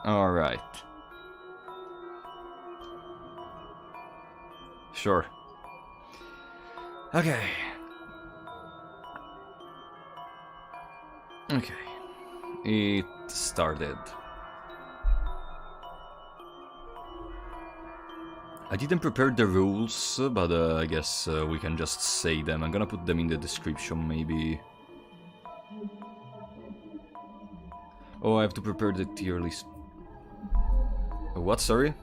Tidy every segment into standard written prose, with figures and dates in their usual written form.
Alright. Sure. Okay. Okay. It started. I didn't prepare the rules, but I guess we can just say them. I'm gonna put them in the description, maybe. Oh, I have to prepare the tier list. What, sorry?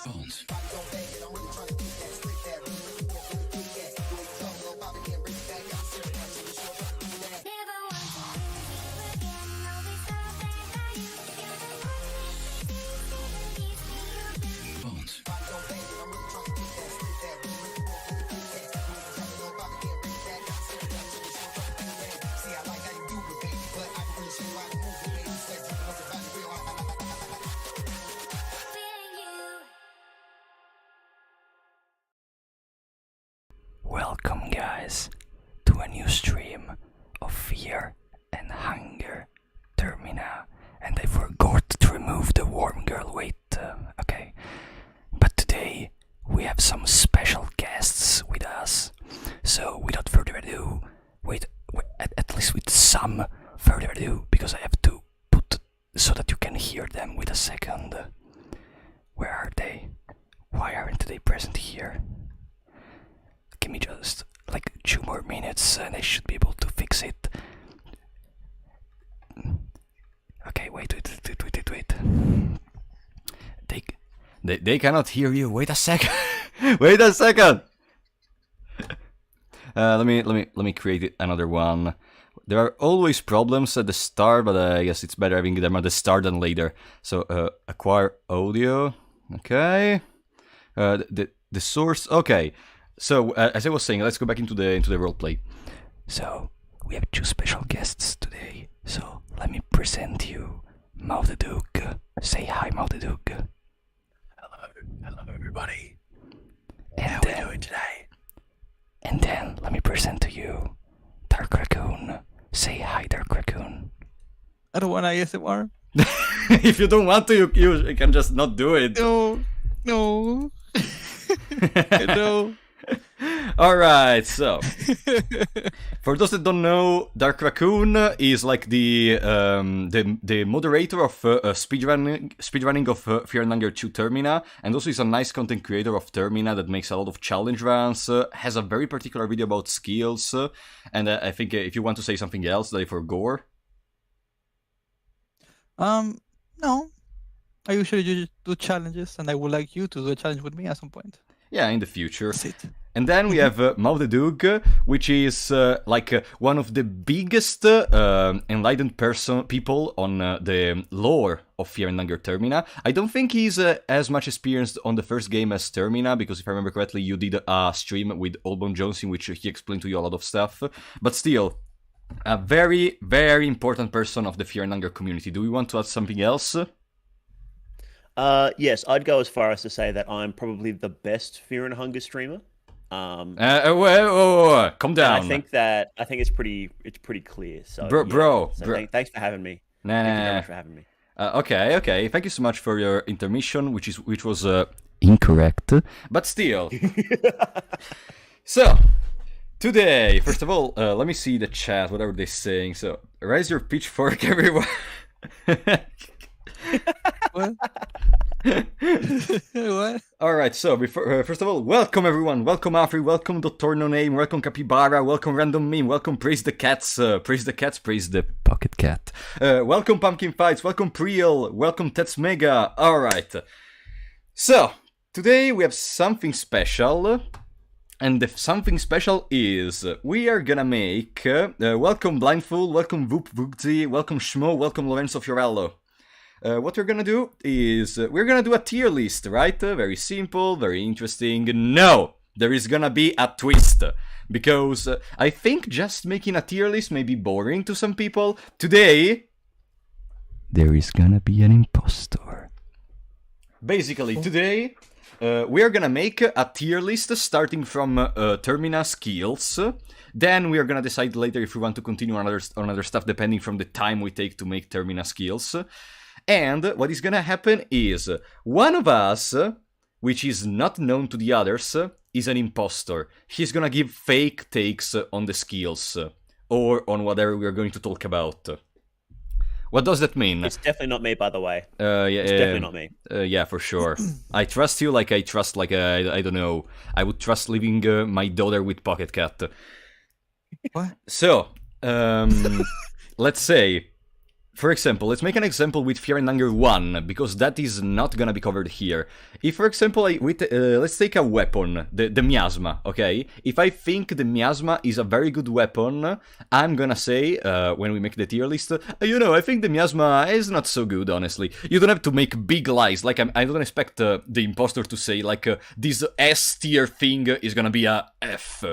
Bones. guys, to a new stream of Fear and Hunger, Termina, and I forgot to remove the warm girl, wait, okay. But today, we have some special guests with us, so without further ado, at least with some further ado, because I have to put so that you can hear them with a second. Where are they? Why aren't they present here? Give me just like 2 more minutes and I should be able to fix it. Okay, wait. They cannot hear you. Wait a second. Wait a second. Let me create another one. There are always problems at the start, but I guess it's better having them at the start than later. So acquire audio. Okay. The source. Okay. So as I was saying, let's go back into the roleplay. So we have 2 special guests today. So let me present you, Maldeduc. Say hi, Maldeduc. Hello everybody. And How then, are we doing today? And then let me present to you, Dark Raccoon. Say hi, Dark Raccoon. I don't want ASMR. If you don't want to, you can just not do it. No. No. Alright, so for those that don't know, Dark Raccoon is like the moderator of speedrunning of Fear and Hunger 2 Termina, and also is a nice content creator of Termina that makes a lot of challenge runs, has a very particular video about skills, and I think if you want to say something else that I forgot. No. I usually just do challenges, and I would like you to do a challenge with me at some point. Yeah, in the future. That's it. And then we have Maldeduc, which is one of the biggest enlightened people on the lore of Fear and Hunger Termina. I don't think he's as much experienced on the first game as Termina, because if I remember correctly, you did a stream with Oldbone Jones in which he explained to you a lot of stuff. But still, a very, very important person of the Fear and Hunger community. Do we want to add something else? Yes, I'd go as far as to say that I'm probably the best Fear and Hunger streamer. Calm down. And I think it's pretty clear. So, bro. Thanks for having me. Nah. Thank you very much for having me. Okay. Thank you so much for your intermission, which was incorrect, but still. So, today, first of all, let me see the chat. What are they saying? So, raise your pitchfork, everyone. What? What? Alright, so first of all, welcome everyone, welcome Afri, welcome Dr. No Name, welcome Capybara, welcome Random Meme, welcome Praise the Cats, praise the Pocket Cat, welcome Pumpkin Fights, welcome Priel, welcome Tets Mega. Alright, so today we have something special, and the something special is we are gonna make, welcome Blindfold, welcome Voop Voopzy, welcome Schmo, welcome Lorenzo Fiorello. What we're gonna do is, we're gonna do a tier list, right? Very simple, very interesting. No! There is gonna be a twist. Because I think just making a tier list may be boring to some people. Today, there is gonna be an impostor. Basically, today, we are gonna make a tier list starting from Termina skills. Then we are gonna decide later if we want to continue on other stuff, depending from the time we take to make Termina skills. And what is gonna happen is, one of us, which is not known to the others, is an impostor. He's gonna give fake takes on the skills, or on whatever we are going to talk about. What does that mean? It's definitely not me, by the way. It's definitely not me. Yeah, for sure. I trust you like I trust, I don't know, I would trust leaving my daughter with Pocket Cat. What? So, let's say, for example, let's make an example with Fear and Hunger 1, because that is not gonna be covered here. If, for example, let's take a weapon, the miasma, okay? If I think the miasma is a very good weapon, I'm gonna say, when we make the tier list, I think the miasma is not so good, honestly. You don't have to make big lies, like I don't expect the imposter to say, like, this S tier thing is gonna be a F.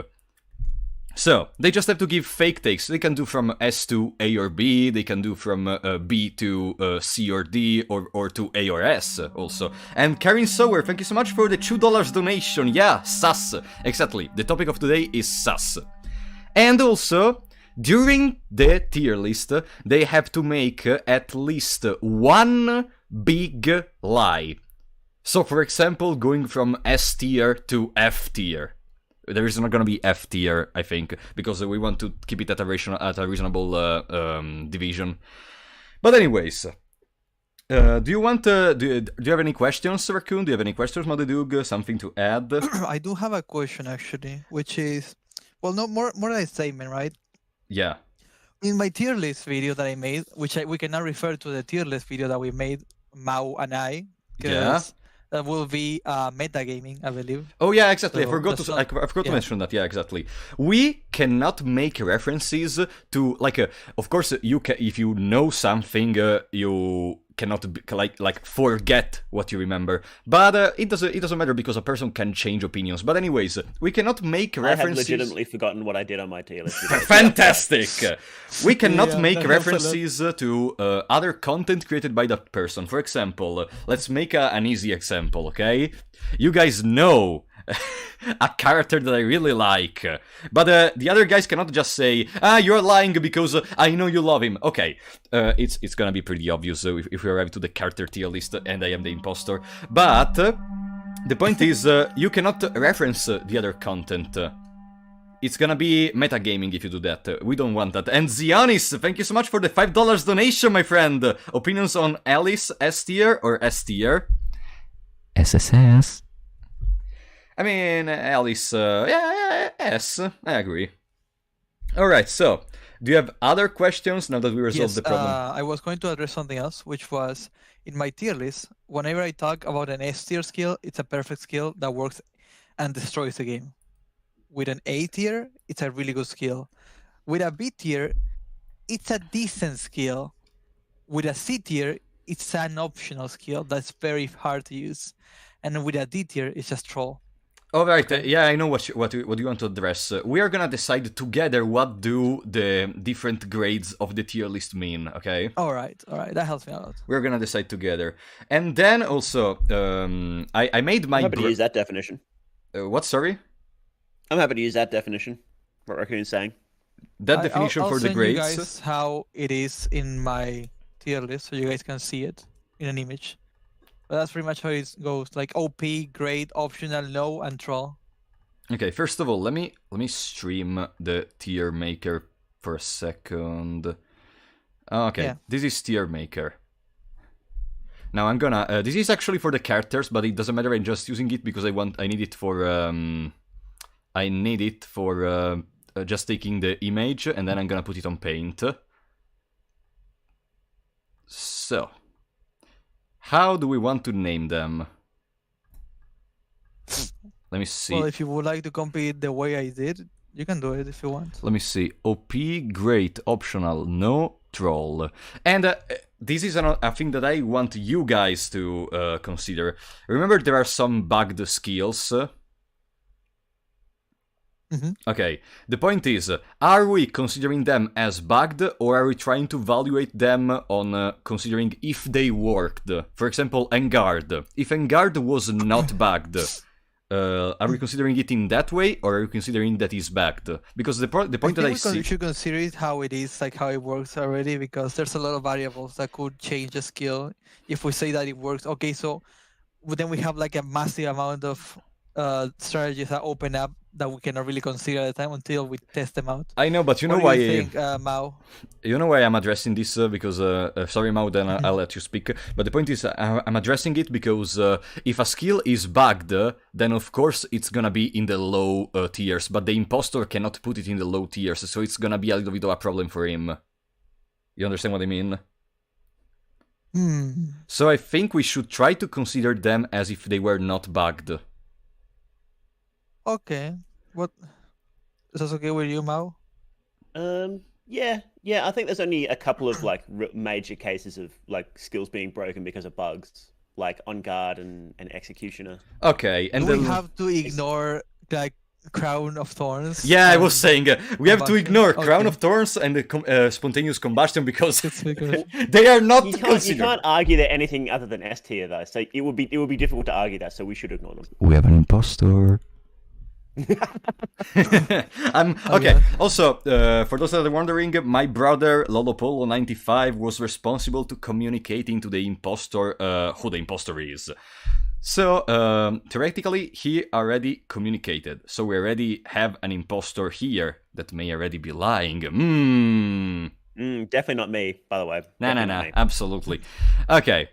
So, they just have to give fake takes. They can do from S to A or B, they can do from B to C or D, or to A or S also. And Karin Sower, thank you so much for the $2 donation. Yeah, sus. Exactly. The topic of today is sus. And also, during the tier list, they have to make at least one big lie. So, for example, going from S tier to F tier. There is not gonna be F tier, I think, because we want to keep it at a reasonable division. But anyways, do you want? Do you have any questions, Raccoon? Do you have any questions, Madedug? Something to add? I do have a question actually, which is, well, no more like a statement, right? Yeah. In my tier list video that I made, which we can now refer to the tier list video that we made, Mao and I, because that will be metagaming, I believe. Oh yeah, exactly. So I forgot to mention that. Yeah, exactly. We cannot make references to of course, you can if you know something, you cannot forget what you remember. But it doesn't matter because a person can change opinions. But anyways, we cannot make references. I have legitimately forgotten what I did on my tier list. Fantastic! We cannot make references to other content created by that person. For example, let's make an easy example, okay? You guys know a character that I really like, but the other guys cannot just say, you're lying because I know you love him. Okay, it's gonna be pretty obvious if we arrive to the character tier list and I am the impostor. But the point is, you cannot reference the other content. It's gonna be metagaming if you do that. We don't want that. And Zionis, thank you so much for the $5 donation, my friend. Opinions on Alice, S tier or S tier? SSS. I mean, Alice, S, I agree. Alright, so, do you have other questions now that we resolved the problem? I was going to address something else, which was, in my tier list, whenever I talk about an S tier skill, it's a perfect skill that works and destroys the game. With an A tier, it's a really good skill. With a B tier, it's a decent skill. With a C tier, it's an optional skill that's very hard to use. And with a D tier, it's just troll. All right, yeah, I know what you want to address. We are gonna decide together what do the different grades of the tier list mean, okay? All right, that helps me a lot. We're gonna decide together. And then also, I made my... I'm happy to use that definition. What, sorry? I'm happy to use that definition, what Raccoon's saying. That definition for the grades? I'll send you guys how it is in my tier list, so you guys can see it in an image. But that's pretty much how it goes, like OP, great, optional, no, and troll. Okay, first of all, let me stream the tier maker for a second. Okay, yeah. This is tier maker. Now I'm gonna. This is actually for the characters, but it doesn't matter. I'm just using it because I need it for. Just taking the image and then I'm gonna put it on Paint. So. How do we want to name them? Let me see. Well, if you would like to compete the way I did, you can do it if you want. Let me see. OP, great, optional, no, troll. And this is a thing that I want you guys to consider. Remember, there are some bugged skills. Mm-hmm. Okay, the point is, are we considering them as bugged, or are we trying to evaluate them on considering if they worked? For example, Engard. If Engard was not bugged, are we considering it in that way, or are we considering that is bugged? Because the point that I see... You should consider it how it is, like how it works already, because there's a lot of variables that could change the skill. If we say that it works, okay, so then we have like a massive amount of strategies that open up that we cannot really consider at the time until we test them out. I know, but you know why... What do you think, Mao? You know why I'm addressing this? Because, sorry Mao, then I'll let you speak. But the point is, I'm addressing it because if a skill is bugged, then of course it's gonna be in the low tiers, but the impostor cannot put it in the low tiers, so it's gonna be a little bit of a problem for him. You understand what I mean? So I think we should try to consider them as if they were not bugged. Okay. What? Is that okay with you, Mao? Yeah. I think there's only a couple of like major cases of like skills being broken because of bugs, like On Guard and Executioner. Okay, and we have to ignore like Crown of Thorns. Yeah, I was saying we have to ignore Crown of Thorns and the spontaneous combustion because they are not considered. You can't argue they're anything other than S tier though, so it would be difficult to argue that. So we should ignore them. We have an impostor. I'm okay. yeah. Also, for those that are wondering, my brother Lolopolo95 was responsible to communicating to the impostor who the impostor is. So theoretically, he already communicated. So we already have an impostor here that may already be lying. Definitely not me, by the way. Nah, absolutely. Okay.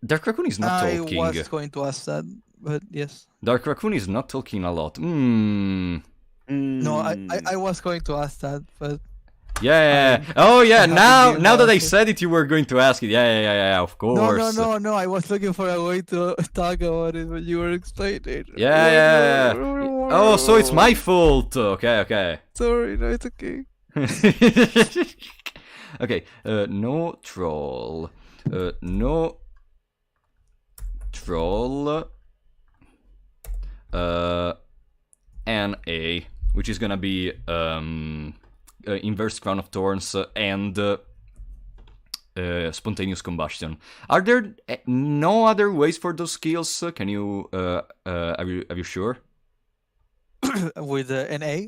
Dark Raccoon is not I talking. was going to ask that, but yes. Dark Raccoon is not talking a lot. No, I was going to ask that, but Yeah. Oh, yeah. I haven't Now given that the I answer. said it, you were going to ask it. Yeah. Of course. No. I was looking for a way to talk about it, but you were explaining. Yeah. Oh, so it's my fault. Okay. Sorry, no, it's okay. Okay. No troll. No troll. NA, which is gonna be inverse crown of thorns and spontaneous combustion. Are there no other ways for those skills? Can you are you sure? With the NA?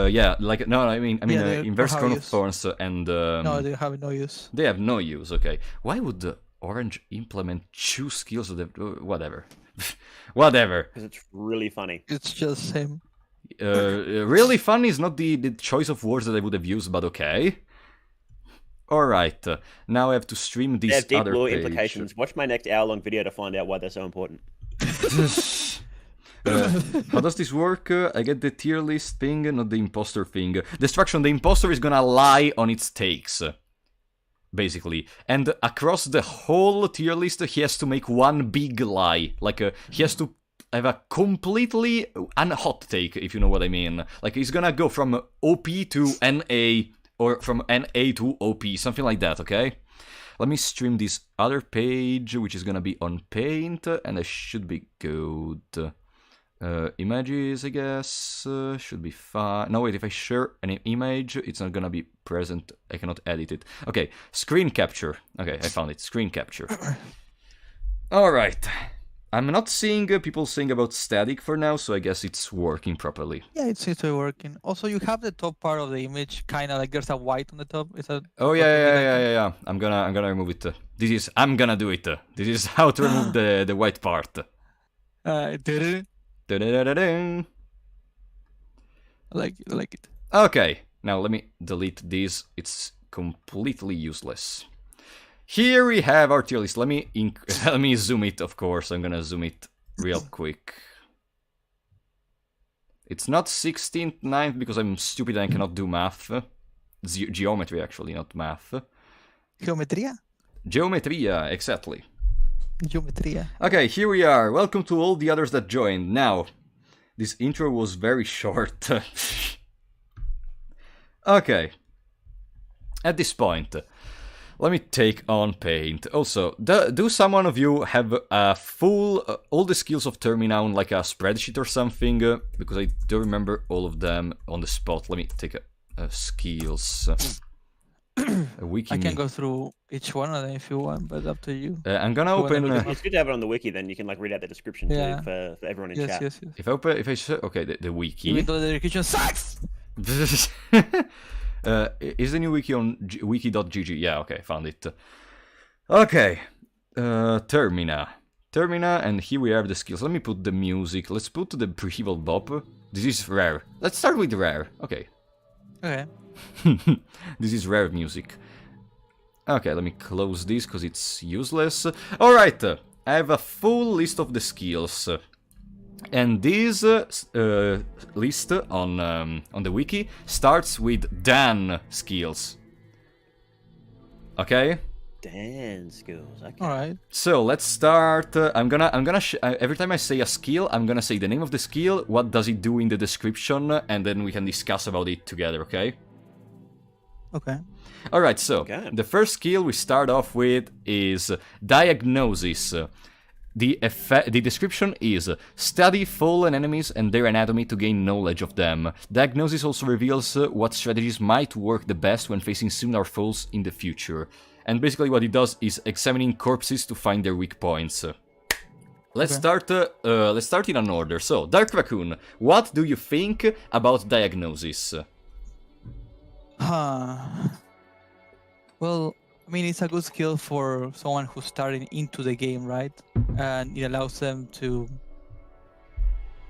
Yeah, like no, I mean Yeah, inverse for how crown of use. thorns and No, they have no use. they have no use. Okay, why would the orange implement two skills of the whatever? Whatever. Because it's really funny. It's just him. Really fun is not the choice of words that I would have used, but okay. Alright, now I have to stream They this have deep other lore page. implications. Watch my next hour-long video to find out why they're so important. How does this work? I get the tier list thing, not the imposter thing. Destruction, the imposter is gonna lie on its takes. Basically. And across the whole tier list, he has to make one big lie. Like, he has to have a completely hot take, if you know what I mean. Like, he's gonna go from OP to NA, or from NA to OP, something like that, okay? Let me stream this other page, which is gonna be on Paint, and I should be good. Images, I guess, should be fine. No, wait, if I share an image, it's not gonna be present. I cannot edit it. Okay, screen capture. Okay, I found it. Screen capture. Alright. I'm not seeing people saying about static for now, so I guess it's working properly. Yeah, it seems to be working. Also, you have the top part of the image, kind of like there's a white on the top. Is that? Oh yeah. I'm gonna remove it. I'm gonna do it. This is how to remove the white part. Did it? Da-da-da-da-da. I like it. Okay, now let me delete this. It's completely useless. Here we have our tier list. Let me let me zoom it. Of course, I'm gonna zoom it real quick. It's not 16th, 9th because I'm stupid and I cannot do math. Geometry, actually, not math. Geometría? Geometria, exactly. Geometría. Okay, here we are. Welcome to all the others that joined. Now, this intro was very short. Okay. At this point, let me take on Paint. Also, do some one of you have a full, all the skills of Termina on like a spreadsheet or something? Because I don't remember all of them on the spot. Let me take a skills. A wiki. I can go through each one of them if you want, but up to you. I'm gonna You wanna open. look at It's good to have it on the wiki, then you can like read out the description Yeah. too for everyone in Yes, chat. yes. If I okay, the wiki. Even though the description sucks! Is the new wiki on wiki.gg? Yeah, okay, found it. Okay, Termina, and here we have the skills. Let me put the music. Let's put the pre-evil Bob. This is rare. Let's start with rare. Okay. Okay. This is rare music. Okay, let me close this because it's useless. Alright, I have a full list of the skills. And this list on the wiki starts with Dan skills. Okay? Dan skills. Okay. All right. So let's start. I'm gonna every time I say a skill, I'm gonna say the name of the skill, what does it do in the description, and then we can discuss about it together. Okay? Okay. Alright, so Okay. the first skill we start off with is Diagnosis. The description is study fallen enemies and their anatomy to gain knowledge of them. Diagnosis also reveals what strategies might work the best when facing similar foes in the future. And basically what it does is examining corpses to find their weak points. let's Okay. start in an order. So, Dark Raccoon, what do you think about diagnosis? Huh. Well, I mean, it's a good skill for someone who's starting into the game, right? And it allows them to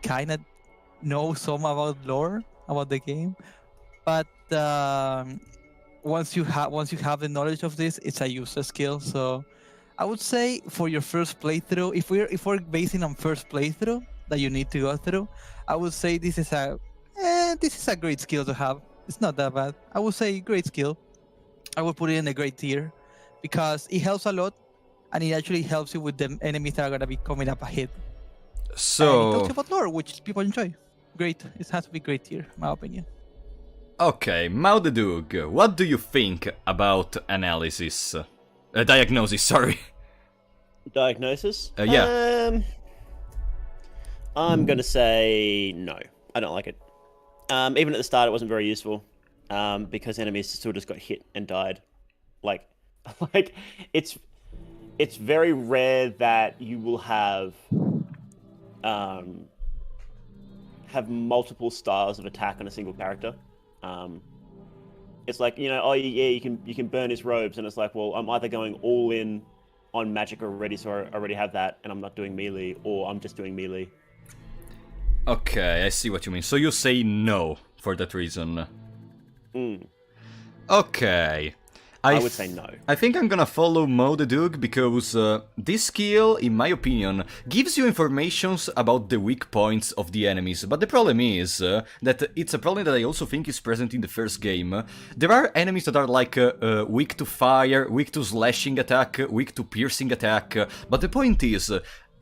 kind of know some about lore about the game. But once you have the knowledge of this, it's a useless skill. So I would say for your first playthrough, if we're basing on first playthrough that you need to go through, I would say this is a great skill to have. It's not that bad. I would say great skill. I would put it in a great tier because it helps a lot, and it actually helps you with the enemies that are gonna be coming up ahead. And it So, talks about lore, which people enjoy. Great. It has to be great tier, in my opinion. okay, Mao the Doog, what do you think about analysis? Diagnosis, sorry. Diagnosis? Yeah. I'm gonna say no. I don't like it. Even at the start, it wasn't very useful because enemies still just got hit and died. Like, like it's very rare that you will have multiple styles of attack on a single character. It's like, oh yeah, you can burn his robes, and it's like, well, I'm either going all in on magic already, so I already have that, and I'm not doing melee, or I'm just doing melee. Okay, I see what you mean. So you say no for that reason. Mm. Okay. I would say no. I think I'm gonna follow Mo the Doog because this skill, in my opinion, gives you informations about the weak points of the enemies. But the problem is that it's a problem that I also think is present in the first game. There are enemies that are like weak to fire, weak to slashing attack, weak to piercing attack. But the point is,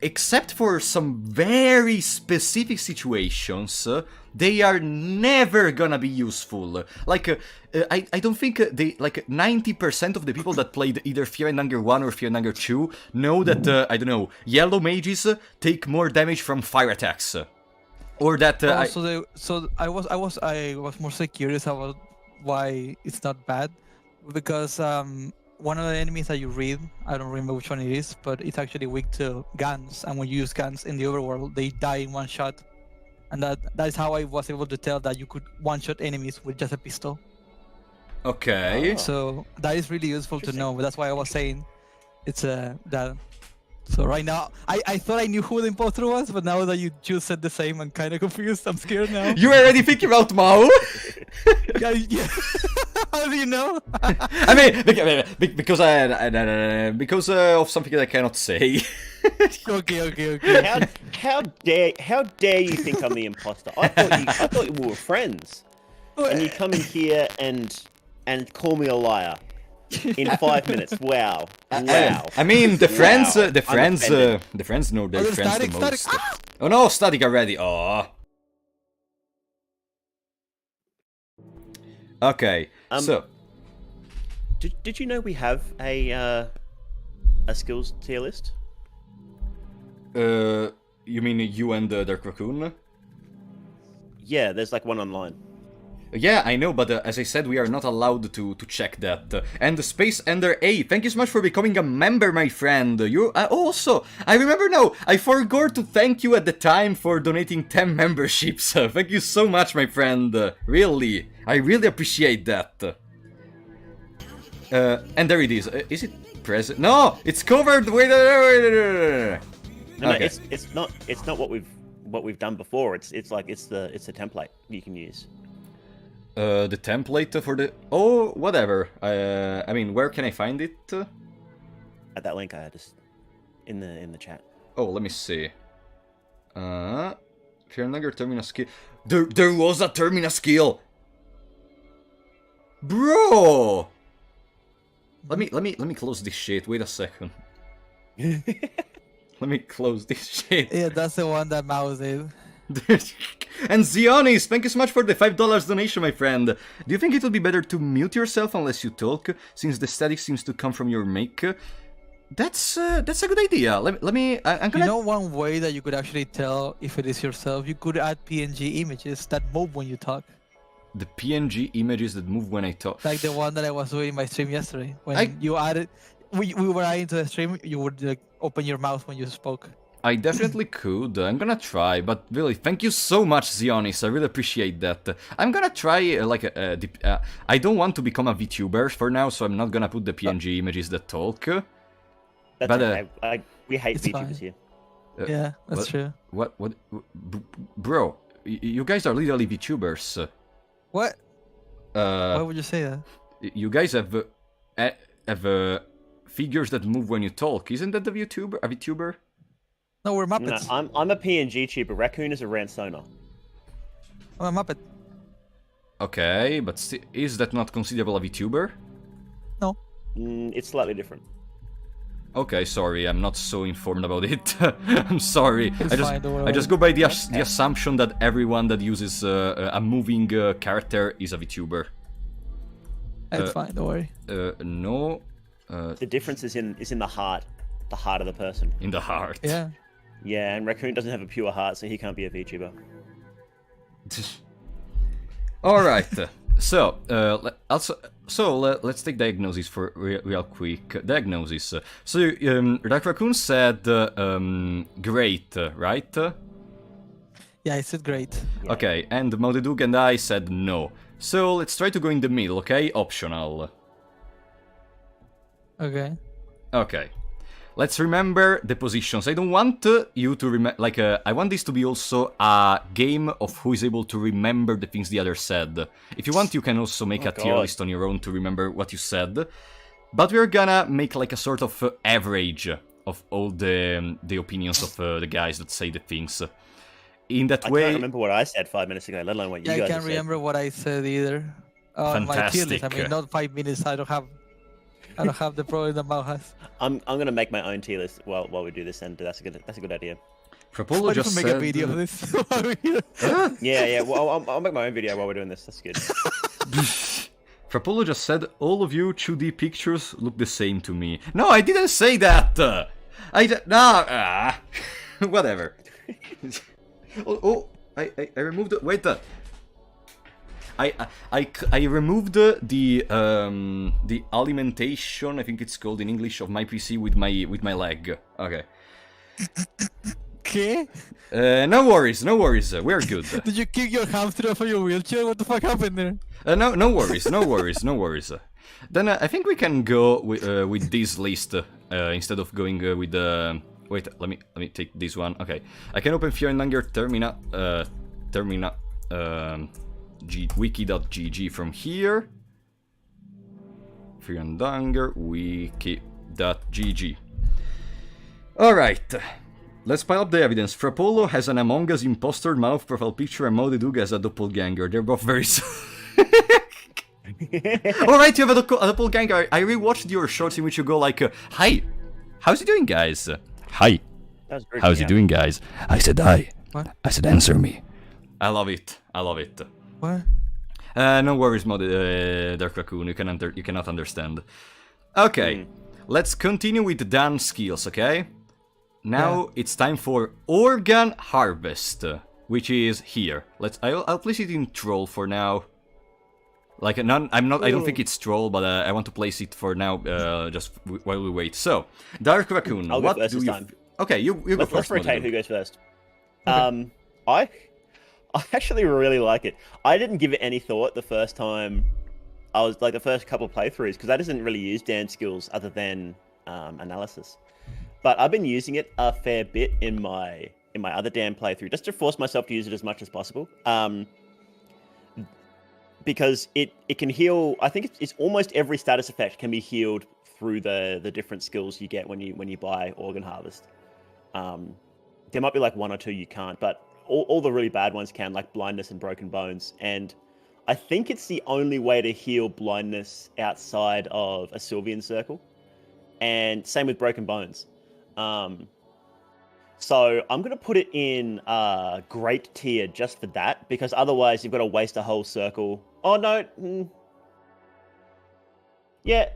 except for some very specific situations, they are never gonna be useful. Like, I don't think they, like, 90% of the people that played either Fear and Hunger 1 or Fear and Hunger 2 know that, I don't know, yellow mages take more damage from fire attacks. Or that, I was more so curious about why it's not bad, because one of the enemies that you read, I don't remember which one it is, but it's actually weak to guns, and when you use guns in the overworld, they die in one shot. And that is how I was able to tell that you could one-shot enemies with just a pistol. Okay. So that is really useful to know, but that's why I was saying it's that. So right now, I thought I knew who the imposter was, but now that you just said the same, I'm kind of confused. I'm scared now. You already thinking about Mao? Yeah. How do you know? I mean, because because of something I cannot say. Okay. How dare you think I'm the imposter? I thought we were friends, and you come in here and call me a liar in 5 minutes. Wow. I mean, the friends know their friends the static, most. static. Oh no, static already. Oh. Okay. So. Did you know we have a skills tier list? You mean you and Dark Raccoon? Yeah, there's like one online. Yeah, I know, but as I said, we are not allowed to check that. And Space Ender A, thank you so much for becoming a member, my friend. You also, I remember now, I forgot to thank you at the time for donating 10 memberships. Thank you so much, my friend. Really, I really appreciate that. And there it is. Is it present? No, it's covered. Wait. No, Okay. it's not what we've done before. It's the template you can use. The template for the... Oh, whatever. I mean, where can I find it? At that link I had just in the chat. Oh, let me see. Fearnager Termina skill. There was a Termina skill! Bro! Let me close this shit. Wait a second. Let me close this shit. Yeah, that's the one that Mouse did. And Zionis, thank you so much for the $5 donation, my friend. Do you think it would be better to mute yourself unless you talk, since the static seems to come from your mic? That's a good idea. I'm gonna... You know one way that you could actually tell if it is yourself? You could add PNG images that move when you talk. The PNG images that move when I talk. Like the one that I was doing in my stream yesterday. When you added... We were adding to the stream, you would like, open your mouth when you spoke. I definitely could. I'm gonna try, but really, thank you so much, Zionis. I really appreciate that. I'm gonna try, I don't want to become a VTuber for now, so I'm not gonna put the PNG images that talk. That's but, okay. We hate It's VTubers fine. here. Yeah, that's true. Bro, you guys are literally VTubers. What? Why Uh, would you say that? you guys have figures that move when you talk. Isn't that a VTuber? No, we're No, Muppets. I'm a PNG tuber. Raccoon is a Ransona. I'm a Muppet. Okay, but is that not considerable a VTuber? No. It's slightly different. Okay, sorry, I'm not so informed about it. I'm sorry. It's I just fine, don't worry I just about go by the assumption that everyone that uses a moving character is a VTuber. It's fine, don't worry. No. The difference is in the heart of the person. In the heart. Yeah. Yeah, and Raccoon doesn't have a pure heart, so he can't be a VTuber. All right. Let's take diagnosis for real quick. Diagnosis. So Dark Raccoon said great, right? Yeah, I said great. Yeah. Okay, and Maudedug and I said no. So let's try to go in the middle, okay? Optional. Okay. Okay. Let's remember the positions. I don't want you to remember, I want this to be also a game of who is able to remember the things the other said. If you want, you can also make a tier list on your own to remember what you said. But we're gonna make like a sort of average of all the opinions of the guys that say the things. In that way... I can't remember what I said 5 minutes ago, let alone what you guys I can't said. remember what I said either. My tier list. I Fantastic. mean, not 5 minutes. I don't have the problem that Mao has. I'm gonna make my own tier list while we do this, and that's a good idea. Propolo Why don't just we make said... a video of this while we're here? Yeah. Well, I'll make my own video while we're doing this. That's good. Propolo just said, all of you 2D pictures look the same to me. No, I didn't say that! Whatever. I removed the... Wait, I removed the alimentation, I think it's called in English, of my PC with my leg. Okay. Okay. No worries, we're good. Did you kick your hamster off of your wheelchair? What the fuck happened there? No worries. Then I think we can go with this list instead of going with the... Wait, let me take this one. Okay, I can open Fheromones Termina wiki.gg from here. Fheromones wiki.gg. Alright, let's pile up the evidence. Frapolo has an Among Us imposter mouth profile picture and Maudedug has a doppelganger. They're both very... Alright, you have a doppelganger. I rewatched your shorts in which you go like, hi, how's it doing, guys? Hi. How's it doing, guys? I said hi. What? I said answer me. I love it. What? No worries, Dark Raccoon. You cannot understand. Okay, let's continue with the dance skills. Okay. Now it's time for organ harvest, which is here. I'll place it in troll for now. Like I don't think it's troll, but I want to place it for now, just while we wait. So, Dark Raccoon, I'll go what first do this you? time. Okay, you go Let's first. rotate who goes first. Okay. I actually really like it. I didn't give it any thought the first time. I was like the first couple of playthroughs because I didn't really use dance skills other than analysis. But I've been using it a fair bit in my other Dan playthrough just to force myself to use it as much as possible. Because it can heal. I think it's almost every status effect can be healed through the different skills you get when you buy Organ Harvest. There might be like one or two you can't, but all the really bad ones can, like blindness and broken bones. And I think it's the only way to heal blindness outside of a Sylvian circle. And same with broken bones. So I'm going to put it in great tier just for that, because otherwise you've got to waste a whole circle. Oh, no. Yeah.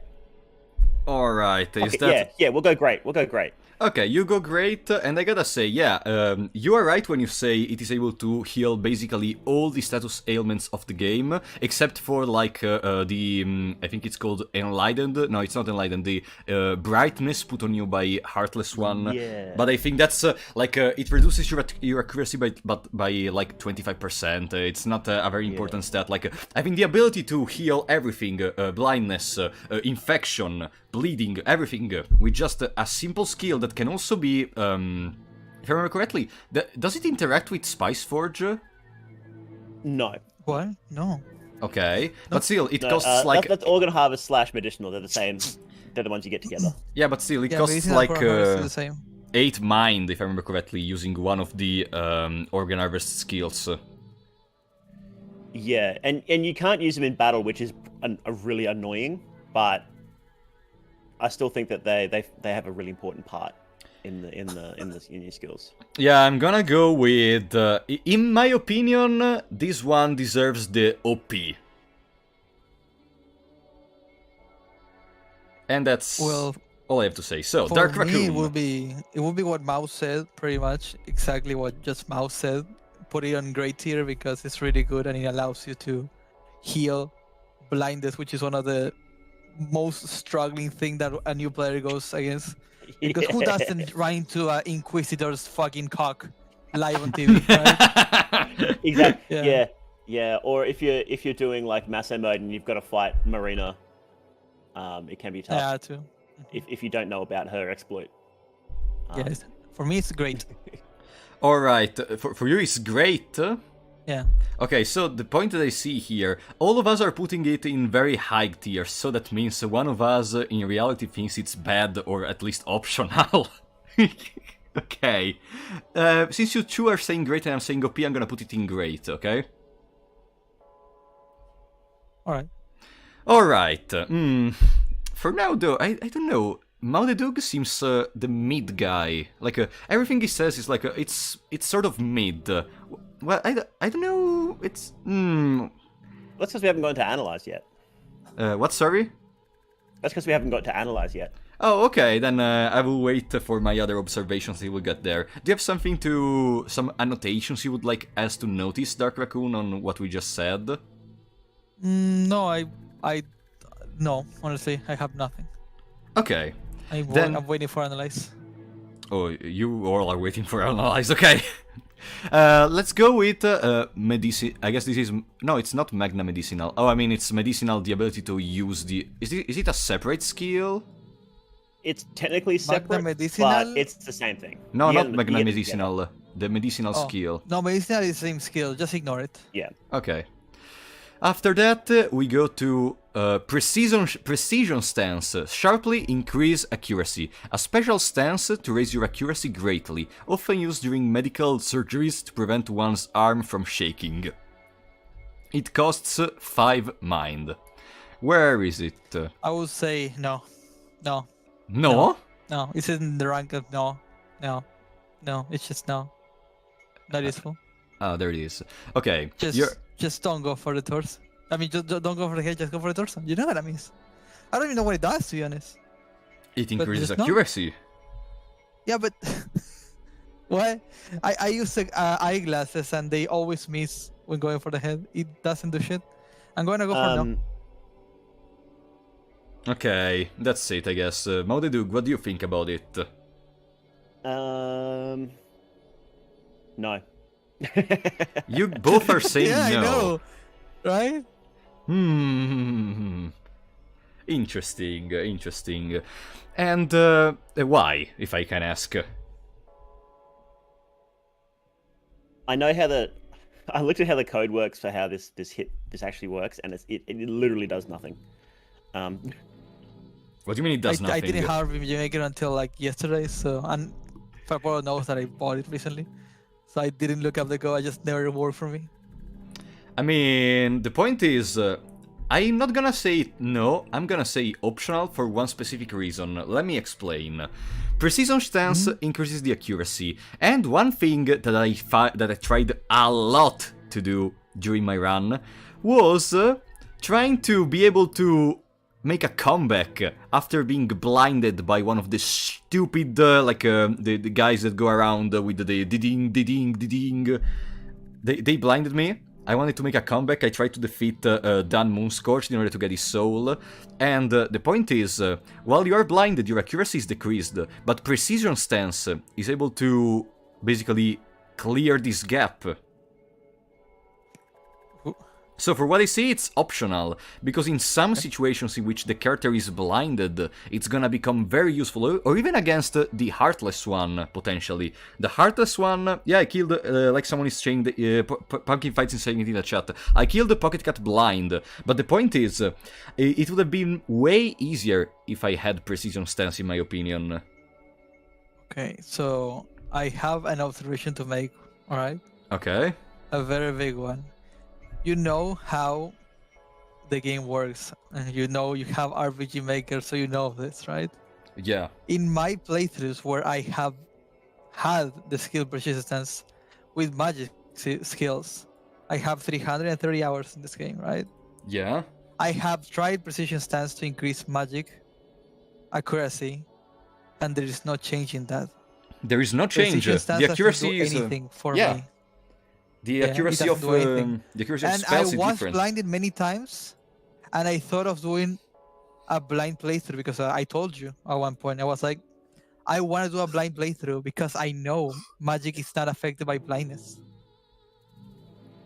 Alright, is Okay, that... yeah, we'll go great. We'll go great. Okay, you go great, and I gotta say, yeah, you are right when you say it is able to heal basically all the status ailments of the game, except for, like, I think it's called Enlightened, no, it's not Enlightened, the Brightness put on you by Heartless One, Yeah. but I think that's, it reduces your accuracy by like, 25%, it's not a very important stat, like, I think the ability to heal everything, blindness, infection, bleeding, everything, with just a simple skill that can also be, if I remember correctly, does it interact with Spice Forge? No. What? No. Okay, but still, it No, costs like... that's Organ Harvest / Medicinal. They're the same. They're the ones you get together. Yeah, but still, it Yeah, costs medicinal like program is still the same. 8 mind, if I remember correctly, using one of the Organ Harvest skills. Yeah, and you can't use them in battle, which is a really annoying. But I still think that they have a really important part in your skills. Yeah, I'm gonna go with... in my opinion, this one deserves the OP. And that's all I have to say. So, For Dark me, Raccoon. it would be what Mouse said, pretty much exactly what just Mouse said. Put it on great tier because it's really good and it allows you to heal blindness, which is one of the most struggling thing that a new player goes against. Because who doesn't run into an Inquisitor's fucking cock live on TV, right? Exactly. Yeah. Or if you're doing like Masso mode and you've got to fight Marina, it can be tough. Yeah, too. If you don't know about her exploit. Yes, for me it's great. Alright, for you it's great. Yeah. Okay, so the point that I see here, all of us are putting it in very high tiers, so that means one of us in reality thinks it's bad or at least optional. Okay. Since you two are saying great and I'm saying OP, I'm gonna put it in great, okay? Alright. Alright. For now though, I don't know. Maudedug seems the mid guy. Like, everything he says is like, it's sort of mid. Well, I don't know, it's... That's because we haven't gone to analyze yet. What, sorry? That's because we haven't got to analyze yet. Oh, okay, then I will wait for my other observations till we get there. Do you have some annotations you would like us to notice, Dark Raccoon, on what we just said? No, no, honestly, I have nothing. Okay. I'm waiting for analyze. Oh, you all are waiting for analyze, okay. Let's go with medici... I guess this is... No, it's not Magna medicinal. Oh, I mean, it's medicinal, the ability to use the... Is it a separate skill? It's technically separate, medicinal? but it's the same thing. No, not Magna medicinal. The medicinal skill. No, medicinal is the same skill, just ignore it. Yeah. Okay. After that, we go to precision stance. Sharply increase accuracy. A special stance to raise your accuracy greatly, often used during medical surgeries to prevent one's arm from shaking. It costs 5 mind. Where is it? I would say no. No? No, it's in the rank of no. It's just no. Not useful. Ah, there it is. Okay, Just don't go for the torso. I mean, just don't go for the head, just go for the torso. You know what I mean? I don't even know what it does, to be honest. It increases just accuracy. Yeah, but... what? I use eyeglasses and they always miss when going for the head. It doesn't do shit. I'm going to go for no. Okay, that's it, I guess. Maudedug, what do you think about it? No. You both are saying yeah, no. I know. Right? Interesting. And why, if I can ask? I know how I looked at how the code works for how this actually works, and it literally does nothing. What do you mean it does nothing? I didn't have make it until like yesterday, so and Pablo knows that I bought it recently, so I didn't look up the code. I just never worked for me. I mean, the point is, I'm not gonna say no, I'm gonna say optional for one specific reason. Let me explain. Precision stance increases the accuracy, and one thing that I tried a lot to do during my run was trying to be able to make a comeback after being blinded by one of the stupid, the guys that go around with the ding. They blinded me. I wanted to make a comeback. I tried to defeat Dan Moonscorched in order to get his soul. And the point is, while you are blinded, your accuracy is decreased, but Precision Stance is able to basically clear this gap. So for what I see, it's optional, because in some situations in which the character is blinded, it's gonna become very useful, or even against the Heartless one, potentially. The Heartless one, yeah, I killed, like someone is saying, Pumpkin Fights is saying it in the chat, I killed the Pocket Cat blind, but the point is, it would have been way easier if I had Precision Stance, in my opinion. Okay, so I have an observation to make, alright? Okay. A very big one. You know how the game works, and you know you have RPG Maker, so you know this, right? Yeah. In my playthroughs where I have had the skill persistence with magic skills, I have 330 hours in this game, right? Yeah. I have tried precision stance to increase magic accuracy, and there is no change in that. There is no change. Precision stance The accuracy doesn't do is anything for yeah. me. The accuracy of the accuracy of And spells I is was different. blinded many times, and I thought of doing a blind playthrough because I told you at one point, I was like, I want to do a blind playthrough because I know magic is not affected by blindness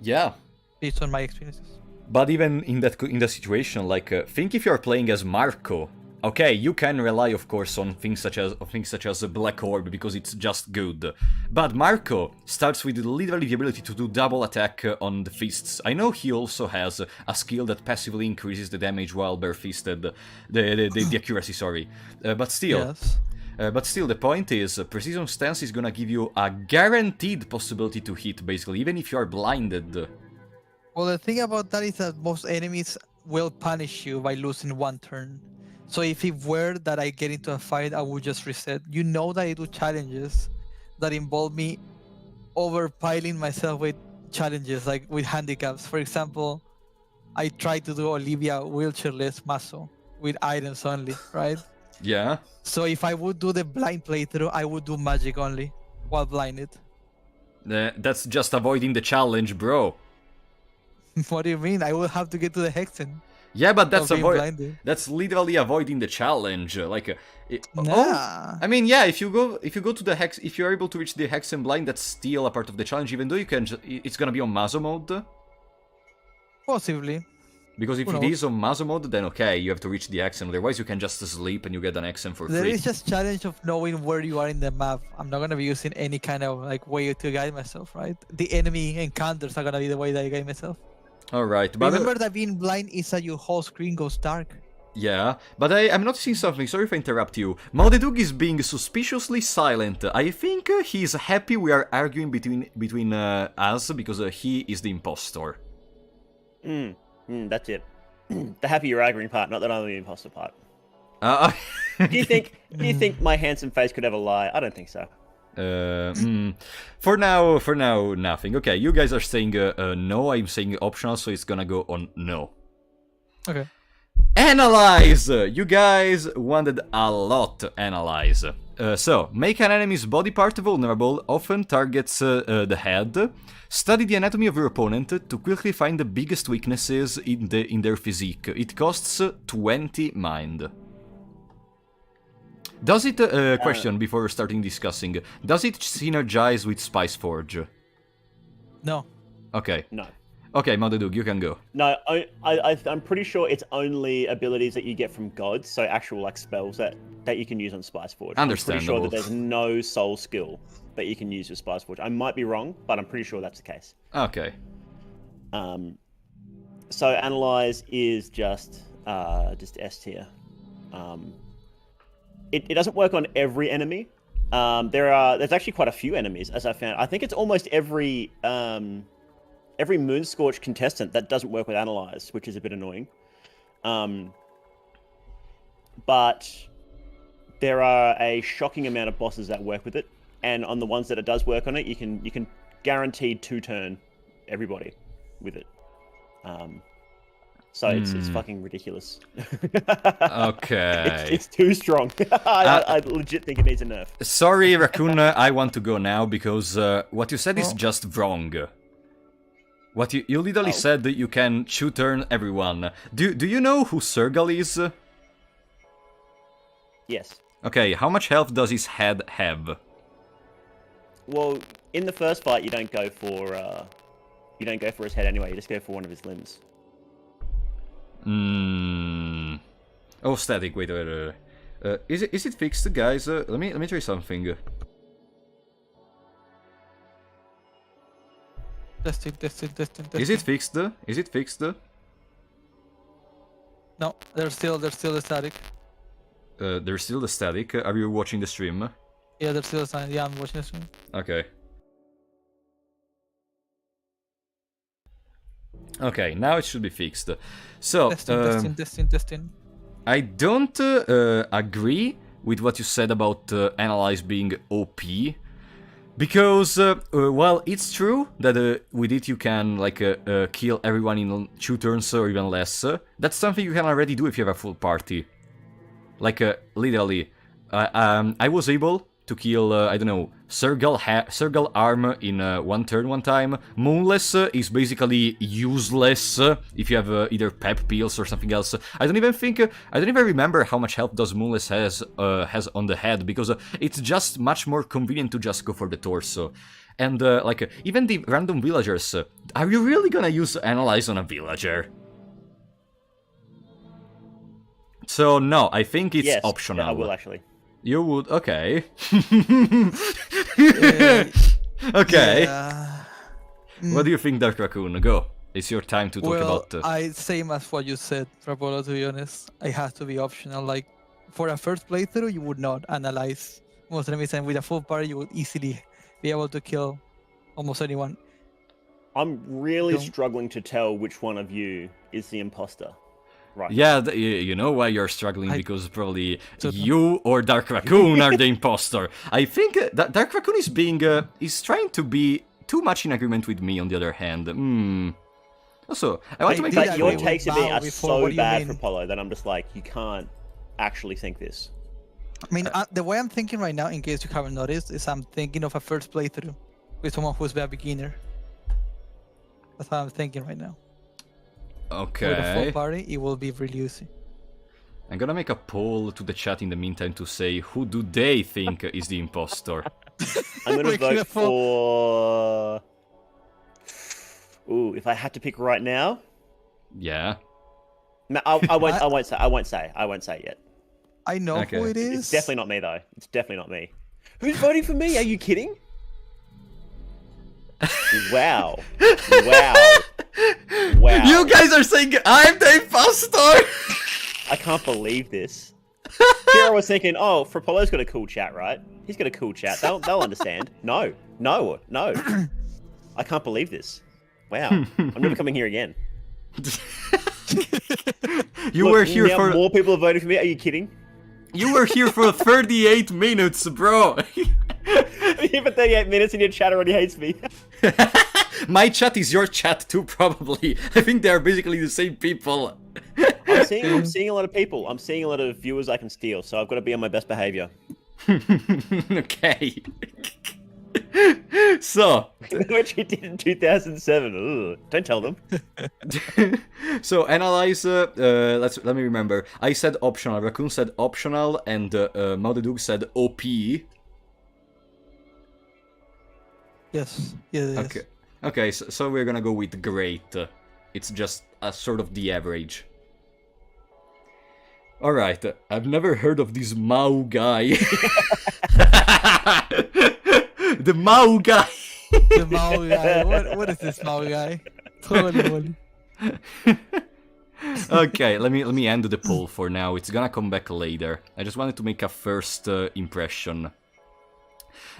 Yeah. based on my experiences. But even in that situation, like think if you're playing as Marco. Okay, you can rely, of course, on things such as a Black Orb because it's just good. But Marco starts with literally the ability to do double attack on the fists. I know he also has a skill that passively increases the damage while barefisted, the accuracy. Sorry, but still. Yes. But still, the point is, Precision Stance is gonna give you a guaranteed possibility to hit, basically, even if you are blinded. Well, the thing about that is that most enemies will punish you by losing one turn. So if it were that I get into a fight, I would just reset. You know that I do challenges that involve me overpiling myself with challenges, like with handicaps. For example, I tried to do Olivia wheelchairless Maso with items only, right? Yeah. So if I would do the blind playthrough, I would do magic only while blinded. That's just avoiding the challenge, bro. What do you mean? I will have to get to the Hexen. Yeah, but that's blinded. That's literally avoiding the challenge. Nah. I mean, yeah, if you go to the hex, if you're able to reach the Hexen blind, that's still a part of the challenge. Even though you can, it's gonna be on Mazo mode. Possibly. Because if Who it knows? is on Mazo mode, then okay, you have to reach the Hexen. Otherwise, you can just sleep and you get an Hexen for There free. is just challenge of knowing where you are in the map. I'm not gonna be using any kind of like way to guide myself, right? The enemy encounters are gonna be the way that I guide myself. All right, but Remember that being blind is that your whole screen goes dark. yeah, but I'm noticing something. Sorry if I interrupt you. Maldedug is being suspiciously silent. I think he's happy we are arguing between us because he is the impostor. That's it. The happy you're arguing part, not that I'm the imposter part. Do you think my handsome face could ever lie? I don't think so. For now, nothing. Okay, you guys are saying no. I'm saying optional, so it's gonna go on no. Okay. Analyze! You guys wanted a lot to analyze. So, make an enemy's body part vulnerable, often targets the head. Study the anatomy of your opponent to quickly find the biggest weaknesses in their physique. It costs 20 mind. Does it, question before starting discussing, does it synergize with Spice Forge? No. Okay. No. Okay, Maldedug, you can go. No, I'm pretty sure it's only abilities that you get from gods, so actual like spells that you can use on Spice Forge. Understandable. I'm pretty sure that there's no soul skill that you can use with Spice Forge. I might be wrong, but I'm pretty sure that's the case. Okay. So analyze is just S tier. It doesn't work on every enemy. There's actually quite a few enemies, as I found. I think it's almost every Moonscorch contestant that doesn't work with Analyze, which is a bit annoying. But there are a shocking amount of bosses that work with it, and on the ones that it does work on it, you can guaranteed 2-turn everybody with it. So it's fucking ridiculous. Okay. It's too strong. I legit think it needs a nerf. Sorry, Raccoon, I want to go now because what you said is just wrong. What you literally said that you can two-turn everyone. Do you know who Sergal is? Yes. Okay, how much health does his head have? Well, in the first fight, you don't go for his head anyway. You just go for one of his limbs. Oh, static. Wait. Is it fixed, guys? Let me try something. Testing. Is it fixed? Is it fixed? No, they're still static. There's still the static. Are you watching the stream? Yeah, they're still static. Yeah, I'm watching the stream. Okay. Okay, now it should be fixed. So, Testing. I don't agree with what you said about Analyze being OP. Because, well, it's true that with it you can, like, kill everyone in 2 turns or even less. That's something you can already do if you have a full party. Like, literally, I was able to kill, I don't know, Sergal Arm in 1 turn one time. Moonless is basically useless if you have either pep pills or something else. I don't even remember how much health does Moonless has on the head, because it's just much more convenient to just go for the torso. And, like, even the random villagers, are you really gonna use Analyze on a villager? So, no, I think it's optional. I will actually. You would, okay. Okay. What do you think, Dark Raccoon? Go. It's your time to talk about... Same as what you said, Rapolo, to be honest. It has to be optional. Like, for a first playthrough, you would not analyze most enemies, and with a full party, you would easily be able to kill almost anyone. I'm really struggling to tell which one of you is the imposter. Right. Yeah, you know why you're struggling, because probably you or Dark Raccoon are the imposter. I think that Dark Raccoon is being is trying to be too much in agreement with me. On the other hand, Also, I want to make that your takes of me are so bad for Polo that I'm just like, you can't actually think this. I mean, the way I'm thinking right now, in case you haven't noticed, is I'm thinking of a first playthrough with someone who's a beginner. That's how I'm thinking right now. Okay. With a full party, it will be really easy. I'm gonna make a poll to the chat in the meantime to say who do they think is the imposter. I'm gonna vote for... Ooh, if I had to pick right now... Yeah. No, I won't say yet. I know who it is. It's definitely not me, though. It's definitely not me. Who's voting for me? Are you kidding? Wow. You guys are saying I'm the imposter! I can't believe this. Here I was thinking, oh, Frapolo's got a cool chat, right? He's got a cool chat. They'll understand. No. I can't believe this. Wow. I'm never coming here again. You were here for... More people are voting for me? Are you kidding? You were here for 38 minutes, bro. I'm here for 38 minutes and your chat already hates me. My chat is your chat too, probably. I think they are basically the same people. I'm seeing a lot of people. I'm seeing a lot of viewers I can steal, so I've got to be on my best behavior. Okay. So, which you did in 2007. Ugh. Don't tell them. So analyze. Let me remember. I said optional. Raccoon said optional, and Maudedug said OP. Yes. Okay. Okay. So we're gonna go with great. It's just a sort of the average. All right. I've never heard of this Mao guy. The Mao guy. The Mao guy. What is this Mao guy? Totally. Okay, let me end the poll for now. It's gonna come back later. I just wanted to make a first impression.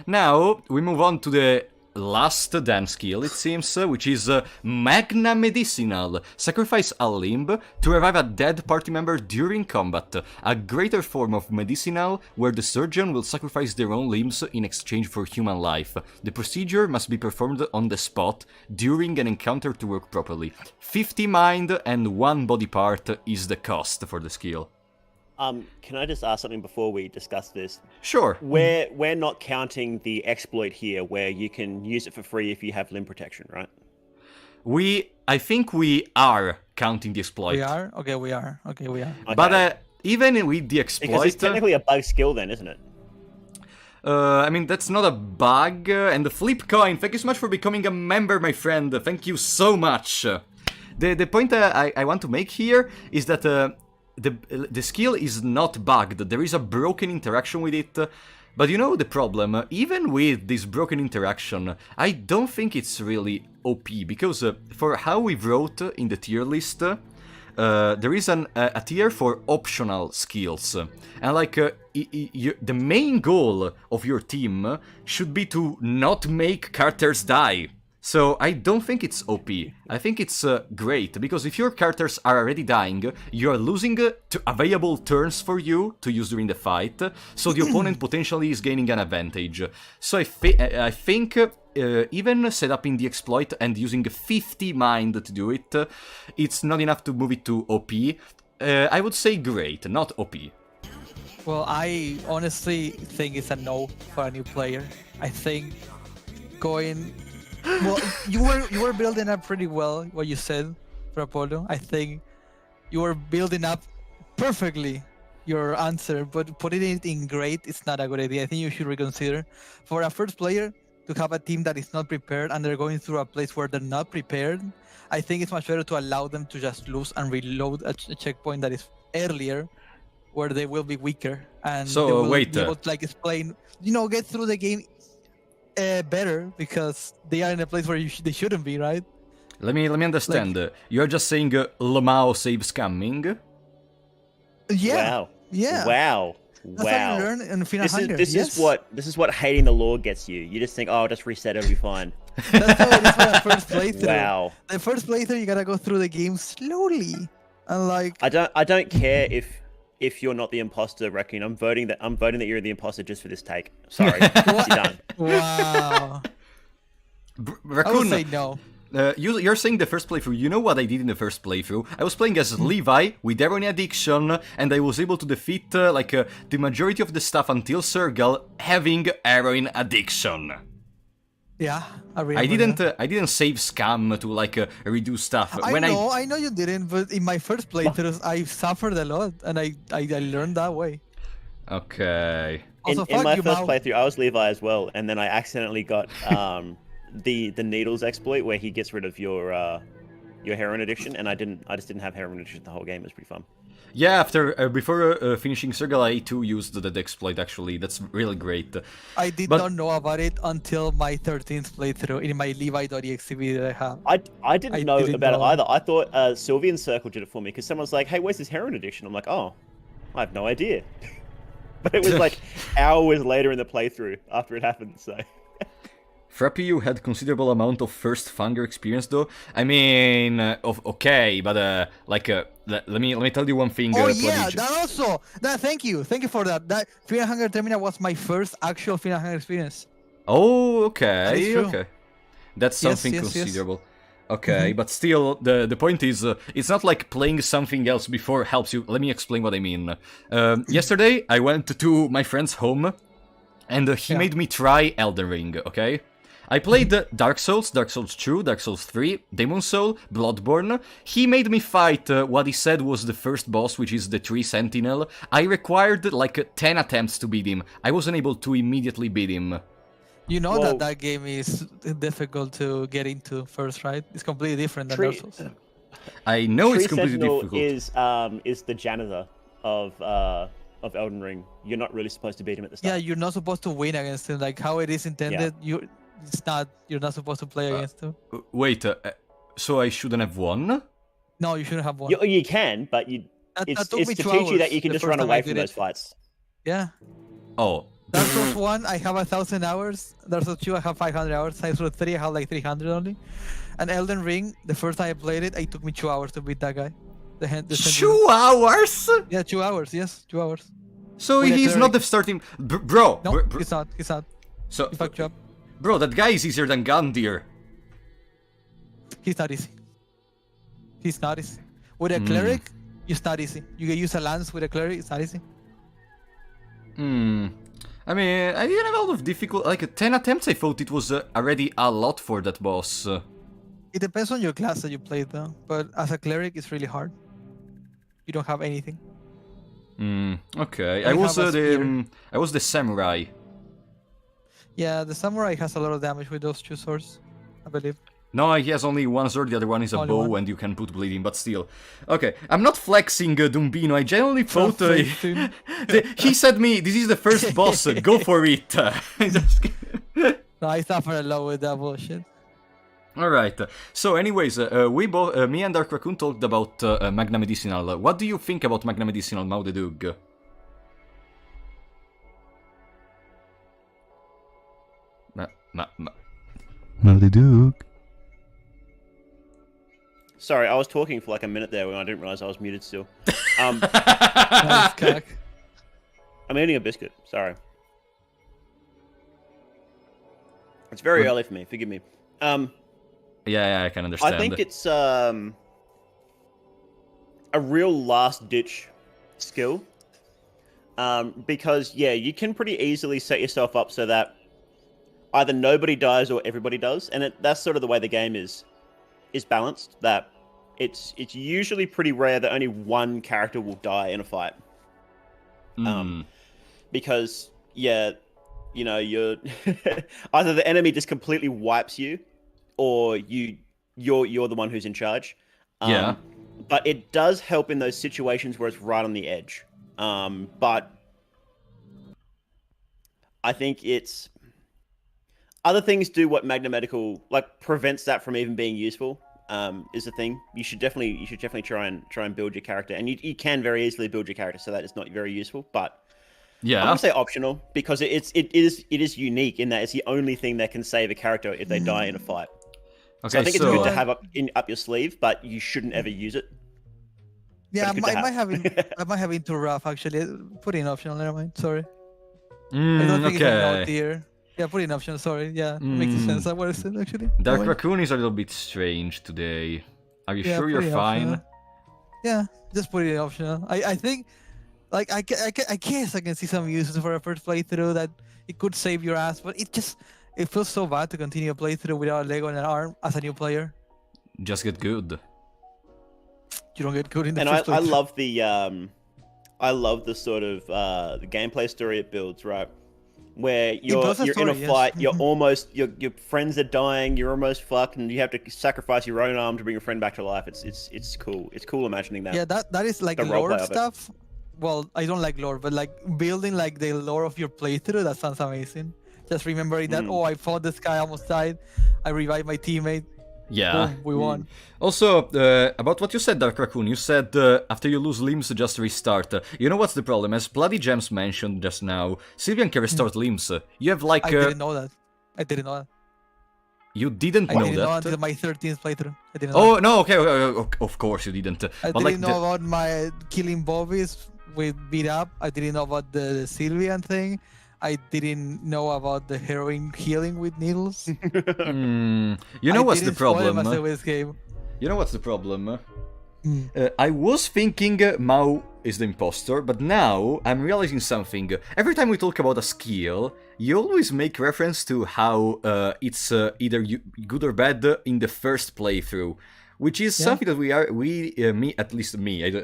Now we move on to the last dance skill, it seems, which is Magna medicinal. Sacrifice a limb to revive a dead party member during combat. A greater form of medicinal where the surgeon will sacrifice their own limbs in exchange for human life. The procedure must be performed on the spot during an encounter to work properly. 50 mind and 1 body part is the cost for the skill. Can I just ask something before we discuss this? Sure. We're not counting the exploit here, where you can use it for free if you have limb protection, right? I think we are counting the exploit. We are? Okay, we are. Okay. But even with the exploit... Because it's technically a bug skill then, isn't it? I mean, that's not a bug. And the flip coin, thank you so much for becoming a member, my friend. Thank you so much. The point I want to make here is that the skill is not bugged. There is a broken interaction with it. But you know the problem, even with this broken interaction, I don't think it's really OP, because for how we wrote in the tier list, there is a tier for optional skills. And like, the main goal of your team should be to not make characters die. So I don't think it's OP. I think it's great, because if your characters are already dying, you are losing available turns for you to use during the fight, so the opponent potentially is gaining an advantage. So I think even set up in the exploit and using 50 mind to do it, it's not enough to move it to OP. I would say great, not OP. Well, I honestly think it's a no for a new player. I think going... Well, you were building up pretty well what you said for Apollo. I think you were building up perfectly your answer, but putting it in great is not a good idea. I think you should reconsider. For a first player to have a team that is not prepared and they're going through a place where they're not prepared, I think it's much better to allow them to just lose and reload a checkpoint that is earlier, where they will be weaker and so they will wait, be able to like explain, get through the game better, because they are in a place where they shouldn't be, right? Let me understand. Like, you're just saying Lamau saves scamming? Yeah. Wow. Yeah. Wow. That's how you learn in Final Hunger. This is what hating the law gets you. You just think, oh, I'll just reset, it'll be fine. That's how it is for the first playthrough. Wow. The first playthrough, you gotta go through the game slowly, and like. I don't care if you're not the imposter, Raccoon. I'm voting that you're the imposter just for this take. Sorry, you're done. Wow. Raccoon, I would say no. You're saying the first playthrough. You know what I did in the first playthrough? I was playing as Levi with heroin addiction, and I was able to defeat the majority of the stuff until Sergal having heroin addiction. Yeah, I didn't save scam to redo stuff. I know you didn't, but in my first playthroughs, I suffered a lot, and I learned that way. Okay. Also, in my first playthrough, I was Levi as well, and then I accidentally got the needles exploit where he gets rid of your heroin addiction, and I just didn't have heroin addiction the whole game. It was pretty fun. Yeah, before finishing Sergal, I too used the exploit. Actually, that's really great. I did not know about it until my 13th playthrough in my Levi.exe video that I have. I didn't know about it either. I thought Sylvian Circle did it for me, because someone's like, "Hey, where's this heroin addiction?" I'm like, "Oh, I have no idea." But it was like hours later in the playthrough after it happened. So. Frappy, you had considerable amount of first Fanger experience, though. I mean, okay, but let me tell you one thing. Oh yeah, that also. Thank you for that. That Final Hunger Termina was my first actual Final Hunger experience. Oh, okay, okay. That's something considerable. Yes. Okay, but still, the point is, it's not like playing something else before helps you. Let me explain what I mean. Yesterday, I went to my friend's home, and he made me try Elden Ring, okay? I played Dark Souls 2, Dark Souls 3, Demon Soul, Bloodborne. He made me fight what he said was the first boss, which is the Tree Sentinel. I required 10 attempts to beat him. I wasn't able to immediately beat him. You know that game is difficult to get into first, right? It's completely different than Dark Souls. I know Tree it's completely Sentinel difficult. Is the janitor of Elden Ring. You're not really supposed to beat him at the start. Yeah, you're not supposed to win against him. Like how it is intended, you're not supposed to play against him. Wait, so I shouldn't have won? No, you shouldn't have won. You can, but it's to teach you that you can just run away from those fights. Yeah. Oh, Dark Souls 1, I have 1,000 hours. Dark Souls 2, I have 500 hours. Dark Souls 3, I have like 300 only. And Elden Ring, the first time I played it, it took me 2 hours to beat that guy. The 2 hours? Yeah, 2 hours. Yes, 2 hours. So With a he's not cleric. the starting... Bro! No, he's not. He's not. So, He fucked you up. bro, that guy is easier than Gundyr. He's not easy. He's not easy. With a cleric, it's not easy. You can use a lance with a cleric, it's not easy. I mean, I didn't have a lot of difficult... Like, 10 attempts, I thought it was already a lot for that boss. It depends on your class that you play though. But as a cleric, it's really hard. You don't have anything. Okay. You I was have a spear. I was the samurai. Yeah, the samurai has a lot of damage with those 2 swords, I believe. No, he has only one sword, the other one is a Only bow, one. and you can put bleeding, but still. Okay, I'm not flexing Dumbino, I genuinely thought... flexing. he said me, this is the first boss, go for it. Just- No, I suffer a lot with that bullshit. Alright, so anyways, we both, me and Dark Raccoon talked about Magna Medicinal. What do you think about Magna Medicinal, Mau the Dug? Mau the Dug? Sorry, I was talking for like a minute there when I didn't realize I was muted still. Nice cock. I'm eating a biscuit. Sorry. It's very early for me. Forgive me. Yeah, I can understand. I think it's a real last-ditch skill. Because, yeah, you can pretty easily set yourself up so that either nobody dies or everybody does. And that's sort of the way the game is balanced. That it's usually pretty rare that only one character will die in a fight. Because, yeah, you know, you're either the enemy just completely wipes you, or you're the one who's in charge. Yeah. But it does help in those situations where it's right on the edge. But I think it's other things do what Magna Medical like prevents that from even being useful. Is the thing you should definitely try and build your character, and you can very easily build your character so that it's not very useful. But Yeah. I'm gonna say optional because it is unique in that it's the only thing that can save a character if they die in a fight. Okay, So I think it's good to have up your sleeve, but you shouldn't ever use it. Yeah, But it's good to I might have it too rough actually. Put in optional, never mind. Sorry. I Mm, don't think it's a no okay. tier. Yeah, put in optional, sorry. Yeah, makes sense. What is it actually? Dark Never mind. Raccoon is a little bit strange today. Are you Yeah, sure put you're in fine? optional. Yeah, just put it in optional. I think, like, I guess I can see some uses for a first playthrough that it could save your ass, but it feels so bad to continue a playthrough without a leg on an arm as a new player. Just get good. You don't get good in the And first I playthrough. love the sort of the gameplay story it builds, right? Where you're builds a in a story, yes. fight, you're almost your friends are dying, you're almost fucked, and you have to sacrifice your own arm to bring your friend back to life. It's cool. It's cool imagining that. Yeah, that is like the lore roleplay of it. stuff. Well, I don't like lore, but like building like the lore of your playthrough, that sounds amazing. Just remembering that, oh, I fought this guy, almost died. I revived my teammate. Yeah. Boom, we won. Also, about what you said, Dark Raccoon, you said after you lose limbs, just restart. You know what's the problem? As Bloody Gems mentioned just now, Sylvian can restart limbs. You have like... I didn't know that. I didn't know that. You didn't I know didn't know that? until my 13th playthrough. I didn't know. Oh, no, okay, of course you didn't. I But didn't like know about my killing Bobbies with beat up. I didn't know about the Sylvian thing. I didn't know about the heroin healing with needles. You know what's the problem? Game. You know what's the problem? I was thinking Mao is the imposter, but now I'm realizing something. Every time we talk about a skill, you always make reference to how it's either good or bad in the first playthrough. Which is something that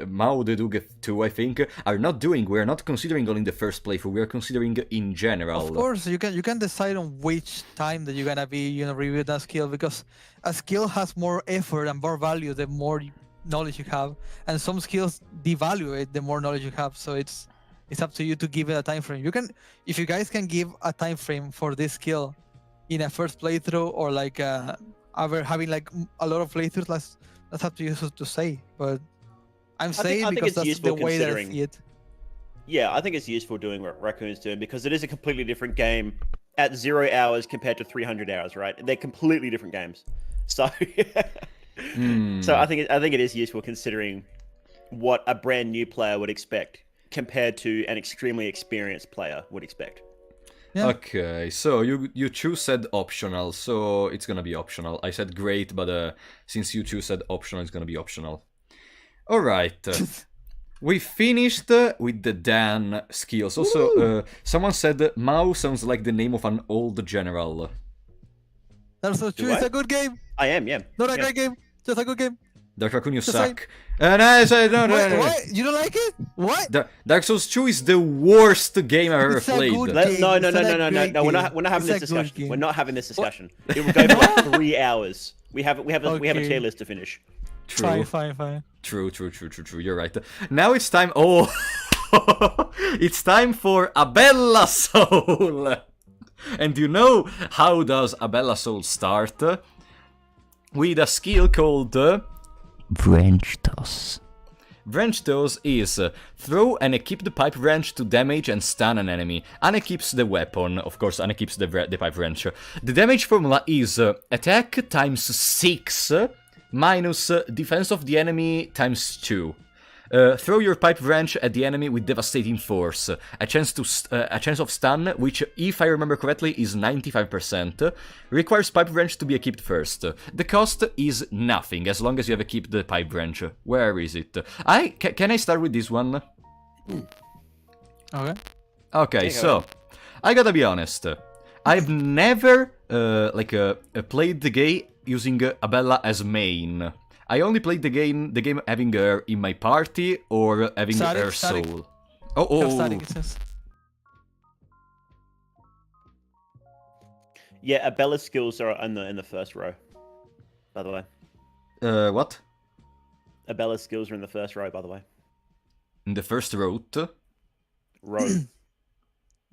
Mao the Dug too, I think, are not doing. We're not considering only the first playthrough, we're considering in general. Of course, you can decide on which time that you're gonna be, review that skill, because a skill has more effort and more value the more knowledge you have, and some skills devalue it the more knowledge you have. So it's up to you to give it a time frame. If you guys can give a time frame for this skill in a first playthrough, or like ever having like a lot of playthroughs, that's up to you to say. But I'm saying I think because it's that's useful the way that I considering- see it. yeah, I think it's useful doing what Raccoon's doing because it is a completely different game at 0 hours compared to 300 hours, right? They're completely different games. So, so I think it is useful considering what a brand new player would expect compared to an extremely experienced player would expect. Yeah. Okay, so you two said optional, so it's gonna be optional. I said great, but since you two said optional, it's gonna be optional. Alright. We finished with the Dan skills. Also, someone said Mao sounds like the name of an old general. That's so true. Do It's I? a good game. I am, yeah. Not a Yeah. great game. Just a good game. Dark Raccoon, you Just suck. And I said no. What? You don't like it? What? Dark Souls 2 is the worst game I've ever It's a played. good No, game. no. It's not a great We're not game. having It's this a good discussion. game. We're not having this discussion. It will go for like 3 hours. We have a Okay. tier list to finish. True. Fine. True. You're right. Now it's time. Oh, it's time for Abella Soul. And you know how does Abella Soul start? With a skill called Wrench toss. Wrench Toss is throw and equip the pipe wrench to damage and stun an enemy. Unequips the weapon, of course, unequips the pipe wrench. The damage formula is attack times 6 minus defense of the enemy times 2. Throw your pipe wrench at the enemy with devastating force. A chance of stun, which, if I remember correctly, is 95%. Requires pipe wrench to be equipped first. The cost is nothing as long as you have equipped the pipe wrench. Where is it? Can I start with this one? Okay. Okay, so I gotta be honest. I've never played the game using Abella as main. I only played the game having her in my party or having her Static. soul. Oh. Static, it says. Yeah, Abella's skills are in the first row. By the way, What? Abella's skills are in the first row. By the way, In the first route? row.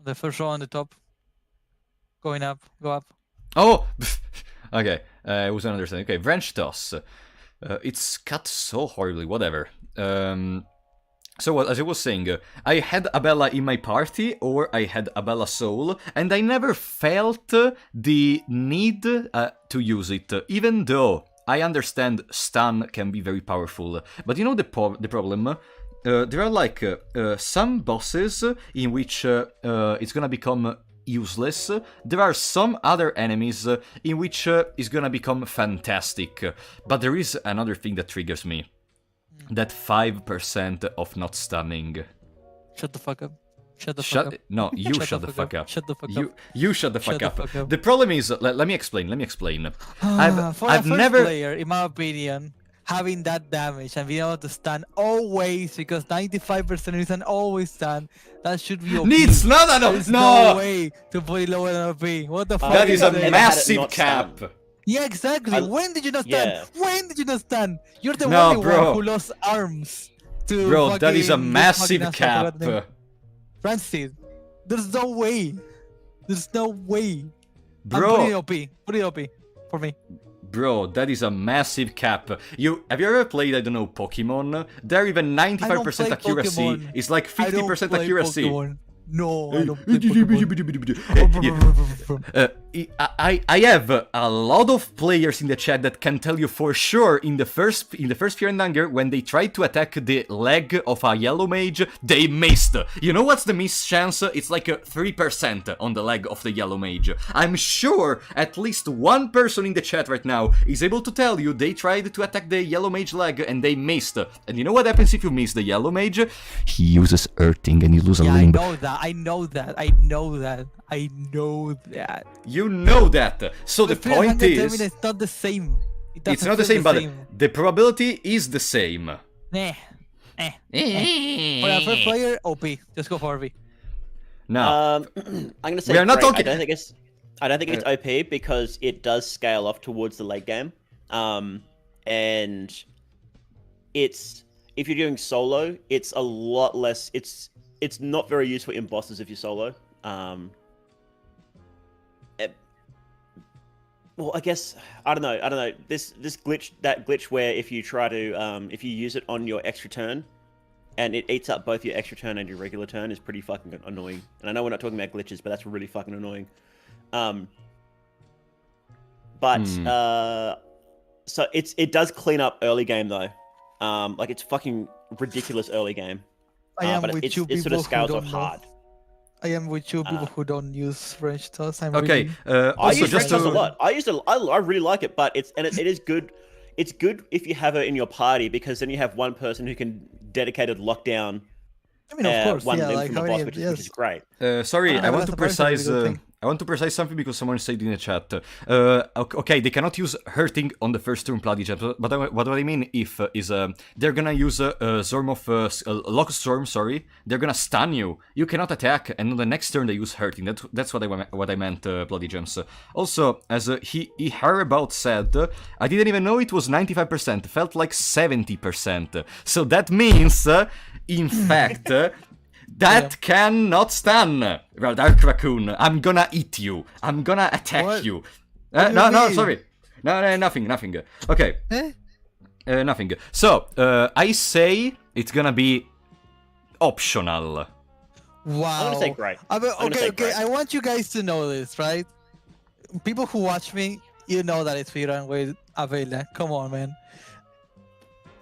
The first row on the top. Going up. Go up. Oh! Okay, I wasn't understanding. Okay, Wrench Toss. It's cut so horribly, whatever. So as I was saying, I had Abella in my party, or I had Abella Soul, and I never felt the need to use it, even though I understand stun can be very powerful. But you know the problem? There are like some bosses in which it's gonna become useless. There are some other enemies in which it's gonna become fantastic. But there is another thing that triggers me. That 5% of not stunning. Shut the fuck up. Shut the fuck up. No, you shut the fuck up. Shut the fuck You up. you shut the Shut fuck the up. fuck up. The problem is, let me explain. For a first player, in my opinion, having that damage and being able to stand always, because 95% isn't always stand, that should be OP. Needs no There's no way to put it lower than OP. What the fuck? That is a I've never had it massive not cap. stun. Yeah, exactly. When did you not stand? Yeah. When did you not stand? You're the No, only bro. one who lost arms to Bro, that is a fucking- massive fucking cap. Francis, there's no way. There's no way. I'm Bro, putting it OP. Put it OP for me. Bro, that is a massive cap. Have you ever played, I don't know, Pokemon? They're even 95% play accuracy. Pokemon. It's like I don't 50% play accuracy. Pokemon. No, I don't play Pokemon. I have a lot of players in the chat that can tell you for sure in the first Fear and Hunger, when they tried to attack the leg of a yellow mage, they missed. You know what's the miss chance? It's like 3% on the leg of the yellow mage. I'm sure at least one person in the chat right now is able to tell you they tried to attack the yellow mage leg and they missed. And you know what happens if you miss the yellow mage? He uses earthing and you lose a Yeah, limb. I know that. You know that. So the Fear point Hunger is, Termina, it's not the same. It it's doesn't not the feel same, but the probability is the same. For a first player, OP. Just go for RV. Now, I'm gonna say We are not great. talking- I don't think it's OP because it does scale off towards the late game. And it's if you're doing solo, it's a lot less. It's not very useful in bosses if you're solo. Well, I guess I don't know. This glitch where if you try to if you use it on your extra turn, and it eats up both your extra turn and your regular turn is pretty fucking annoying. And I know we're not talking about glitches, but that's really fucking annoying. So it does clean up early game though. Like it's fucking ridiculous early game. But it sort of scales off hard. I am with you people who don't use French toss. Okay. I use French toss a lot. I really like it, but it is good. It's good if you have it in your party because then you have one person who can dedicated lockdown. I mean, of course, one yeah, limb like from the boss, which is great. Sorry, I want to precise. I want to precise something because someone said in the chat. Okay, they cannot use hurting on the first turn bloody gems. But what I mean is they're gonna use lock storm. Sorry, they're gonna stun you. You cannot attack, and on the next turn they use hurting. That's what I meant. Bloody gems. Also, as he about said, I didn't even know it was 95%. Felt like 70%. So that means, in fact. That cannot stun, Dark Raccoon. I'm gonna eat you. I'm gonna attack you. No, sorry. No, nothing. Okay. Nothing. So, I say it's gonna be optional. Wow. I'm gonna say great. Okay. I want you guys to know this, right? People who watch me, you know that it's Fira and with Avela. Come on, man.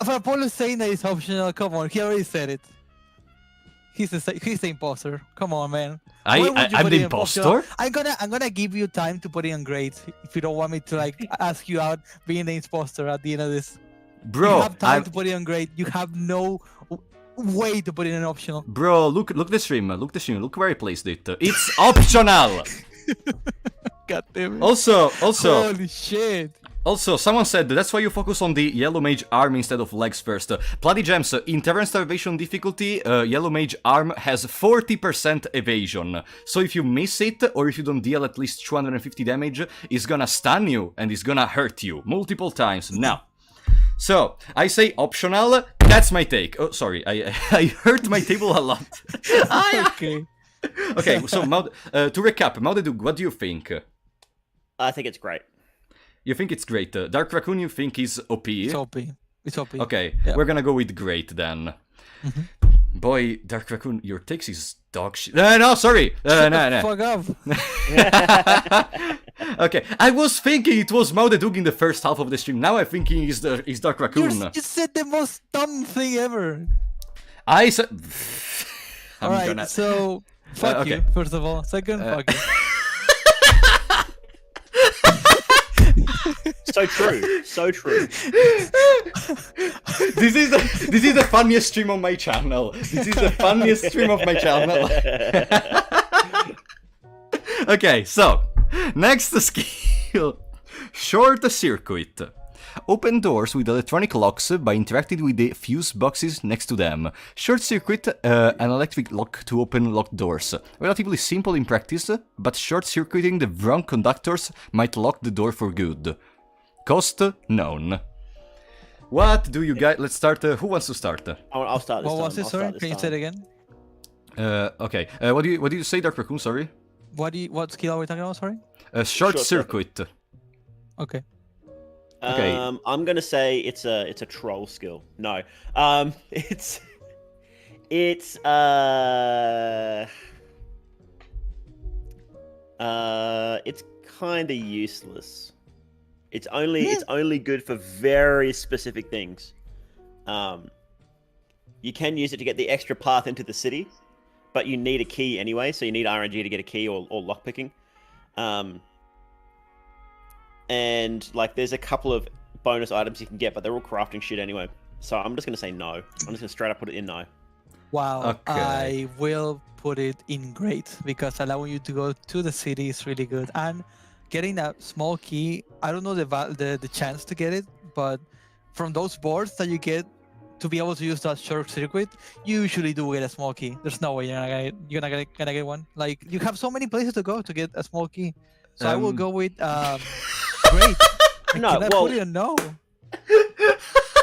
If Apollo's saying that it's optional, come on, he already said it. He's the imposter. Come on, man. I'm the imposter? I'm gonna give you time to put it on great if you don't want me to like ask you out being the imposter at the end of this. Bro, you have time to put it on great. You have no way to put it in optional. Bro, look the stream. Look where I placed it. It's optional. God damn it. Also. Holy shit. Also, someone said that's why you focus on the Yellow Mage arm instead of legs first. Bloody Gems, in Terran Starvation difficulty, Yellow Mage arm has 40% evasion. So if you miss it, or if you don't deal at least 250 damage, it's gonna stun you and it's gonna hurt you multiple times. Now, so I say optional. That's my take. Oh, sorry, I hurt my table a lot. Okay. Okay. So to recap, Maudedug, what do you think? I think it's great. You think it's great. Dark Raccoon, you think is OP? It's OP. Okay, we're gonna go with great then. Boy, Dark Raccoon, your takes is dog shit. No, sorry. No. Fuck up. Okay, I was thinking it was Maudedug in the first half of the stream. Now I'm thinking it's Dark Raccoon. You said the most dumb thing ever. I said. Alright, so fuck you. First of all, second, fuck you. So true. This is the funniest stream on my channel. This is the funniest stream of my channel. Okay, so next skill, short circuit. Open doors with electronic locks by interacting with the fuse boxes next to them. Short circuit, an electric lock to open locked doors. Relatively simple in practice, but short circuiting the wrong conductors might lock the door for good. Cost known. What do you guys? Let's start. Who wants to start? I'll start this What time. was it? Sorry, can you say it again? Okay. What did you say, Dark Raccoon? Sorry. What skill are we talking about? Sorry. Short circuit. Okay. Okay. I'm gonna say it's a troll skill. No. It's kind of useless. It's only good for very specific things. You can use it to get the extra path into the city, but you need a key anyway, so you need RNG to get a key or lockpicking. And like there's a couple of bonus items you can get, but they're all crafting shit anyway. So I'm just gonna say no. I'm just gonna straight up put it in no. Wow. Okay. I will put it in great because allowing you to go to the city is really good, and getting that small key. I don't know the chance to get it, but from those boards that you get to be able to use that short circuit, you usually do get a small key. There's no way you're gonna get one. Like you have so many places to go to get a small key. So I will go with great. No, Can I put it in no?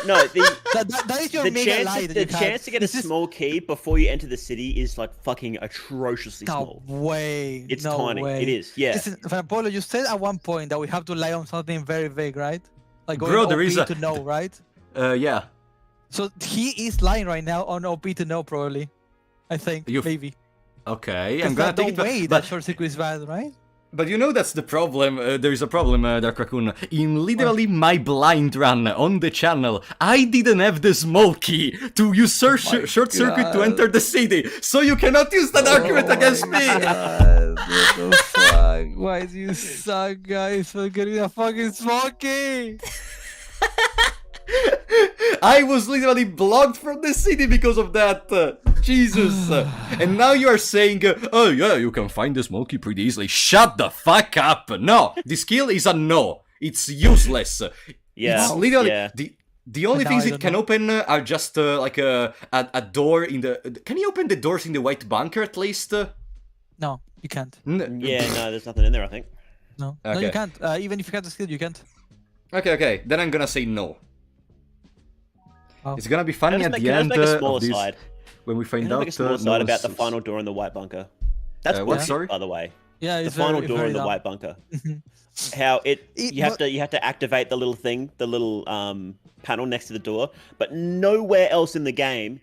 No, That is your mega lie that the you chance to get a small key before you enter the city is like fucking atrociously small. No way. It's no tiny. Way. It is. Yeah. Listen, Apollo, you said at one point that we have to lie on something very vague, right? Like going Bro, there OP is a- to know, right? Yeah. So he is lying right now on OP to know, probably. I think, maybe. Okay, I'm gonna take it. No way that short circuit is bad, right? But you know that's the problem. There is a problem, Dark Raccoon. In literally my blind run on the channel, I didn't have the small key to use short circuit to enter the city, so you cannot use that argument against me. God, what the fuck? Why do you suck, guys, for getting a fucking small key? I was literally blocked from the city because of that. Jesus. And now you are saying, oh yeah, you can find the small key pretty easily. Shut the fuck up. No, the skill is a no. It's useless. Yeah. It's literally yeah. the only things it can open are just like a door in the. Can you open the doors in the white bunker at least? No, you can't. Yeah, no, there's nothing in there, I think. No, Okay. no, you can't. Even if you got the skill, you can't. Okay. Then I'm gonna say no. Oh. It's gonna be funny Can I at just the end make a smaller of this side? when we find Can I out. make a smaller side about the final door in the white bunker? That's what, bullshit, sorry? by the way. Yeah, The it's final very, door very in the dumb. white bunker. How you have but- to activate the little thing, the little panel next to the door, but nowhere else in the game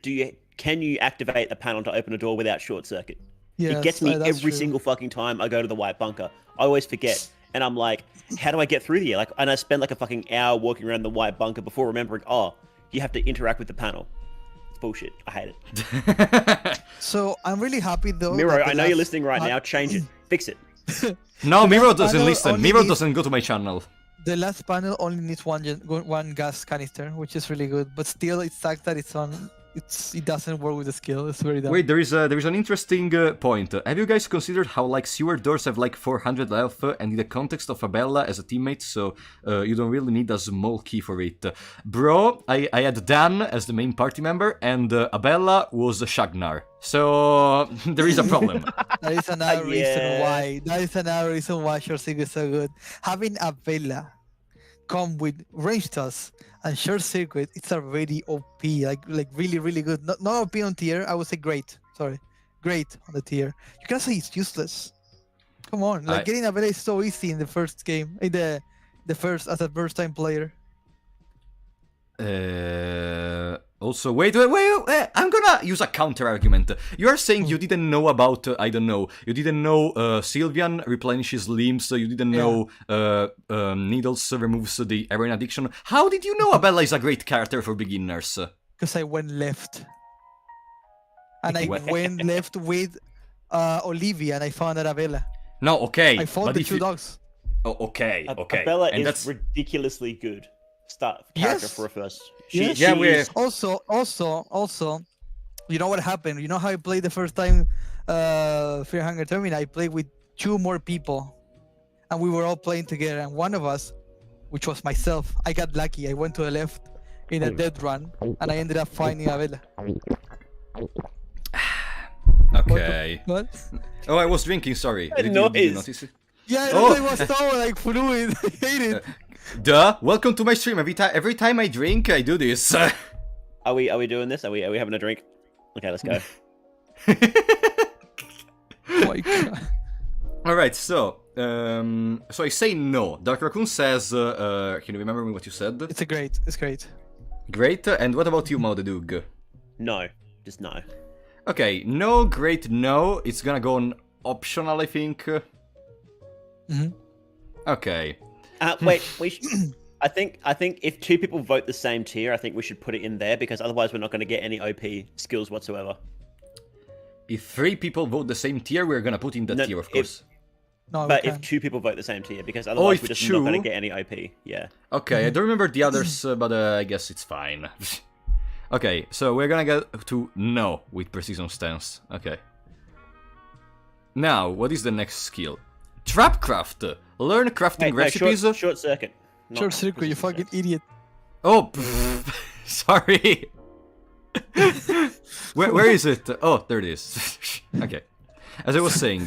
can you activate the panel to open a door without short circuit. Yes, It gets me that's every true. single fucking time I go to the white bunker. I always forget. And I'm like, how do I get through here? Like, and I spend like a fucking hour walking around the white bunker before remembering, oh, you have to interact with the panel. It's bullshit. I hate it. So I'm really happy though. Miro, that the I know you're last listening right part- now. Change it. Fix it. No, Miro last doesn't panel listen. only Miro needs- doesn't go to my channel. The last panel only needs one gas canister, which is really good. But still, it sucks that it doesn't work with the skill. It's very dumb. Wait, there is an interesting point. Have you guys considered how like sewer doors have like 400 health, and in the context of Abella as a teammate, so you don't really need a small key for it. Bro, I had Dan as the main party member, and Abella was Shagnar. So there is a problem. That is another reason Yeah. why. That is another reason why short circuit is so good. Having a Vela come with ranged toss and short circuit, it's already OP. Like really, really good. Not OP on tier. I would say great. Sorry, great on the tier. You can say it's useless. Come on, like getting a Vela is so easy in the first game. In the first as a first time player. Also, wait, I'm gonna use a counter argument. You are saying you didn't know about, I don't know, you didn't know Sylvian replenishes limbs, you didn't know Needles removes the heroin addiction. How did you know Abella is a great character for beginners? Because I went left. And I went left with Olivia and I found Arabella. No, okay. I fought but the if two you... dogs. Oh, okay. Bella And is that's... ridiculously good character Yes. for a first. Yes. Yeah, we're... Also, you know what happened? You know how I played the first time Fear Hunger Termina? I played with two more people. And we were all playing together. And one of us, which was myself, I got lucky. I went to the left in a dead run. And I ended up finding Abella. Okay. What? Oh, I was drinking, sorry. Did you noise. notice it? Yeah, Oh. it was so like fluid. I hate it. Duh, welcome to my stream. Every time I drink, I do this. Are we doing this? Are we having a drink? Okay, let's go. Oh my God. Alright, so I say no. Dark Raccoon says, can you remember me what you said? It's great. Great, and what about you, Maudedug? No, just no. Okay, no, great, no. It's gonna go on optional, I think. Mhm. Wait, Okay. I think if two people vote the same tier, I think we should put it in there because otherwise we're not going to get any OP skills whatsoever. If 3 people vote the same tier, we're gonna put in that No, tier, of course. No, But we if can't. 2 people vote the same tier, because otherwise if we're just not going two- to get any OP. Yeah. Okay, I don't remember the others, but I guess it's fine. Okay, so we're gonna go to no with precision stance. Okay. Now, what is the next skill? Trapcraft. Learn crafting recipes. Short circuit. not Short circuit, you precision fucking stance. idiot. Oh, sorry. where is it? Oh, there it is. Okay. As I was saying,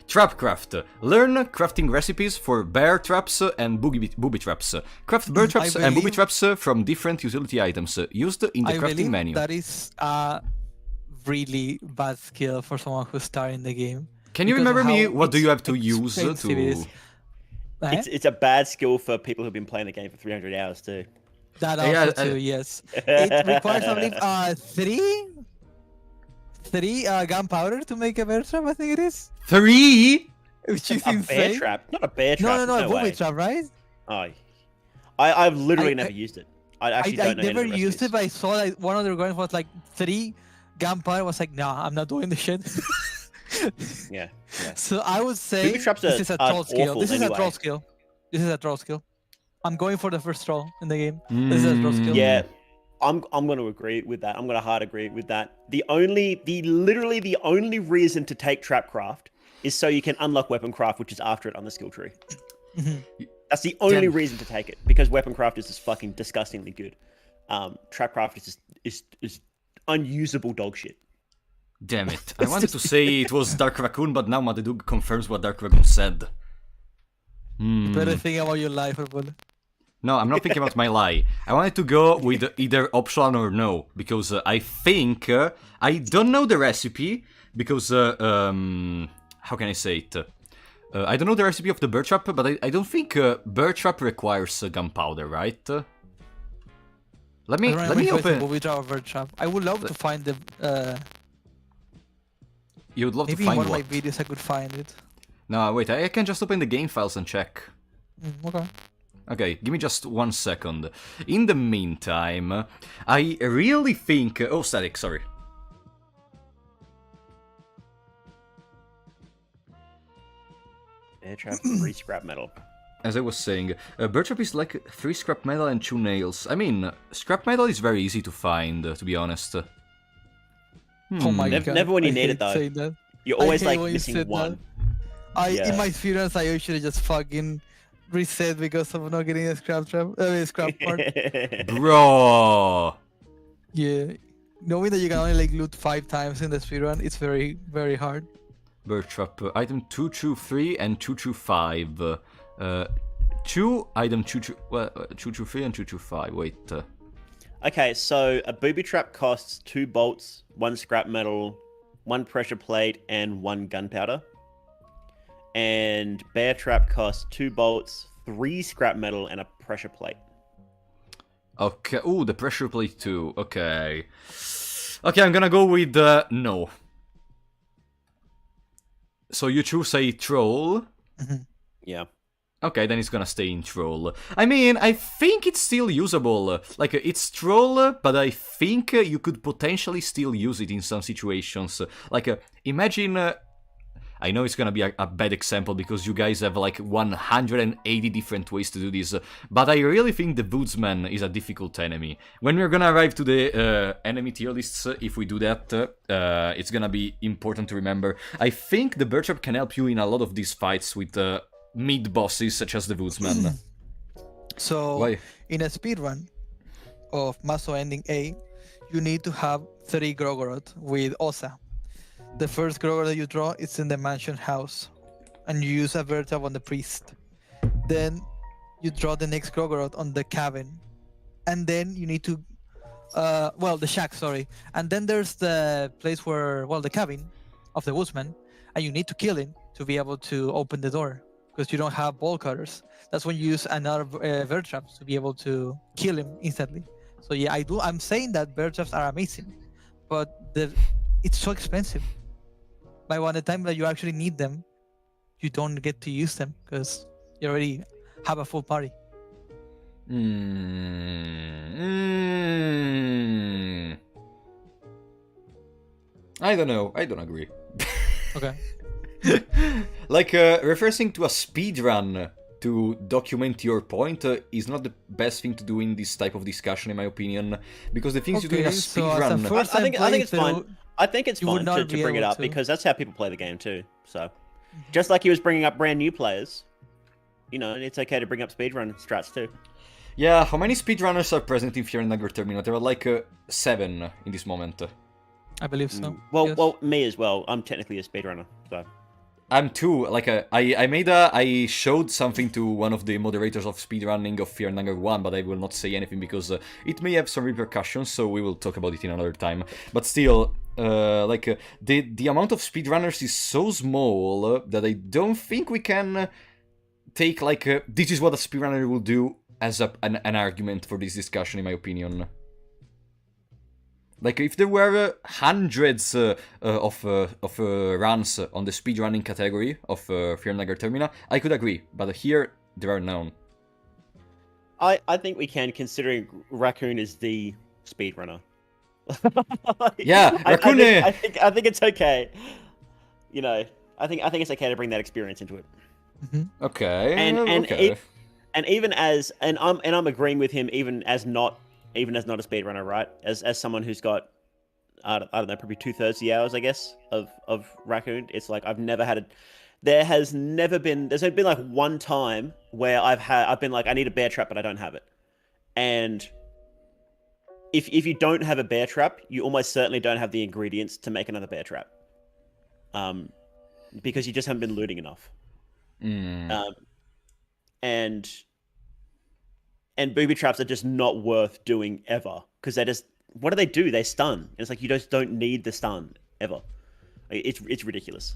Trapcraft. Learn crafting recipes for bear traps and booby traps. Craft bear traps and booby believe- traps from different utility items used in the I crafting believe menu. that is a really bad skill for someone who's starting the game. Can you because of remember me? how What do you have to use expensive it is. to... Eh? It's a bad skill for people who've been playing the game for 300 hours too. That Yeah, also too, yes. It requires, I believe, three gunpowder to make a bear trap. I think it is, 3? which is A bear insane. trap? Not a bear trap. No, a booby way. trap, right? Oh, I've literally I- never used it. I actually I don't know. never any of the used it, recipes. but I saw that one of the requirements was like 3 gunpowder. I was like, nah, I'm not doing this shit. Yeah. So I would say Booby traps this is a are troll skill. awful This is a troll anyway. skill. This is a troll skill. I'm going for the first troll in the game. This is a troll skill. Yeah, I'm going to agree with that. I'm going to hard agree with that. Literally the only reason to take Trapcraft is so you can unlock Weapon Craft, which is after it on the skill tree. That's the only reason to take it, because Weapon Craft is just fucking disgustingly good. Trapcraft is unusable dog shit. Damn it. I wanted to say it was Dark Raccoon, but now Madedug confirms what Dark Raccoon said. You better think about your life, Apollo. No, I'm not thinking about my lie. I wanted to go with either option or no, because I think... I don't know the recipe, because... how can I say it? I don't know the recipe of the bird trap, but I don't think bird trap requires gunpowder, right? Let me open... Booby trap or bird trap. I would love to find the... You would love maybe to in find one of what? my videos I could find it. No, wait, I can just open the game files and check. Okay. Okay, give me just 1 second. In the meantime, I really think... Oh, static, sorry. Bear trap, 3 scrap metal. As I was saying, bird trap is like 3 scrap metal and 2 nails. I mean, scrap metal is very easy to find, to be honest. Oh my Never- god. never when you I need hate it, though. saying that. You're I always hate like when you missing said one. In my experience, I usually just fucking reset because of not getting a scrap scrap part. Bro! Yeah. Knowing that you can only like loot 5 times in the speedrun, it's very, very hard. Bird trap, item 223 and 225. 2, item 223 and 225. Wait. Okay, so a booby trap costs 2 bolts, 1 scrap metal, 1 pressure plate, and 1 gunpowder. And bear trap costs 2 bolts, 3 scrap metal, and a pressure plate. Okay, ooh, the pressure plate too. Okay. Okay, I'm gonna go with no. So you choose a troll. Yeah. Okay, then it's gonna stay in troll. I mean, I think it's still usable. Like, it's troll, but I think you could potentially still use it in some situations. Like, imagine... I know it's gonna be a bad example because you guys have like 180 different ways to do this, but I really think the Woodsman is a difficult enemy. When we're gonna arrive to the enemy tier lists, if we do that, it's gonna be important to remember. I think the bird trap can help you in a lot of these fights with mid-bosses such as the Woodsman. So, Why? in a speedrun of Maso ending A, you need to have 3 Grogoroth with Osa. The first Grogoroth that you draw is in the mansion house, and you use a bird trap on the priest. Then you draw the next Grogoroth on the cabin, and then you need to, the shack, sorry. And then there's the place where, the cabin of the woodsman, and you need to kill him to be able to open the door, because you don't have ball cutters. That's when you use another bird traps to be able to kill him instantly. So yeah, I'm saying that bird traps are amazing, but it's so expensive. By the time that you actually need them, you don't get to use them because you already have a full party. I don't know. I don't agree. Okay. Like, referring to a speedrun to document your point is not the best thing to do in this type of discussion, in my opinion, because the things you do in a so as a speedrun... first I think it's playthrough, fine. I think it's you would fine not to be bring it able up to. because that's how people play the game too. So, just like he was bringing up brand new players, it's okay to bring up speedrun strats too. Yeah, how many speedrunners are present in Fear and Hunger Termina? There are like 7 in this moment. I believe so. Well, yes. well, me as well. I'm technically a speedrunner, so. I'm too. Like, I showed something to one of the moderators of speedrunning of Fear and Hunger 1, but I will not say anything because it may have some repercussions, so we will talk about it in another time. But still, the amount of speedrunners is so small that I don't think we can take, this is what a speedrunner will do as an argument for this discussion, in my opinion. Like, if there were hundreds of runs on the speedrunning category of Fear Termina, I could agree, but here there are none. I think we can, considering Raccoon is the speedrunner. Yeah, Raccoon. I think it's okay. You know, I think it's okay to bring that experience into it. Okay. And even as I'm agreeing with him, even as not a speedrunner, right? As someone who's got I don't know, probably 2/3 the hours, I guess, of Raccoon. It's like I've never had there's only been like one time where I've been like, I need a bear trap, but I don't have it. And if you don't have a bear trap, you almost certainly don't have the ingredients to make another bear trap. Because you just haven't been looting enough. And booby traps are just not worth doing ever, because they just, what do? They stun. And it's like, you just don't need the stun ever. It's ridiculous.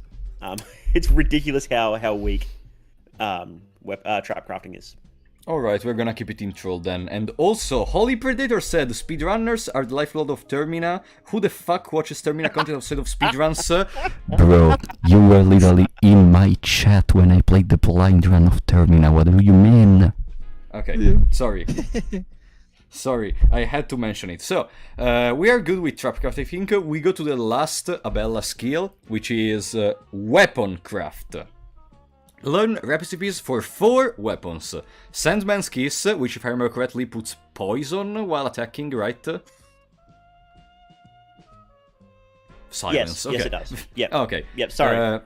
It's ridiculous how weak trap crafting is. Alright, we're gonna keep it in troll then. And also, Holy Predator said, speedrunners are the lifeblood of Termina. Who the fuck watches Termina content outside of speedruns? Bro, you were literally in my chat when I played the blind run of Termina. What do you mean? Okay, sorry. Sorry, I had to mention it. So, we are good with trapcraft, I think. We go to the last Abella skill, which is weapon craft. Learn recipes for 4 weapons. Sandman's Kiss, which if I remember correctly puts poison while attacking, right? Silence. Yes, okay. yes it does. Yep. Okay. Yep, sorry.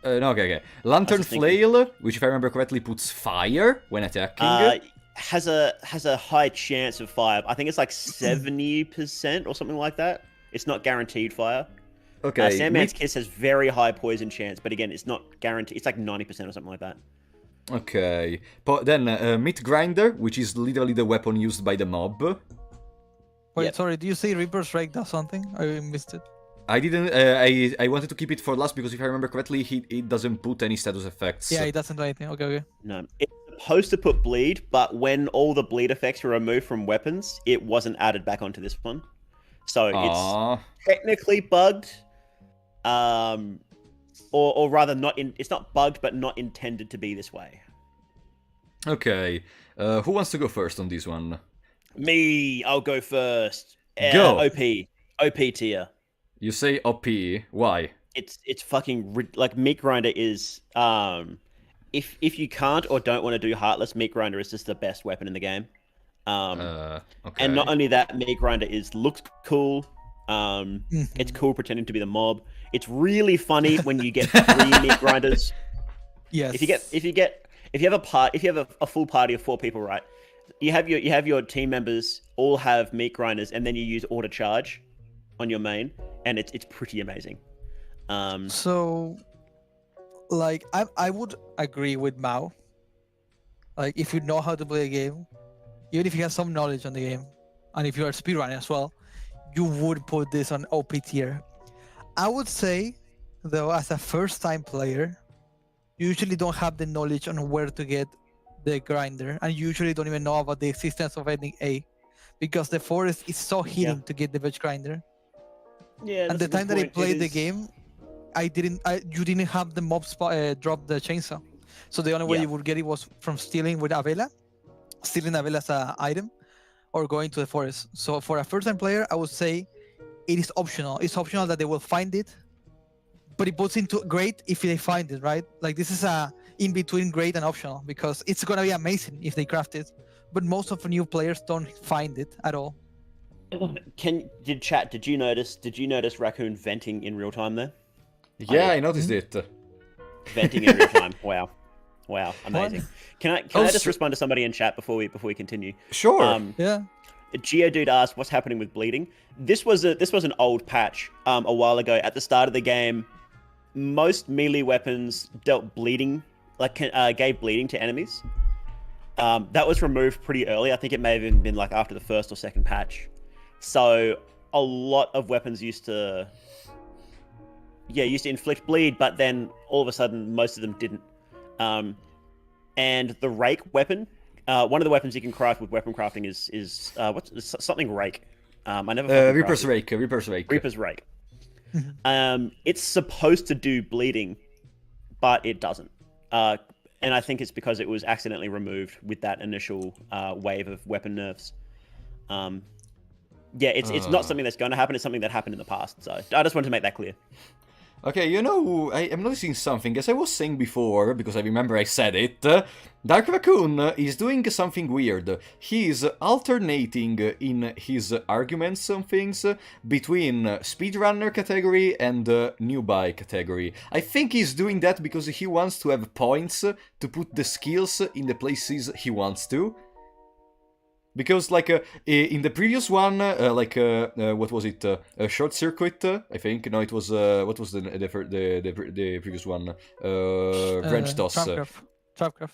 No, okay. Lantern Flail, which if I remember correctly puts fire when attacking. Has a high chance of fire. I think it's like 70% or something like that. It's not guaranteed fire. Okay. Sandman's Kiss has very high poison chance, but again, it's not guaranteed. It's like 90% or something like that. Okay. Then Meat Grinder, which is literally the weapon used by the mob. Wait, sorry, do you say Reaper's Strike does something? I missed it. I didn't. I wanted to keep it for last because if I remember correctly, it doesn't put any status effects. Yeah, it doesn't do anything. Okay. No, it's supposed to put bleed, but when all the bleed effects were removed from weapons, it wasn't added back onto this one. So it's technically bugged. Or rather, it's not bugged, but not intended to be this way. Okay. Who wants to go first on this one? Me, I'll go first. Go. OP tier. You say OP. Why? It's fucking like Meat Grinder is if you can't or don't want to do Heartless, Meat Grinder is just the best weapon in the game. Okay. And not only that, Meat Grinder looks cool. It's cool pretending to be the mob. It's really funny when you get 3 Meat Grinders. Yes. If you have a full party of 4 people, right? You have your team members all have Meat Grinders, and then you use auto charge on your main, and it's pretty amazing. So, like, I would agree with Mao. Like, if you know how to play a game, even if you have some knowledge on the game, and if you are a speedrunner as well, you would put this on OP tier. I would say, though, as a first-time player, you usually don't have the knowledge on where to get the grinder, and you usually don't even know about the existence of ending A, because the forest is so hidden to get the veg grinder. Yeah. And the time that I played the game, you didn't have the mob drop the chainsaw, so the only way you would get it was from stealing Avella's item, or going to the forest. So for a first-time player, I would say it is optional. It's optional that they will find it, but it puts into great if they find it, right? Like, this is a in between great and optional, because it's gonna be amazing if they craft it, but most of the new players don't find it at all. Did you notice Raccoon venting in real time there? Yeah, I noticed it. Venting in real time. Wow, amazing. Can I just respond to somebody in chat before we continue? Sure. Yeah. Geodude asked, "What's happening with bleeding?" This was an old patch a while ago. At the start of the game, most melee weapons dealt bleeding, gave bleeding to enemies. That was removed pretty early. I think it may have even been like after the first or second patch. So a lot of weapons used to inflict bleed, but then all of a sudden most of them didn't. And the rake weapon One of the weapons you can craft with weapon crafting is what's something rake. I never. fucking Reaper's crafted it. Rake. Reaper's Rake. Reaper's rake. It's supposed to do bleeding, but it doesn't. And I think it's because it was accidentally removed with that initial wave of weapon nerfs. Yeah, it's not something that's going to happen. It's something that happened in the past. So I just wanted to make that clear. Okay, you know, I'm noticing something. As I was saying before, because I remember I said it, Dark Raccoon is doing something weird. He's alternating in his arguments on things between speedrunner category and newbie category. I think he's doing that because he wants to have points to put the skills in the places he wants to. Because, like, in the previous one, what was it? Short Circuit, I think. No, it was, what was the previous one? Wrench Toss. Trapcraft.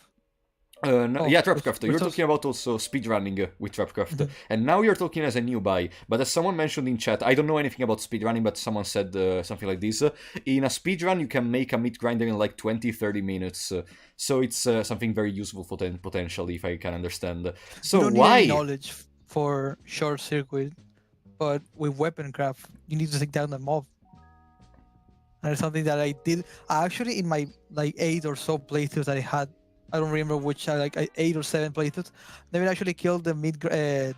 No, yeah, Trapcraft. You're talking about also speedrunning with Trapcraft. And now you're talking as a newbie. But as someone mentioned in chat, I don't know anything about speedrunning, but someone said something like this. In a speedrun, you can make a meat grinder in like 20-30 minutes. So it's something very useful potentially, if I can understand. So you don't why? need any knowledge for short circuit, but with weapon craft, you need to take down the mob. And it's something that I did. I actually, in my like 8 or so playthroughs that I had, I don't remember which, 8 or 7 playthroughs, they would actually kill the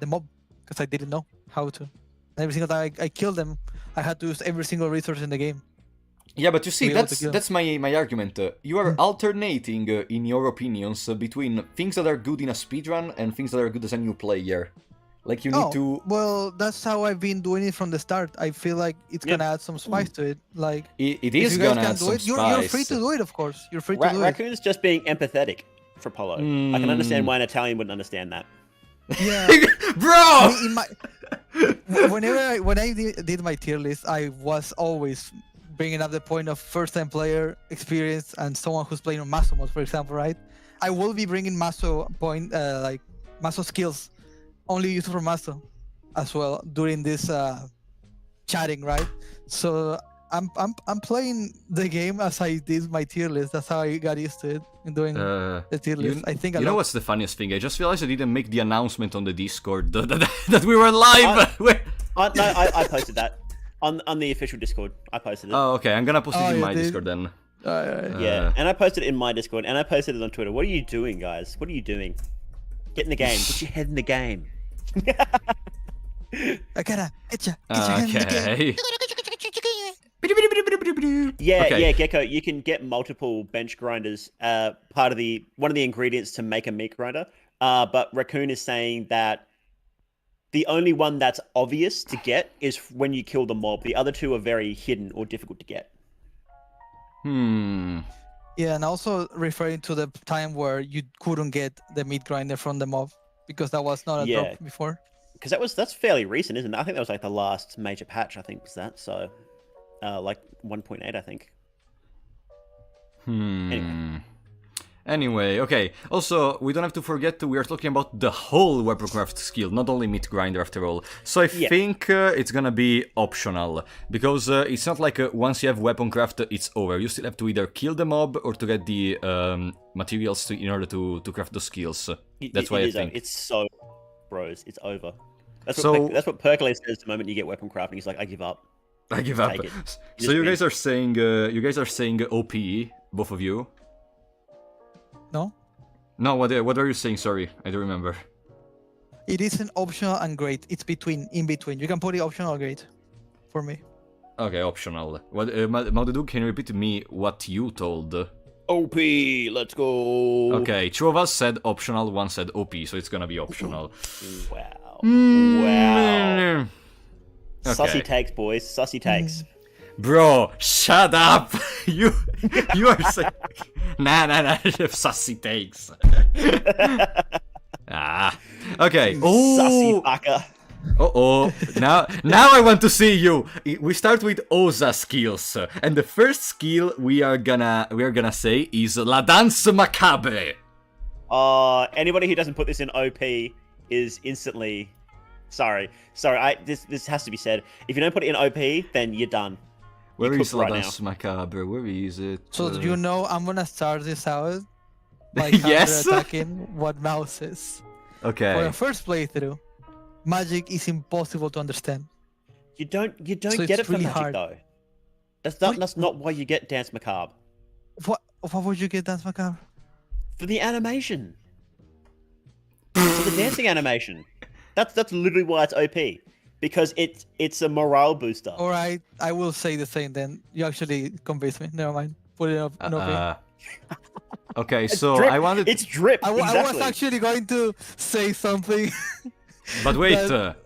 mob because I didn't know how to. Every single time I killed them, I had to use every single resource in the game. Yeah, but you see, that's my argument. You are alternating, in your opinions, between things that are good in a speedrun and things that are good as a new player. Like, you need to... Well, that's how I've been doing it from the start. I feel like it's gonna add some spice to it. Like, it is gonna add some spice. You're free to do it, of course. You're free to do it. Raccoon's just being empathetic for Polo. I can understand why an Italian wouldn't understand that. Yeah. Bro! When I did my tier list, I was always bringing up the point of first-time player experience and someone who's playing on Maso mode, for example, right? I will be bringing Maso Maso skills only used for Maso as well during this chatting, right? So I'm playing the game as I did my tier list. That's how I got used to it in doing the tier list. I think. You know what's the funniest thing? I just realized I didn't make the announcement on the Discord that we were live. I posted that on the official Discord. I posted it. Oh, okay. I'm gonna post it in my Discord then. Yeah, and I posted it in my Discord, and I posted it on Twitter. What are you doing, guys? What are you doing? Get in the game. Put your head in the game. I gotta get your head in the game. Yeah, Gecko, you can get multiple bench grinders. One of the ingredients to make a meat grinder. But Raccoon is saying that the only one that's obvious to get is when you kill the mob. The other two are very hidden or difficult to get. Yeah, and also referring to the time where you couldn't get the meat grinder from the mob because that was not a drop before. Because that's fairly recent, isn't it? I think that was like the last major patch. I think was that. So, like 1.8, I think. Anyway, okay. Also, we don't have to forget we are talking about the whole weaponcraft skill, not only meat grinder after all. So I think it's gonna be optional, because it's not like once you have weaponcraft, it's over. You still have to either kill the mob or to get the materials in order to craft the skills. That's why I think. It's so, bros, it's over. That's what Percolate says the moment you get weapon crafting. He's like, I give up. I give up. So you guys are saying OP, both of you? No, what are you saying? Sorry, I don't remember. It isn't optional and great. It's in between. You can put it optional or great, for me. Okay, optional. What, Maudedu, can you repeat to me what you told? OP, let's go. Okay, 2 of us said optional, 1 said OP, so it's gonna be optional. Wow. Wow. Okay. Sussy takes, boys. Sussy takes. Bro, shut up! You are saying... Nah, sussy takes. Okay. Oh. Sussy fucker. Now I want to see you. We start with Oza skills, and the first skill we are gonna say is La Danse Macabre. Anybody who doesn't put this in OP is instantly... Sorry. This has to be said. If you don't put it in OP, then you're done. Where is La Danse Macabre? Where is it? So you know, I'm gonna start this out by Yes. counter-attacking what mouse is. For Okay. a first playthrough, magic is impossible to understand. You don't So get it's it from really magic hard. though. What- That's not why you get Dance Macabre. What would you get, Dance Macabre? For the animation. For the dancing animation. That's literally why it's OP. Because it's a morale booster. All right, I will say the same then. You actually convinced me. Never mind. Put it up. No, Okay, It's so drip. I wanted, It's drip. I exactly. was actually going to say something but wait. that-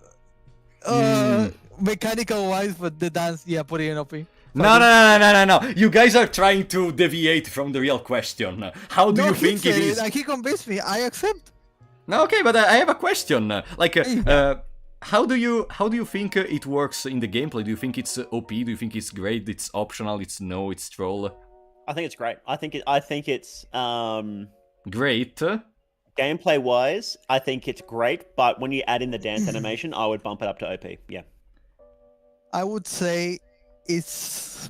mechanical wise, but the dance, yeah, put it in OP. No. You guys are trying to deviate from the real question. How do No, you he think it said is? and he convinced me. I accept. No, okay, but I have a question. How do you think it works in the gameplay? Do you think it's OP? Do you think it's great? It's optional? It's no? It's troll? I think it's great. I think it's Great. gameplay wise, I think it's great, but when you add in the dance animation, I would bump it up to OP. Yeah. I would say it's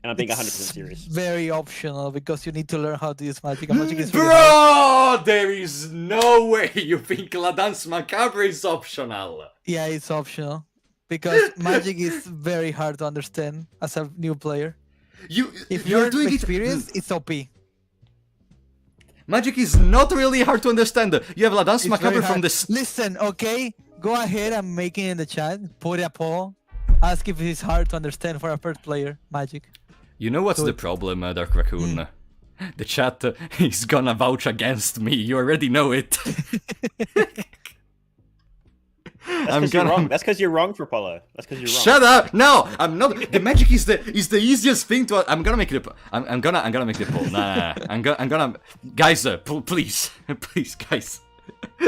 And I'm being 100% it's serious. very optional because you need to learn how to use magic. And magic is really hard. Bro, there is no way you think La Danse Macabre is optional. Yeah, it's optional because magic is very hard to understand as a new player. If You're you're doing experienced, it's OP. Magic is not really hard to understand. You have La Danse It's Macabre very from hard. the... Listen, okay? Go ahead and make it in the chat. Put a poll. Ask if it's hard to understand for a first player. Magic. You know what's So the it- problem, Dark Raccoon? The chat is gonna vouch against me. You already know it. That's because you're wrong. That's because you're wrong for Apollo. That's because you're wrong. Shut up! No, I'm not. The magic is the easiest thing to. I'm gonna make it. I'm gonna make the poll. Nah. I'm gonna. Guys, please, please, guys.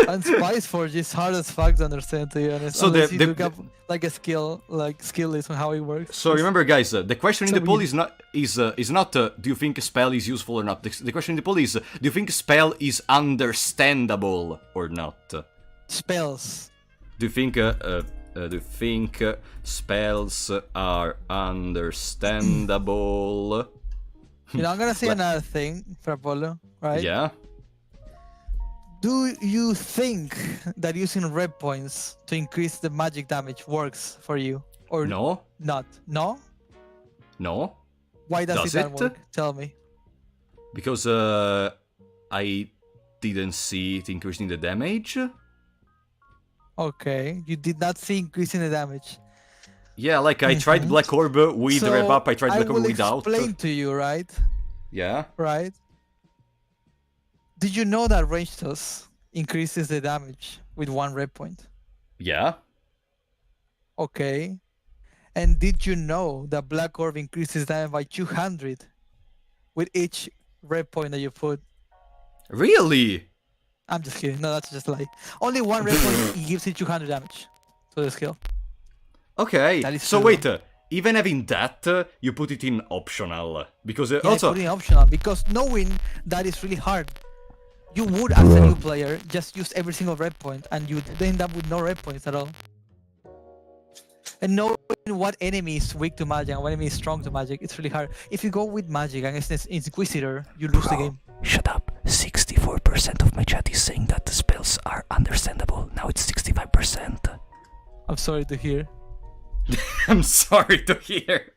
And Spice Forge is hard as fuck to understand, to be honest. So Unless the- you look up like a skill list on how it works. So remember, guys, the question in so the poll weird. is not do you think a spell is useful or not. The question in the poll is do you think a spell is understandable or not? Spells. Do you think spells are understandable? You know, I'm gonna say another thing for Apollo, right? Yeah. Do you think that using red points to increase the magic damage works for you? Or No. not? No? No. Why does Does it not it? work? Tell me. Because I didn't see it increasing the damage. Okay, you did not see increasing the damage. Yeah, like I tried Black Orb with So rev up, I tried Black I Orb will without. explain to you, right? Yeah. Right? Did you know that range toss increases the damage with one red point? Yeah. Okay. And did you know that Black Orb increases damage by 200 with each red point that you put? Really? I'm just kidding. No, that's just a lie. Only one red point gives you 200 damage to the skill. Okay. That is So true. wait, even having that, you put it in optional because Yeah, also put it in optional because knowing that is really hard. You would, as a new player, just use every single red point and you'd end up with no red points at all. And knowing what enemy is weak to magic and what enemy is strong to magic, it's really hard. If you go with magic against this Inquisitor, you lose the game. Shut up. 64% of my chat is saying that the spells are understandable. Now it's 65%. I'm sorry to hear. I'm sorry to hear.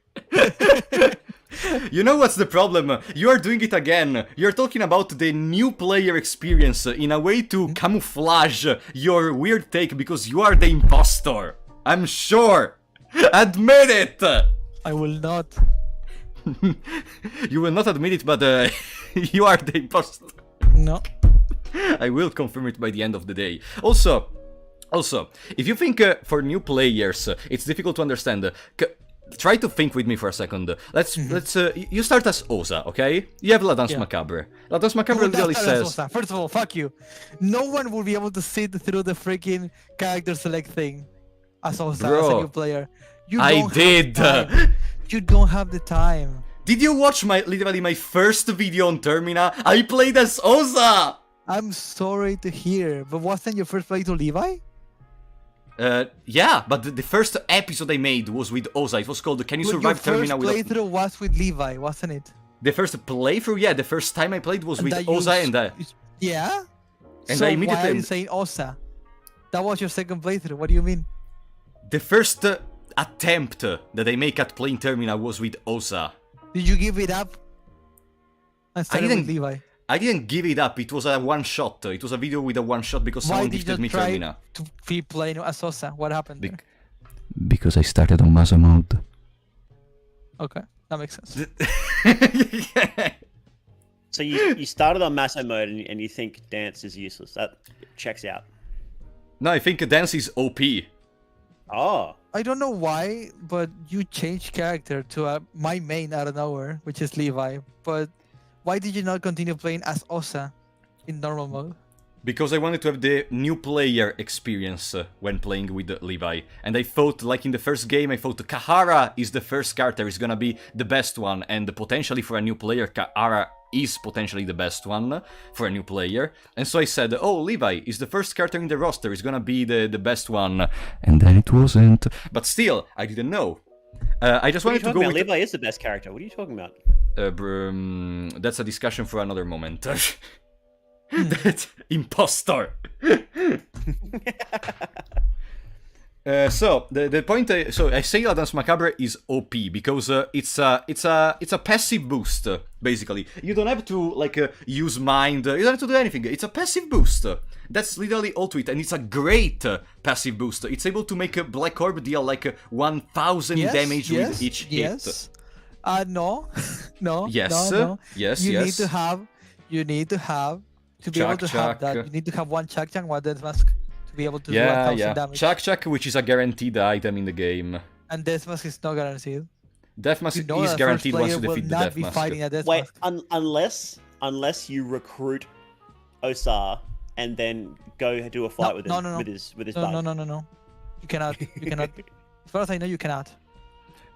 You know what's the problem? You are doing it again. You're talking about the new player experience in a way to camouflage your weird take because you are the impostor. I'm sure. Admit it. I will not. You will not admit it, but you are the impostor. No. I will confirm it by the end of the day. Also, if you think for new players it's difficult to understand, try to think with me for a second. Let's you start as Osa, okay? You have La Danse Macabre. La Danse Macabre Well, literally that's says, Osa. First of all, fuck you. No one will be able to sit through the freaking character select thing as Osa, as a Bro, new player. You I don't have did. the time. You don't have the time. Did you watch literally my first video on Termina? I played as Osa! I'm sorry to hear, but wasn't your first play to Levi? Yeah, but the first episode I made was with Osa. It was called Can You But Survive your Termina first Without... playthrough was with Levi, wasn't it? The first playthrough, yeah, the first time I played was with that you Osa and Yeah? And so I why immediately- are you saying Osa? That was your second playthrough. What do you mean? the first attempt that I make at playing Termina was with Osa. Did you give it up? And started with didn't- Levi. I didn't give it up, it was a one-shot. It was a video with a one-shot because Why someone did gifted you me try Termina. to be playing as Osa? What happened there? Because I started on Maso mode. Okay, that makes sense. So you started on Maso mode and you think dance is useless. That checks out. No, I think dance is OP. Oh. I don't know why, but you changed character to my main out of nowhere, which is Levi. But why did you not continue playing as Osa in normal mode? Because I wanted to have the new player experience when playing with Levi. And I thought, like in the first game, I thought Kahara is the first character, is gonna be the best one. And potentially for a new player, Kahara is potentially the best one for a new player. And so I said, oh, Levi is the first character in the roster, is gonna be the best one. And then it wasn't. But still, I didn't know. I just What are wanted you to talking go about? with... Levi is the best character. What are you talking about? That's a discussion for another moment. That impostor. So the point, so I say La Danse Macabre is OP because it's a passive boost basically. You don't have to like use mind. You don't have to do anything. It's a passive boost. That's literally all to it, and it's a great passive boost. It's able to make a Black Orb deal like 1,000 damage with each hit. No, no. Yes, no. yes, you yes. You need to have to be able to have Chak. that. You need to have one Chak Chak, one Death Mask to be able to do 1,000 damage. Chak, which is a guaranteed item in the game. And Death Mask is not guaranteed. Death Mask You know is that guaranteed first once you player defeat will the not Death be Mask. fighting a Death Wait, Mask. unless you recruit Osar and then go do a fight with him with his bug. No. You cannot. You cannot. As far as I know, you cannot.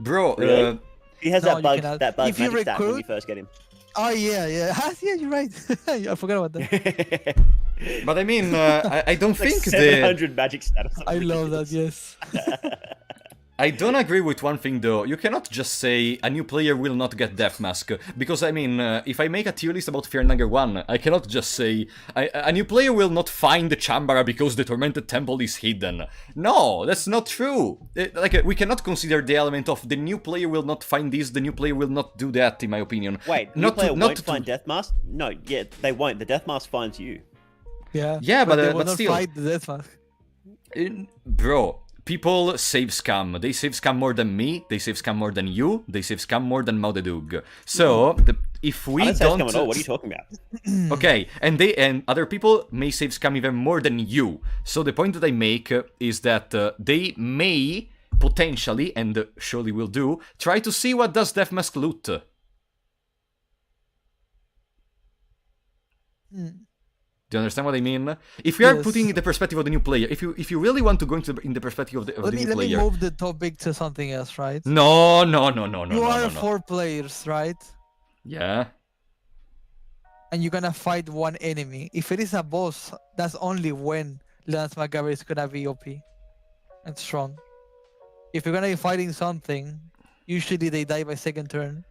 Bro, Really? He has No, that you bug cannot. magic If you stat when you recruit- first get him. Oh yeah. Yeah, you're right. I forgot about that. but I mean, I don't Like think 700 magic stat. or something I love that. ridiculous. Yes. I don't agree with one thing though. You cannot just say a new player will not get Death Mask. Because I mean, if I make a tier list about Fearnanger 1, I cannot just say a new player will not find the Chambara because the Tormented Temple is hidden. No, that's not true. We cannot consider the element of the new player will not find this, the new player will not do that, in my opinion. Wait, new player won't find Death Mask? No, yeah, they won't. The Death Mask finds you. Yeah. Yeah, but they will but not still. fight the Death Mask. Bro, people save scam. They save scam more than me, they save scam more than you, they save scam more than Maudedug. So, if we I don't say don't... scam at all. What are you talking about? Okay, and other people may save scam even more than you. So the point that I make is that they may potentially, and surely will do, try to see what does Death Mask loot. Do you understand what I mean? If we are Yes. putting in the perspective of the new player, if you really want to go into in the perspective of the Let new me player, move the topic to something else, right? no, You are 4 players, right? Yeah. And you're gonna fight one enemy. If it is a boss, that's only when Lance Macabre is gonna be OP and strong. If you're gonna be fighting something, usually they die by second turn.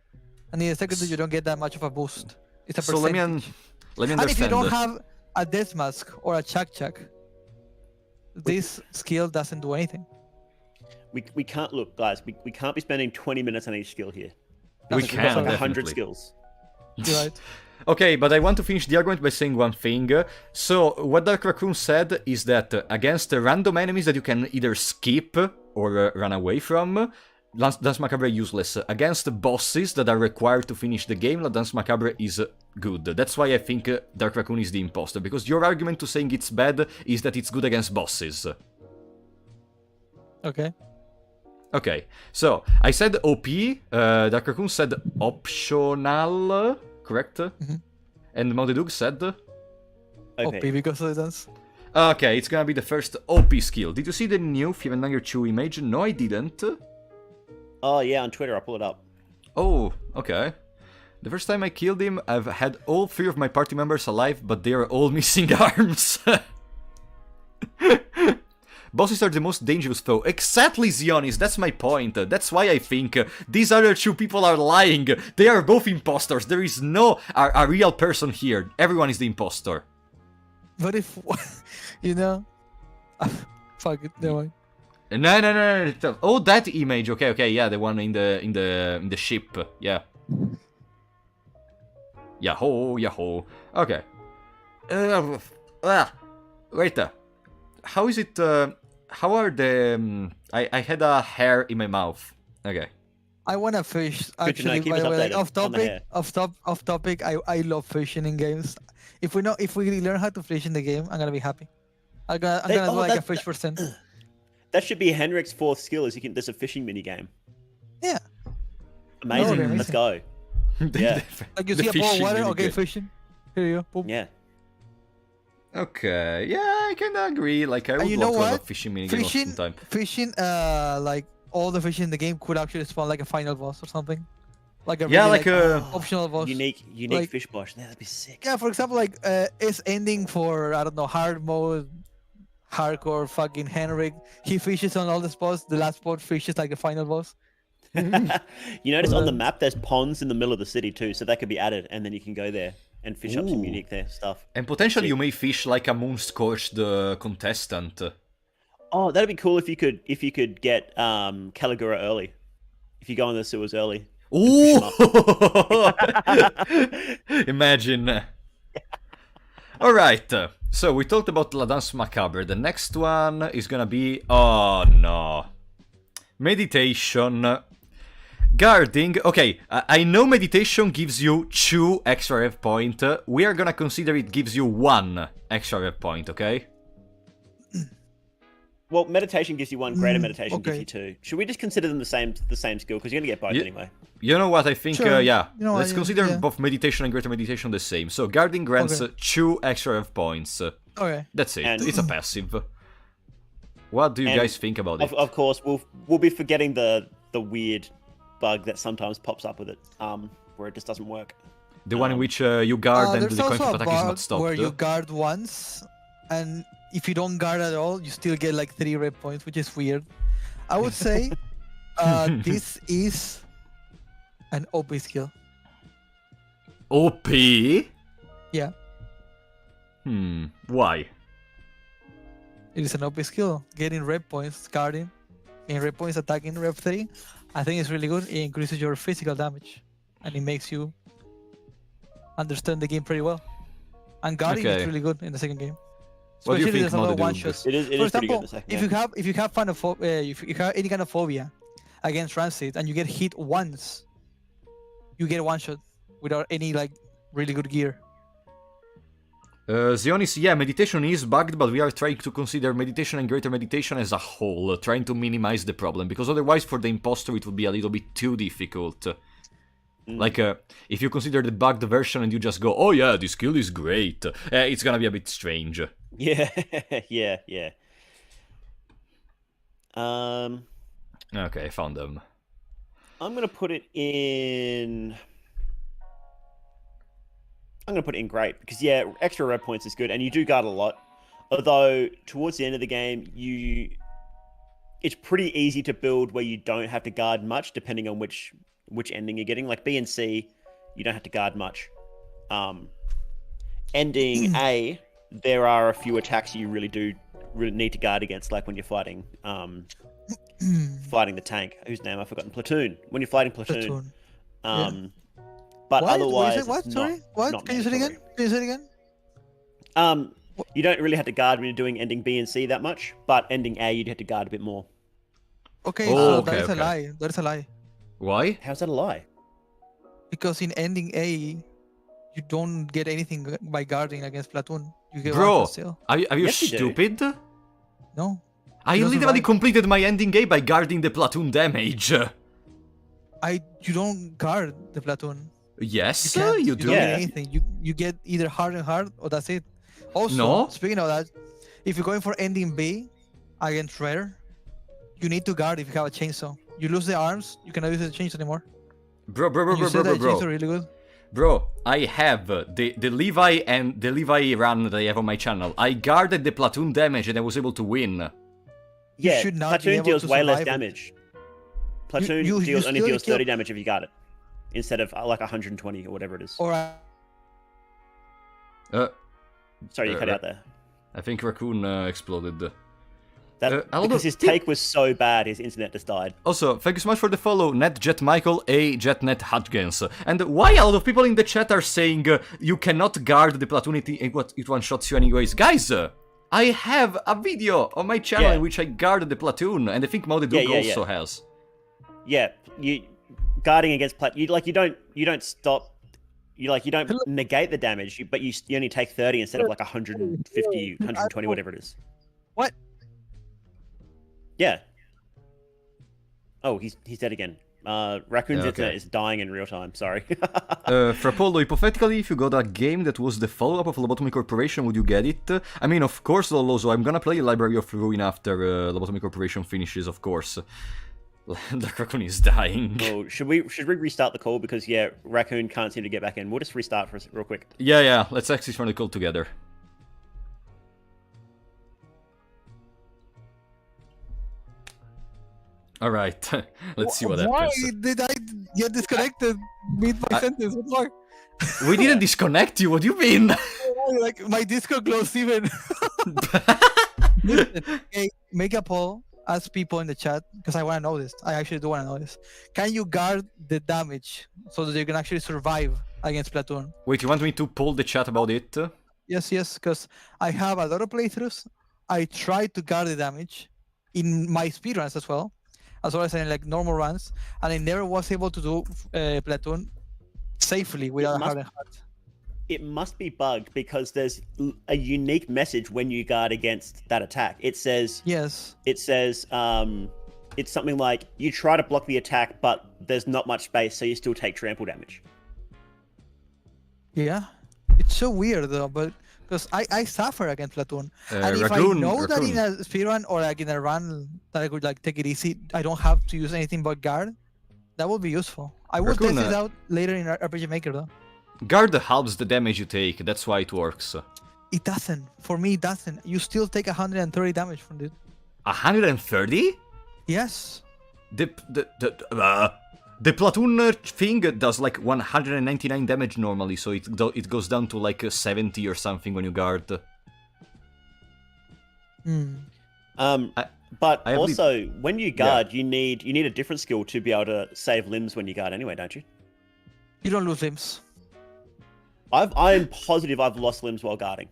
And in the second turn, you don't get that much of a boost. It's a So let me percentage. understand. And if you don't have a Death Mask or a Chak Chak, this skill doesn't do anything. We can't look, guys. We can't be spending 20 minutes on each skill here. We We've can, got like 100 definitely. skills. You're right. Okay, but I want to finish the argument by saying one thing. So, what Dark Raccoon said is that against random enemies that you can either skip or run away from, La Danse Macabre is useless. Against bosses that are required to finish the game, La Danse Macabre is good. That's why I think Dark Raccoon is the imposter, because your argument to saying it's bad is that it's good against bosses. Okay. Okay, so I said OP, Dark Raccoon said optional, correct? Mhm. And Maudedug said... OP because of the dance. Okay, it's gonna be the first OP skill. Did you see the new Fearnanger 2 image? No, I didn't. Oh yeah, on Twitter, I'll pull it up. Oh, okay. The first time I killed him, I've had all 3 of my party members alive, but they are all missing arms. Bosses are the most dangerous foe. Exactly, Zionis, that's my point. That's why I think these other two people are lying. They are both imposters. There is no a real person here. Everyone is the impostor. But if you know, fuck it, never mind. No. Oh, that image. Okay, yeah, the one in the ship. Yeah. Yahoo. Okay. Wait. How is it? How are the? I had a hair in my mouth. Okay. I wanna fish. Good to know, Actually, keep by us the way, like, updated on the hair. off topic. I love fishing in games. If we learn how to fish in the game, I'm gonna be happy. I'm gonna do like a fish percent. That should be Henrik's fourth skill. Is there's a fishing mini game. Yeah. Amazing. amazing. Let's go. Yeah. Like you The see a bowl of fishing water, really okay, good. fishing. Here you go. Boom. Yeah. Okay. Yeah, I can agree. Like I And would you know love to have a what? fishing minigame of some time. Fishing. Like all the fish in the game could actually spawn like a final boss or something. Like a Yeah, really, like a- optional boss. Unique Like- fish boss. Yeah, that'd be sick. Yeah, for example, like it's ending for I don't know hard mode, hardcore fucking Henrik. He fishes on all the spots. The last spot fishes like a final boss. You notice on the map there's ponds in the middle of the city too, so that could be added, and then you can go there and fish up some Ooh. unique there stuff. And potentially Sick. you may fish like a moon-scorched contestant. Oh, that'd be cool if you could get Caligura early. If you go in the sewers early. Ooh! Imagine. Alright, so we talked about La Danse Macabre. The next one is gonna be... Oh no. Meditation. Guarding. Okay, I know meditation gives you 2 extra rev point. We are gonna consider it gives you 1 extra rev point, okay? Well, meditation gives you 1, greater meditation gives okay. you 2. Should we just consider them the same skill? Because you're gonna get both anyway. You know what, I think, Sure. yeah. You know what, Let's yeah, consider yeah. both meditation and greater meditation the same. So, guarding grants Okay. 2 extra rev points. Okay. That's it. And- It's a passive. What do you And guys think about it? Of course, we'll be forgetting the weird bug that sometimes pops up with it, where it just doesn't work. The one in which you guard and There's the coin also flip a attack is bug not stopped. where you guard once, and if you don't guard at all, you still get like 3 red points, which is weird. I would say this is an OP skill. OP? Yeah, Why? it is an OP skill. Getting red points, guarding, and red points attacking rev 3. I think it's really good. It increases your physical damage, and it makes you understand the game pretty well. And guarding Okay. is really good in the second game. What do you Especially think, there's a lot of Modo one Doob? shots. It is For pretty good example, in the second if game. you have if you have any kind of phobia against transit and you get hit once, you get one shot without any like really good gear. Zionis, yeah, meditation is bugged, but we are trying to consider meditation and greater meditation as a whole, trying to minimize the problem, because otherwise for the imposter it would be a little bit too difficult. Like, if you consider the bugged version and you just go, oh yeah, this skill is great, it's gonna be a bit strange. Yeah, yeah. Okay, I found them. I'm gonna put it in. I'm gonna put it in great because yeah, extra red points is good, and you do guard a lot. Although towards the end of the game, it's pretty easy to build where you don't have to guard much, depending on which ending you're getting. Like B and C, you don't have to guard much. Ending A, there are a few attacks you really need to guard against, like when you're fighting fighting the tank. Whose name I've forgotten. Platoon. When you're fighting Platoon. But What? otherwise, What? it's Sorry? not- What? not Can you say it again? mandatory. Can you say it again? You don't really have to guard when you're doing ending B and C that much, but ending A, you'd have to guard a bit more. Okay, Oh, so okay, that is okay. a lie. That is a lie. Why? How's that a lie? Because in ending A, you don't get anything by guarding against Platoon. You get Bro, one shot still. are you Yes, you do. stupid? No. I It doesn't literally lie. completed my ending A by guarding the platoon damage. You don't guard the Platoon. Yes, Can't. you don't do. get Yeah. anything. You get either hard and hard, or that's it. Also, No. speaking of that, if you're going for ending B against Rare, you need to guard if you have a chainsaw. You lose the arms, you cannot use the chainsaw anymore. Bro, You said that chainsaw really good. Bro, I have the Levi and the Levi run that I have on my channel. I guarded the platoon damage and I was able to win. Yeah, should not be Platoon able deals to way less survive it. damage. Platoon you only still deals kill- 30 damage if you guard it, instead of like 120 or whatever it is. Or Sorry, you cut out there. I think Raccoon exploded. Because his take was so bad, his internet just died. Also, thank you so much for the follow, NetJet Michael, A. JetNet Hudgens. And why a lot of people in the chat are saying you cannot guard the platoon, it one-shots you anyways? Guys, I have a video on my channel in which I guarded the platoon, and I think Maudedug also has. Yeah, you guarding against you don't stop. You don't negate the damage, but you only take 30 instead of like 150, 120, whatever it is. what? Yeah. Oh, he's dead again. Raccoon's internet is dying in real time. Sorry. Frapollo, hypothetically, if you got a game that was the follow-up of Lobotomy Corporation, would you get it? I mean, of course, Lolo, so I'm gonna play Library of Ruin after Lobotomy Corporation finishes, of course. The Raccoon is dying. Oh, should we restart the call? Because, yeah, Raccoon can't seem to get back in. We'll just restart for real quick. Yeah, let's exit from the call together. Alright, let's see what happens. Why did I get disconnected mid my sentence? What more? We didn't disconnect you, what do you mean? Like, my Discord closed even. Listen, hey, make a poll, ask people in the chat, because I want to know this. I actually do want to know this. Can you guard the damage so that you can actually survive against Platoon? Wait, you want me to poll the chat about it? Yes, because I have a lot of playthroughs. I tried to guard the damage in my speedruns as well as in like normal runs, and I never was able to do Platoon safely without having hurt. It must be bugged because there's a unique message when you guard against that attack. It says yes. It says it's something like you try to block the attack, but there's not much space, so you still take trample damage. Yeah, it's so weird though, but because I suffer against Platoon, and if I know that in a speedrun or like in a run that I could like take it easy, I don't have to use anything but guard. That would be useful. I will test it out later in RPG Maker though. Guard halves the damage you take, that's why it works. It doesn't. For me, it doesn't. You still take 130 damage from it. 130? Yes. The platoon thing does like 199 damage normally, so it goes down to like 70 or something when you guard. But also, when you guard, you need a different skill to be able to save limbs when you guard anyway, don't you? You don't lose limbs. I'm positive I've lost limbs while guarding.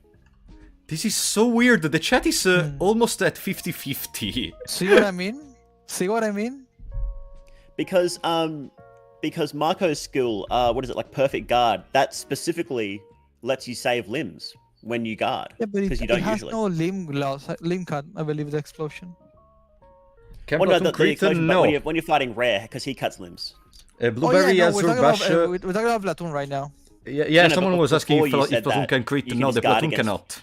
This is so weird. The chat is almost at 50-50. See what I mean? See what I mean? Because Marco's skill, what is it, like Perfect Guard, that specifically lets you save limbs when you guard. Yeah, but you don't it has usually. no limb cut, I believe, the explosion. Well, no, the explosion, no. but when you're fighting Rare, because he cuts limbs. Blueberry we're talking about Platoon right now. Yeah, No, someone was asking if Platoon that, can crit. you can No, just the guard Platoon against- cannot.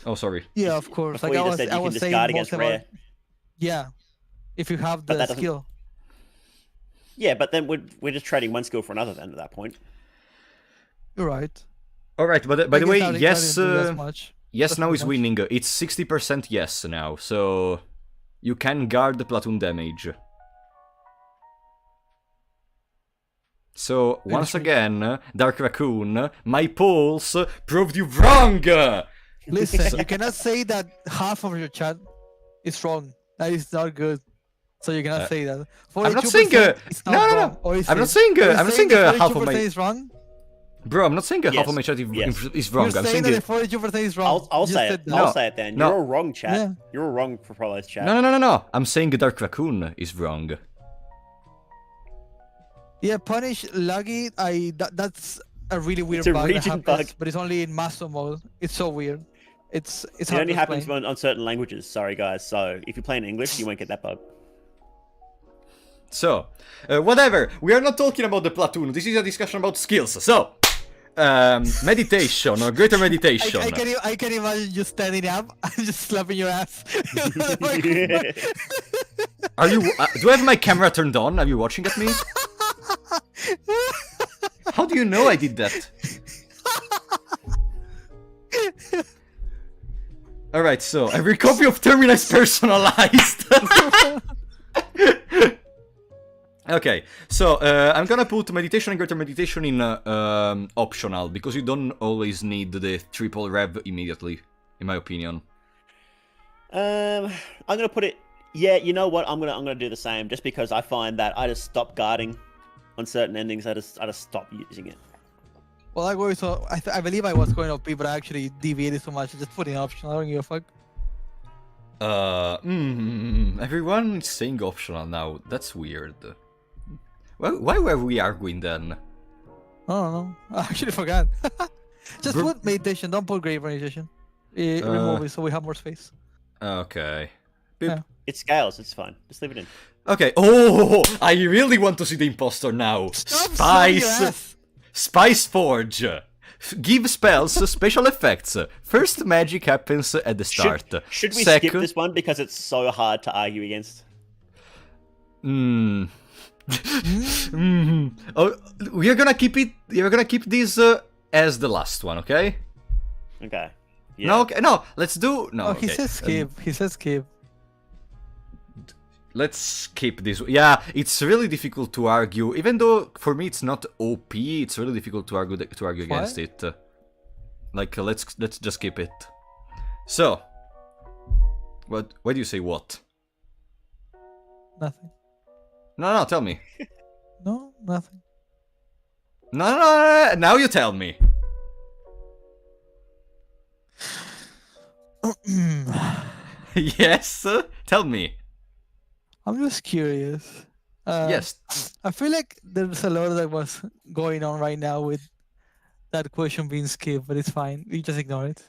Oh, sorry. Yeah, of course. Before Like you just said I you was can just saying guard most against about. Rare. Yeah, if you have But the that doesn't- skill. Yeah, but then we're just trading one skill for another then at that point. You're right. All right, but by the way, yes, yes, now is much. winning. It's 60% yes now, so you can guard the platoon damage. So once again, Dark Raccoon, my polls proved you wrong. Listen, you cannot say that half of your chat is wrong. That is not good. So you cannot say that. I'm not saying it's not no. wrong. Or is I'm it? not saying You're I'm not saying half of 42% my. is wrong. Bro, I'm not saying half Yes. of my chat Yes. is wrong. You're I'm saying saying that 42% is wrong. I'll You say said it. that. I'll say it then. No. You're all wrong, chat. Yeah. You're all wrong for Prolo's chat. No. I'm saying Dark Raccoon is wrong. Yeah, punish laggy. That's a really weird It's a bug that region happens, bug. but it's only in master mode. It's so weird. It's It hard only to happens explain. on certain languages. Sorry, guys. So if you play in English, you won't get that bug. So, whatever. We are not talking about the platoon. This is a discussion about skills. So, meditation or greater meditation. I can imagine you standing up and just slapping your ass. Are you? Do I have my camera turned on? Are you watching at me? How do you know I did that? Alright, so every copy of Termina is personalized. Okay, so I'm gonna put meditation and greater meditation in optional, because you don't always need the triple rev immediately, in my opinion. I'm gonna put it. Yeah, you know what? I'm gonna do the same, just because I find that I just stop guarding on certain endings. I just stop using it. Well, I believe I was going OP, but I actually deviated so much. Just put in optional. I don't give a fuck. Everyone is saying optional now. That's weird. Well, why were we arguing then? I don't know. I actually forgot. Just put meditation. Don't put grave meditation. Remove it so we have more space. Okay. Yeah. It scales. It's fine. Just leave it in. Okay. Oh, I really want to see the impostor now. Spice Forge. Give spells special effects. First magic happens at the start. Should we skip this one because it's so hard to argue against? Oh, we're gonna keep it. We're gonna keep this as the last one, okay? Okay. Yeah. No, okay, no. Let's do no. Oh, Okay. he says skip. He says skip. Let's skip this. Yeah, it's really difficult to argue. Even though for me it's not OP, it's really difficult to argue against it. Like let's just skip it. So, what? Why do you say what? Nothing. No, tell me. No, nothing. No. Now you tell me. Yes, tell me. I'm just curious. Yes. I feel like there's a lot that was going on right now with that question being skipped, but it's fine. We just ignore it.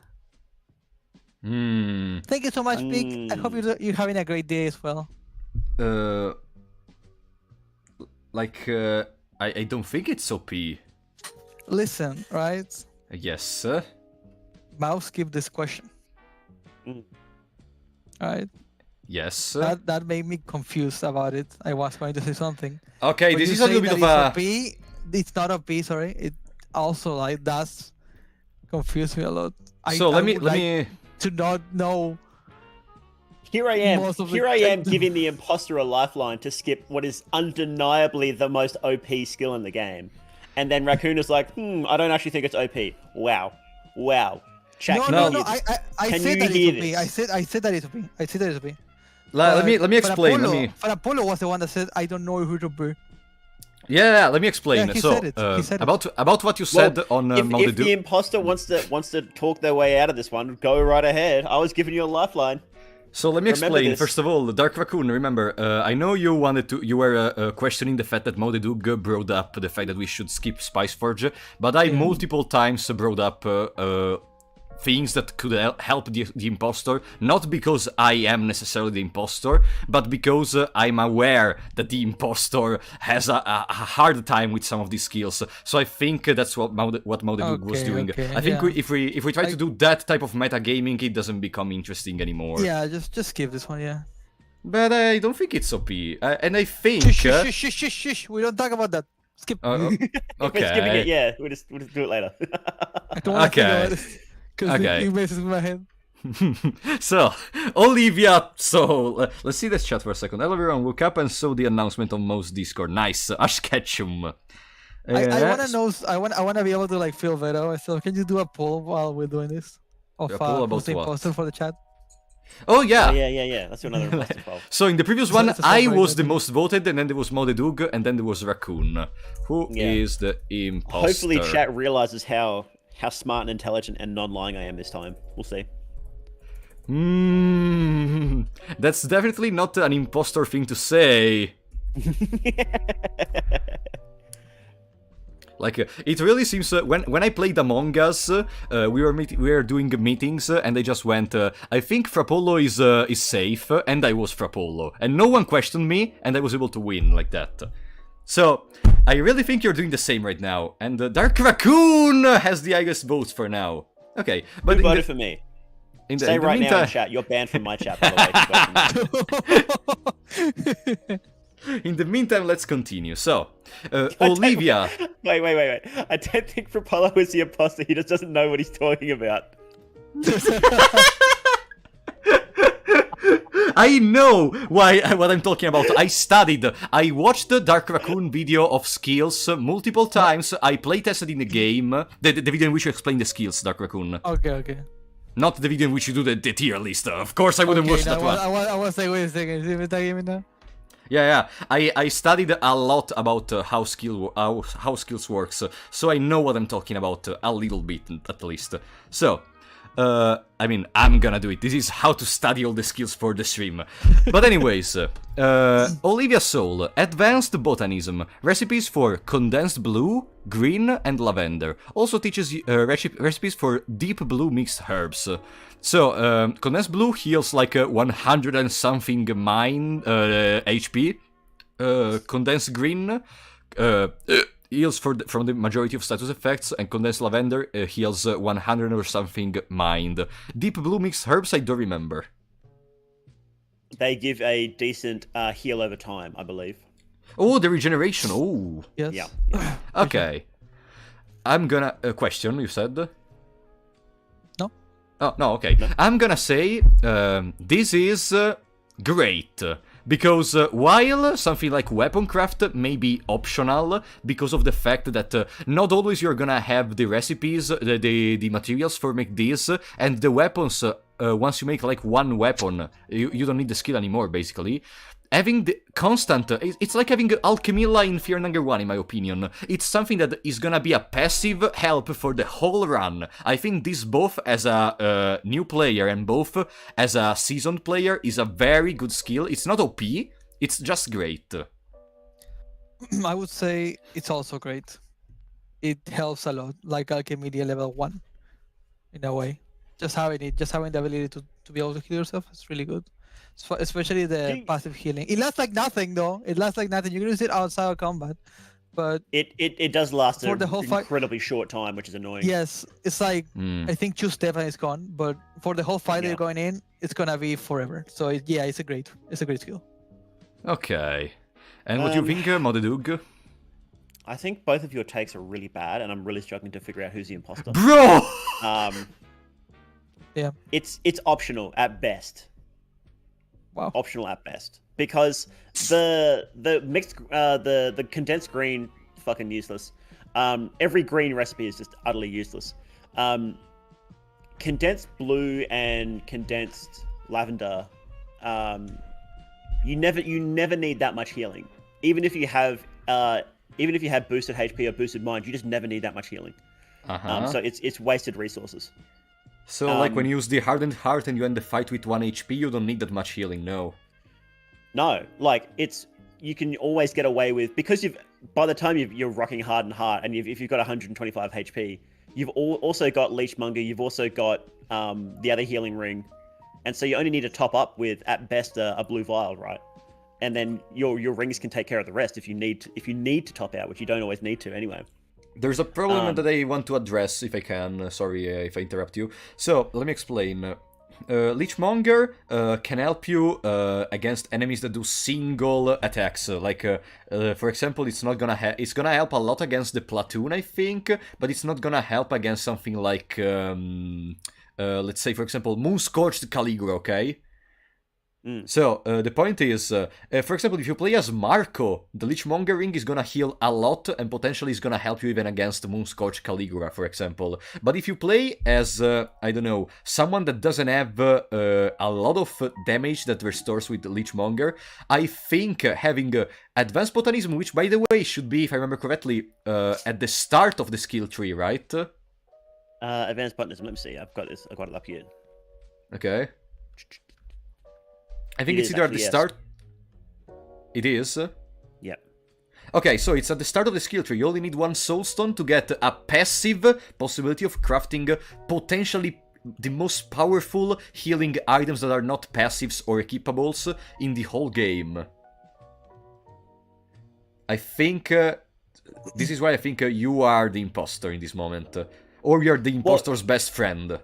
Thank you so much, Pig. I hope you're having a great day as well. I don't think it's OP. Listen, right? Yes. Mouse skipped this question. Right? Yes. That made me confused about it. I was going to say something. Okay, When this you is a say little bit that of it's OP, it's not OP, sorry. It also like does confuse me a lot. So let me to not know. Here I am. Most of Here the- I am giving the imposter a lifeline to skip what is undeniably the most OP skill in the game. And then Raccoon is like, I don't actually think it's OP. Wow. Chat, No. can I you said that hear it's OP. this? I said that it's OP. I said that it's OP. let me explain. But Apollo was the one that said, I don't know who to be. Yeah, let me explain. Yeah, he so said it. He said it. about what you said on if Maudedu. the imposter wants to talk their way out of this one, go right ahead. I was giving you a lifeline. So let me Remember explain. this. First of all, Dark Raccoon, remember, I know you were questioning the fact that Maudedu brought up the fact that we should skip Spice Forge, but I multiple times brought up things that could help the imposter, not because I am necessarily the imposter, but because I'm aware that the imposter has a hard time with some of these skills. So I think that's what Maudedu was doing. Okay, I think yeah. if we try to do that type of metagaming, it doesn't become interesting anymore. Yeah, just skip this one, yeah. But I don't think it's OP, and I think. Shush. We don't talk about that. Skip. Okay. We're skipping it, yeah. We'll just do it later. I don't want to think Okay. about it. Because Okay. it messes with my head. So, Olivia, let's see this chat for a second. Hello everyone, woke up and saw the announcement on Mo's Discord. Nice, Ash Ketchum. I want to know. I want to be able to like feel better. So can you do a poll while we're doing this? Of A poll about who's the what? imposter for the chat? Oh yeah. Yeah. Let's do another imposter poll. So in the previous So one, it's a I separate was the thing. most voted, and then there was Modedug, and then there was Raccoon. Who is Yeah. the imposter? Hopefully, chat realizes how smart and intelligent and non-lying I am this time. We'll see. That's definitely not an imposter thing to say. Like, it really seems when I played Among Us, we were doing meetings, and they just went, I think Frappolo is safe, and I was Frappolo, and no one questioned me, and I was able to win like that. So, I really think you're doing the same right now, and Dark Raccoon has the highest votes for now. Okay, but Who voted for me? in Say the right now meantime, in chat. You're banned from my chat, by the way. in the meantime, let's continue. So, Olivia. Wait. I don't think Rapollo is the imposter. He just doesn't know what he's talking about. I know what I'm talking about. I studied. I watched the Dark Raccoon video of skills multiple times. I play tested in the game. The video in which you explain the skills, Dark Raccoon. Okay. Not the video in which you do the tier list. Of course, I wouldn't watch that one. I was like, wait a second, is it that game now? Yeah. I studied a lot about how skills works, so I know what I'm talking about a little bit at least. So, I mean, I'm gonna do it. This is how to study all the skills for the stream. But anyways, Olivia Soul, Advanced Botanism, recipes for condensed blue, green, and lavender. Also teaches recipes for deep blue mixed herbs. So, condensed blue heals like 100 and something mine HP. Condensed green heals from the majority of status effects, and condensed lavender heals 100 or something mind. Deep blue mixed herbs, I don't remember. They give a decent heal over time, I believe. Oh, the regeneration. Oh. Yes. Yeah. Okay. I'm gonna question. You said. No. Oh no. Okay. No. I'm gonna say this is great. Because while something like weapon craft may be optional because of the fact that not always you're gonna have the recipes, the materials for make this, and the weapons, once you make like one weapon, you don't need the skill anymore, basically. Having the constant, it's like having Alchemilla in Fear Number 1, in my opinion. It's something that is gonna be a passive help for the whole run. I think this both as a new player and both as a seasoned player is a very good skill. It's not OP, it's just great. I would say it's also great. It helps a lot, like Alchemy level 1, in a way. Just having the ability to be able to heal yourself is really good. Especially the passive healing. It lasts like nothing, though. It lasts like nothing. You can use it outside of combat, but it does last for an the whole incredibly short time, which is annoying. Yes, it's like I think 2 steps and it's gone. But for the whole fight that Yeah. you're going in, it's gonna be forever. So yeah, it's a great skill. Okay. And what do you think, Modedug? I think both of your takes are really bad, and I'm really struggling to figure out who's the imposter. Bro! Yeah. It's optional at best. Wow. Optional at best, because the mixed the condensed green, fucking useless. Every green recipe is just utterly useless. Condensed blue and condensed lavender, you never need that much healing. Even if you have boosted HP or boosted mind, you just never need that much healing. So it's wasted resources. So, like, when you use the Hardened Heart and you end the fight with 1 HP, you don't need that much healing, no. No, like, you can always get away with, because by the time you're rocking Hardened Heart, and if you've got 125 HP, you've also got Leechmonger, you've also got the other healing ring, and so you only need to top up with, at best, a blue vial, right? And then your rings can take care of the rest if you need to top out, which you don't always need to anyway. There's a problem that I want to address, if I can. Sorry if I interrupt you. So, let me explain. Leechmonger can help you against enemies that do single attacks. For example, it's gonna help a lot against the platoon, I think, but it's not gonna help against something like, let's say, for example, Moonscorched Caligula, okay? So, the point is, for example, if you play as Marco, the Leechmonger ring is gonna heal a lot and potentially is gonna help you even against Moonscorch Caligula, for example. But if you play as, I don't know, someone that doesn't have a lot of damage that restores with Leechmonger, I think having Advanced Botanism, which by the way should be, if I remember correctly, at the start of the skill tree, right? Advanced Botanism, let me see, I've got it up here. Okay. I think it's either at the start. It is. Yep. Okay, so it's at the start of the skill tree. You only need 1 soulstone to get a passive possibility of crafting potentially the most powerful healing items that are not passives or equipables in the whole game. I think this is why I think you are the imposter in this moment, or you're the imposter's best friend.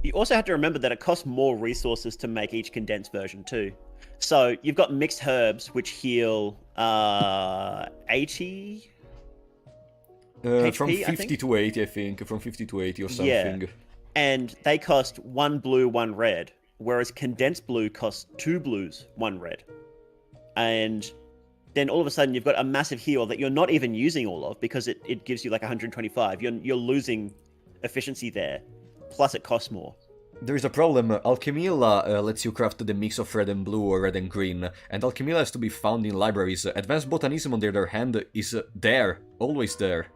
You also have to remember that it costs more resources to make each condensed version too. So you've got mixed herbs which heal 80 HP, from 50 to 80, I think. From 50 to 80 or something. Yeah. And they cost 1 blue, 1 red. whereas condensed blue costs 2 blues, 1 red. And then all of a sudden you've got a massive heal that you're not even using all of because it gives you like 125. You're losing efficiency there, plus it costs more. There is a problem. Alchemilla lets you craft the mix of red and blue or red and green, and Alchemilla has to be found in libraries. Advanced Botanism, on the other hand, is there, always there.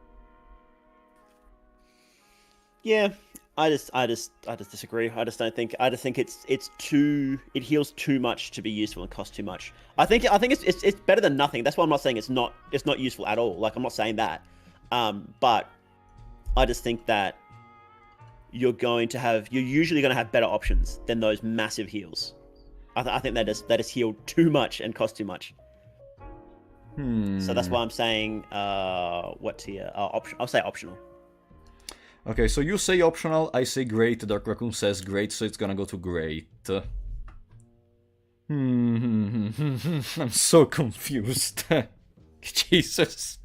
Yeah, I just disagree. I just think it's too. It heals too much to be useful and costs too much. I think it's better than nothing. That's why I'm not saying it's not useful at all. Like, I'm not saying that, but I just think that you're usually going to have better options than those massive heals. I think that is heal too much and cost too much. So that's why I'm saying what tier? I'll say optional. Okay, so you say optional, I say great, Dark Raccoon says great, so it's gonna go to great. I'm so confused. Jesus.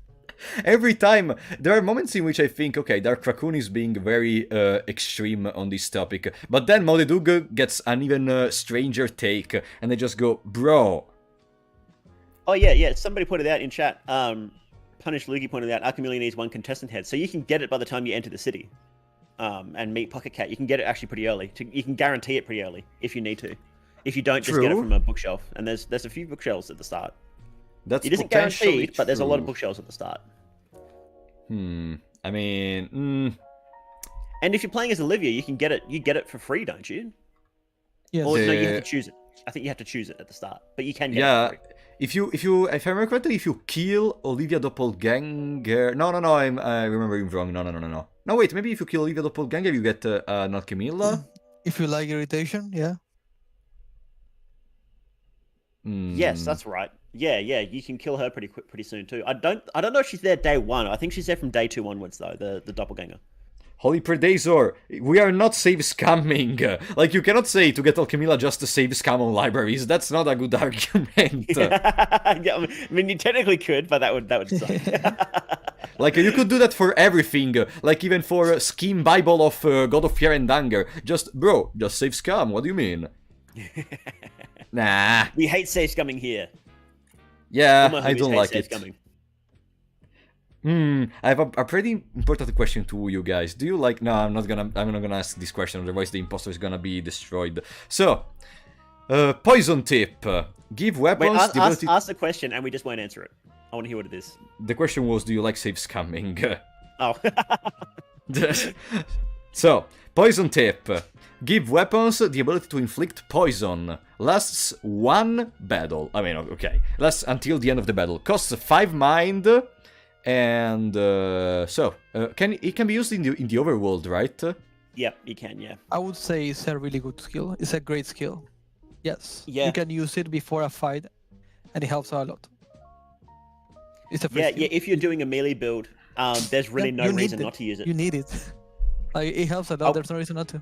Every time, there are moments in which I think, okay, Dark Raccoon is being very extreme on this topic, but then Modedug gets an even stranger take, and they just go, bro. Oh yeah, somebody put it out in chat. Punish Luigi pointed out, Alchemilla needs 1 contestant head, so you can get it by the time you enter the city, and meet Pocket Cat. You can get it actually pretty early. You can guarantee it pretty early if you need to. If you don't, just get it from a bookshelf, and there's a few bookshelves at the start. That's it isn't guaranteed, but there's a lot of bookshelves at the start. I mean, And if you're playing as Olivia, you can get it. You get it for free, don't you? Yes. Or no, you have to choose it. I think you have to choose it at the start, but you can get it for free. If I remember correctly, if you kill Olivia Doppelganger... No, I remember him wrong. No. No, wait, maybe if you kill Olivia Doppelganger, you get an Alchemilla? If you like irritation, yeah. Yes, that's right. Yeah, you can kill her pretty soon too. I don't know if she's there day 1. I think she's there from day 2 onwards though, the Doppelganger. Holy Predator, we are not save scamming. Like, you cannot say to get Alchemilla just to save scam on libraries. That's not a good argument. Yeah, I mean, you technically could, but that would suck. Like, you could do that for everything. Like, even for Scheme Bible of God of Fear and Anger. Just save scam. What do you mean? Nah. We hate save scumming here. Yeah, I don't like it. Scumming. I have a pretty important question to you guys. Do you like... No, I'm not gonna ask this question, otherwise the imposter is gonna be destroyed. So, poison tip. Give weapons... Wait, ask the question and we just won't answer it. I want to hear what it is. The question was, do you like save scamming? Oh. So, poison tip. Give weapons the ability to inflict poison. Lasts 1 battle. I mean, okay. Lasts until the end of the battle. Costs 5 mind... And it can be used in the overworld, right? Yep, you can. Yeah. I would say it's a really good skill. It's a great skill. Yes. Yeah. You can use it before a fight, and it helps out a lot. It's a free skill. Yeah. If you're doing a melee build, there's really no reason not to use it. You need it. Like, it helps a lot. There's no reason not to.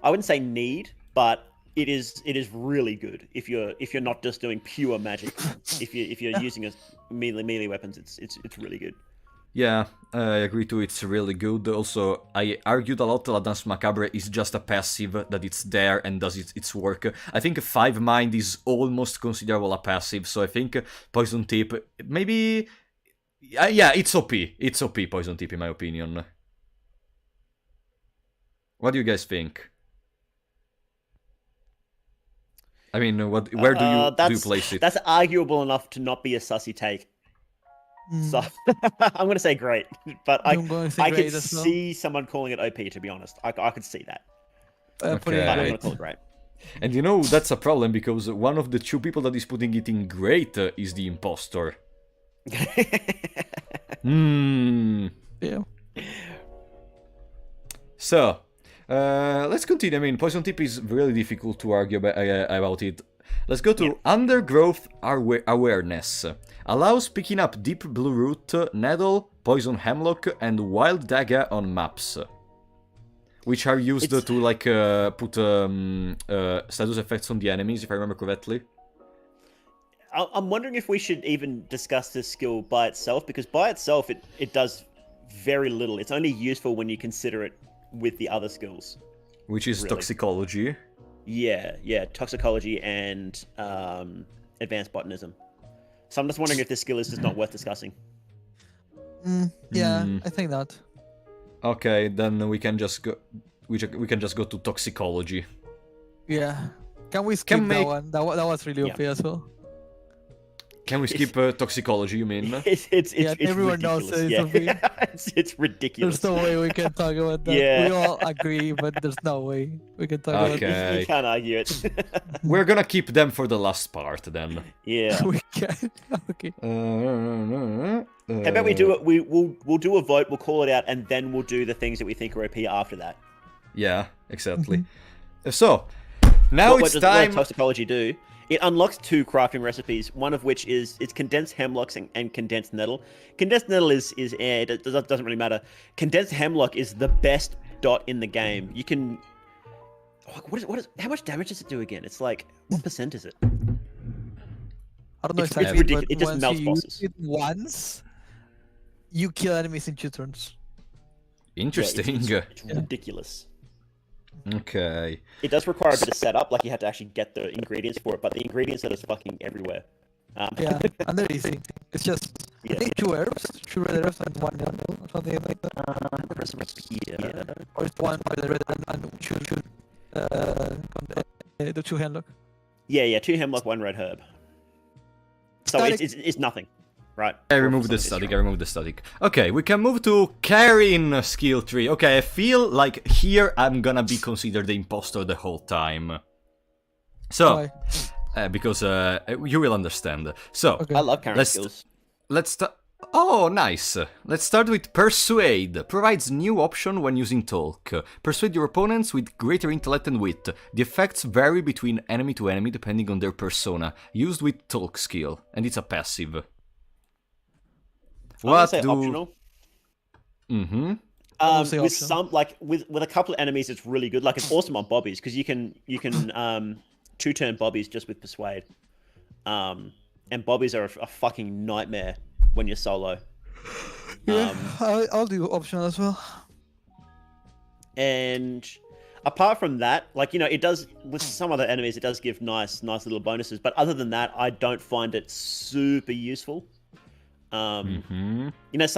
I wouldn't say need, but it is really good if you're not just doing pure magic. if you're using a melee weapons, it's really good. Yeah, I agree too. It's really good. Also, I argued a lot that Dance Macabre is just a passive, that it's there and does its work. I think 5 mind is almost considerable a passive, so I think Poison Tip maybe. Yeah, it's OP. It's OP Poison Tip in my opinion. What do you guys think? I mean, where do you place it? That's arguable enough to not be a sussy take. So I'm going to say great, but I could see someone calling it OP. To be honest, I could see that. Okay. But I'm going to call it great. And you know that's a problem because one of the 2 people that is putting it in great is the impostor. Yeah. So. Let's continue. I mean, Poison Tip is really difficult to argue about it. Let's go to Undergrowth Awareness. Allows picking up Deep Blue Root, Nettle, Poison Hemlock, and Wild Dagger on maps. Which are used to, like, put status effects on the enemies, if I remember correctly. I'm wondering if we should even discuss this skill by itself, because by itself it does very little. It's only useful when you consider it with the other skills. Which is really. Toxicology. Yeah, toxicology and advanced botanism. So I'm just wondering if this skill is just not worth discussing. Yeah, I think not. Okay, then we can just go. We can just go to toxicology. Yeah. Can we skip that make- one? That was really OP as well. Can we skip toxicology? You mean? It's everyone knows ridiculous. it's OP. It's ridiculous. There's no way we can talk about that. Yeah. We all agree, but there's no way we can talk about Okay. this. You can't argue it. We're gonna keep them for the last part then. Yeah. We can. Okay. How about we do it? We'll do a vote. We'll call it out, and then we'll do the things that we think are OP after that. Yeah, exactly. So now What it's does time. toxicology do? It unlocks 2 crafting recipes. One of which is it's condensed hemlocks and condensed nettle. Condensed nettle is it doesn't really matter. Condensed hemlock is the best dot in the game. You can. What is how much damage does it do again? It's like what percent is it? I don't know It's exactly, ridiculous. but It just once melts you bosses. use it once, you kill enemies in 2 turns. Interesting. It's ridiculous. Okay. It does require a bit of setup, like you have to actually get the ingredients for it, but the ingredients are just fucking everywhere. Yeah, and they're easy. It's just I think 2 herbs, 2 red herbs, and 1 nettle, or something like that. Press here. Or it's 1 red herb and 2 the 2 hemlock. Yeah, 2 hemlock, 1 red herb. So Static. it's nothing, right? I removed the static. Okay, we can move to carrying skill 3. Okay, I feel like here I'm gonna be considered the impostor the whole time. So, Why? because you will understand. So, Okay. I love carrying Let's- skills. let's start. Oh, nice. Let's start with Persuade. Provides new option when using talk. Persuade your opponents with greater intellect and wit. The effects vary between enemy to enemy depending on their persona. Used with talk skill, and it's a passive. I'm gonna What say do? optional. Mm-hmm. I'll say With optional. some like with a couple of enemies, it's really good. Like it's awesome on bobbies because you can 2-turn bobbies just with persuade. And bobbies are a fucking nightmare when you're solo. Yeah, I'll do optional as well. And apart from that, like it does with some other enemies, it does give nice little bonuses. But other than that, I don't find it super useful. Some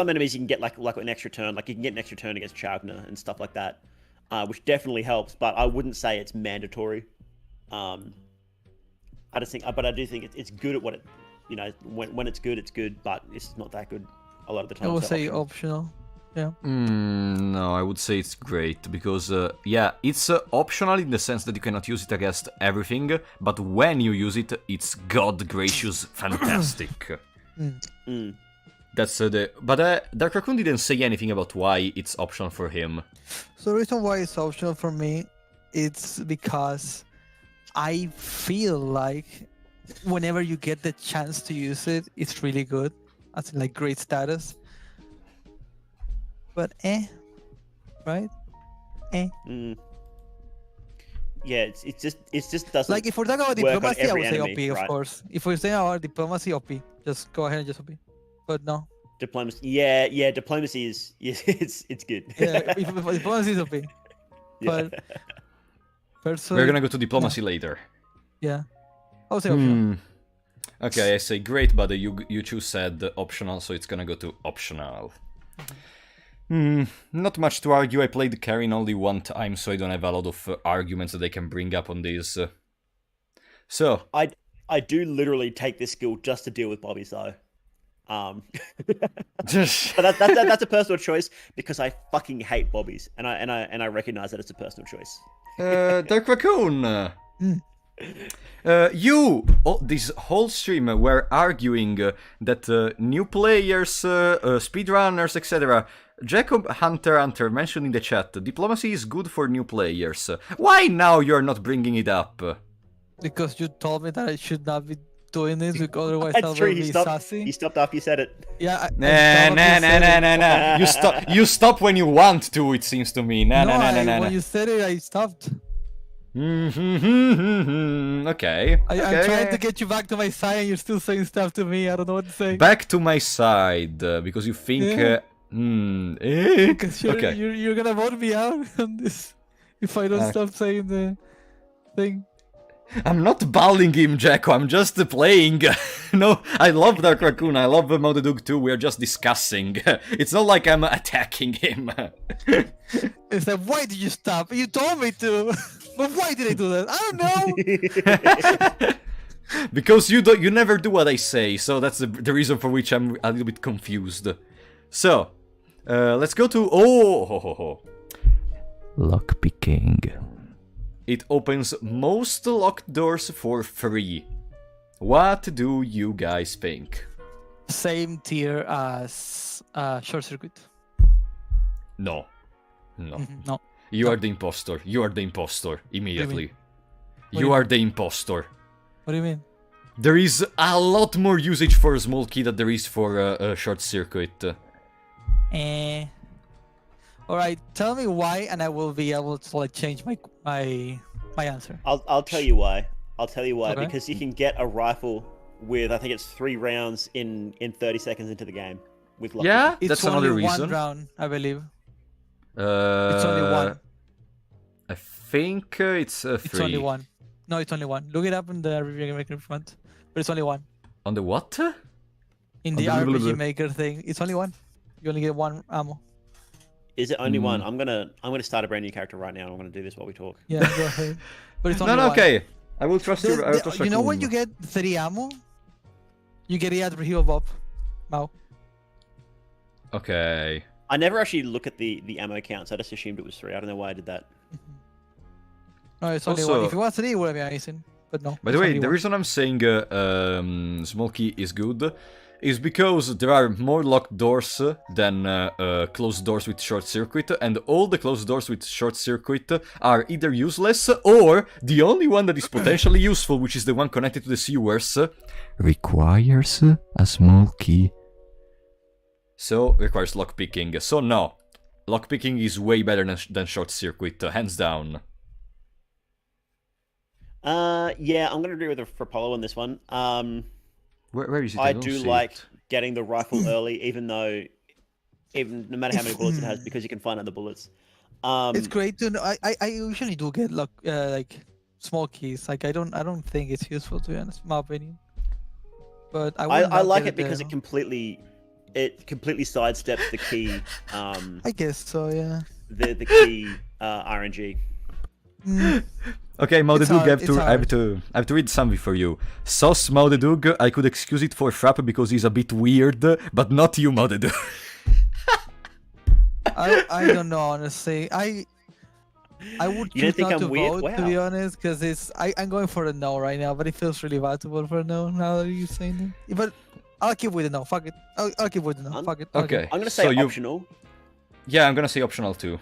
enemies you can get like an extra turn, like you can get an extra turn against Chagna and stuff like that, which definitely helps. But I wouldn't say it's mandatory. I do think it's good at what it, when it's good, but it's not that good a lot of the time. I will so say optional. optional. Yeah. No, I would say it's great because, it's optional in the sense that you cannot use it against everything, but when you use it, it's god gracious fantastic. That's But Dark Raccoon didn't say anything about why it's optional for him. So the reason why it's optional for me, it's because I feel like whenever you get the chance to use it, it's really good. As in like great status. But right? Yeah, it's just doesn't. Like if we're talking about work on diplomacy, I every would say enemy, OP, right? of course. If we're saying about diplomacy, OP. Just go ahead and just OP. But no. Diplomacy. Yeah. Diplomacy is it's good. Yeah, if diplomacy is OP. Yeah. But Persuade, We're gonna go to diplomacy later. yeah. I would say optional. Okay, I say great, but you choose said optional, so it's gonna go to optional. Not much to argue. I played Karin only one time, so I don't have a lot of arguments that I can bring up on this. So I do literally take this skill just to deal with bobbies though. But that's a personal choice because I fucking hate bobbies, and I recognize that it's a personal choice. Dark Raccoon. This whole stream were arguing that new players, speedrunners, etc. Jacob Hunter mentioned in the chat, diplomacy is good for new players. Why now you're not bringing it up? Because you told me that I should not be doing this, because otherwise That's I'll true. be He sassy. stopped after you said it. Yeah. Nah. You stop when you want to. It seems to me. Nah. When you said it, I stopped. Okay. I'm trying to get you back to my side, and you're still saying stuff to me. I don't know what to say. Back to my side because you think. Yeah. Because Okay. you're gonna vote me out on this if I don't stop saying the thing. I'm not balling him, Jacko, I'm just playing. No, I love Dark Raccoon, I love Modedug too, we're just discussing. It's not like I'm attacking him. It's like, why did you stop? You told me to. But why did I do that? I don't know. Because you never do what I say, so that's the reason for which I'm a little bit confused. So, let's go to... Oh! Lockpicking. It opens most locked doors for free. What do you guys think? Same tier as Short Circuit. No. No. No. You are the impostor. You are the impostor. Immediately. What do You you are the impostor. What do you mean? There is a lot more usage for a small key than there is for a short circuit. Alright, tell me why and I will be able to like change my answer. I'll tell you why. I'll tell you why. Okay. Because you can get a rifle with, I think it's 3 rounds in 30 seconds into the game. With lockpicking. Yeah, It's that's only another reason. one round, I believe. It's only one. I think it's 3. It's only one. No, it's only one. Look it up in the RPG Maker front. But it's only one. On the what? In On the the blah, blah, blah. RPG Maker thing, it's only one. You only get one ammo. Is it only one? I'm gonna start a brand new character right now. And I'm gonna do this while we talk. Yeah, go ahead. But it's only No, one. okay. I will trust you. I will trust You know Raccoon. when you get 3 ammo? You get it at Heal Bob. Mao. Okay. I never actually look at the ammo counts. I just assumed it was 3. I don't know why I did that. No, it's only Also- one. If it was 3, it would have been amazing. But no. By the it's way, only the one. reason I'm saying small key is good is because there are more locked doors than closed doors with short circuit, and all the closed doors with short circuit are either useless or the only one that is potentially useful, which is the one connected to the sewers, Requires a small key. so requires lockpicking. So no, lockpicking is way better than short circuit, hands down. Yeah, I'm gonna agree with Apollo on this one. Where is it? I don't do see like it. getting the rifle early, even no matter how many bullets it has, because you can find other bullets. It's great to know. I usually do get like small keys. Like I don't think it's useful, to be honest, in my opinion. But I I like it because it completely sidesteps the key. I guess so, yeah. The key RNG. Okay, Maudedug, hard, I have to read something for you. Sauce Maudedug, I could excuse it for Frappe because he's a bit weird, but not you, Maudedug. I don't know, honestly. I would You don't choose think not to I'm weird? vote, to be Wow. honest, because I'm going for a no right now, but it feels really bad to vote for a no now that you're saying it. But I'll keep with the no. Fuck it. I'll keep with the no. Fuck it. Okay. I'm gonna So say you- optional, Yeah, I'm gonna say optional too.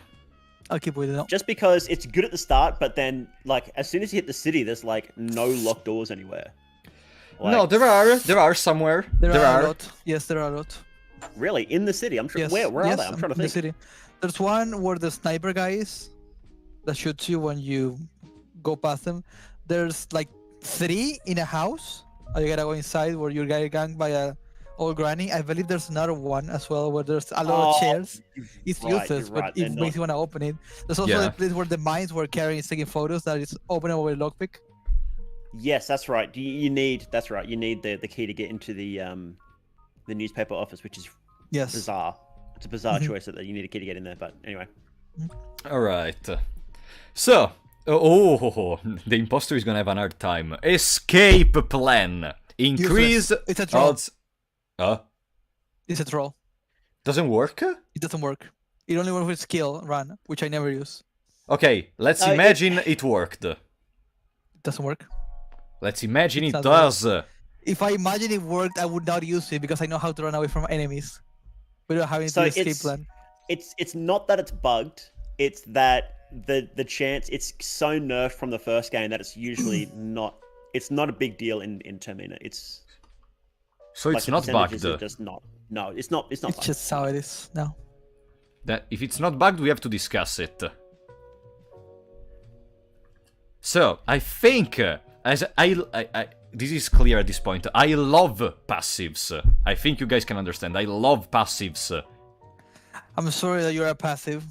I'll keep with the no. just because it's good at the start, but then like as soon as you hit the city, there's like no locked doors anywhere. No, there are somewhere. There are a lot. Yes, there are a lot. Really in the city. I'm trying. Yes. Where are yes, they? I'm trying to in the think. city. There's one where the sniper guy is that shoots you when you go past them. There's like 3 in a house. You gotta go inside where you get ganked by a old granny. I believe there's another one as well where there's a lot of chairs. It's right, useless, you're but right, it they're makes you wanna open it. There's also Yeah. the place where the mines were carrying is taking photos that is openable with lockpick. Yes, that's right. You need. That's right. You need the key to get into the newspaper office, which is Yes. bizarre. It's a bizarre Mhm. choice that you need a key to get in there. But anyway, Alright. So, the imposter is gonna have an hard time. Escape plan. Increase Useless. It's a troll. odds. It's a troll. Doesn't work? It doesn't work. It only works with skill run, which I never use. Okay, let's imagine it worked. It doesn't work. Let's imagine it It does. If I imagine it worked, I would not use it because I know how to run away from enemies without having to So do escape it's- plan. it's not that it's bugged. It's that the chance it's so nerfed from the first game that it's usually not. It's not a big deal in Termina. It's So like it's the not percentages bugged. are just not. No, it's not. It's not. It's bugged. just how it is now. That if it's not bugged, we have to discuss it. So I think, as I this is clear at this point. I love passives. I think you guys can understand. I love passives. I'm sorry that you're a passive.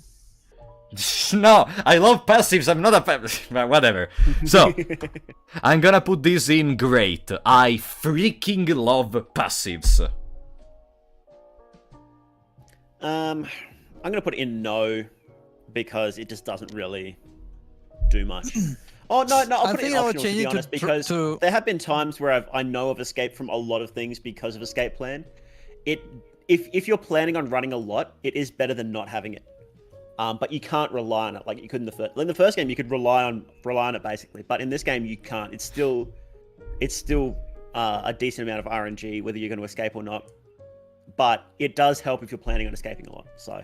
No, I love passives. I'm not a whatever. So, I'm gonna put this in great. I freaking love passives. I'm gonna put it in no, because it just doesn't really do much. Oh no, I'll put it in optional, to be honest, because there have been times where I know of escape from a lot of things because of escape plan. If you're planning on running a lot, it is better than not having it. But you can't rely on it like you could in the first. In the first game, you could rely on it basically, but in this game you can't. It's still a decent amount of RNG whether you're going to escape or not. But it does help if you're planning on escaping a lot. So.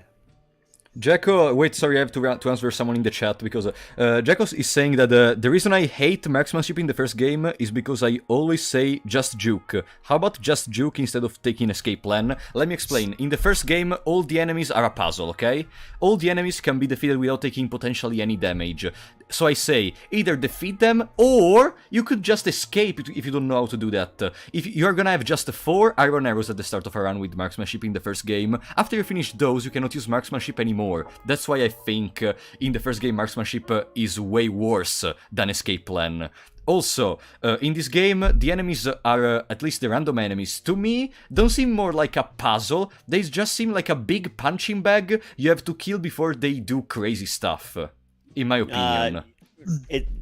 Jacko, wait, sorry, I have to answer someone in the chat, because Jacko is saying that the reason I hate marksmanship in the first game is because I always say just juke. How about just juke instead of taking escape plan? Let me explain. In the first game, all the enemies are a puzzle, okay? All the enemies can be defeated without taking potentially any damage. So I say, either defeat them, or you could just escape if you don't know how to do that. If you're gonna have just 4 iron arrows at the start of a run with marksmanship in the first game, after you finish those, you cannot use marksmanship anymore. That's why I think in the first game marksmanship is way worse than escape plan. Also, in this game, the enemies are, at least the random enemies, to me, don't seem more like a puzzle. They just seem like a big punching bag you have to kill before they do crazy stuff. In my opinion.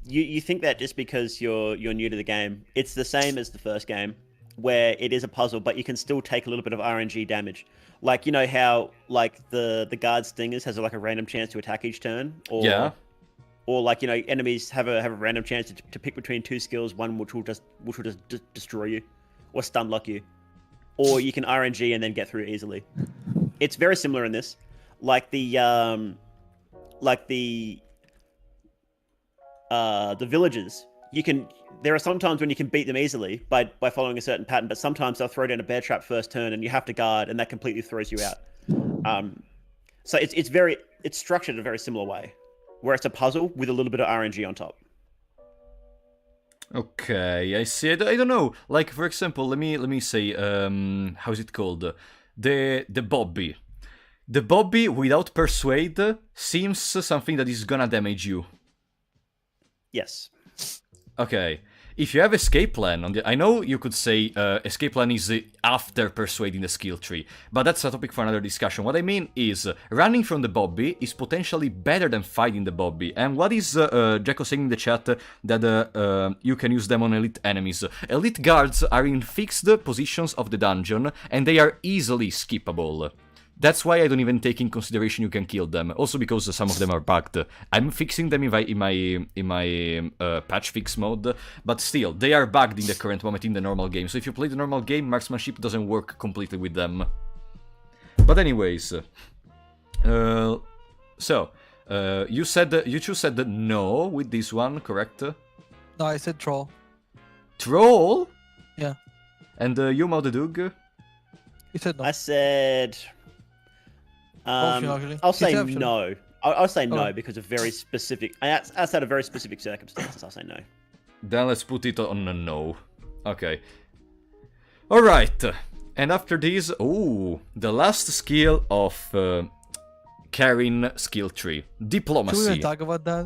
You think that just because you're new to the game. It's the same as the first game, where it is a puzzle, but you can still take a little bit of RNG damage. Like, you know how like the guard stingers has like a random chance to attack each turn, or yeah, or like, you know, enemies have a random chance to pick between 2 skills, one which will just destroy you or stun lock you, or you can RNG and then get through easily. It's very similar in this, like the villagers, there are some times when you can beat them easily by following a certain pattern, but sometimes they'll throw down a bear trap first turn and you have to guard, and that completely throws you out. So it's structured in a very similar way, where it's a puzzle with a little bit of RNG on top. Okay, I see. I don't know. Like, for example, let me say, how is it called? The Bobby. The Bobby without Persuade seems something that is gonna damage you. Yes. Okay. If you have escape plan, I know you could say escape plan is after persuading the skill tree, but that's a topic for another discussion. What I mean is, running from the Bobby is potentially better than fighting the Bobby. And what is Jacko saying in the chat that you can use them on elite enemies? Elite guards are in fixed positions of the dungeon, and they are easily skippable. That's why I don't even take in consideration you can kill them. Also because some of them are bugged. I'm fixing them in my patch fix mode, but still, they are bugged in the current moment in the normal game. So if you play the normal game, marksmanship doesn't work completely with them. But anyways, you said no with this one, correct? No, I said troll. Troll? Yeah. And you, Maudedug? You said no. I said. I'll say no. I'll say no because of very specific. Outside of very specific circumstances, I'll say no. Then let's put it on a no. Okay. Alright. And after this, the last skill of Karin skill tree. Diplomacy. Should we even talk about that?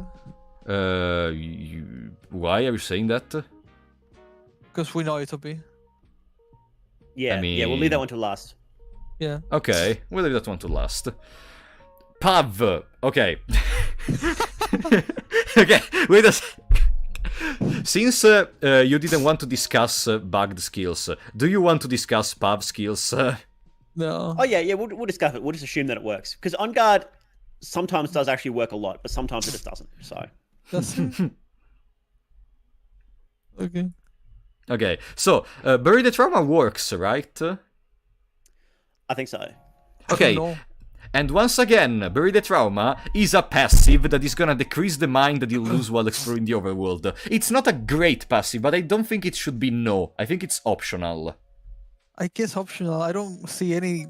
Why are you saying that? Because we know it'll be. Yeah, we'll leave that one to last. Yeah. Okay, we'll leave that one to last. Pav. Okay. Okay, wait a Since you didn't want to discuss bugged skills, do you want to discuss Pav skills? No. Oh yeah, we'll discuss it. We'll just assume that it works. Because On Guard sometimes does actually work a lot, but sometimes it just doesn't. So. That's it. Okay. Okay, so Bury the Trauma works, right? I think so. Okay, and once again, Bury the Trauma is a passive that is gonna decrease the mind that you lose while exploring the overworld. It's not a great passive, but I don't think it should be no. I think it's optional. I guess optional. I don't see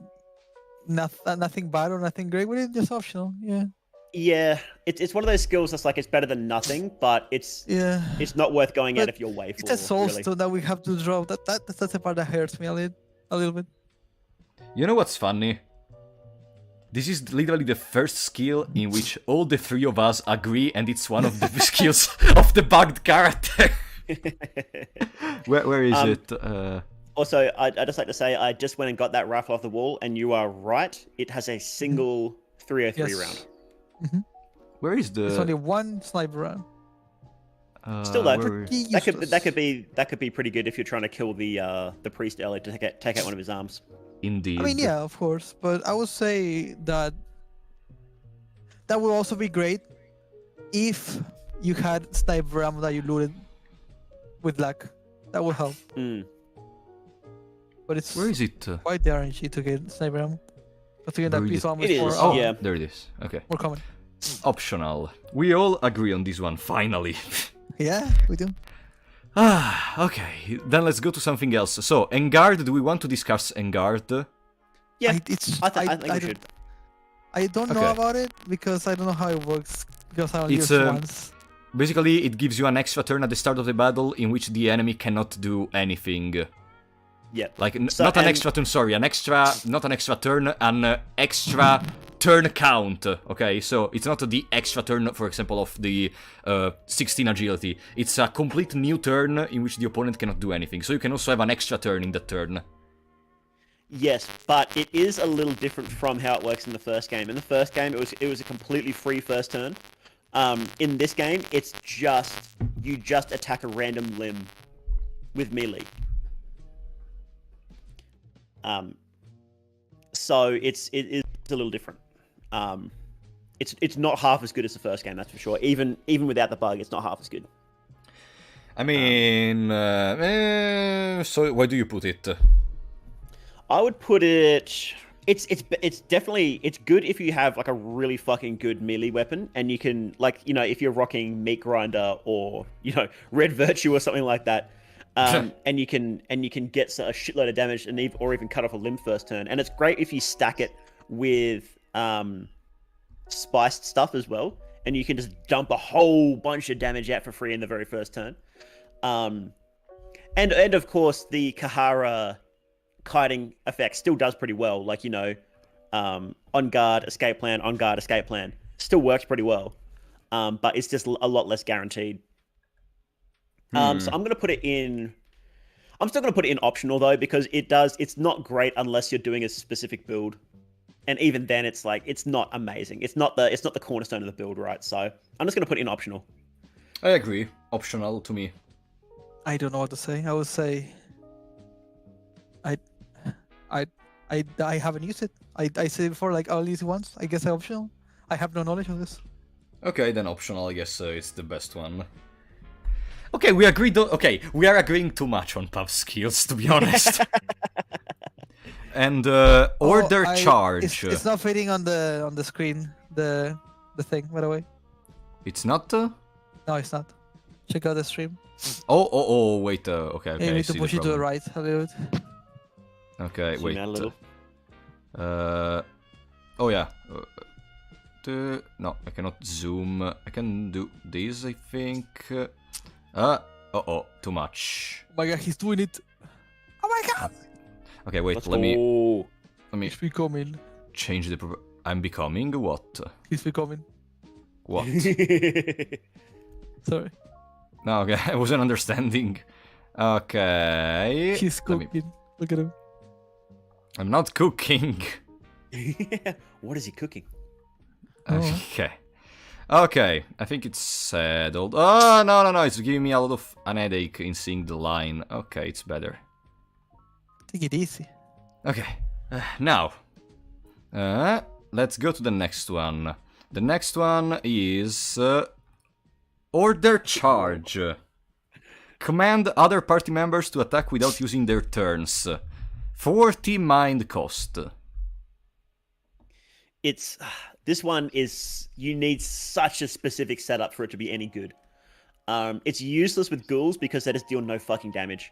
nothing bad or nothing great with it. Just optional. Yeah. Yeah, it's one of those skills that's like it's better than nothing, but it's not worth going out of your way for. It's a soul stone that we have to draw. That's the part that hurts me a little bit. You know what's funny? This is literally the first skill in which all the three of us agree, and it's one of the skills of the bugged character. Where is it? Also, I'd just like to say, I just went and got that rifle off the wall, and you are right. It has a single 303 round. Mm-hmm. Where is the? It's only one sniper round. Still though, where- that could be pretty good if you're trying to kill the priest early to take out one of his arms. Indeed. I mean, yeah, of course, but I would say that that would also be great if you had sniper ammo that you looted with luck. That would help. But it's Where is it? quite the RNG to get sniper ammo. But to get that Where is piece it? of ammo It is more, is, Oh, yeah. there it is. Okay. more common. Optional. We all agree on this one, finally. Yeah, we do. Okay. Then let's go to something else. So, Engard, do we want to discuss Engard? Yeah, I think we should. I don't know Okay. about it because I don't know how it works because I only It's, used it once. Basically, it gives you an extra turn at the start of the battle in which the enemy cannot do anything. Yeah. Like, So- not an and- extra turn, sorry, not an extra turn, an extra turn count, okay? So, it's not the extra turn, for example, of the 16 agility. It's a complete new turn in which the opponent cannot do anything. So, you can also have an extra turn in that turn. Yes, but it is a little different from how it works in the first game. In the first game, it was a completely free first turn. In this game, it's you just attack a random limb with melee. So it is a little different. It's not half as good as the first game, that's for sure. Even without the bug, it's not half as good. I mean, so where do you put it? I would put it. It's definitely good if you have like a really fucking good melee weapon, and you can if you're rocking Meat Grinder or Red Virtue or something like that, and you can get a shitload of damage or even cut off a limb first turn. And it's great if you stack it with spiced stuff as well, and you can just dump a whole bunch of damage out for free in the very first turn. And of course the Kahara kiting effect still does pretty well. On guard, escape plan, still works pretty well. But it's just a lot less guaranteed. So I'm still going to put it in optional though, because it's not great unless you're doing a specific build. And even then it's not amazing. It's not the cornerstone of the build, right? So I'm just going to put it in optional. I agree. Optional to me. I don't know what to say. I would say I haven't used it. I said it before, I'll use it once. I guess I optional. I have no knowledge of this. Okay, then optional, I guess it's the best one. Okay, we agreed. Okay, we are agreeing too much on Pav's skills, to be honest. And order charge. It's not fitting on the screen. The thing, by the way. It's not. No, it's not. Check out the stream. Oh, wait. Okay. You I need to see push the it to the problem. right a little bit. Okay, Zoom wait. out a little. Oh yeah. No, I cannot zoom. I can do this, I think. Too much. Oh my god, he's doing it. Oh my god. Okay, wait. Let's Let me go. He's becoming. change the. I'm becoming what? He's becoming. What? Sorry. No, okay. I wasn't understanding. Okay. He's let me- cooking. Look at him. I'm not cooking. What is he cooking? Oh. Okay, I think it's settled. Oh, no, it's giving me a lot of an headache in seeing the line. Okay, it's better. Take it easy. Okay, now, let's go to the next one. The next one is Order Charge. Command other party members to attack without using their turns. 40 mind cost. This one is, you need such a specific setup for it to be any good. It's useless with ghouls because they just deal no fucking damage.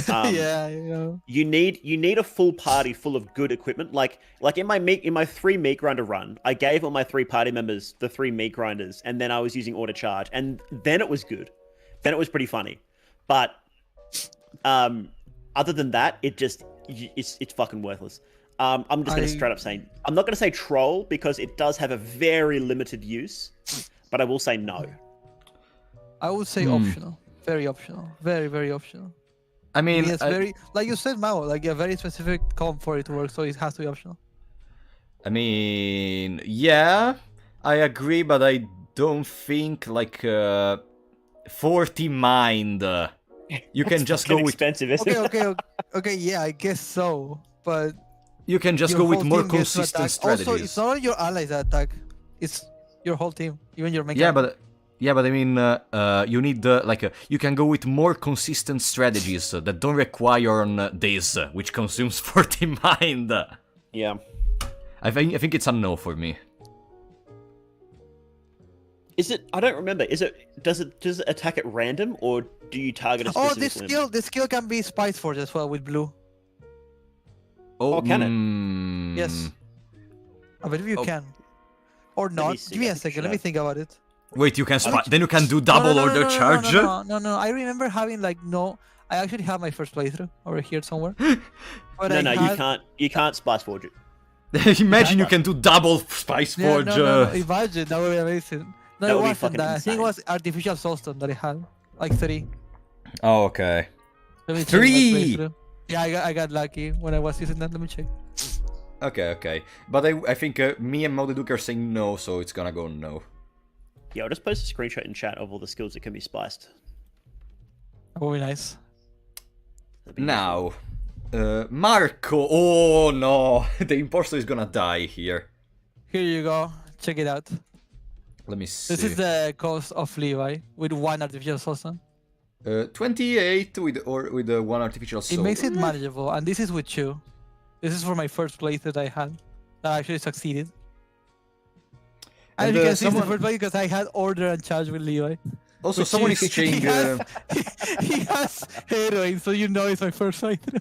Yeah, you know. You need a full party full of good equipment. Like in my 3 meat grinder run, I gave all my 3 party members the 3 meat grinders, and then I was using order charge, and then it was good. Then it was pretty funny. But other than that, it's fucking worthless. I'm just going to straight up say I'm not going to say troll because it does have a very limited use, but I will say no. I would say optional. Very optional. Very, very optional. I mean, It's very, like you said, Mao, like a very specific comp for it to work, so it has to be optional. I mean, yeah, I agree, but I don't think like 40 mind. You can just go with expensive, isn't it? Okay, yeah, I guess so, but you can just your go with whole more team gets to consistent attack. strategies. Also, it's not only your allies that attack; it's your whole team, even your main. Yeah, but I mean, you need you can go with more consistent strategies that don't require on this, which consumes 40 mind. Yeah. I think it's a no for me. Is it? I don't remember. Is it? Does it attack at random or do you target a specific limb? This skill can be Spice Forge as well with blue. Oh, can it? Yes, I believe you can, or not. Give me a second. Let me think about it. Wait, you can then you can do double order charge? No. I remember having like I actually have my first playthrough over here somewhere. But you can't Spice Forge it. Imagine you can do double Spice Forge. No. Imagine, that would be amazing. No, That it would be wasn't fucking that. I think it insane. was Artificial Soulstone that I had. Like 3. Oh, okay. Let me check my 3! playthrough. Yeah, I got lucky when I was using that. Let me check. Okay. But I think me and Modeduke are saying no, so it's gonna go no. Yeah, I'll just post a screenshot in chat of all the skills that can be spiced. That would be nice. Now, Marco. Oh no, the imposter is gonna die here. Here you go. Check it out. Let me see. This is the cost of Levi with 1 Artificial Soulstone. 28 with 1 artificial soul. It makes it manageable, and this is with 2. This is for my first playthrough that I had. That I actually succeeded. And you can see it's the first play because I had order and charge with Levi. Also, someone is saying... He has heroin, so you know it's my first playthrough.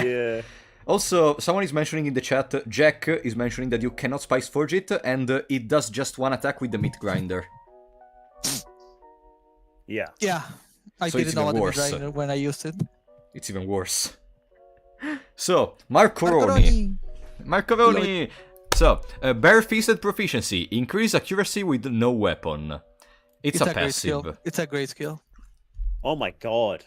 Yeah. Also, someone is mentioning in the chat, Jack is mentioning that you cannot Spice Forge it, and it does just 1 attack with the meat grinder. Yeah. Yeah. I So it's didn't know even what worse. the grinder when I used it. It's even worse. So, Marcoroni. So, bare-fisted proficiency. Increase accuracy with no weapon. It's a great passive. skill. It's a great skill. Oh my god.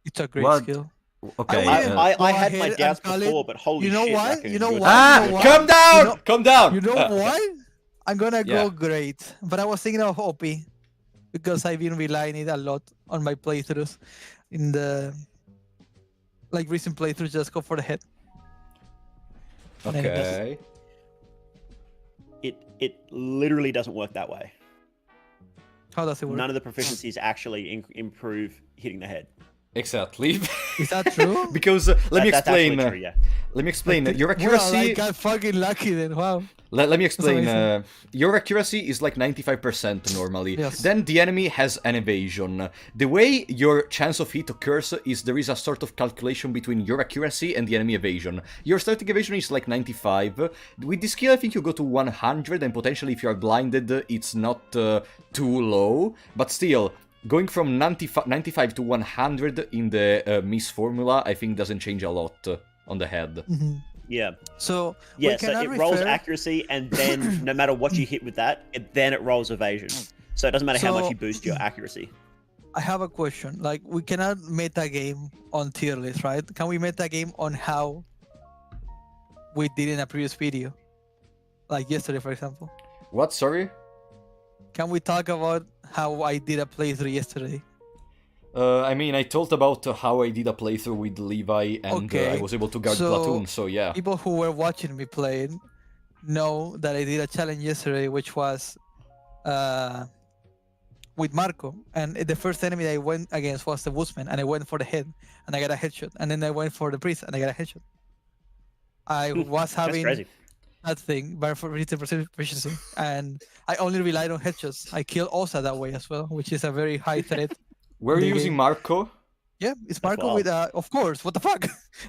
It's a great What? skill. Okay. I had ahead my and doubts call it- before, but holy You know shit. why? Raccoon, You know you're- why? You know Calm down! You know- Calm down! You know why? I'm gonna yeah. go great, but I was thinking of OP because I've been relying it a lot on my playthroughs. In the recent playthroughs, just go for the head. Okay. It literally doesn't work that way. How does it work? None of the proficiencies actually improve hitting the head. Exactly. Is that true? Because let me That's explain. actually true, yeah. Let me explain. Your Well, accuracy. I got fucking lucky then. Wow. Let me explain. amazing. Your accuracy is like 95% normally. Yes. Then the enemy has an evasion. The way your chance of hit occurs is there is a sort of calculation between your accuracy and the enemy evasion. Your starting evasion is like 95. With this skill, I think you go to 100, and potentially if you are blinded, it's not too low. But still, going from 95 to 100 in the Miss formula, I think doesn't change a lot on the head. Yeah. So Yeah, we so cannot it rolls refer- accuracy, and then no matter what you hit with that, it rolls evasion. So it doesn't matter how much So- you boost your accuracy. I have a question. Like, we cannot meta game on tier list, right? Can we meta game on how we did in a previous video, like yesterday, for example? What? Sorry? Can we talk about how I did a playthrough yesterday? I mean, I told about how I did a playthrough with Levi, and Okay, I was able to guard so Platoon, so yeah. People who were watching me playing know that I did a challenge yesterday, which was with Marco, and the first enemy that I went against was the Woodsman, and I went for the head, and I got a headshot, and then I went for the priest, and I got a headshot. I was That's having crazy. that thing, but for 50% proficiency, and I only relied on headshots. I killed Osa that way as well, which is a very high threat. Were you the using game. Marco? Yeah, it's Marco wild. with of course. What the fuck?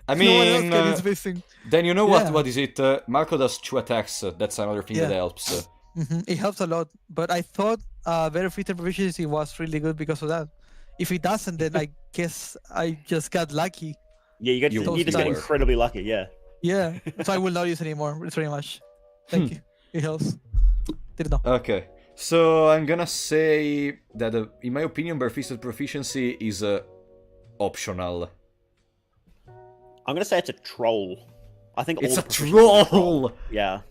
I No one else mean, can use missing. then you know Yeah. what is it? Marco does 2 attacks, that's another thing that Yeah. helps. It helps a lot, but I thought very fitted proficiency was really good because of that. If it doesn't, then I guess I just got lucky. Yeah, you You just got were. incredibly lucky, yeah. Yeah, so I will not use it anymore. It's very much. Thank you. It helps. Didn't know. Okay, so I'm gonna say that, in my opinion, barefisted proficiency is optional. I'm gonna say it's a troll. I think It's all a the proficiencies are troll. Yeah.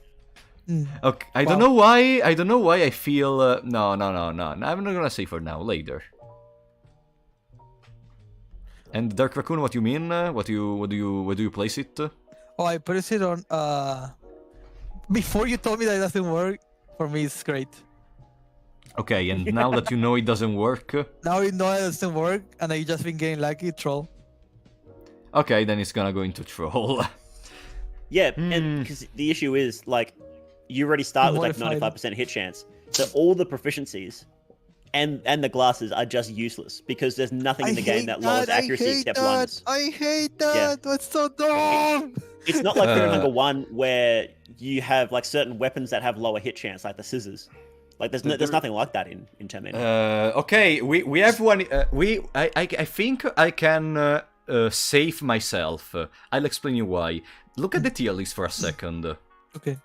Okay, I don't know why. I don't know why I feel. No. I'm not gonna say for now. Later. And Dark Raccoon, what you mean? Where do you place it? Oh, I put it on. Before you told me that it doesn't work, for me it's great. Okay, and now that you know it doesn't work, Now you know it doesn't work, and I just been getting lucky. Troll. okay, then it's gonna go into troll. Yeah, and because the issue is like you already start with like Modified. 95% hit chance, so all the proficiencies and the glasses are just useless because there's nothing in the game that lowers accuracy except blindness. I hate that. That's so dumb. It's not like Fear and Hunger 1 where you have like certain weapons that have lower hit chance, like the scissors. Like there's nothing like that in Termina. Okay, we have one. I think I can save myself. I'll explain you why. Look at the tier list for a second. Okay.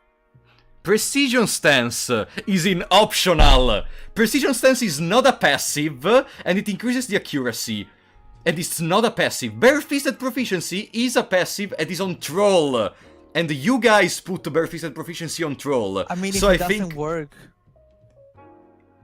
Precision Stance is in optional. Precision Stance is not a passive, and it increases the accuracy. And it's not a passive. Barefisted Proficiency is a passive and is on Troll. And you guys put Barefisted Proficiency on Troll. I mean, if so it I doesn't think work,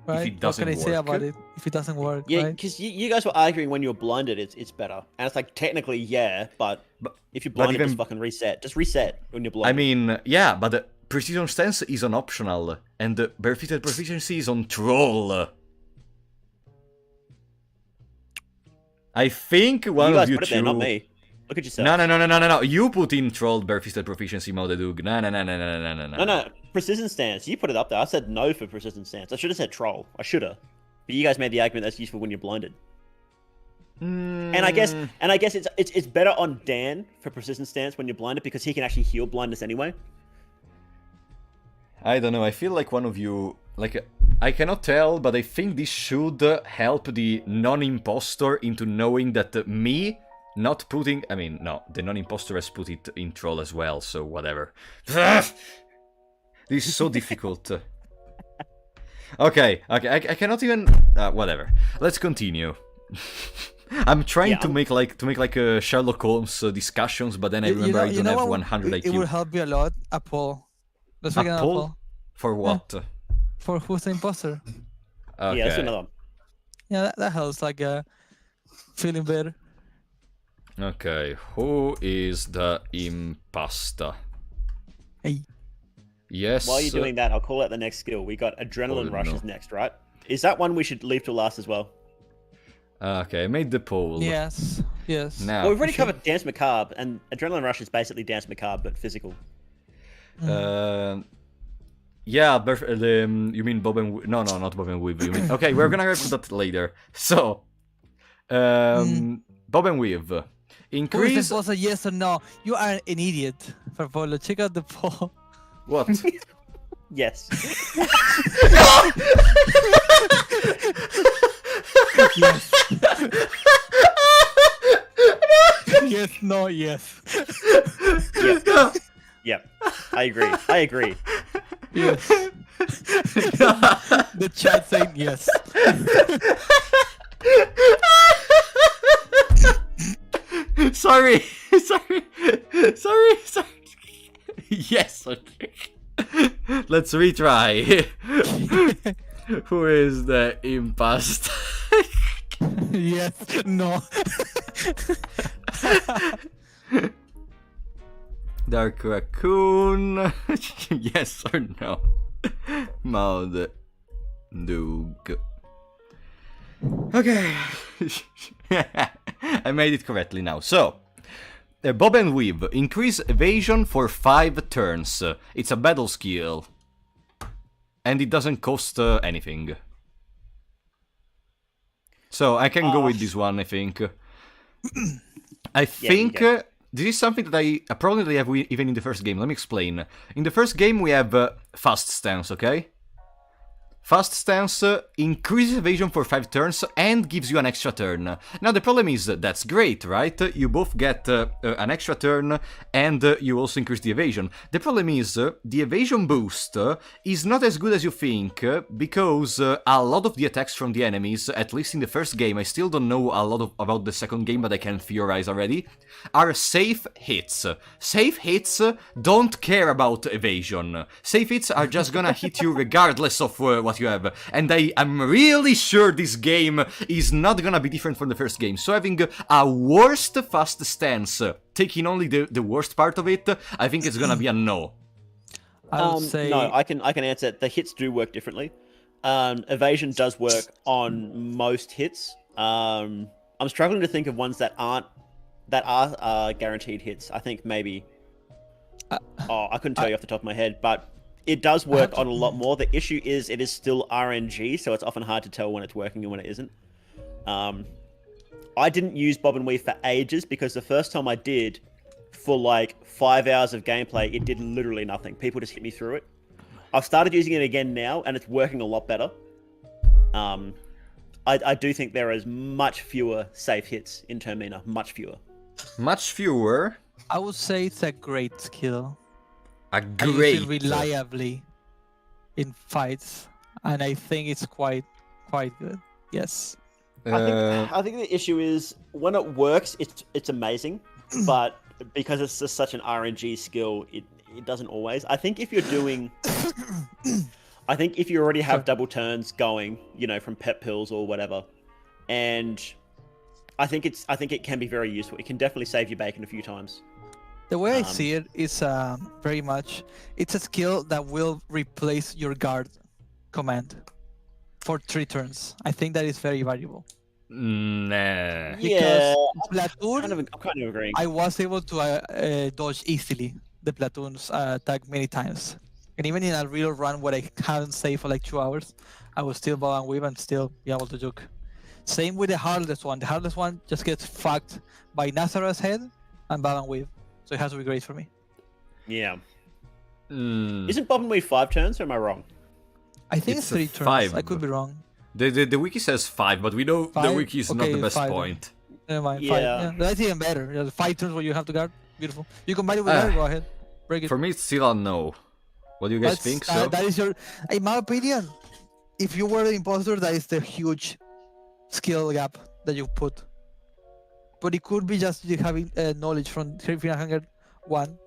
right? it doesn't what can I say work. about it? If it doesn't work, Yeah, right? because you guys were arguing when you were blinded, it's better. And it's like, technically, yeah, but if you're blinded, even- just fucking reset. Just reset when you're blinded. I mean, yeah, but Precision Stance is on optional, and Barefisted Proficiency is on Troll. I think one you guys of you put it two... there, not me. Look at yourself. No. You put in Troll Barefisted Proficiency mode, Doug. No. No, precision stance. You put it up there. I said no for precision stance. I should have said troll. I should have. But you guys made the argument that's useful when you're blinded. And I guess it's better on Dan for precision stance when you're blinded because he can actually heal blindness anyway. I don't know, I feel like one of you... Like, I cannot tell, but I think this should help the non-impostor into knowing that me not putting... I mean, no, the non-impostor has put it in troll as well, so whatever. This is so difficult. Okay, I cannot even... whatever. Let's continue. I'm trying to make like Sherlock Holmes discussions, but then I remember I don't have 100 IQ. It will help you a lot. A poll. Let's make A an poll? poll. For what? For who's the imposter? Okay. Yeah, that's another one. Yeah, that helps. Like feeling better. Okay, who is the imposter? Hey. Yes. While you're doing that, I'll call out the next skill. We got Adrenaline Rush is next, right? Is that one we should leave to last as well? Okay, I made the poll. Yes. Now, Well, we've already covered Dance Macabre, and Adrenaline Rush is basically Dance Macabre, but physical. yeah, you mean Bob and no, not Bob and Weave. You mean okay? We're gonna get to that later. So, Bob and Weave Who is increase. the imposter? Yes or no? You are an idiot, Farpolo. Check out the poll. What? Yes. Yes. Yes. No. Yes. Yep. I agree. Yes. The chat saying yes. Sorry. Yes. Okay. Let's retry. Who is the imposter? Yes. No. Dark Raccoon. Yes or no? Maud Doug. Okay. I made it correctly now. So, Bob and Weave. Increase evasion for 5 turns. It's a battle skill. And it doesn't cost anything. So, I can go with this one, I think. I think... this is something that I probably have even in the first game. Let me explain. In the first game, we have fast stance, okay? Fast stance increases evasion for 5 turns and gives you an extra turn. Now the problem is that's great, right? You both get an extra turn and you also increase the evasion. The problem is the evasion boost is not as good as you think because a lot of the attacks from the enemies, at least in the first game, I still don't know a lot about the second game, but I can theorize already, are safe hits. Safe hits don't care about evasion. Safe hits are just gonna hit you regardless of what you have, and I'm really sure this game is not gonna be different from the first game. So having a worst fast stance, taking only the worst part of it, I think it's gonna be a no. I would say no. I can answer it. The hits do work differently. Evasion does work on most hits. I'm struggling to think of ones that are guaranteed hits. I think maybe. I couldn't tell you off the top of my head, but it does work on a lot more. The issue is it is still RNG, so it's often hard to tell when it's working and when it isn't. I didn't use Bob and Weave for ages because the first time I did, for like 5 hours of gameplay, it did literally nothing. People just hit me through it. I've started using it again now, and it's working a lot better. I do think there is much fewer safe hits in Termina. Much fewer. Much fewer? I would say it's a great skill. A I use great... it reliably in fights, and I think it's quite good. Yes. I think the issue is when it works, it's amazing, but because it's just such an RNG skill, it doesn't always. I think if you're doing, I think if you already have double turns going, you know, from pep pills or whatever, and I think it can be very useful. It can definitely save you bacon a few times. The way I see it is very much, it's a skill that will replace your guard command for 3 turns. I think that is very valuable. Nah. Because I'm platoon, kind of agreeing. I was able to dodge easily the platoon's attack many times. And even in a real run where I haven't saved for like 2 hours, I was still bow and weave and still be able to juke. Same with the Heartless one. The Heartless one just gets fucked by Nazareth's head and bow and weave. So it has to be great for me. Yeah. Isn't Bob and Weave 5 turns, or am I wrong? I think it's 3 turns. 5. I could be wrong. The wiki says 5, but we know 5? the wiki is not the best 5. point. Never mind. Yeah. 5. Yeah, that's even better. 5 turns where you have to guard. Beautiful. You combine it with that, go ahead. Break it. For me, it's still a no. What do you guys think? So That is your... In my opinion, if you were the imposter, that is the huge skill gap that you put. But it could be just you having knowledge from Final Hunger 1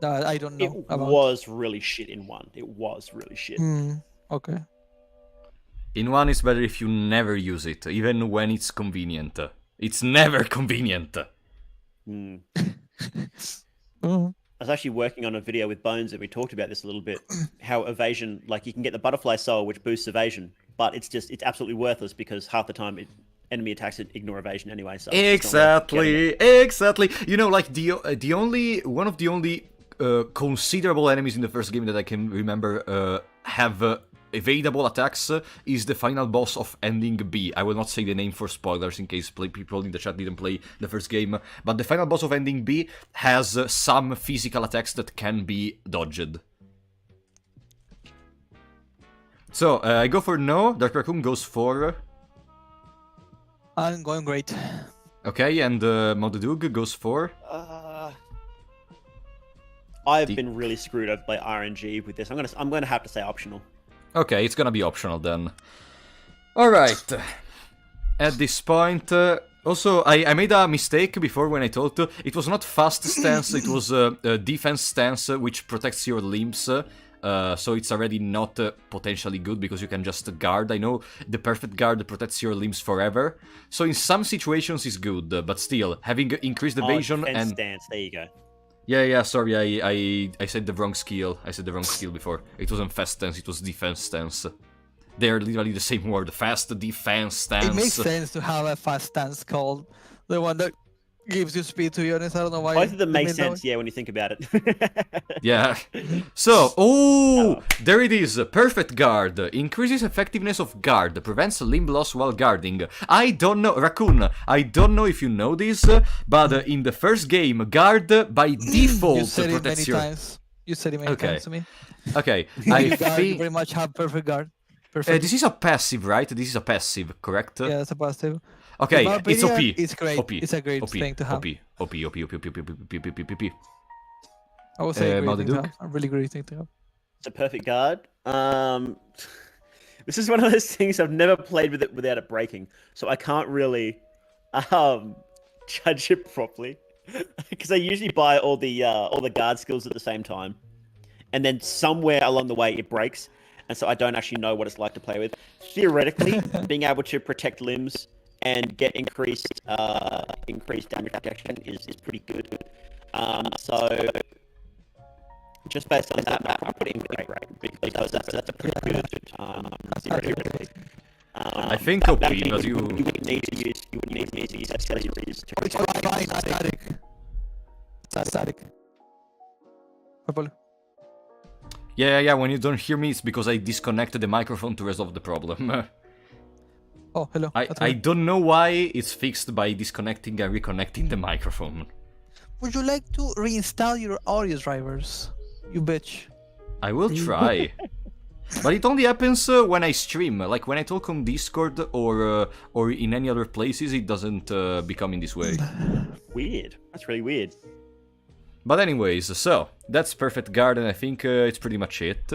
that I don't know It about. was really shit in 1. It was really shit. Okay. in 1 it's better if you never use it, even when it's convenient. It's never convenient. Mm. Mhm. I was actually working on a video with Bones and we talked about this a little bit. How evasion, like you can get the butterfly soul, which boosts evasion, but it's absolutely worthless because half the time enemy attacks ignore evasion anyway. So Exactly. You know, like one of the only considerable enemies in the first game that I can remember have evadable attacks is the final boss of Ending B. I will not say the name for spoilers in case people in the chat didn't play the first game, but the final boss of Ending B has some physical attacks that can be dodged. So, I go for no, Dark Raccoon goes for... I'm going great. Okay, and Modedug goes for... I've been really screwed up by RNG with this. I'm gonna have to say optional. Okay, it's gonna be optional then. Alright. At this point... also, I made a mistake before when I thought it was not fast stance, it was defense stance, which protects your limbs. So it's already not potentially good because you can just guard. I know the perfect guard protects your limbs forever. So in some situations it's good, but still, having increased evasion and... stance, there you go. Yeah, sorry, I said the wrong skill. I said the wrong skill before. It wasn't fast stance, it was defense stance. They're literally the same word, fast defense stance. It makes sense to have a fast stance called the one that gives you speed, to be honest. I don't know why. Both of them make sense, yeah, when you think about it. Yeah. So, there it is. Perfect guard. Increases effectiveness of guard. Prevents limb loss while guarding. I don't know, Raccoon, I don't know if you know this, but in the first game, guard by default You said it protects many your... times. You said it many times to me. Okay, You I guard, you think... very much have perfect guard. Perfect. This is a passive, right? This is a passive, correct? Yeah, it's a positive. Okay, In my it's OP. opinion, it's great. OP. It's a great OP. thing to have. OP. OP. I would say a great thing to Maldiduke? have. A really great thing to have. It's a perfect guard. This is one of those things I've never played with it without it breaking, so I can't really judge it properly because I usually buy all the guard skills at the same time, and then somewhere along the way it breaks, and so I don't actually know what it's like to play with. Theoretically, being able to protect limbs and get increased damage protection is pretty good. So just based on that map, I put it in great because that's a pretty good theoretically. I think OP, but you wouldn't need to use accessories to It's fine. Static. It's static. Purple. Yeah, when you don't hear me, it's because I disconnected the microphone to resolve the problem. Oh, hello. I don't know why it's fixed by disconnecting and reconnecting the microphone. Would you like to reinstall your audio drivers? You bitch. I will try. But it only happens when I stream. Like when I talk on Discord or in any other places, it doesn't become in this way. Weird. That's really weird. But anyways, so that's perfect guard, and I think it's pretty much it.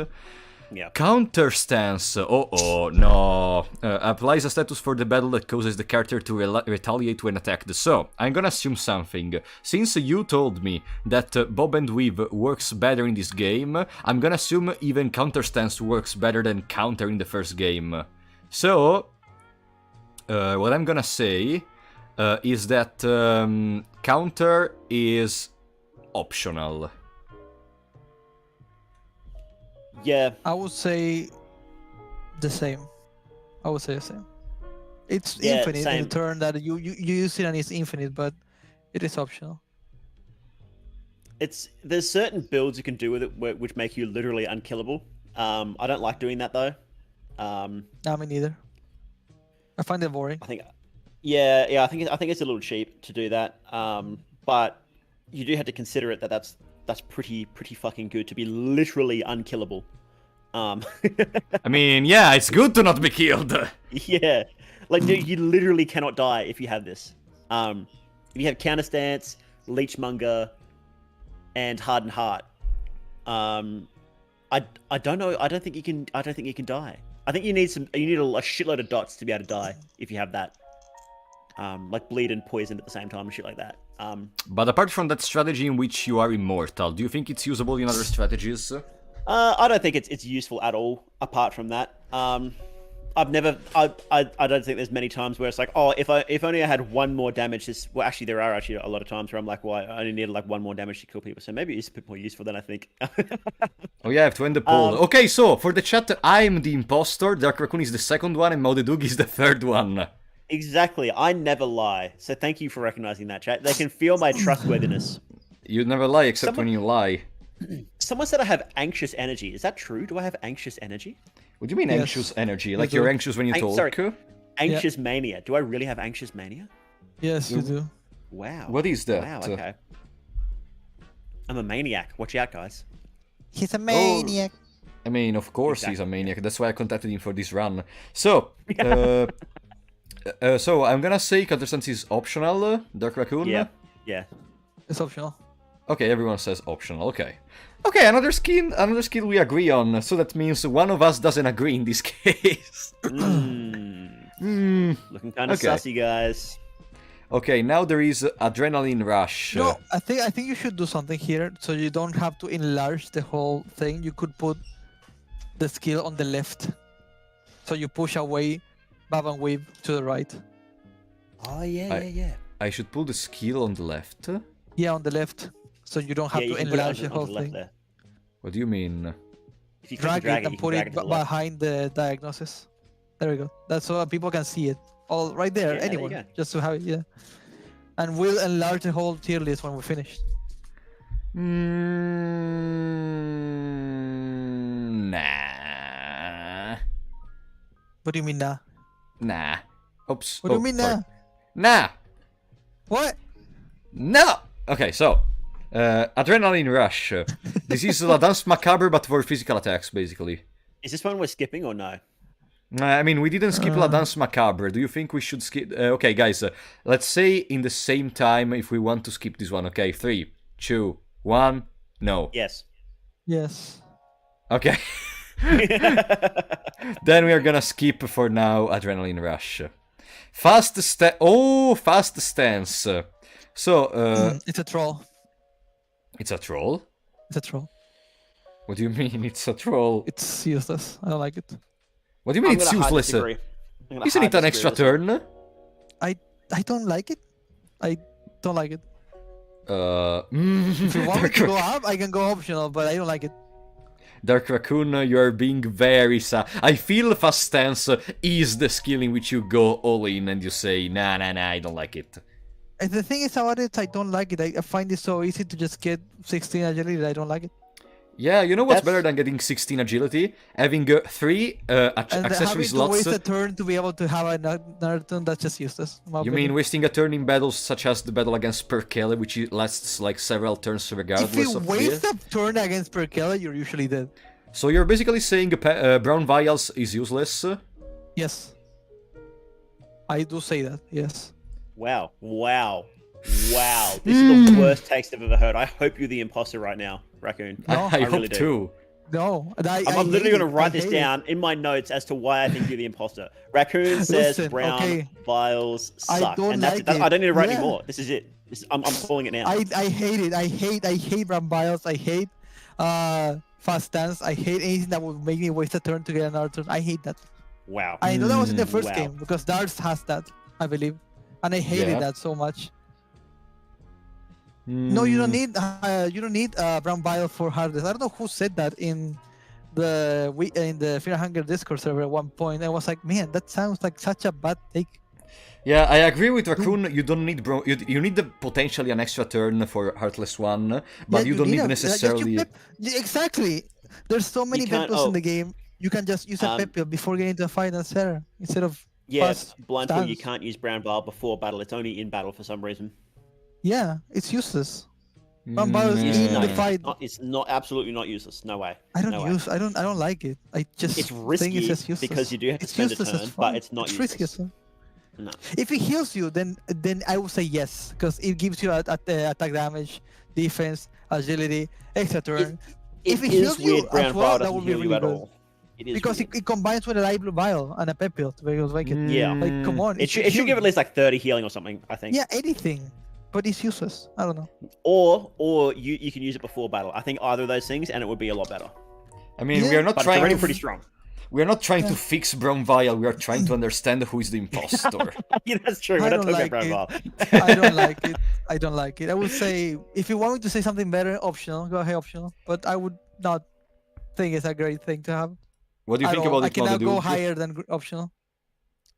Yeah. Counter stance. No. Applies a status for the battle that causes the character to retaliate when attacked. So, I'm gonna assume something. Since you told me that Bob and Weave works better in this game, I'm gonna assume even counter stance works better than counter in the first game. So, what I'm gonna say is that counter is optional. Yeah. I would say the same. It's Yeah, infinite in same. the turn that you use it and it's infinite, but it is optional. There's certain builds you can do with it which make you literally unkillable. I don't like doing that though. Nah, me neither. I find it boring. I think I think it's a little cheap to do that. But you do have to consider it that's pretty fucking good to be literally unkillable. I mean, yeah, it's good to not be killed. Yeah, like dude, you literally cannot die if you have this. If you have counter stance, leechmonger, and hardened heart, I don't know. I don't think you can die. I think you need a shitload of dots to be able to die if you have that. Like bleed and poison at the same time and shit like that. But apart from that strategy in which you are immortal, do you think it's usable in other strategies? I don't think it's useful at all. Apart from that, I don't think there's many times where it's like, oh, if only I had one more damage. Well, actually, there are actually a lot of times where I'm like, well, I only need like one more damage to kill people. So maybe it's a bit more useful than I think. Oh yeah, I have to end the poll. Okay, so for the chat, I'm the impostor, Dark Raccoon is the second one, and Maldiduke is the third one. Exactly. I never lie. So thank you for recognizing that, chat. They can feel my trustworthiness. You never lie except when you lie. Someone said I have anxious energy. Is that true? Do I have anxious energy? What do you mean Yes. anxious energy? Like do. you're anxious when you talk? Sorry. Anxious mania. Do I really have anxious mania? Yes, you do. Wow. What is that? Wow, okay. I'm a maniac. Watch out, guys. He's a maniac. I mean, of course he's a Exactly. maniac. That's why I contacted him for this run. So, so I'm gonna say counter stance is optional, Dark Raccoon. Yeah. Yeah. It's optional. Okay, everyone says optional. Okay. Okay, another skill we agree on. So that means one of us doesn't agree in this case. Looking kind of Okay. sussy, guys. Okay, now there is adrenaline rush. No, I think you should do something here so you don't have to enlarge the whole thing. You could put the skill on the left, so you push away Bob and Weave to the right. Oh yeah. I should pull the skill on the left. Yeah, on the left, so you don't have Yeah, you to can put it enlarge onto the whole the left thing. there. What do you mean? If you click Drag it you and can put drag it to the left. behind the diagnosis. There we go. That's so people can see it. All right there. Yeah, there you Anyone, go. just to have it. Yeah. And we'll enlarge the whole tier list when we're finished. Nah. What do you mean, nah? Nah. Oops. What do you mean, nah? sorry. Nah. What? No! Okay, so, Adrenaline Rush. This is La Danse Macabre, but for physical attacks, basically. Is this one we're skipping or no? I mean, we didn't skip La Danse Macabre. Do you think we should skip? Okay, guys, let's say in the same time if we want to skip this one. Okay, 3, 2, 1, no. Yes. Yes. Okay. Then we are gonna skip for now Adrenaline Rush. Fast stance. So, It's a troll. it's a troll? It's a troll. What do you mean it's a troll? It's useless. I don't like it. What do you mean I'm it's gonna hard useless? disagree. I'm gonna Isn't hard it an disagree extra with this one. turn? I don't like it. I don't like it. If If you want me to go up, I can go optional, but I don't like it. Dark Raccoon, you are being very sad. I feel Fast Stance is the skill in which you go all in and you say, nah, I don't like it. And the thing is about it, I don't like it. I find it so easy to just get 16 agility that I don't like it. Yeah, you know what's That's- better than getting 16 agility? Having 3 And accessory having to slots. waste a turn to be able to have another turn, that's just useless. in my You opinion. mean wasting a turn in battles such as the battle against Perkele, which lasts like several turns regardless If you of waste fear? a turn against Perkele, you're usually dead. So you're basically saying Brown Vials is useless? Yes. I do say that, yes. Wow. This is the worst text I've ever heard. I hope you're the imposter right now, Raccoon. No, I really hope do. too. No. I'm literally going to write this down in my notes as to why I think you're the imposter. Raccoon says Listen, brown okay. vials I suck. don't And that's like it. I it. don't need to write Yeah. anymore. This is it. I'm calling it now. I hate it. I hate Brown Bios. I hate Fast Stance. I hate anything that would make me waste a turn to get another turn. I hate that. Wow. I know that was in the first Wow. game because Darts has that, I believe. And I hated Yeah. that so much. No, you don't need Brown Bile for hardest. I don't know who said that in the Fear and Hunger Discord server at one point. I was like, man, that sounds like such a bad take. Yeah, I agree with Raccoon. You don't need you need potentially an extra turn for Heartless One, but you don't need necessarily. Exactly. There's so many can't- pep pills in the game. You can just use a pep pill before getting into a fight and better instead of Yeah, fast blindfold, you stance. can't use brown vial before battle. It's only in battle for some reason. Yeah, it's useless. Brown Bile is in the fight. It's not absolutely not useless. No way. I No don't way. use. I don't like it. I just It's think risky it's just useless. because you do have to It's spend a useless turn, as but fuck. it's not It's risky useless. as fuck. No. If it heals you, then I would say yes, because it gives you attack damage, defense, agility, extra turn. It If it is heals you weird brown as well, vial that doesn't would be heal you really at good. all. It is Because weird. it combines with a light blue vial and a pep pill to make it. Yeah. Like, come on. It should give at least like 30 healing or something, I think. Yeah, anything. But it's useless. I don't know. Or you can use it before battle. I think either of those things and it would be a lot better. I mean, we Yeah, are not But it's trying already to pretty strong. we are not trying to fix Brown Vial. We are trying to understand who is the impostor. Yeah, that's true. We're I not don't talking like about brown it. vial. I don't like it. I don't like it. I would say, if you want me to say something better, optional. Go ahead, optional. But I would not think it's a great thing to have. What do you at think all. about I it, cannot go Claudio? higher than optional.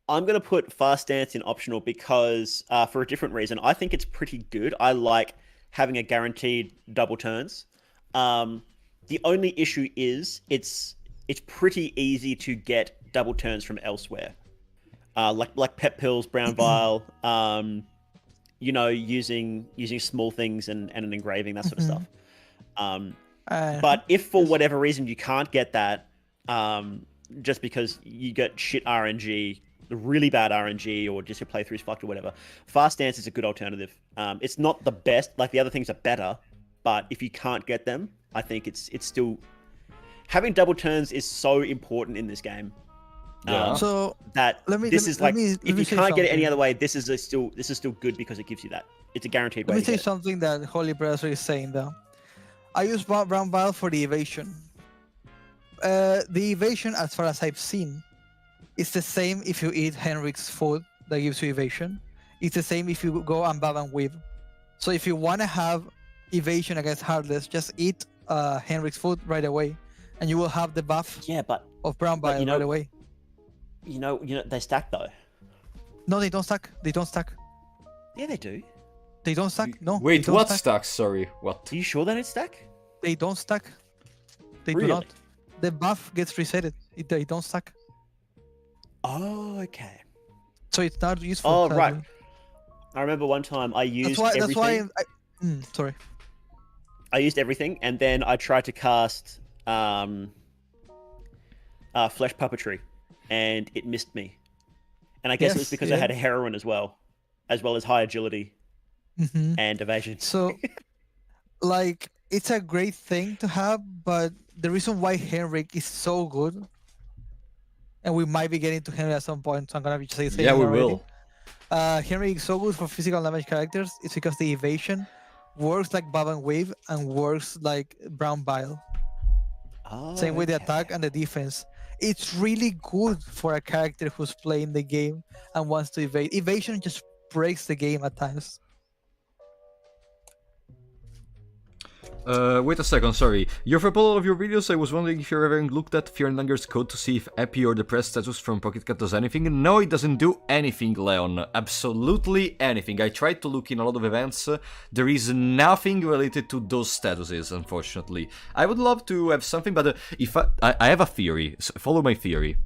I'm going to put Fast Stance in optional because, for a different reason, I think it's pretty good. I like having a guaranteed double turns. The only issue is it's pretty easy to get double turns from elsewhere, like pep pills, brown vial, using small things and an engraving, that sort of stuff. But if for whatever reason you can't get that, just because you get shit RNG, really bad RNG, or just your playthrough's fucked or whatever, Fast Dance is a good alternative. It's not the best, like the other things are better, but if you can't get them, I think it's still having double turns is so important in this game. Yeah. So That let me if you say can't get it any something. other way, this is still good because it gives you that. It's a guaranteed way Let me to say get it. something that Holy Brother is saying though. I use brown vial for the evasion. The evasion, as far as I've seen, is the same if you eat Henrik's food that gives you evasion. It's the same if you go Unbound and Weave. So if you want to have evasion against Heartless, just eat Henrik's food right away, and you will have the buff Yeah, but of brown but vial right away. you know they stack though. No, they don't stack. They don't stack. Yeah, they do. They don't stack. No. Wait, they don't what stack. stacks? Sorry, what? Are you sure they don't stack? They don't stack. They Really? do not. The buff gets resetted. They don't stack. Oh, okay. So it's not useful. Oh, sadly. right. I remember one time I used everything. That's why. Sorry. I used everything, and then I tried to cast flesh puppetry, and it missed me. And I guess it was because I had heroin as well as high agility and evasion. So, like, it's a great thing to have, but the reason why Henrik is so good, and we might be getting to Henrik at some point, so I'm gonna be saying Yeah, we already. will. Henrik is so good for physical damage characters. It's because the evasion works like Bob and Wave and works like Brown Bile. Same with the attack and the defense. It's really good for a character who's playing the game and wants to evade. Evasion just breaks the game at times. Wait a second, sorry. You've uploaded all of your videos. I was wondering if you're ever looked at Fearlanger's code to see if happy or depressed status from Pocket Cat does anything. No, it doesn't do anything, Leon. Absolutely anything. I tried to look in a lot of events. There is nothing related to those statuses, unfortunately. I would love to have something, but if I have a theory. So follow my theory.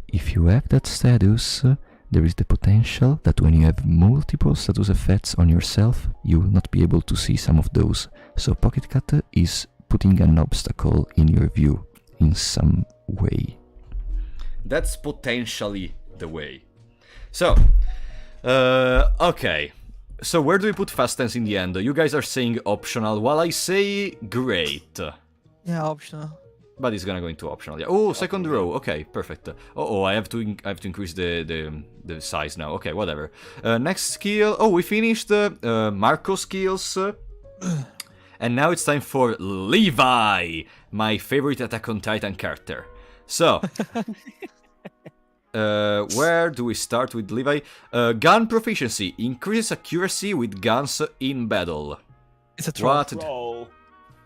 If you have that status, there is the potential that when you have multiple status effects on yourself, you will not be able to see some of those. So Pocket Cat is putting an obstacle in your view in some way. That's potentially the way. So, okay. So where do we put fast tense in the end? You guys are saying optional, while I say great. Yeah, optional. But it's gonna go into optional. Yeah. Oh, second row. Okay, perfect. Oh, I have to increase the size now. Okay, whatever. Next skill. Oh, we finished Marco skills. And now it's time for Levi, my favorite Attack on Titan character. So, where do we start with Levi? Gun proficiency increases accuracy with guns in battle. It's a troll. What?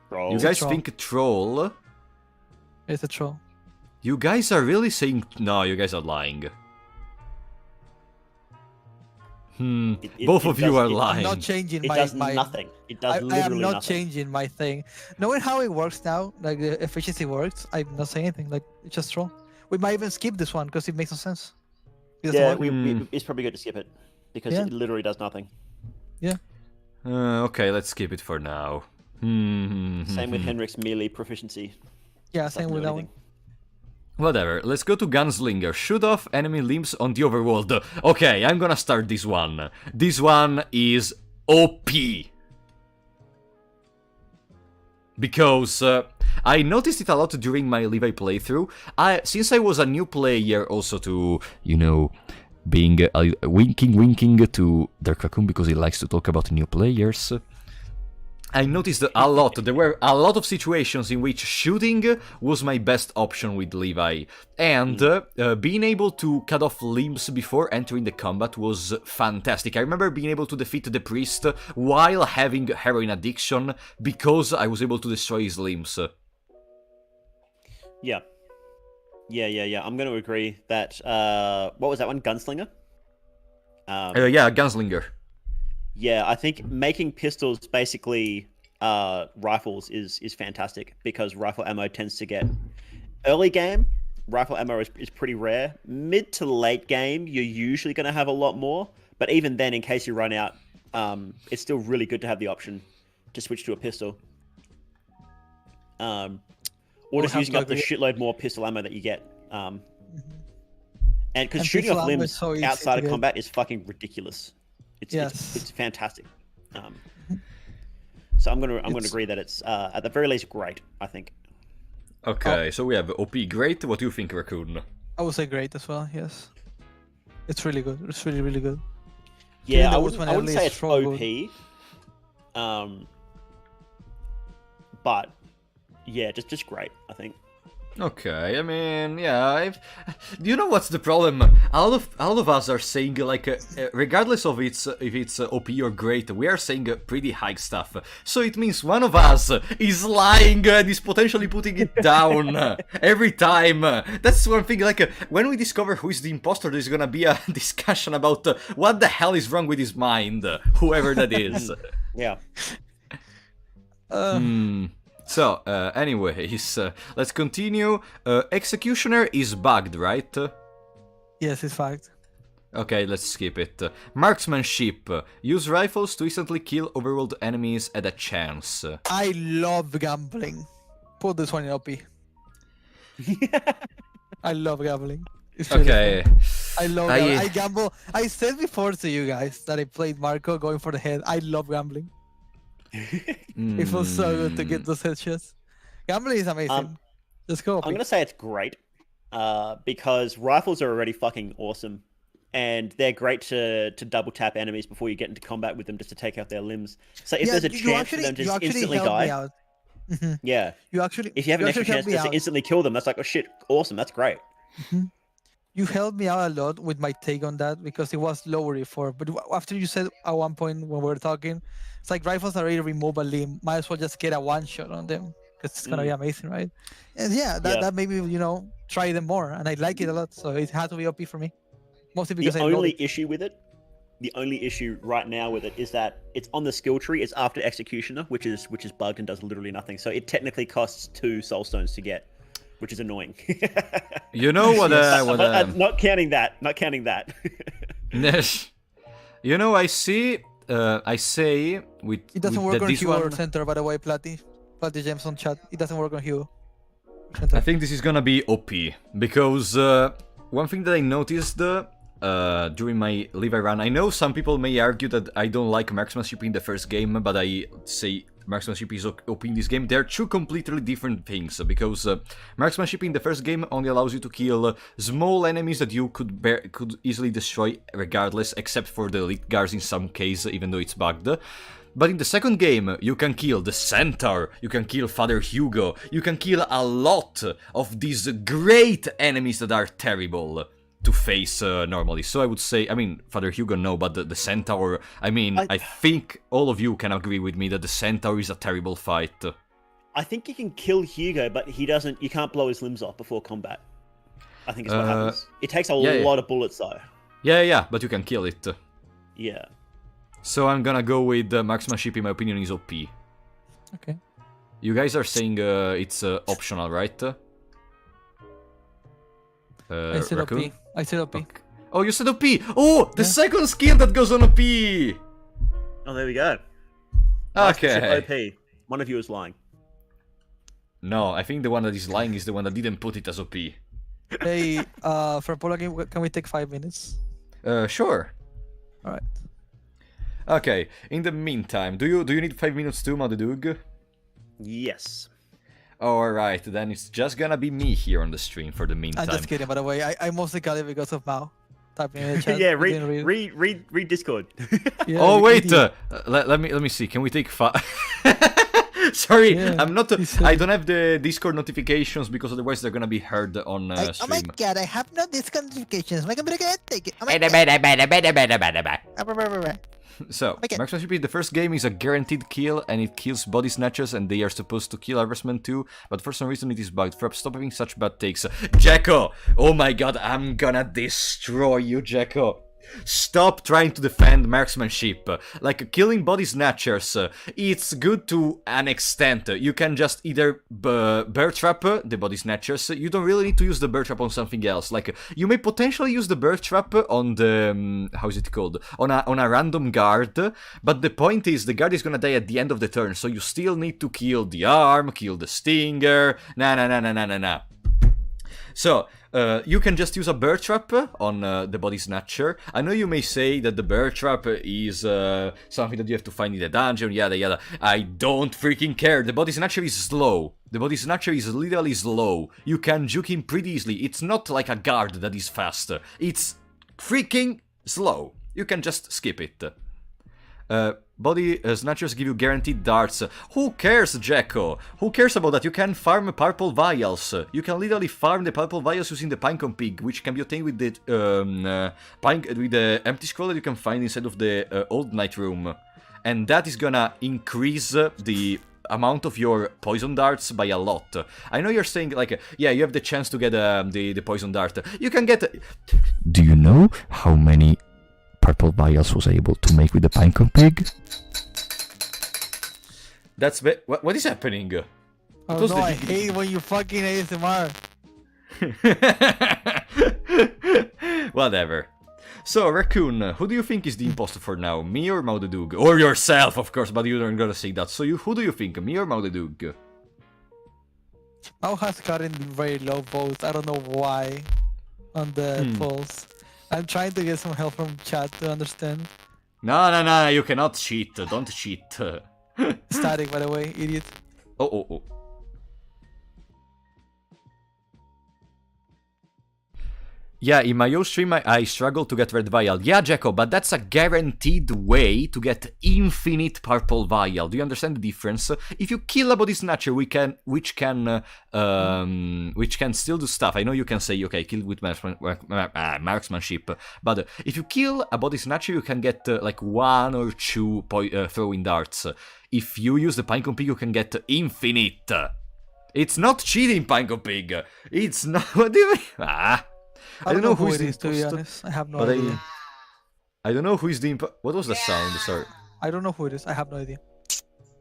Troll. You guys think troll? It's a troll. You guys are really saying... No, you guys are lying. Both of you are lying. I'm not changing It my... does nothing. It does literally I am not nothing. changing my thing. Knowing how it works now, like the efficiency works, I'm not saying anything. Like, it's just troll. We might even skip this one because it makes no sense. It doesn't Yeah, work. it's probably good to skip it because Yeah. it literally does nothing. Yeah. Okay, let's skip it for now. Same with Henrik's melee proficiency. Yeah, Doesn't same do with that anything. one. Whatever, let's go to Gunslinger. Shoot off enemy limbs on the overworld. Okay, I'm gonna start this one. This one is OP. Because I noticed it a lot during my Levi playthrough. Since I was a new player also to, you know, being winking to Dark Raccoon because he likes to talk about new players. I noticed a lot. There were a lot of situations in which shooting was my best option with Levi. And being able to cut off limbs before entering the combat was fantastic. I remember being able to defeat the priest while having heroin addiction because I was able to destroy his limbs. Yeah. I'm going to agree that... what was that one? Gunslinger? Yeah, Gunslinger. Yeah, I think making pistols basically rifles is fantastic because rifle ammo tends to get... Early game, rifle ammo is pretty rare. Mid to late game, you're usually going to have a lot more. But even then, in case you run out, it's still really good to have the option to switch to a pistol. Or just using up the shitload more pistol ammo that you get. And because shooting off limbs so outside of combat is fucking ridiculous. It's fantastic. So I'm gonna agree that it's at the very least great. I think. Okay, so we have OP great. What do you think, Raccoon? I would say great as well, yes. It's really good. It's really, really good. Yeah, I Killing the wouldn't say it's so OP. But yeah, just great. I think. Okay, I mean, yeah, you know what's the problem? A lot of us are saying, like, regardless of if it's OP or great, we are saying pretty high stuff. So it means one of us is lying and is potentially putting it down every time. That's one thing, like, when we discover who is the imposter, there's gonna be a discussion about what the hell is wrong with his mind, whoever that is. Yeah. So, anyways, let's continue. Executioner is bugged, right? Yes, it's fact. Okay, let's skip it. Marksmanship. Use rifles to instantly kill overworld enemies at a chance. I love gambling. Put this one in OP. I love gambling. It's really Okay. fun. I love gambling. I gamble. I said before to you guys that I played Marco going for the head. I love gambling. It feels so good to get those headshots. Gambling is amazing. Just go. I'm gonna say it's great, because rifles are already fucking awesome, and they're great to double tap enemies before you get into combat with them, just to take out their limbs. So if there's a chance for them to just instantly die, yeah. If you have an extra chance to instantly kill them, that's like, oh shit, awesome, that's great. You helped me out a lot with my take on that because it was lower before. But after you said at one point when we were talking, it's like rifles already remove a limb. Might as well just get a one shot on them because it's gonna be amazing, right? And that made me, try them more, and I like it a lot. So it had to be OP for me, mostly because the only issue right now with it is that it's on the skill tree. It's after Executioner, which is bugged and does literally nothing. So it technically costs 2 soul stones to get, which is annoying. You know what? Not counting that. Not counting that. You know, I say with it doesn't work on this Hue or one. Center, by the way, Platty James on chat. It doesn't work on Hue. I think this is gonna be OP because one thing that I noticed during my Levi run, I know some people may argue that I don't like marksmanship in the first game, but I say marksmanship is OP in this game. They're two completely different things, because marksmanship in the first game only allows you to kill small enemies that you could easily destroy regardless, except for the elite guards in some case, even though it's bugged. But in the second game, you can kill the Centaur, you can kill Father Hugo, you can kill a lot of these great enemies that are terrible to face normally. So I would say, I mean, Father Hugo no, but the Centaur, I think all of you can agree with me that the Centaur is a terrible fight. I think you can kill Hugo, but you can't blow his limbs off before combat. I think is what happens. It takes a lot of bullets though. Yeah, but you can kill it. Yeah. So I'm gonna go with marksmanship, in my opinion, is OP. Okay. You guys are saying it's optional, right? I said Raccoon? OP. I said OP. Okay. Oh, you said OP! Oh, the second skill that goes on OP! Oh, there we go. Okay. OP. One of you is lying. No, I think the one that is lying is the one that didn't put it as OP. Hey, for Pola game, can we take 5 minutes? Sure. Alright. Okay, in the meantime, do you need 5 minutes too, Madudug? Yes. Alright, then it's just gonna be me here on the stream for the meantime. I'm just kidding, by the way. I mostly got it because of Mao. Typing in the chat. Yeah, read Discord. Yeah, oh wait, let me see. Can we take 5? Sorry, Yeah, I'm not. I don't have the Discord notifications because otherwise they're gonna be heard on stream. Oh my god, I have no Discord notifications. My computer can't take it. Oh my god. So, marksmanship in the first game is a guaranteed kill, and it kills body snatchers, and they are supposed to kill harassment too, but for some reason it is bugged. Frap, stop having such bad takes. Jacko! Oh my god, I'm gonna destroy you, Jacko! Stop trying to defend marksmanship. Like, killing body snatchers, it's good to an extent. You can just either bear trap the body snatchers. You don't really need to use the bear trap on something else. Like, you may potentially use the bear trap on the... how is it called? On a random guard. But the point is, the guard is gonna die at the end of the turn, so you still need to kill the arm, kill the stinger. Nah. So, you can just use a bear trap on the body snatcher. I know you may say that the bear trap is something that you have to find in the dungeon, yada yada. I don't freaking care. The body snatcher is slow. The body snatcher is literally slow. You can juke him pretty easily. It's not like a guard that is fast. It's freaking slow. You can just skip it. Body snatchers give you guaranteed darts. Who cares, Jacko? Who cares about that? You can farm purple vials. You can literally farm the purple vials using the pinecone pig, which can be obtained with the empty scroll that you can find inside of the old night room, and that is gonna increase the amount of your poison darts by a lot. I know you're saying like, yeah, you have the chance to get the poison dart. You can get. Do you know how many purple vials was able to make with the pinecone pig? That's what is happening? Oh no, I hate when you fucking ASMR. Whatever. So, Raccoon, who do you think is the imposter for now? Me or Maududug? Or yourself, of course, but you aren't gonna say that. So, who do you think? Me or Maududug? Mao has gotten very low votes. I don't know why. on the polls. I'm trying to get some help from chat to understand. No, you cannot cheat. Don't cheat. Static, by the way, idiot. Oh. Yeah, in my own stream, I struggle to get red vial. Yeah, Jacko, but that's a guaranteed way to get infinite purple vial. Do you understand the difference? If you kill a body snatcher, which can still do stuff. I know you can say, okay, kill with marksmanship, but if you kill a body snatcher, you can get like 1 or 2 throwing darts. If you use the Pinecone Pig, you can get infinite. It's not cheating, Pinecone Pig. It's not. What do you mean? I don't know who it is, to be honest. I have no idea. I don't know who is the What was the sound? Sorry. I don't know who it is. I have no idea.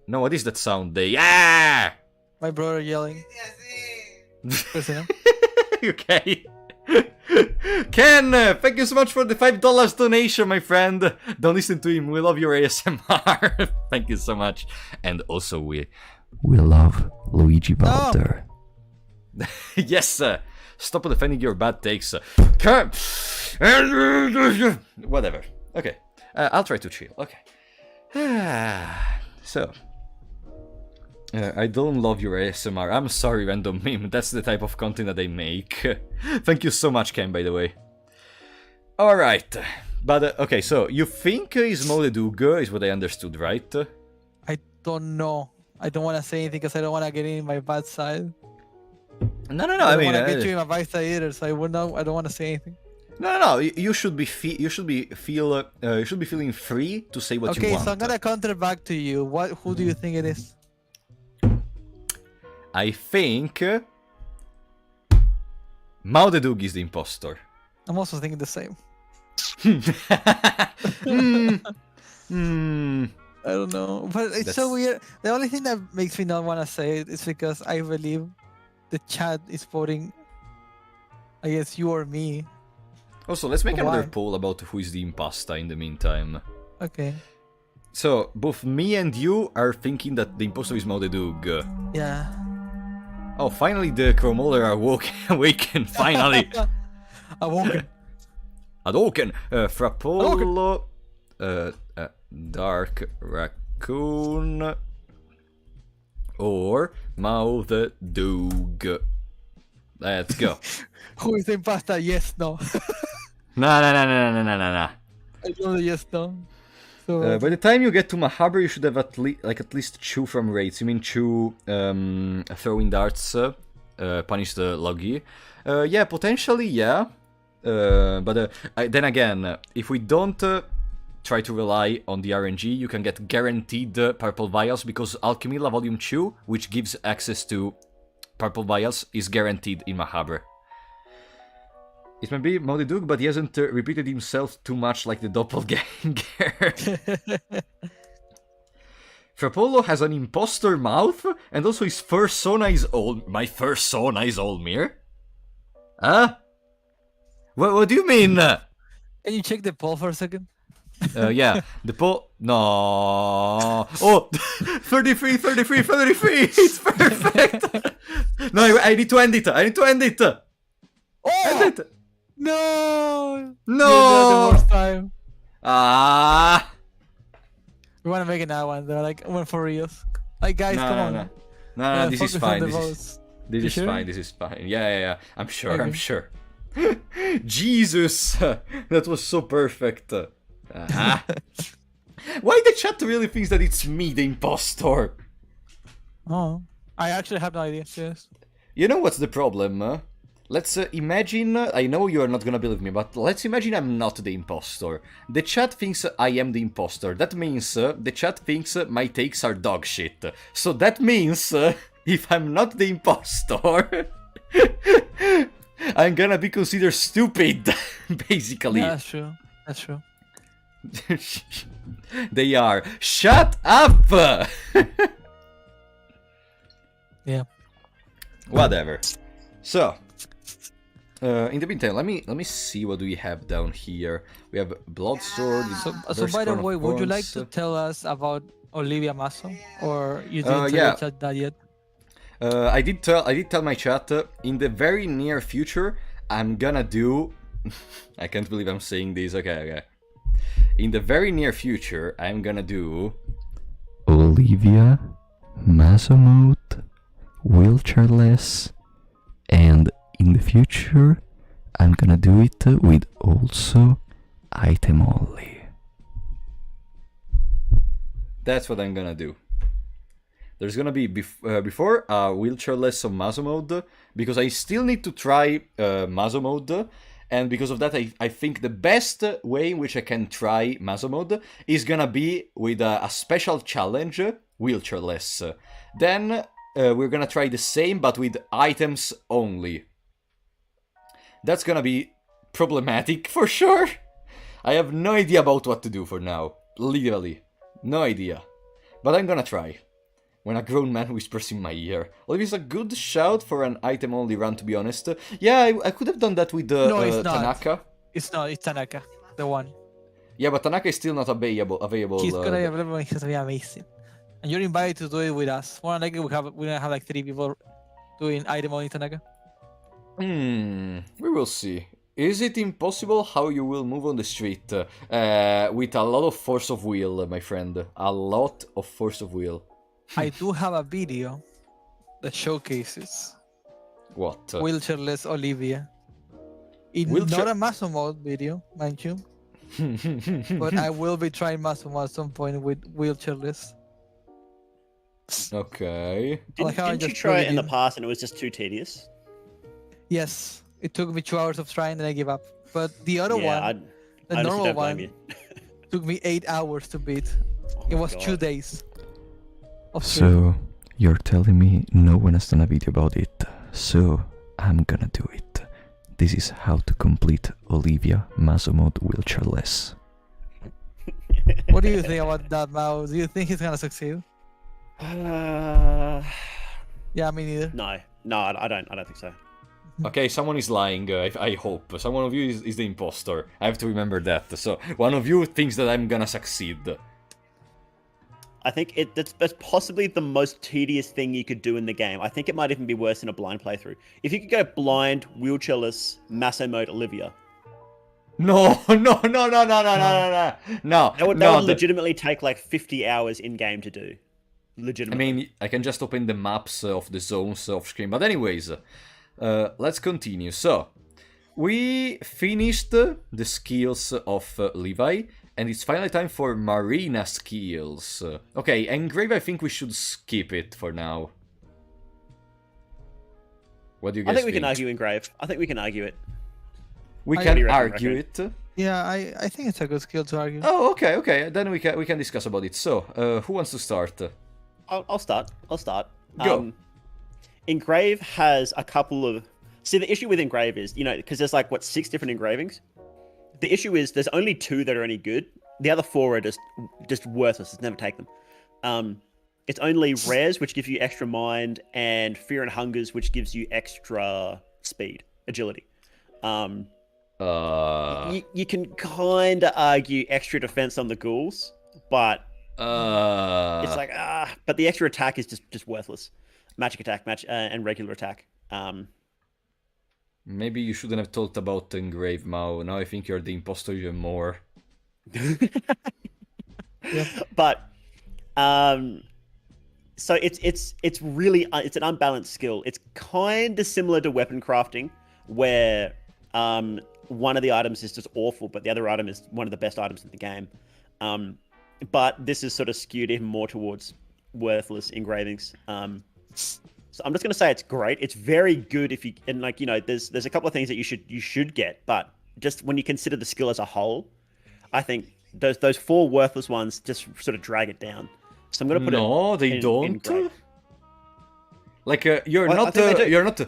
No, what is that sound? Yeah! My brother yelling. Okay. Ken, thank you so much for the $5 donation, my friend. Don't listen to him. We love your ASMR. Thank you so much. And also we love Luigi Balder. No. Yes, stop defending your bad takes. Whatever. Okay. I'll try to chill. Okay. So. I don't love your ASMR. I'm sorry, random meme. That's the type of content that I make. Thank you so much, Ken, by the way. Alright. But, okay, so you think he's Moledug, is what I understood, right? I don't know. I don't want to say anything because I don't want to get in my bad side. No. I mean, want to get you in my bad side either, so I don't want to say anything. No. You should be feeling free to say what you want. Okay, so I'm gonna counter back to you. Who do you think it is? I think Maudedug is the impostor. I'm also thinking the same. I don't know, but it's so weird. The only thing that makes me not want to say it is because I believe the chat is voting against you or me. Also, let's make another poll about who is the imposter in the meantime. Okay. So, both me and you are thinking that the imposter is Maudedug. Yeah. Oh, finally the Chromolar are awakened, finally! Awoken. Frappolo, Dark Raccoon, or Maudedug. Let's go. Who is the imposter? Yes, no. No. I know the yes, no. So, by the time you get to Macabre, you should have at least 2 from raids. You mean 2 throwing darts, punish the Logi. Yeah, potentially, yeah. But then again, if we don't try to rely on the RNG, you can get guaranteed purple vials, because Alchemilla Volume 2, which gives access to purple vials, is guaranteed in Macabre. It might be Maudedug, but he hasn't repeated himself too much like the doppelganger. Frappolo has an imposter mouth, and also his first Sona is my first Sona is Olmir? Huh? What do you mean? Can you check the poll for a second? Yeah, the poll... No. Oh, 33, it's perfect! No, I need to end it, Oh! End it! No! No! The worst time. We want to make another one. They're like, one for reals. Like, guys, come on. No, this is fine. This is sure? fine. This is fine. Yeah. I'm sure. Jesus, that was so perfect. Why the chat really thinks that it's me, the impostor? Oh, I actually have no idea. Yes. You know what's the problem? Let's imagine, I know you are not gonna believe me, but let's imagine I'm not the impostor. The chat thinks I am the impostor. That means the chat thinks my takes are dog shit. So that means if I'm not the impostor, I'm gonna be considered stupid, basically. Yeah, that's true. They are. Shut up! Yeah. Whatever. So, in the meantime, let me see what do we have down here. We have Bloodsword. So by the way, would you like to tell us about Olivia Masso, or you didn't tell that yet? I did tell my chat in the very near future I'm gonna do... I can't believe I'm saying this. Okay. In the very near future, I'm gonna do... Olivia, Maso mode, wheelchairless, and in the future, I'm gonna do it with also item only. That's what I'm gonna do. There's gonna be before wheelchairless on Maso mode, because I still need to try Maso mode, and because of that I think the best way in which I can try Maso mode is gonna be with a special challenge, wheelchairless. Then we're gonna try the same but with items only. That's gonna be problematic for sure. I have no idea about what to do for now, literally. No idea. But I'm gonna try. When a grown man whispers in my ear. Olivia's a good shout for an item-only run, to be honest. Yeah, I could have done that with No, it's not. Tanaka. It's not. It's Tanaka, the one. Yeah, but Tanaka is still not available. He's gonna be available. He's gonna be amazing. And you're invited to do it with us. More than likely, we're gonna have like 3 people doing item only Tanaka. We will see. Is it impossible how you will move on the street? With a lot of force of will, my friend. A lot of force of will. I do have a video that showcases What? wheelchairless Olivia. It's not a muscle mode video, mind you. But I will be trying muscle mode at some point with wheelchairless. Okay. Didn't you try it in the past and it was just too tedious? Yes, it took me 2 hours of trying and I gave up. But the other one, the I normal don't blame one, you. took me 8 hours to beat. Oh It my was God. 2 days. So, you're telling me no one has done a video about it, so I'm gonna do it. This is how to complete Olivia Maso mode wheelchairless. What do you think about that, Mao? Do you think he's gonna succeed? Yeah, me neither. No, I don't think so. Okay, someone is lying, I hope. Someone of you is the imposter. I have to remember that. So, one of you thinks that I'm gonna succeed. I think that's possibly the most tedious thing you could do in the game. I think it might even be worse than a blind playthrough. If you could go blind, wheelchairless, Maso mode Olivia. No. That would legitimately take like 50 hours in game to do. I Legitimately. mean, I can just open the maps of the zones off screen. But anyways, let's continue. So, we finished the skills of Levi, and it's finally time for Marina skills. Okay, Engrave, I think we should skip it for now. What do you guys think? I think we can argue Engrave. I think we can argue it. We I can really argue reckon. it. Yeah, I think it's a good skill to argue. Oh, okay. Then we can discuss about it. So, who wants to start? I'll start. Go. Engrave has a couple of... See, the issue with Engrave is, because there's like, 6 different engravings? The issue is there's only 2 that are any good. The other 4 are just worthless. Just never take them. It's only Rares, which gives you extra mind, and Fear and Hungers, which gives you extra speed, agility. You can kind of argue extra defense on the ghouls, but it's like but the extra attack is just worthless. Magic attack, and regular attack. Maybe you shouldn't have talked about Engrave, Mao. Now I think you're the imposter even more. But so it's really it's an unbalanced skill. It's kind of similar to weapon crafting, where one of the items is just awful, but the other item is one of the best items in the game. But this is sort of skewed even more towards worthless engravings. So I'm just gonna say it's great. It's very good if you there's a couple of things that you should get, but just when you consider the skill as a whole, I think those 4 worthless ones just sort of drag it down. So I'm gonna put No, they don't. in great. Like you're Well, I not. think they do. You're not.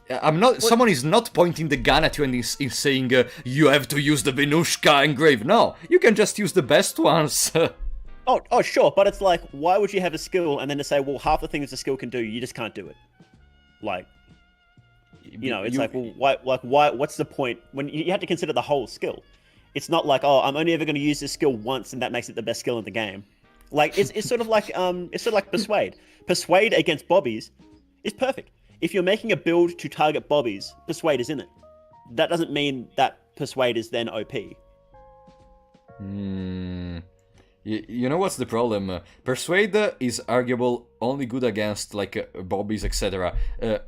I'm not. Someone is not pointing the gun at you and is saying you have to use the Venushka engrave. No, you can just use the best ones. Oh, sure, but it's like, why would you have a skill and then to say, well, half the things the skill can do, you just can't do it? Like, it's like, well, why? What's the point? When you have to consider the whole skill. It's not like, oh, I'm only ever going to use this skill once, and that makes it the best skill in the game. Like, it's sort of like Persuade. Persuade against Bobbies is perfect. If you're making a build to target Bobbies, Persuade is in it. that doesn't mean that Persuade is then OP. You know what's the problem? Persuade is arguable only good against like bobbies, etc.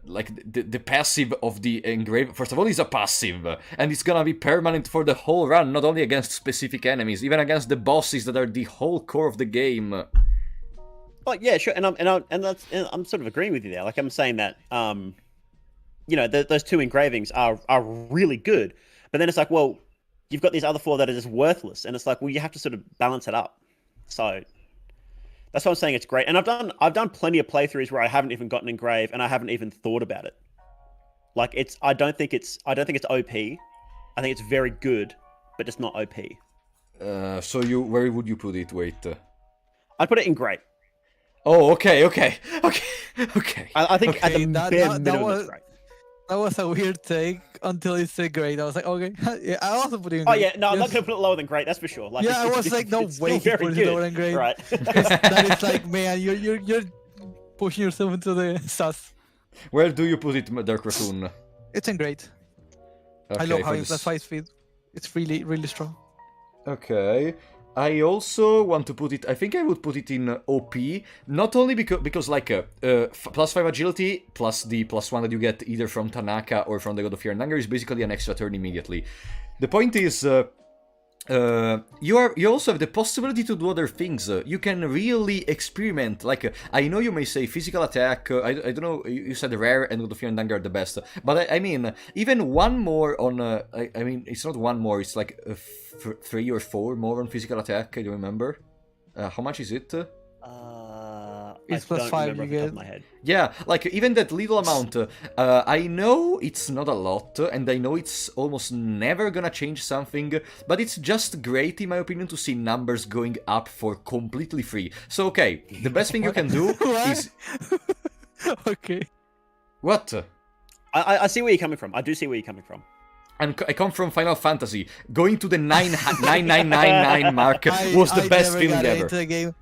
Like the passive of the engrave. First of all, is a passive, and it's gonna be permanent for the whole run, not only against specific enemies, even against the bosses that are the whole core of the game. Like yeah, sure, and I'm sort of agreeing with you there. Like I'm saying that you know those two engravings are really good, but then it's like, well, you've got these other four that are just worthless, and it's like, well, you have to sort of balance it up. So that's why I'm saying it's great. And I've done plenty of playthroughs where I haven't even gotten engrave and I haven't even thought about it. Like I don't think it's OP. I think it's very good, but just not OP. So where would you put it? Wait. I'd put it in great. Oh, okay. I think at the bare minimum it's great. That was a weird take until it said great. I was like, okay, yeah, I also put it in Oh great. yeah, no, I'm not gonna put it lower than great. That's for sure. Like, yeah, I was like, no way, he put it lower than great. Right. That is like, man, you're pushing yourself into the sus. Where do you put it, Dark Raccoon? It's in great. Okay, I love how for it's plus 5 speed. It's really, really strong. Okay. I also want to put it, I think I would put it in OP, not only because like plus 5 agility plus the +1 that you get either from Tanaka or from the God of Fear and Hunger is basically an extra turn immediately. The point is, you also have the possibility to do other things. You can really experiment. Like I know you may say physical attack. I don't know. You said rare and God of Fear and Hunger are the best. But I mean, even one more on. I mean, it's not one more. It's like 3 or 4 more on physical attack. I don't remember. How much is it? It's plus 5 you get. Yeah, like even that little amount, I know it's not a lot, and I know it's almost never gonna change something, but it's just great in my opinion to see numbers going up for completely free. So okay, the best thing you can do is... Okay. What? I see where you're coming from. I do see where you're coming from. I come from Final Fantasy. Going to the 9999 mark was the best feeling ever. Into the game.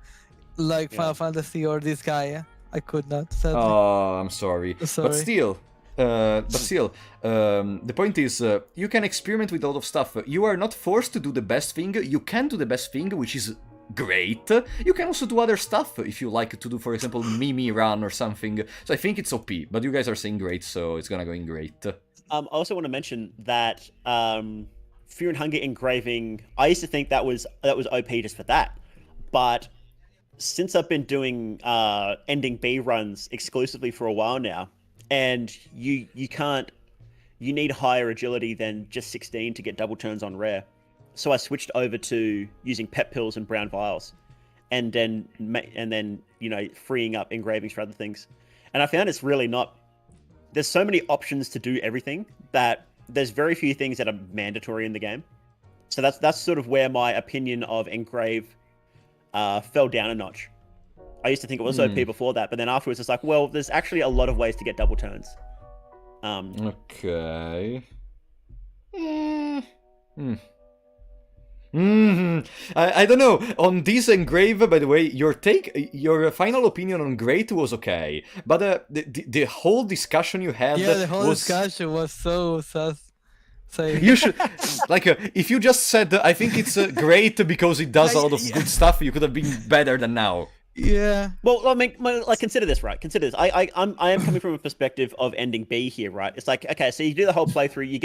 Like Final Fantasy or this guy, I could not. Sadly. Oh, I'm sorry. Sorry. But still, the point is, you can experiment with a lot of stuff. You are not forced to do the best thing. You can do the best thing, which is great. You can also do other stuff if you like to do, for example, Mimi run or something. So I think it's OP, but you guys are saying great, so it's gonna go in great. I also want to mention that Fear and Hunger engraving, I used to think that was OP just for that, but since I've been doing ending B runs exclusively for a while now, and you need higher agility than just 16 to get double turns on rare, so I switched over to using pet pills and brown vials, and then you know, freeing up engravings for other things, and I found it's really not. There's so many options to do everything that there's very few things that are mandatory in the game. So that's sort of where my opinion of engrave fell down a notch. I used to think it was OP before that, but then afterwards it's like, well, there's actually a lot of ways to get double turns. Okay. I don't know. On this engrave, by the way, your final opinion on Great was okay, but the whole discussion you had, discussion was so sus. You should like if you just said I think it's great because it does a lot of good stuff, you could have been better than now. Yeah. Well, I mean, like consider this, right? Consider this. I am coming from a perspective of ending B here, right? It's like, okay, so you do the whole playthrough, you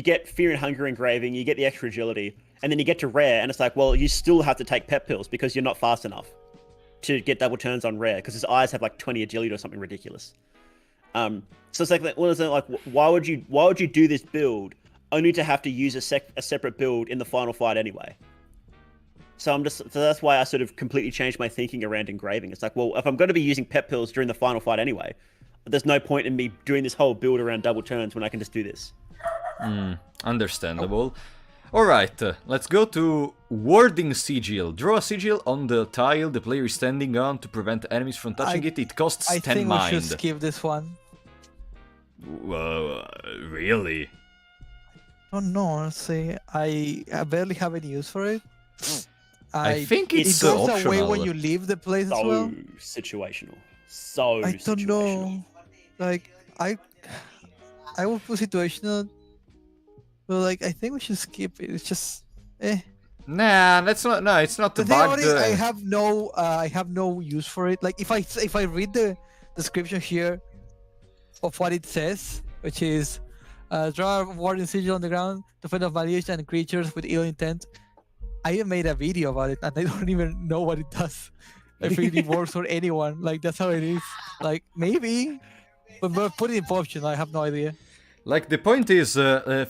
get Fear and Hunger engraving, you get the extra agility, and then you get to rare, and it's like, well, you still have to take pet pills because you're not fast enough to get double turns on rare because his eyes have like 20 agility or something ridiculous. So it's like, why would you do this build only to have to use a separate build in the final fight anyway? So that's why I sort of completely changed my thinking around engraving. It's like, well, if I'm going to be using pet pills during the final fight anyway, there's no point in me doing this whole build around double turns when I can just do this. Understandable. Alright, let's go to Warding Sigil. Draw a sigil on the tile the player is standing on to prevent enemies from touching it. It costs 10 mind. I think we should skip this one. Really? Oh no, honestly, I barely have any use for it. I think it's it goes optional. away when you leave the place as well. Situational. I don't know. Like I will put situational But like, I think we should skip it. It's just, Nah, that's not. No, it's not The the thing bug. about it, I have no use for it. Like, if I read the description here of what it says, which is draw a warning sigil on the ground to fend off malicious and creatures with ill intent. I even made a video about it, and I don't even know what it does. If it works for anyone, like that's how it is. Like maybe, but put it in option. I have no idea. Like, the point is,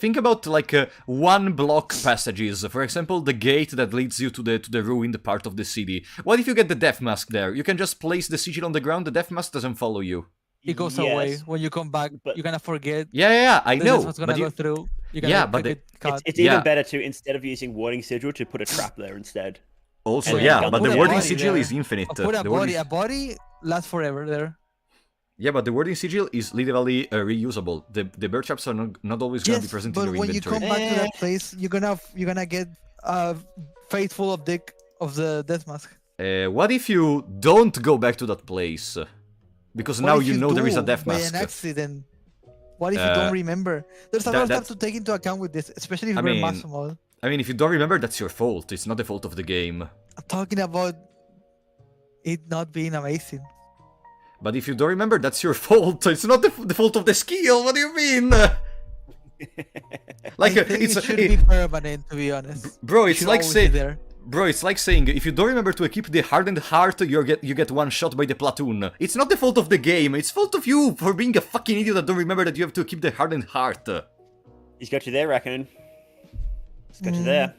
think about, like, one block passages. For example, the gate that leads you to the ruined part of the city. What if you get the death mask there? You can just place the sigil on the ground, the death mask doesn't follow you. It goes away when you come back. You're gonna forget. Yeah, I know. What's gonna go through. It's even better to, instead of using warding sigil, to put a trap there instead. Also, And yeah, but the put a warding body sigil there. is infinite. Put a The body. warding- A body lasts forever there. Yeah, but the warding sigil is literally reusable. The bear traps are not always going to be present in but your when inventory. you come back to that place, you're gonna get faithful of the death mask. What if you don't go back to that place? Because What now if you know there is a death by mask. an accident? What if you don't remember? There's a lot of stuff to take into account with this, especially if I you're mean, maximal. I mean, if you don't remember, that's your fault. It's not the fault of the game. I'm talking about it not being amazing. But if you don't remember, that's your fault. It's not the fault of the skill. What do you mean? Like, I think it's it should be permanent, to be honest. bro. It It's should like always saying, be there. bro. It's like saying if you don't remember to equip the hardened heart, you get one shot by the platoon. It's not the fault of the game. It's fault of you for being a fucking idiot that don't remember that you have to equip the hardened heart. He's got you there, Raccoon. He's got you there.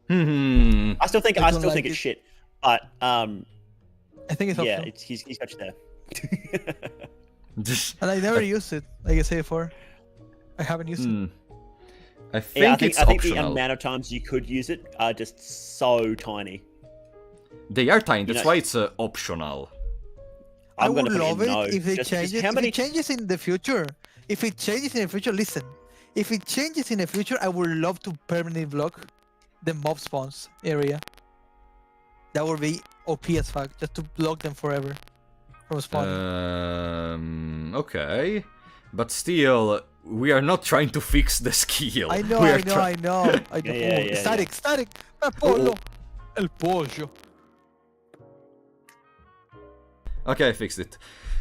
Hmm. I still think it's shit, but I think it's yeah, optional. he's got you there. And I never used it, like I said before. I haven't used it. I think it's I think the optional. amount of times you could use it are just so tiny. They are tiny. You That's know- why it's optional. I I'm would gonna put love in it no, if it just because changes. how If many- it changes in the future, listen. If it changes in the future, I would love to permanently block the mob spawns area. That would be OP as fuck, just to block them forever from spawning. Okay. But still, we are not trying to fix the skill. I know, We I are know, try- I know. I know. Yeah. Static. El pollo. El pollo. Okay, I fixed it.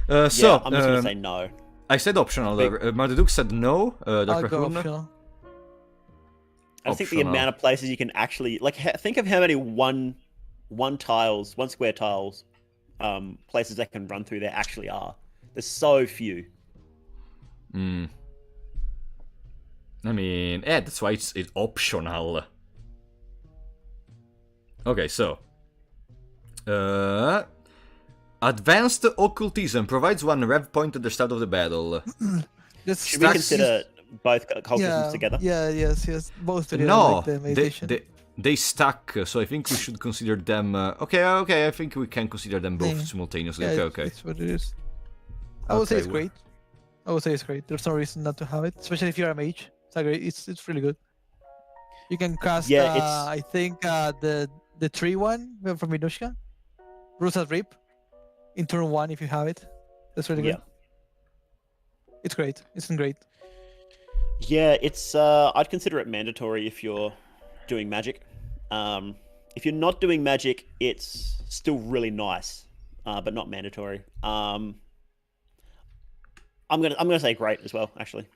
Yeah, So, I'm just gonna say no. I said optional. Wait. Marduke said no. I'll Dark go Raccoon. optional. I think the optional. amount of places you can actually think of how many one square tiles places that can run through there actually are. There's so few. I mean, yeah, that's why it's optional. Okay, so. Advanced Occultism provides one rev point at the start of the battle. Just Should we start- consider both cultisms together? Yeah, yes. Both together. No, like the meditation. they stack, so I think we should consider them. Okay, I think we can consider them both Yeah. simultaneously. Yeah, Okay. It's what it is. I would say Okay, it's great. I would say it's great. There's no reason not to have it, especially if you're a mage. It's a great. It's really good. You can cast. Yeah, it's- I think the tree one from Minushka, Rusa's Rip, in turn 1 if you have it. That's really good. Yeah. It's great. It's great. Yeah, it's I'd consider it mandatory if you're doing magic. If you're not doing magic, it's still really nice, but not mandatory. I'm gonna say great as well, actually.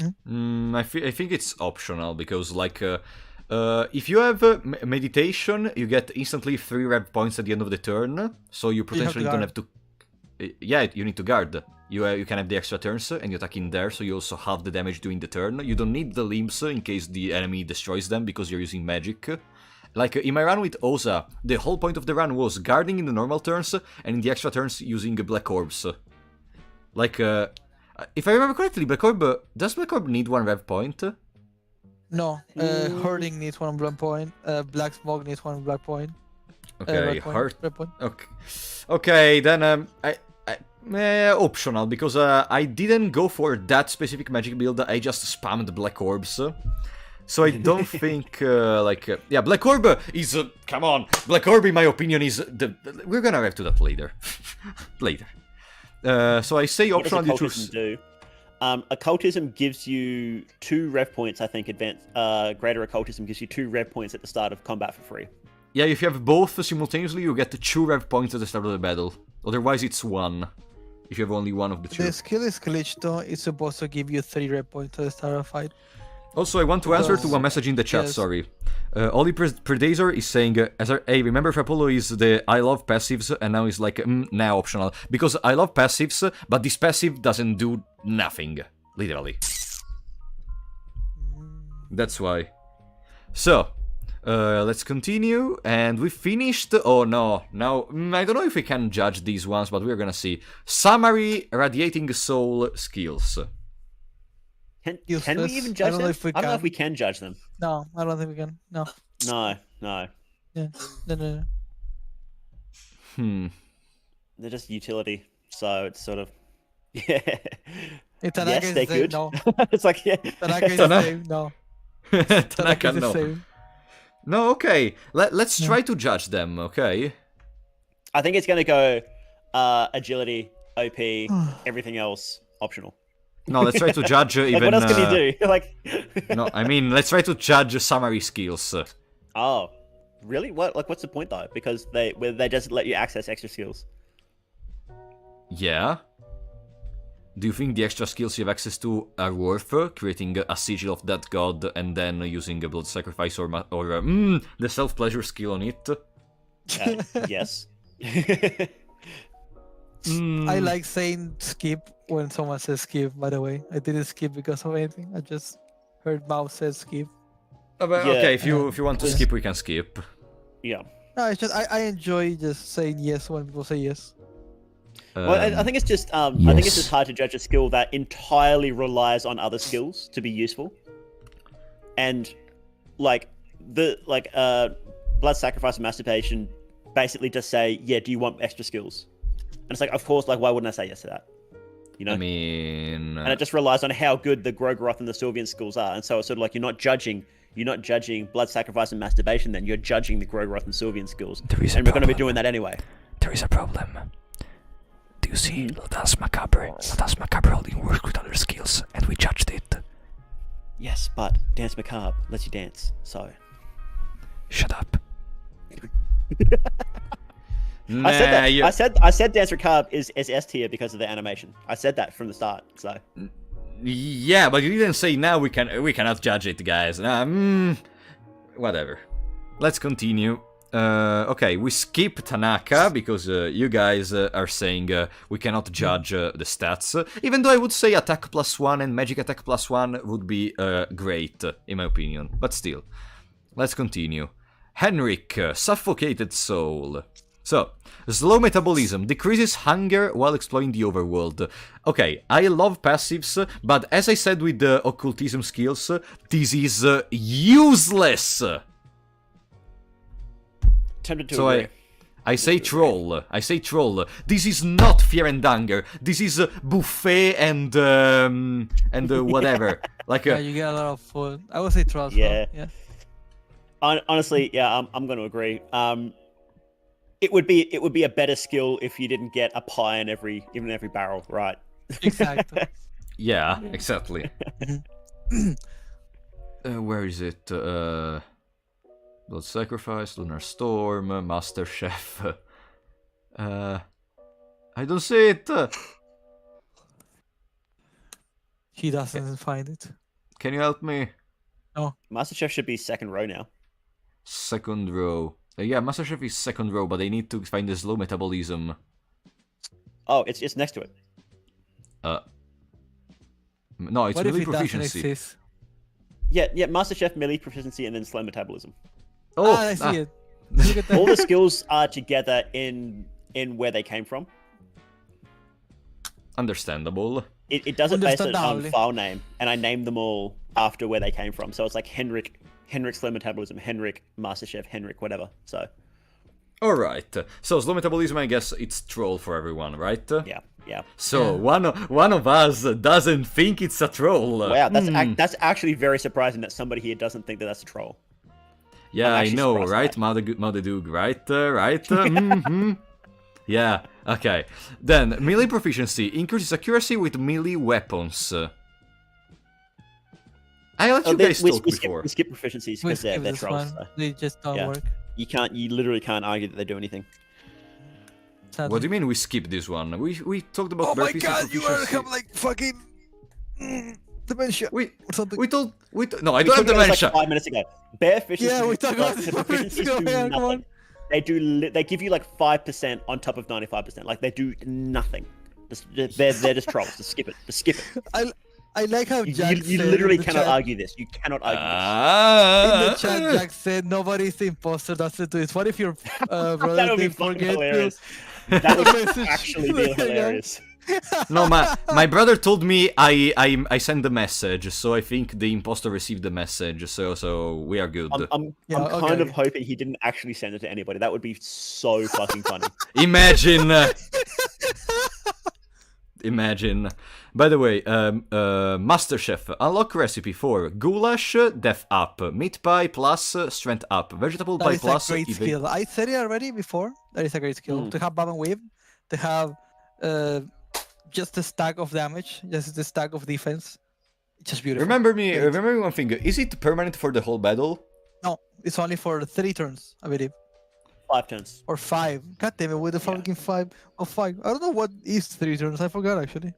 I think it's optional because, like, if you have meditation, you get instantly 3 rev points at the end of the turn, so you potentially don't have to. Yeah, you need to guard. You can have the extra turns and you attack in there, so you also have the damage during the turn. You don't need the limbs in case the enemy destroys them because you're using magic. Like in my run with Oza, the whole point of the run was guarding in the normal turns and in the extra turns using black orbs. Like, if I remember correctly, does Black Orb need 1 rev point? No, herding needs 1 black point. Black smoke needs 1 black point. Okay, red point, hurt. red point. Okay, then optional because I didn't go for that specific magic build. I just spammed Black Orbs. So I don't think yeah, Black Orb is come on. Black Orb, in my opinion, is we're gonna arrive to that later. Later. So I say What does optional. a You cultism choose. do? Occultism gives you 2 rev points, I think. Greater Occultism gives you 2 rev points at the start of combat for free. Yeah, if you have both simultaneously, you get the 2 rev points at the start of the battle. Otherwise, it's 1. If you have only one of the 2. The skill is glitched though. It's supposed to give you 3 rep points at the start of a fight. Also, I want to answer to one message in the chat, Yes. sorry. Oli Predator is saying, hey, remember if Apollo is the I love passives, and now he's like, now optional. Because I love passives, but this passive doesn't do nothing. Literally. That's why. So, let's continue, and we finished... Oh no, now, I don't know if we can judge these ones, but we're gonna see. Summary Radiating Soul skills. Can Useless. we even judge them? I don't know if we can judge them. No, I don't think we can. No. No. Yeah. No. They're just utility, so it's sort of... Yeah. If Tanaka Yes, is they're the same, good. no. It's like, yeah. Tanaka is the same, no. Tanaka, is the no. same. No, okay. Let's try to judge them, okay? I think it's going to go agility, OP, everything else optional. No, let's try to judge even... Like, what else can you do? Like... No, I mean, let's try to judge summary skills. Oh, really? What? Like, what's the point though? Because they just let you access extra skills. Yeah. Do you think the extra skills you have access to are worth creating a sigil of that god and then using a blood sacrifice or the self-pleasure skill on it? Yes. I like saying skip when someone says skip, by the way. I didn't skip because of anything. I just heard Mao says skip. Okay, if you want to skip, we can skip. Yeah. No, it's just I enjoy just saying yes when people say yes. Well, I think it's just I think it's just hard to judge a skill that entirely relies on other skills to be useful. And like blood sacrifice and masturbation basically just say, yeah, do you want extra skills? And it's like, of course, like why wouldn't I say yes to that? You know? I mean, and it just relies on how good the Grogaroth and the Sylvian skills are. And so it's sort of like you're not judging blood sacrifice and masturbation, then you're judging the Grogaroth and Sylvian skills. There is and a we're going to be problem. doing that anyway. There is a problem. Do you see La Danse Macabre? La Danse Macabre only works with other skills, and we judged it. Yes, but Dance Macabre lets you dance, so... Shut up. nah, I said Dance Macabre is S tier because of the animation. I said that from the start, so... Yeah, but you didn't say now we cannot judge it, guys. Whatever. Let's continue. Okay, we skip Tanaka because you guys are saying we cannot judge the stats. Even though I would say attack +1 and magic attack +1 would be great, in my opinion. But still, let's continue. Henrik, Suffocated Soul. So, slow metabolism, decreases hunger while exploring the overworld. Okay, I love passives, but as I said with the occultism skills, this is useless! Tempted to So agree. I say troll. I say troll. This is not fear and hunger. This is buffet and whatever. Like Yeah, you get a lot of food. I would say trust. Yeah. Yeah. Honestly, yeah, I'm going to agree. It would be a better skill if you didn't get a pie in every barrel, right? Exactly. yeah, exactly. Where is it? Blood Sacrifice, Lunar Storm, Master Chef. I don't see it. He doesn't find it. Can you help me? Master Chef should be second row now. Second row. Yeah, Master Chef is second row, but they need to find the slow metabolism. Oh, it's next to it. No, it's What if melee it doesn't proficiency. exist? Yeah, Master Chef melee proficiency and then slow metabolism. Oh, I see it. Look at All that. the skills are together in where they came from. Understandable. It does it based on Understandable. file name, and I named them all after where they came from. So it's like Henrik slow metabolism, Henrik Master Chef, Henrik whatever. So Alright, so slow metabolism, I guess it's troll for everyone, right? yeah. So, one of us doesn't think it's a troll. Wow, that's actually very surprising that somebody here doesn't think that that's a troll. Yeah, I'm I actually know, surprised right? by Mother Doog, right? Right? Mhm. Yeah, Okay, then melee proficiency increases accuracy with melee weapons. I let you guys talk before. We skip proficiencies We because skip they're this trolls. one. So. They just don't Yeah. work. You literally can't argue that they do anything. Sadly. What do you mean we skip this one? We talked about Oh my bare-fist god, you are proficiency. have like fucking dementia We or something. no, I We don't have talked about this dementia. like 5 minutes ago. Bare efficiency. Yeah, we talked about this the 5 minutes proficiencies ago, do yeah, come nothing. They give you like 5% on top of 95%. Like they do nothing. They're just trolls. Just skip it. Just skip it. I like how Jack You said literally in the cannot chat, argue this. You cannot argue in the chat, Jack said nobody's the imposter. That's it. What if your this. brother That would be did fucking forget to hilarious. That would message actually be you? hilarious. No, my brother told me I sent the message, so I think the imposter received the message, so we are good. I'm kind of hoping he didn't actually send it to anybody. That would be so fucking funny. Imagine. Imagine. By the way, Master Chef, unlock recipe for goulash, death up, meat pie plus strength up, vegetable That pie is plus. a great skill. I said it already before. That is a great skill. To have bomb and wave, to have just a stack of damage, just a stack of defense. Just beautiful. Remember me Great. one thing. Is it permanent for the whole battle? No, it's only for 3 turns, I believe. 5 turns. Or 5. God damn it, with the fucking 5 of 5. I don't know what is 3 turns. I forgot actually.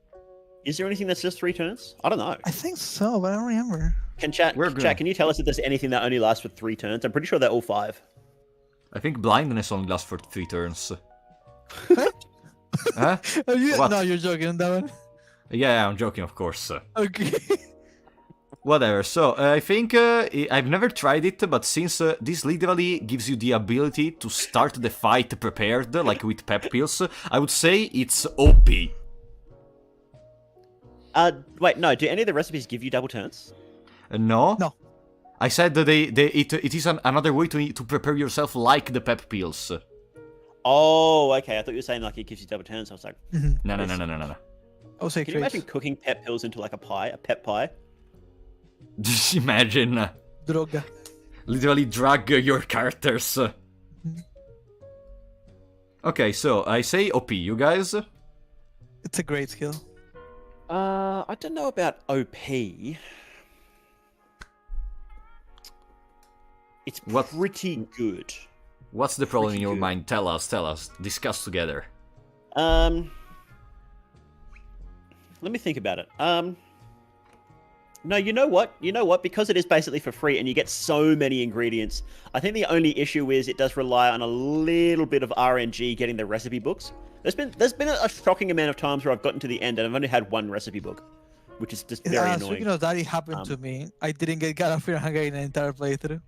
Is there anything that's just 3 turns? I don't know. I think so, but I don't remember. Chat, We're good. can you tell us if there's anything that only lasts for 3 turns? I'm pretty sure they're all 5. I think blindness only lasts for 3 turns. Huh? What? No, you're joking on that one. Yeah, I'm joking, of course. Okay. Whatever, so I think I've never tried it, but since this literally gives you the ability to start the fight prepared, like with pep pills, I would say it's OP. Wait, no. Do any of the recipes give you double turns? No? No. I said that it is another way to prepare yourself like the pep pills. Oh, okay. I thought you were saying like it gives you double turns. I was like, No. I would say can you imagine cooking pep pills into like a pep pie? Just imagine. Droga. Literally drag your characters. Okay, so I say OP, you guys? It's a great skill. I don't know about OP. It's pretty good. What's the problem in your good. mind? Tell us. Discuss together. Let me think about it. No, you know what? Because it is basically for free and you get so many ingredients, I think the only issue is it does rely on a little bit of RNG getting the recipe books. There's been a shocking amount of times where I've gotten to the end and I've only had 1 recipe book, which is just very annoying. Speaking of that, it happened to me. I didn't get God of Fear and Hunger in an entire playthrough.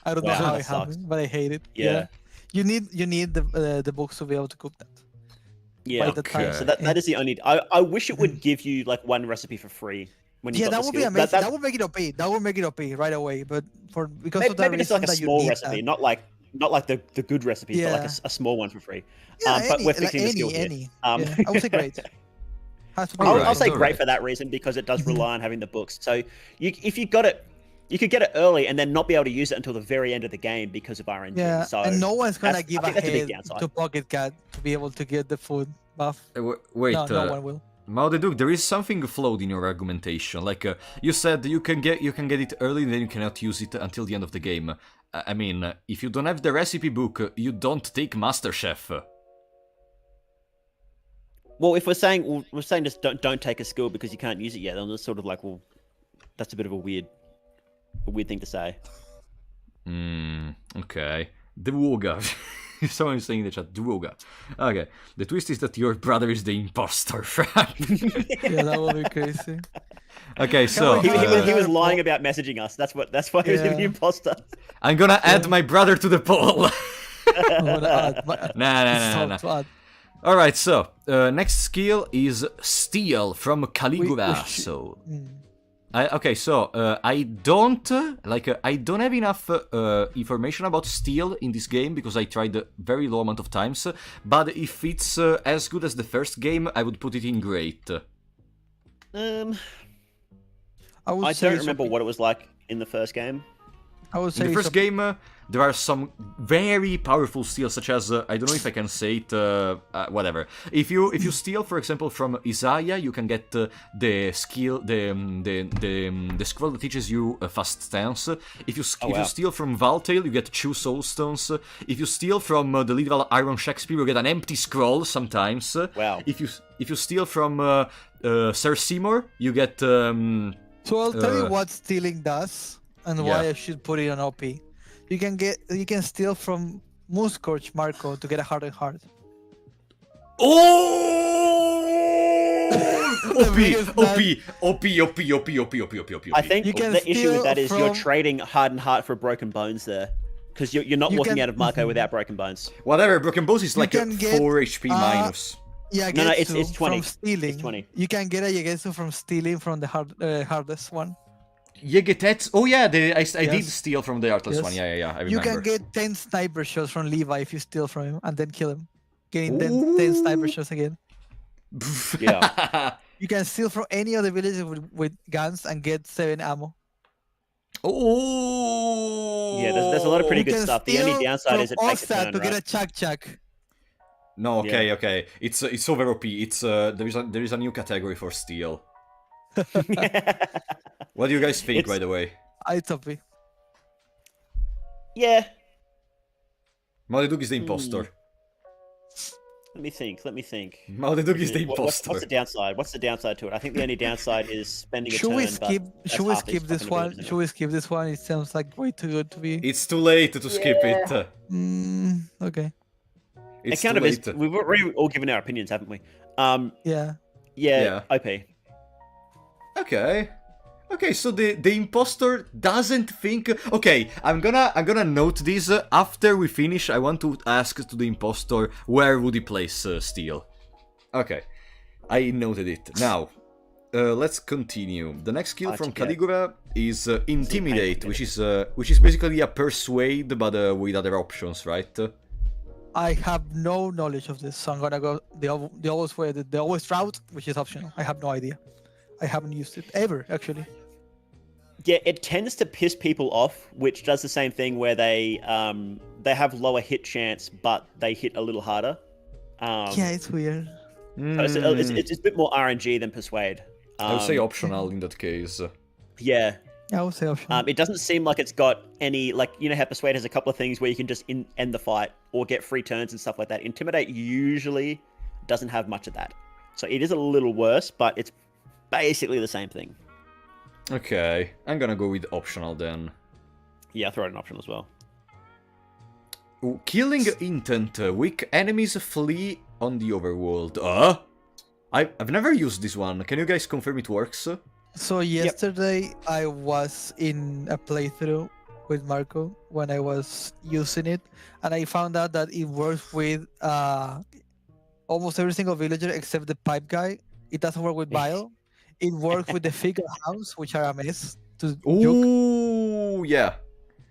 I don't know Wow, how that it sucks. happened, but I hate it. Yeah. You need the books to be able to cook that. Yeah. By the time. So that is the only. I wish it would give you like 1 recipe for free when you Yeah, got that the would be skill. amazing. That would make it OP. That would make it OP right away. But because Maybe, of that maybe it's reason like a that you small need recipe, that. not like the good recipes, but like Yeah. a small one for free. Yeah, but we're fixing the skill here. any. Um, Yeah, I would say great. Has to be Alright, I'll say alright. great for that reason because it does rely on having the books. So if you got it, you could get it early and then not be able to use it until the very end of the game because of RNG. Yeah, So and no one's gonna that's- give I think that's a big ahead downside. to Pocket Cat to be able to get the food buff. Wait, No, no one will. Maudeduk, there is something flawed in your argumentation. Like you said, you can get it early, then you cannot use it until the end of the game. I mean, if you don't have the recipe book, you don't take Master Chef. Well, if we're saying just don't take a skill because you can't use it yet, then it's sort of like, well, that's a bit of a weird thing to say. Okay. Dwoga. Someone is saying in the chat, Dwoga. Okay. The twist is that your brother is the imposter, Frank. Yeah, that would be crazy. Okay, so He was lying about messaging us. That's why he was Yeah. the imposter. I'm gonna add my brother to the poll. Nah. Nah. Alright, so, next skill is Steal from Caligula. So, okay, so I don't have enough information about Steal in this game because I tried a very low amount of times. But if it's as good as the first game, I would put it in Great. I I don't remember what it was like in the first game. I would say In the first game, there are some very powerful steals, such as I don't know if I can say it. Whatever. If you steal, for example, from Isaiah, you can get the skill, the scroll that teaches you a fast stance. If you steal from Valtail, you get 2 soul stones. If you steal from the Leadval Iron Shakespeare, you get an empty scroll sometimes. Wow. If you steal from Sir Seymour, you get. So I'll tell you what stealing does and why I should put it on OP. You can steal from Moonscorch Marco to get a hardened heart. OP. I think the issue with that is you're trading hardened heart for broken bones there. Because you're not walking out of Marco without broken bones. Whatever, broken bones is like a 4 HP minus. Yeah, no, it's 20. From stealing. It's 20. You can get a Yagetsu from stealing from the hardest one. Yegetetsu. Oh yeah, I did steal from the Artless one. Yeah, I remember. You can get 10 sniper shots from Levi if you steal from him and then kill him. Getting 10 sniper shots again. Yeah. You can steal from any of the villages with guns and get 7 ammo. Oh. Yeah, there's a lot of pretty good stuff. The only downside is it takes a turn, to get right? a chuck. No, okay. It's over OP. It's there is a new category for steal. What do you guys think, by the way? It's OP. Yeah. Maledug is the impostor. Let me think. Maledug is the impostor. What's the downside? What's the downside to it? I think the only downside is spending a Should turn. we skip this one? Should we skip this one? It sounds like way too good to be. It's too late to skip it. Okay. It's it kind of is. We've already all given our opinions, haven't we? Yeah. OP. Okay, so the impostor doesn't think. Okay, I'm gonna note this after we finish. I want to ask to the impostor where would he place Steel. Okay, I noted it. Now, let's continue. The next skill from Caligula is Intimidate, which is basically a Persuade, but with other options, right? I have no knowledge of this, so I'm gonna go the always route, which is optional. I have no idea. I haven't used it ever, actually. Yeah, it tends to piss people off, which does the same thing where they have lower hit chance, but they hit a little harder. Yeah, it's weird. It's a bit more RNG than Persuade. I would say optional in that case. Yeah. I would say optional. It doesn't seem like it's got any, like, you know how Persuade has a couple of things where you can just end the fight or get free turns and stuff like that. Intimidate usually doesn't have much of that. So it is a little worse, but it's basically the same thing. Okay, I'm gonna go with optional then. Yeah, throw it an option as well. Ooh, killing intent. Weak enemies flee on the overworld. I've never used this one. Can you guys confirm it works? So yesterday I was in a playthrough with Marco when I was using it, and I found out that it works with almost every single villager except the pipe guy. It doesn't work with Bile. It works with the figure hounds, which are a mess to Ooh, yeah.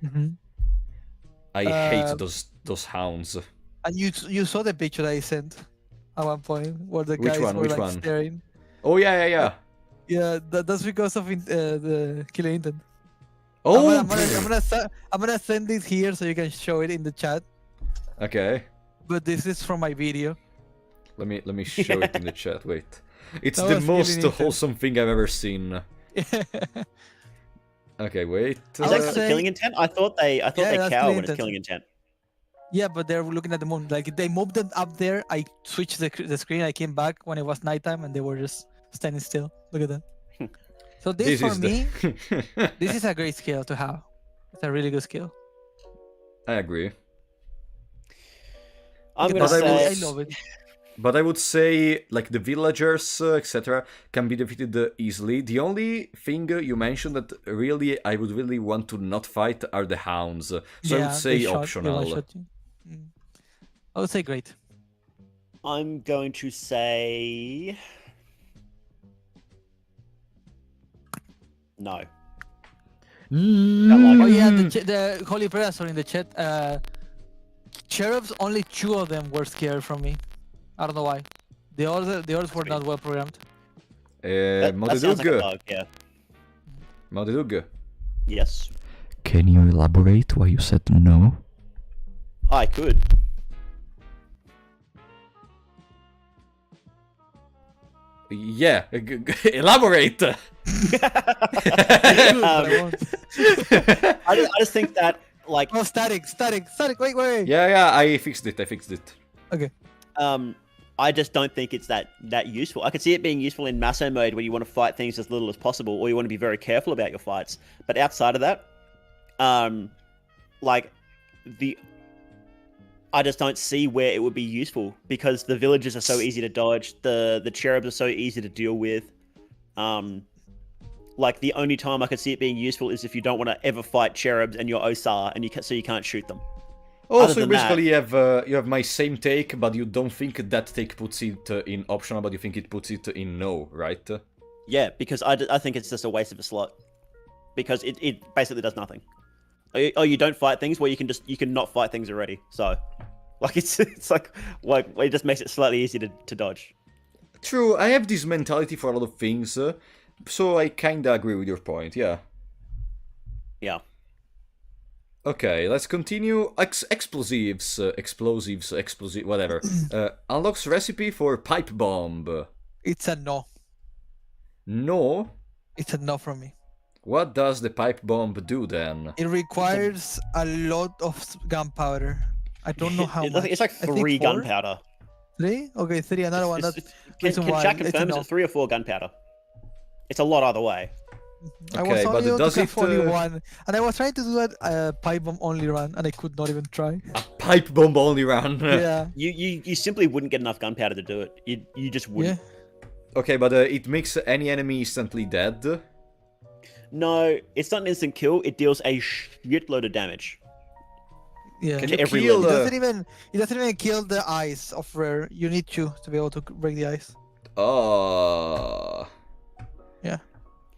Mm-hmm. I hate those hounds. And you saw the picture I sent at one point where the guys were Which like one? staring. Oh yeah. Yeah, that's because of the killing intent. Oh, I'm gonna send this here so you can show it in the chat. Okay. But this is from my video. Let me show it in the chat. Wait. It's the most wholesome thing I've ever seen. Okay, wait. Is that killing intent? I thought they cower when it's killing intent. Yeah, but they're looking at the moon. Like they moved them up there. I switched the screen. I came back when it was nighttime, and they were just standing still. Look at that. So this for me, this is a great skill to have. It's a really good skill. I agree. I'm gonna say I love it. But I would say, like, the villagers, etc., can be defeated easily. The only thing you mentioned that I would really want to not fight are the hounds. So I would say optional. I would say great. I'm going to say no. Oh yeah, the Holy Predator in the chat. Cherubs, only 2 of them were scared from me. I don't know why. The others were not well programmed. That sounds like a bug, yeah. Modedug. Yes. Can you elaborate why you said no? I could. Yeah, elaborate. I just think that, like, Oh, static. Wait. Yeah, I fixed it. Okay. I just don't think it's that useful. I could see it being useful in Masso mode where you want to fight things as little as possible, or you want to be very careful about your fights. But outside of that, like, I just don't see where it would be useful, because the villages are so easy to dodge, the cherubs are so easy to deal with. Like, the only time I could see it being useful is if you don't want to ever fight cherubs and you're Osar and so you can't shoot them. Also, basically, you have my same take, but you don't think that take puts it in optional, but you think it puts it in no, right? Yeah, because I think it's just a waste of a slot, because it basically does nothing. Oh, you don't fight things? Well, you can not fight things already. So, like, it's like it just makes it slightly easier to dodge. True, I have this mentality for a lot of things, so I kinda agree with your point. Yeah. Yeah. Okay, let's continue. Explosives, whatever. Unlocks recipe for pipe bomb. It's a no. No? It's a no from me. What does the pipe bomb do then? It requires a lot of gunpowder. I don't know how much. It's like I think 3 4? gunpowder. 3? Okay, 3. Another one. Can reason why Jack it's confirm a is no. it 3 or 4 gunpowder? It's a lot either way. I Okay, was but only does to it, have only one, and I was trying to do a pipe bomb only run, and I could not even try. A pipe bomb only run. Yeah. You simply wouldn't get enough gunpowder to do it. You just wouldn't. Yeah. Okay, but it makes any enemy instantly dead. No, it's not an instant kill. It deals a shitload of damage. Yeah. Can To you every kill? It doesn't even kill the ice of rare. You need to be able to break the ice. Oh. Yeah.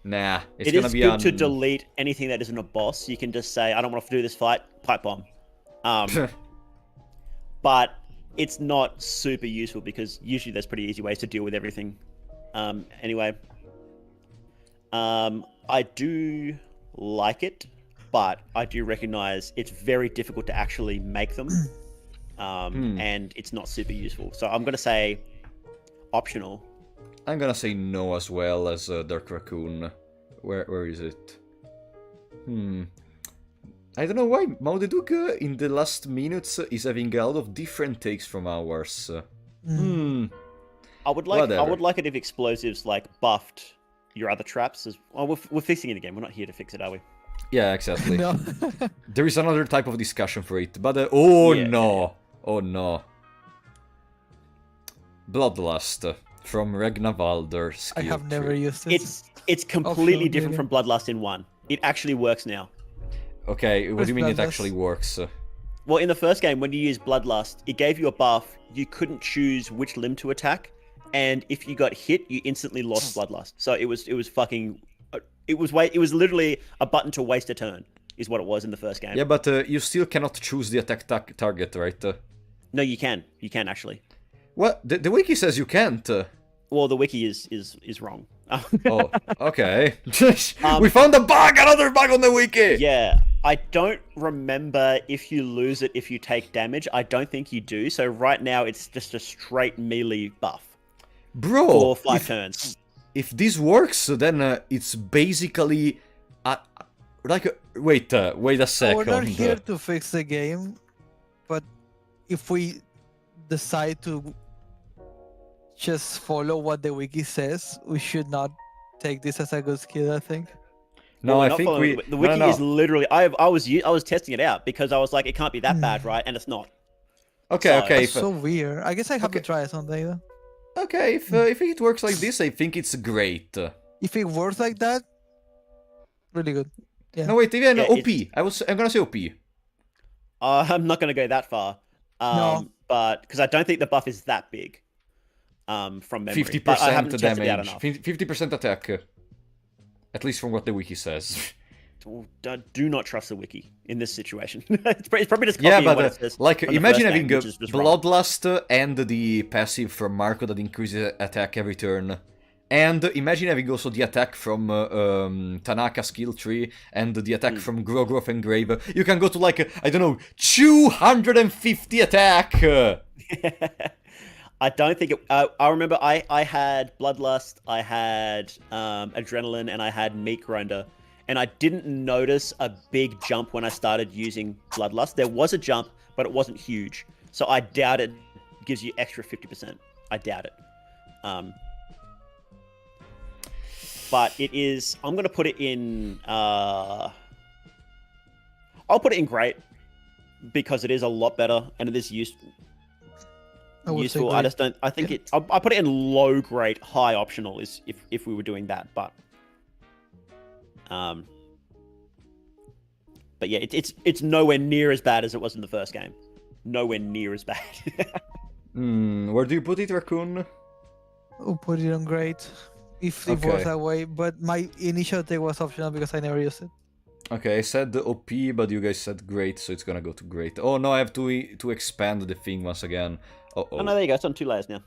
Nah, it's It gonna is be good to delete anything that isn't a boss. You can just say, I don't want to do this fight, pipe bomb. But it's not super useful, because usually there's pretty easy ways to deal with everything. Anyway. I do like it, but I do recognize it's very difficult to actually make them. And it's not super useful. So I'm going to say optional. I'm gonna say no as well as Dark Raccoon. Where is it? I don't know why Maudedug in the last minutes is having a lot of different takes from ours. I would like it if explosives like buffed your other traps. We're fixing it again. We're not here to fix it, are we? Yeah, exactly. No. There is another type of discussion for it, but oh no. Bloodlust from Regnavalder skill I have never tree. used it. It's completely Optional, different really. from Bloodlust in 1. It actually works now. Okay, what Where's do you mean it Bloodlust? actually works? Well, in the first game, when you used Bloodlust, it gave you a buff. You couldn't choose which limb to attack, and if you got hit, you instantly lost Bloodlust. So it was fucking. It was literally a button to waste a turn, is what it was in the first game. Yeah, but you still cannot choose the attack target, right? No, you can. You can actually. What? The wiki says you can't. Well, the wiki is wrong. Oh, okay. We found a bug, another bug on the wiki. Yeah, I don't remember if you lose it if you take damage. I don't think you do. So right now it's just a straight melee buff Bro, for 5 turns. if this works, then it's basically wait a second. We're not here to fix the game, but if we decide to just follow what the wiki says, we should not take this as a good skill, I think. No, Well, we're I not think following- we. The wiki no. is literally. I was testing it out because I was like, it can't be that bad, right? And it's not. Okay, So- okay. That's so weird. I guess I have to Okay. try something though. Okay, if it works like this, I think it's great. If it works like that, really good. Yeah. No, wait, even Yeah, OP. I'm gonna say OP. I'm not going to go that far. No. But because I don't think the buff is that big. From memory. 50% But I haven't tested it out damage. enough. 50% attack. At least from what the wiki says. Do not trust the wiki in this situation. it's probably just Yeah, copying what but it says like from the imagine first having game, which is just wrong. Bloodlust and the passive from Marco that increases attack every turn, And imagine having also the attack from Tanaka skill tree and the attack from Grogrov and Grave. You can go to like, I don't know, 250 attack! I don't think it... I remember I had Bloodlust, I had Adrenaline, and I had Meat Grinder. And I didn't notice a big jump when I started using Bloodlust. There was a jump, but it wasn't huge. So I doubt it gives you extra 50%. I doubt it. But it is... I'm going to put it in... I'll put it in Great. Because it is a lot better, and it is useful. I just don't... I think it... I'll put it in low Great, high optional, is if we were doing that, but... But yeah, it's nowhere near as bad as it was in the first game. Nowhere near as bad. Where do you put it, Raccoon? I'll put it on Great. If it works that way, but my initial take was optional because I never used it. Okay, I said the OP, but you guys said Great, so it's gonna go to Great. Oh no, I have to expand the thing once again. Oh no, there you go. It's on 2 layers now.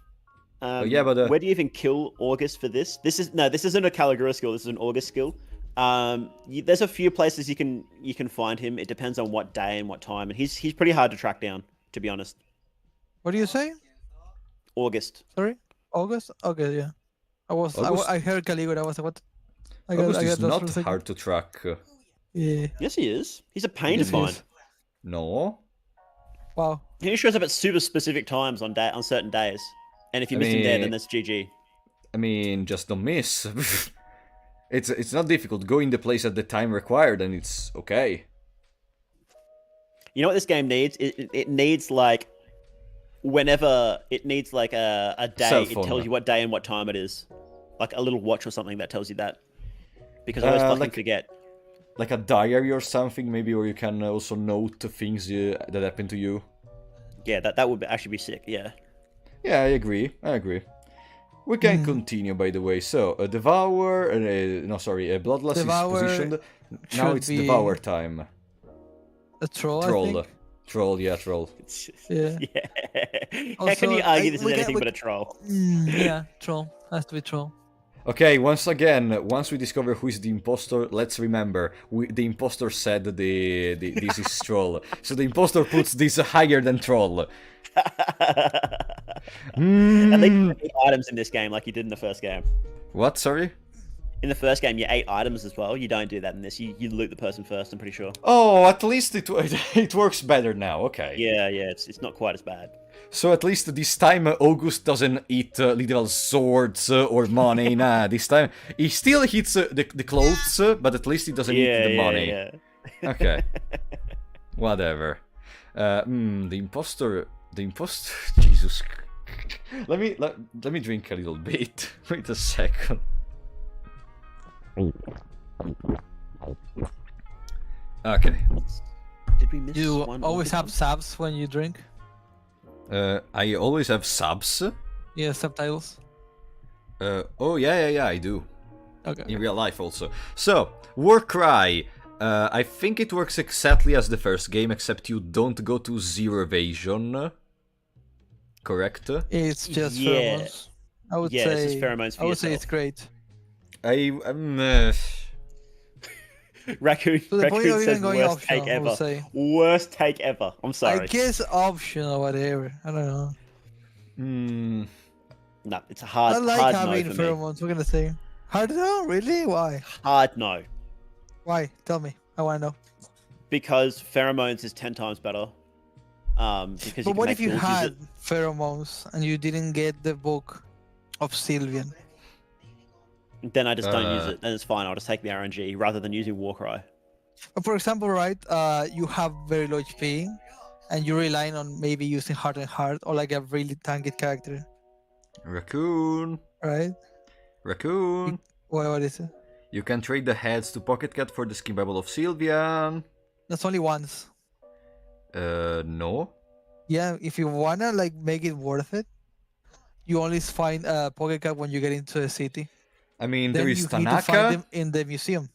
Yeah, but where do you even kill August for this? This isn't a Caligura skill. This is an August skill. There's a few places you can find him. It depends on what day and what time, and he's pretty hard to track down, to be honest. What do you say? August. Sorry, August. Okay, yeah. I heard Caligula. I was like, what? August is not hard to track. Yeah. Yes, he is. He's a pain to find. No. Wow. He shows up at super specific times on certain days, and if you miss him there, then that's GG. I mean, just don't miss. It's not difficult. Go in the place at the time required, and it's okay. You know what this game needs? It needs like whenever it needs like a day. It tells you what day and what time it is, like a little watch or something that tells you that. Because I always fucking forget. Like a diary or something, maybe, where you can also note things that happen to you. Yeah, that would actually be sick. Yeah. Yeah, I agree. We can continue, by the way. So, Devour... Bloodlust is positioned. Now it's Devour time. A troll, I think? Troll, yeah, troll. Yeah. How can you argue this is anything but a troll? Yeah, troll. Has to be troll. Okay, once we discover who is the impostor, let's remember, the impostor said this is troll. So the impostor puts this higher than troll. I think you 8 items in this game like you did in the first game. What, sorry? In the first game, you 8 items as well. You don't do that in this. You loot the person first, I'm pretty sure. Oh, at least it works better now, okay. Yeah, it's not quite as bad. So at least this time August doesn't eat literal swords or money. Nah, this time he still hits the clothes, but at least he doesn't eat the money. Yeah. Okay. Whatever. The impostor. Jesus. Let me drink a little bit. Wait a second. Okay. Did we miss You one? always have subs when you drink? I always have subs. Yeah, subtitles. Oh yeah, I do. Okay. In real life also. So, Warcry. I think it works exactly as the first game, except you don't go to 0 evasion. Correct? It's just pheromones. I would say. It's just pheromones for I would yourself. say it's great. Raccoon To the point of says even going worst optional, take I would ever. say. Worst take ever. I'm sorry. I guess optional or whatever. I don't know. No, it's a hard. I like hard having no for me. pheromones. What can I say? Hard no? Really? Why? Hard no. Why? Tell me. I want to know. Because pheromones is 10 times better. Because But you what can if you make tools use had it. pheromones and you didn't get the book of Sylvian? Then I just don't use it. Then it's fine. I'll just take the RNG rather than using Warcry. But for example, right, you have very low HP and you're relying on maybe using Heart and Heart or like a really tanky character, Raccoon. right? Raccoon. What is it? You can trade the heads to Pocket Cat for the Skin Bible of Sylvian. That's only once. No. Yeah, if you wanna like make it worth it, you only find a Pocket Cat when you get into the city. I mean, Then there you is need to find Tanaka. them in the museum.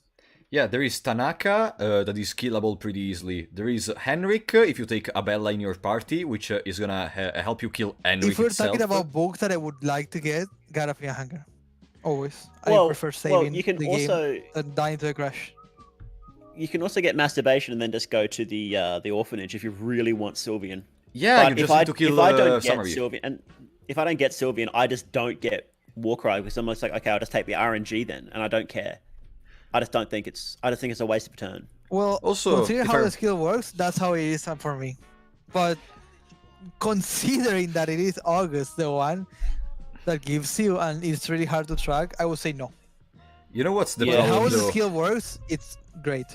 Yeah, there is Tanaka, that is killable pretty easily. There is Henrik, if you take Abella in your party, which is gonna help you kill Henrik If we're itself. talking about books that I would like to get, Garafia Hunger. Always. Well- I prefer well, saving you can the also- game than dying to a crash. You can also get masturbation and then just go to the orphanage if you really want Sylvian. Yeah, But you if just I need to kill if I don't get Summary. Sylvian, and if I don't get Sylvian, I just don't get Warcry because I'm just like, okay, I'll just take the RNG then, and I don't care. I just think it's a waste of a turn. Well, Also, considering if how I- the skill works, that's how it is for me. But considering that it is August, the one that gives you, and it's really hard to track, I would say no. You know what's the Yeah. But how problem the though? skill works, it's great.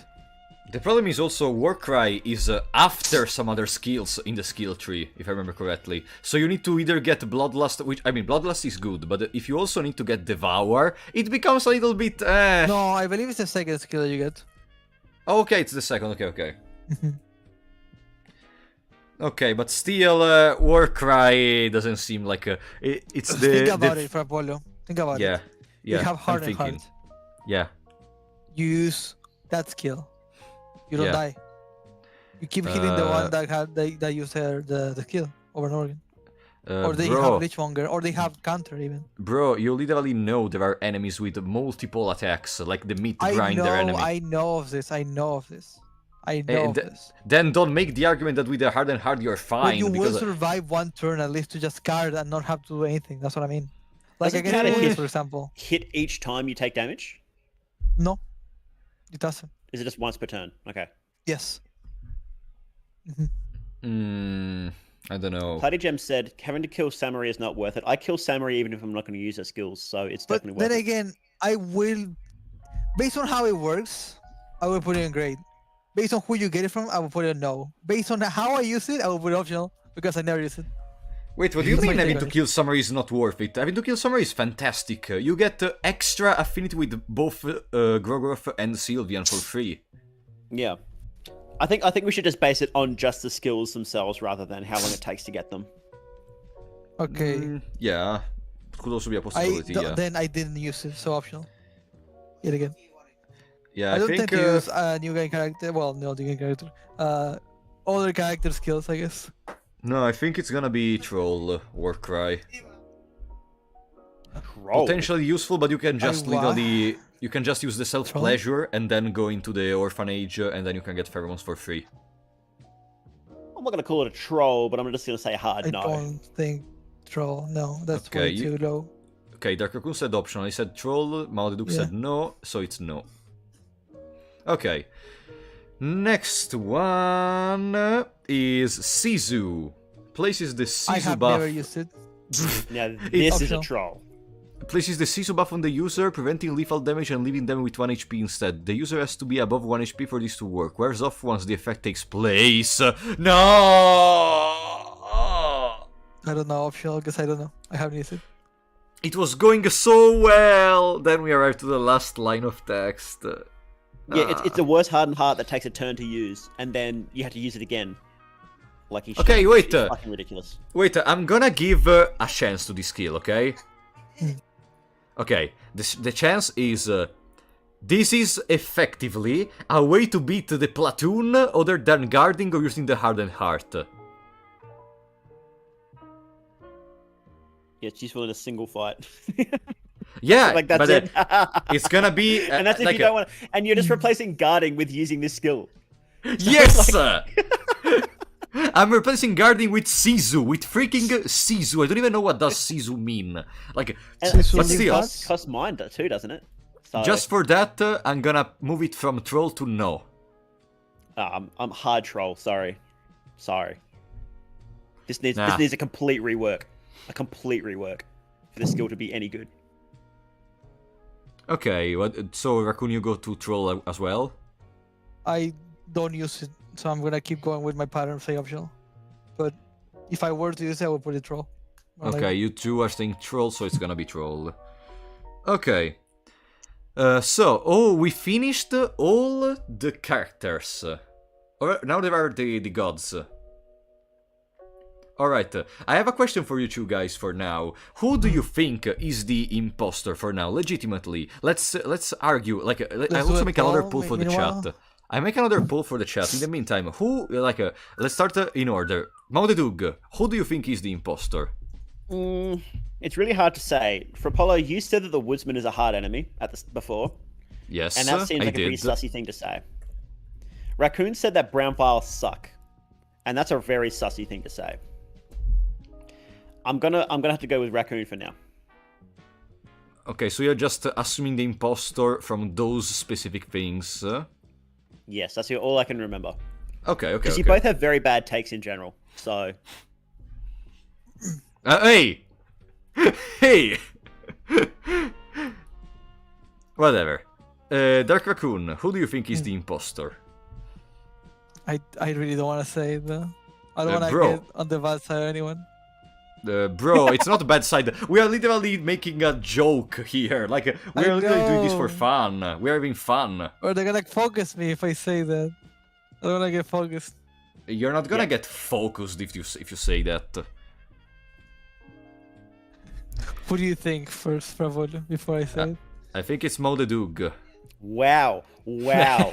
The problem is also Warcry is after some other skills in the skill tree, if I remember correctly. So you need to either get Bloodlust, which, I mean, Bloodlust is good, but if you also need to get Devour, it becomes a little bit, No, I believe it's the second skill that you get. Oh, okay, it's the second, okay. Okay, but still, Warcry doesn't seem like a... It's the... Think about it, Frapollo. Think about Yeah, it. yeah, You have I'm hard and thinking. hard. Yeah. You use that skill. You don't Yeah. die. You keep hitting the one Uh, that used the skill over and over again. Or they bro, have Lichmonger, or they have counter even. bro, you literally know there are enemies with multiple attacks, like the meat I grinder know, enemy. I know of this. I know of this. I know And of this. Then don't make the argument that with the hard and hard you're But fine, you will because survive one turn at least to just card and not have to do anything. That's what I mean. Like Does it against count if August, you- for example. Hit each time you take damage? No, it doesn't. Is it just once per turn? Okay. Yes. I don't know. Party Gem said having to kill Samurai is not worth it. I kill Samurai even if I'm not going to use her skills, so it's But definitely then worth it. again, I will, based on how it works, I will put it in grade. Based on who you get it from, I will put it in no. Based on how I use it, I will put it optional because I never use it. Wait, what do you That's mean my having take to on it. kill Summary is not worth it? Having to kill Summary is fantastic. You get extra affinity with both Grogoroth and Sylvian for free. Yeah. I think we should just base it on just the skills themselves rather than how long it takes to get them. Okay. Yeah, could also be a possibility, yeah. Then I didn't use it, so optional. Yet again. Yeah, I don't think... tend to use new game character. Well, no, new game character. Other character skills, I guess. No, I think it's gonna be Troll Warcry. Troll. Potentially useful, but you can just wa- literally... You can just use the self-pleasure and then go into the orphanage and then you can get pheromones for free. I'm not going to call it a troll, but I'm just going to say hard I no. don't think troll. No, that's Okay, way you- too low. Okay, Dark Raccoon said optional, I said Troll, Maldeduc said no, so it's no. Okay. Next one is Sisu. Places the I Sisu have buff... never used it. Now, this is a optional. troll. Places the Sisu buff on the user, preventing lethal damage and leaving them with 1 HP instead. The user has to be above 1 HP for this to work. Wears off once the effect takes place. No! I don't know, optional, because I don't know. I haven't used it. It was going so well! Then we arrived to the last line of text. Yeah, it's the worst hardened heart that takes a turn to use, and then you have to use it again. Like you should. Okay, wait, It's fucking ridiculous. Wait, I'm gonna give a chance to this skill, okay? Okay, the chance is... this is effectively a way to beat the platoon other than guarding or using the hardened heart. Yeah, it's useful in a single fight. Yeah, like that's but it. it's gonna be... And that's if like you don't want. And you're just replacing guarding with using this skill. Yes! I'm replacing guarding with Sisu, with freaking Sisu. I don't even know what does Sisu mean. Like, And Sisu but is still, fast. costs mine too, doesn't it? So, just for that, I'm gonna move it from troll to no. I'm hard troll. Sorry. This needs Nah. a complete rework. A complete rework for the skill to be any good. Okay, so Raccoon, you go to troll as well? I don't use it, so I'm gonna keep going with my pattern, say optional. But if I were to use it, I would put it troll. Or like- Okay, you two are staying troll, so it's gonna be troll. Okay. We finished all the characters. Now there are the gods. Alright, I have a question for you two guys for now. Who do you think is the imposter for now? Legitimately. Let's argue. Like, I'll do also a make another poll, poll for the meanwhile. chat. I make another poll for the chat. In the meantime, let's start in order. Maudedug, who do you think is the imposter? It's really hard to say. For Apollo, you said that the woodsman is a hard enemy before, Yes, and that seems I like a pretty did. sussy thing to say. Raccoon said that brown files suck, and that's a very sussy thing to say. I'm gonna have to go with Raccoon for now. Okay, so you're just assuming the impostor from those specific things. Yes, that's all I can remember. Okay. Because you both have very bad takes in general, so... Hey! Hey! Whatever. Dark Raccoon, who do you think is the impostor? I really don't want to say it though. I don't want to bro. get on the bad side of anyone. Bro, it's not a bad side. We are literally making a joke here. Like, we are literally doing this for know. fun. We are having fun. Or they're gonna focus me if I say that. I don't want to get focused. You're not gonna get focused if you say that. What do you think first, Pravol, before I say it? I think it's Mo the Doog. Wow. Wow.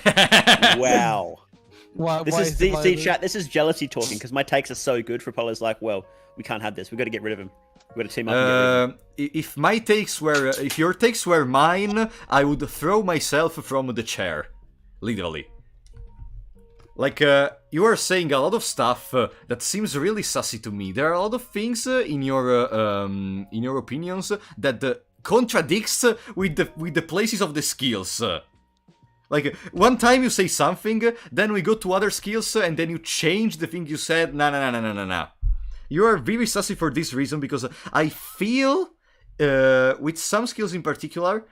Wow. Why This is is, it see, chat, this is jealousy talking, because my takes are so good for Apollo's like, well, we can't have this. We've got to get rid of him. We've got to team up and get rid of him. If my takes were, if your takes were mine, I would throw myself from the chair, literally. Like, you are saying a lot of stuff that seems really sussy to me. There are a lot of things in your opinions that contradicts with the places of the skills. Like, one time you say something, then we go to other skills, and then you change the thing you said. Nah. You are very sassy for this reason, because I feel, with some skills in particular,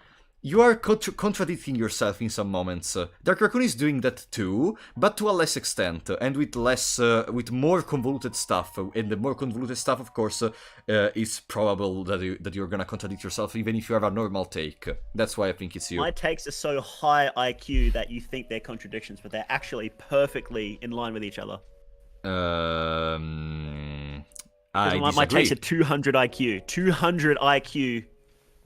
you are contradicting yourself in some moments. Dark Raccoon is doing that too, but to a less extent, and with with more convoluted stuff. And the more convoluted stuff, of course, is probable that you're gonna contradict yourself, even if you have a normal take. That's why I think it's you. My takes are so high IQ that you think they're contradictions, but they're actually perfectly in line with each other. I My takes disagree. are 200 IQ. 200 IQ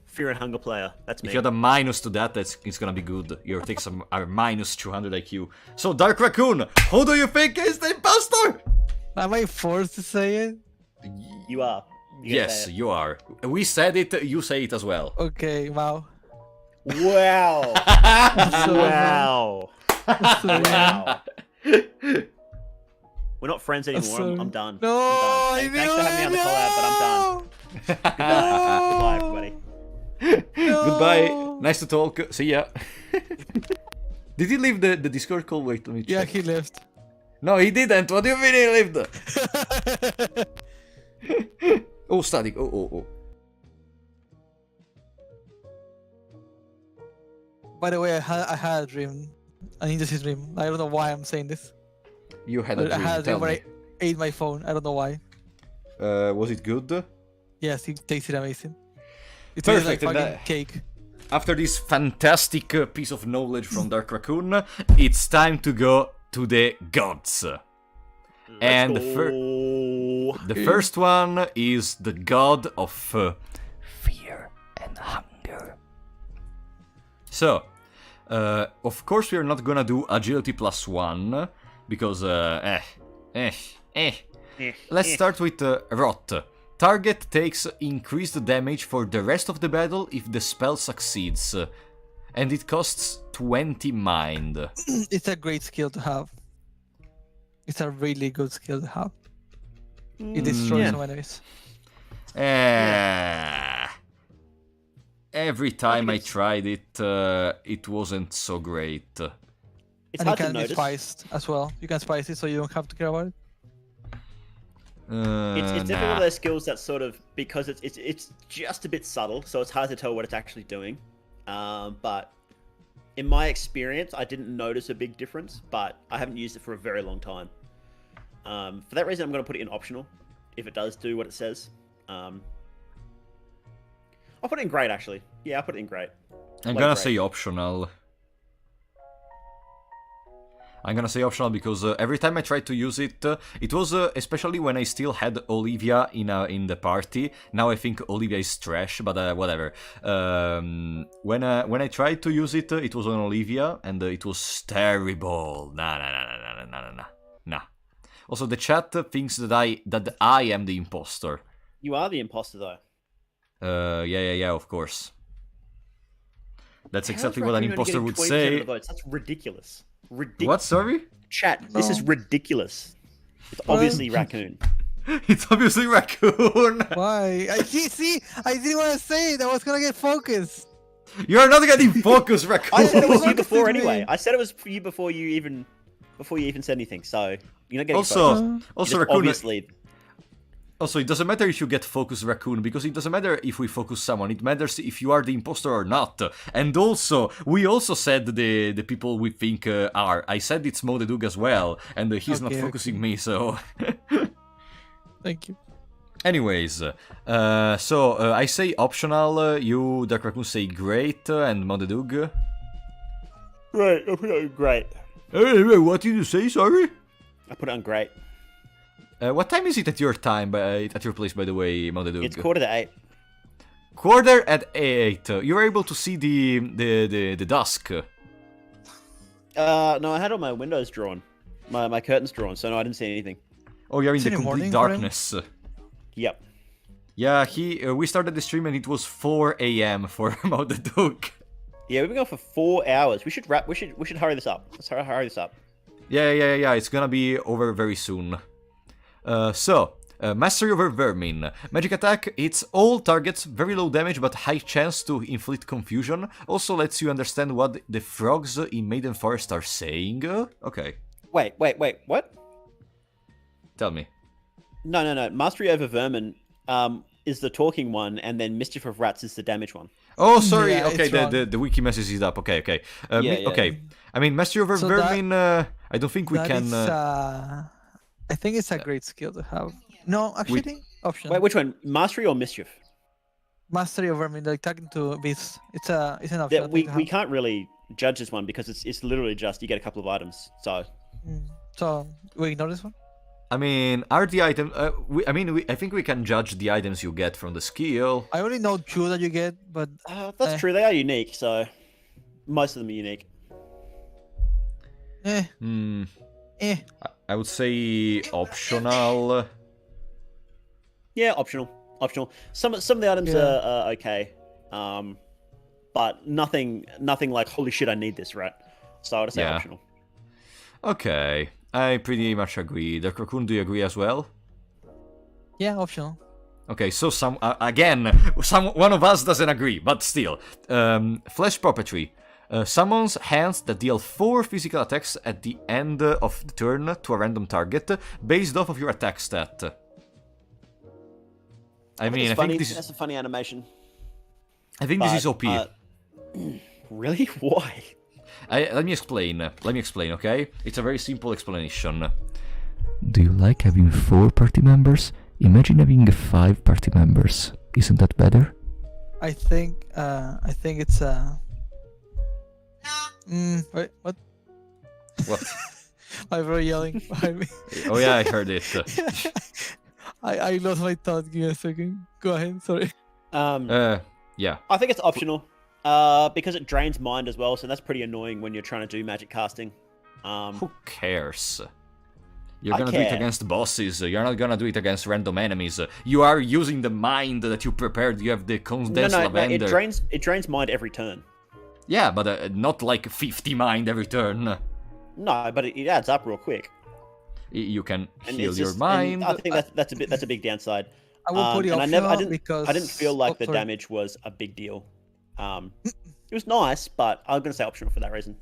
Fear and Hunger player. That's me. If you add a minus to that, it's gonna be good. Your takes are minus 200 IQ. So, Dark Raccoon, who do you think is the impostor? Am I forced to say it? You are. You gotta Yes, say you are. We said it, you say it as well. Okay, wow. it. Wow. So- Wow. so- Wow. We're not friends anymore. so- I'm done. No, I'm done. Thanks for having me on the collab, but I'm done. Goodbye. Goodbye, everybody. Goodbye. Nice to talk. See ya. Did he leave the Discord call? Wait, let me check. Yeah, he left. No, he didn't. What do you mean he left? Oh, static. Oh. By the way, I had a dream. An interesting dream. I don't know why I'm saying this. You had a But I dream. had a Tell dream where me. I ate my phone. I don't know why. Was it good? Yes, it tasted amazing. It tasted like Perfect, and fucking cake. After this fantastic piece of knowledge from Dark Raccoon, it's time to go to the gods. And the first one is the god of Fear and hunger. So, of course we are not gonna do agility +1, because, Let's start with Rot. Target takes increased damage for the rest of the battle if the spell succeeds. And it costs 20 mind. It's a great skill to have. It's a really good skill to have. It destroys yeah. some enemies. Every time I tried it, it wasn't so great. It's And it hard to can be notice. spiced as well. You can spice it so you don't have to care about it. It's definitely one Nah. of those skills that's sort of, because it's just a bit subtle, so it's hard to tell what it's actually doing. But in my experience, I didn't notice a big difference, but I haven't used it for a very long time. For that reason, I'm going to put it in optional, if it does do what it says. I'll put it in great, actually. Yeah, I'll put it in great. I'm Like gonna great. say optional. I'm gonna say optional because every time I tried to use it, it was especially when I still had Olivia in the party. Now I think Olivia is trash, but whatever. When I tried to use it, it was on Olivia, and it was terrible. Nah. Also, the chat thinks that I am the imposter. You are the imposter, though. Yeah, of course. That's How is exactly what an Raccoon only imposter getting would 20% of say. the votes? That's ridiculous. What, sorry? Chat, this is No. ridiculous. It's obviously Raccoon. It's obviously Raccoon! Why? I didn't want to say it. I was gonna get focused. You're not getting focused, Raccoon! I said it was you Focus before is me. anyway. I said it was for you before you even said anything. So you're not getting Also, focused. also Just Raccoon. obviously. Also, it doesn't matter if you get focus, Raccoon, because it doesn't matter if we focus someone. It matters if you are the imposter or not. And also, we also said the people we think are. I said it's Modedug as well, and he's not Okay, focusing me, so. Thank you. Anyways, I say optional. You, Dark Raccoon, say great, and Modedug. Right, I put it on great. Hey, what did you say? Sorry. I put it on great. What time is it at your at your place, by the way, Modedug? It's 7:45. 7:45. You're able to see the dusk. No, I had all my windows drawn, my curtains drawn, so no, I didn't see anything. Oh, you're in It's the in the complete morning for him? darkness. Yep. Yeah, we started the stream and it was 4 a.m. for Modedug. Yeah, we've been going for 4 hours. We should wrap. We should hurry this up. Let's hurry this up. Yeah. It's gonna be over very soon. Mastery over Vermin. Magic attack, it's all targets, very low damage but high chance to inflict confusion. Also lets you understand what the frogs in Maiden Forest are saying. Okay, Wait. What? tell me. No. Mastery over vermin is the talking one, and then mischief of rats is the damage one. Oh, sorry, Yeah, okay, it's wrong. the wiki messes it up. Okay. Yeah. Okay, I mean, Mastery over So Vermin, I don't think we That can... is, I think it's a great skill to have. No, actually, option. Wait, which one? Mastery or mischief? Mastery over me, like talking to beasts. It's an option. Yeah, I we think to we have. can't really judge this one because it's literally just you get a couple of items. So So we ignore this one. I mean, are the items... I think we can judge the items you get from the skill. I only know 2 that you get, but that's true. They are unique. So most of them are unique. eh. I would say optional. Yeah, optional. Some of the items Yeah. are okay, but nothing like holy shit, I need this, right? So I would say Yeah. optional. Okay, I pretty much agree. Dark Raccoon, do you agree as well? Yeah, optional. Okay, so one of us doesn't agree, but still. Flesh Puppetry. Summons hands that deal 4 physical attacks at the end of the turn to a random target, based off of your attack stat. I mean, I think this That's a funny animation. this is OP. Really? Why? Let me explain, okay? It's a very simple explanation. Do you like having 4 party members? Imagine having 5 party members. Isn't that better? I think it's wait, what? What? My bro yelling behind me. Oh yeah, I heard it. I lost my thought. Give me a second. Go ahead. Sorry. Yeah. I think it's optional, because it drains mind as well. So that's pretty annoying when you're trying to do magic casting. Who cares? You're I gonna do it care. against bosses. You're not gonna do it against random enemies. You are using the mind that you prepared. You have the condensed No, lavender. it drains mind every turn. Yeah, but not like 50 mind every turn. No, but it adds up real quick. You can And heal it's your just- and mind. I think that's a big downside. I will put it and optional I didn't because feel like the sorry. damage was a big deal. It was nice, but I'm gonna say optional for that reason.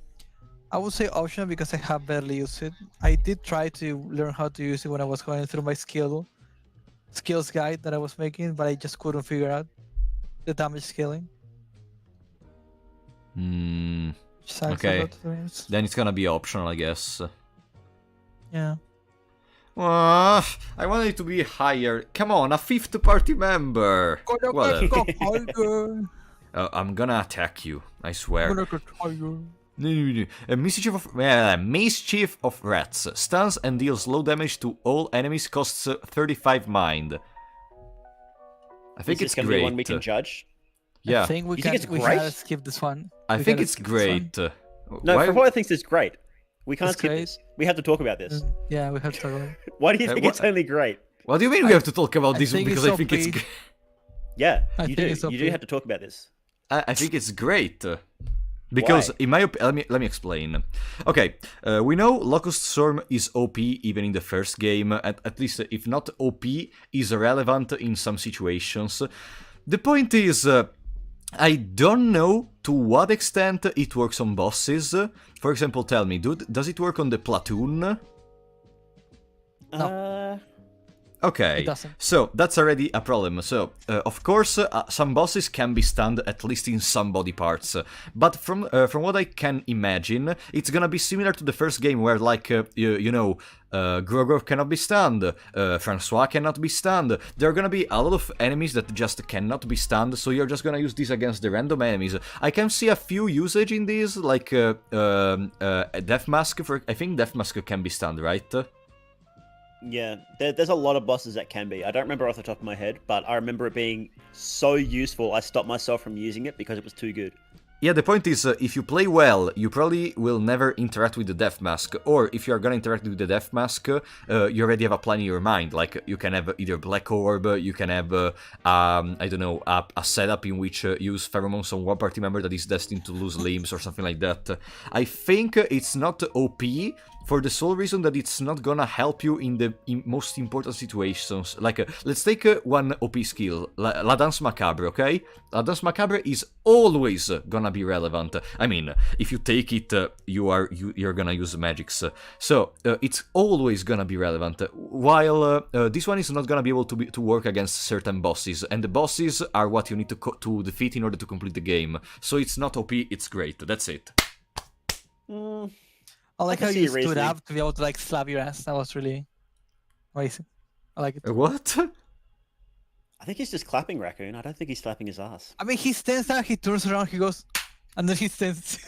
I would say optional because I have barely used it. I did try to learn how to use it when I was going through my skills guide that I was making, but I just couldn't figure out the damage scaling. Sucks a Okay. lot, to be honest. Then it's gonna be optional, I guess. Yeah. I wanted it to be higher. Come on, a 5th party member. Gonna I'm gonna attack you. I swear. get higher. Mischief of Rats. Stuns and deals low damage to all enemies, costs 35 mind. I think Is it's this gonna be one we great. can judge? Yeah, I think we You can. think it's We great? gotta skip this one. I We think gotta it's skip this one. great. No, Why- Frevoy thinks it's great. We can't It's skip great. this. We have to talk about this. Yeah, we have to talk about it. Why do you think what- it's only great? What do you mean we have to talk about I this? think Because it's I think it's. OP. Yeah, I you think do. it's You do OP. have to talk about this. I think it's great. Because Why? in my let me explain. Okay, we know Locust Storm is OP even in the first game. At least if not OP, is relevant in some situations. The point is, I don't know to what extent it works on bosses. For example, tell me, does it work on the platoon? Okay, It doesn't. so that's already a problem. So, of course, some bosses can be stunned at least in some body parts, but from what I can imagine, it's gonna be similar to the first game where, like, Grogor cannot be stunned, Francois cannot be stunned. There are gonna be a lot of enemies that just cannot be stunned, so you're just gonna use this against the random enemies. I can see a few usage in these, like Death Mask. I think Death Mask can be stunned, right? Yeah, there's a lot of bosses that can be. I don't remember off the top of my head, but I remember it being so useful, I stopped myself from using it because it was too good. Yeah, the point is, if you play well, you probably will never interact with the Death Mask, or if you are gonna interact with the Death Mask, you already have a plan in your mind, like, you can have either Black Orb, you can have, I don't know, a setup in which you use Pheromones on one party member that is destined to lose limbs or something like that. I think it's not OP, for the sole reason that it's not gonna help you in the most important situations. Like, let's take one OP skill, La Danse Macabre, okay? La Danse Macabre is always gonna be relevant. I mean, if you take it, you're gonna use magics. So, it's always gonna be relevant, while this one is not gonna be able to work against certain bosses, and the bosses are what you need to defeat in order to complete the game. So it's not OP, it's great, that's it. I like can how see you your stood reasoning. up to be able to like slap your ass. That was really amazing. I like it. What? I think he's just clapping Raccoon. I don't think he's slapping his ass. I mean, he stands there, he turns around, he goes, and then he stands.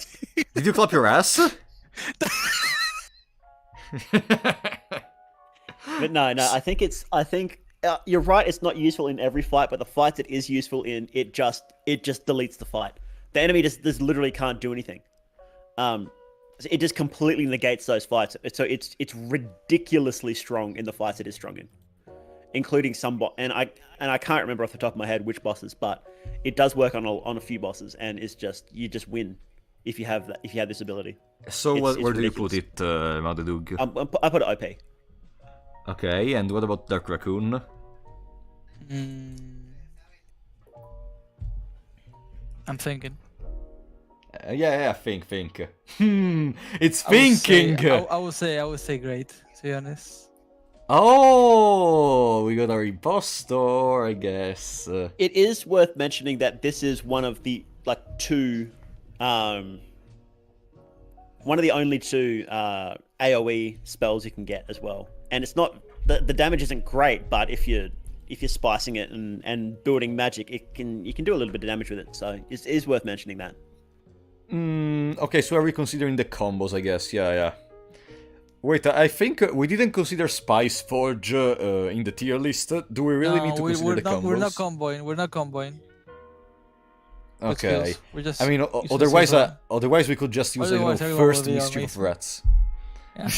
Did you clap your ass? But no, I think you're right. It's not useful in every fight, but the fights it is useful in, it just deletes the fight. The enemy just literally can't do anything. So it just completely negates those fights. So it's ridiculously strong in the fights it is strong in, including some and I can't remember off the top of my head which bosses, but it does work on a few bosses, and it's just you just win if you have this ability. So It's where do you put ridiculous. it, Madadug? I put it OP. Okay, and what about Dark Raccoon? I'm thinking. Yeah, think. It's I would say- thinking! I would say great, to be honest. Oh, we got our impostor, I guess. It is worth mentioning that this is one of the only two AoE spells you can get as well. And it's not the damage isn't great, but if you're spicing it and building magic, you can do a little bit of damage with it. So it is worth mentioning that. Okay, so are we considering the combos, I guess? Yeah. Wait, I think we didn't consider Spice Forge in the tier list. Do we really need to consider the combos? We're not comboing. with Okay. skills. We're just I mean, using otherwise, skills. otherwise we could just use, Otherwise, everyone first will be Mystery of amazing. Rats. Yeah.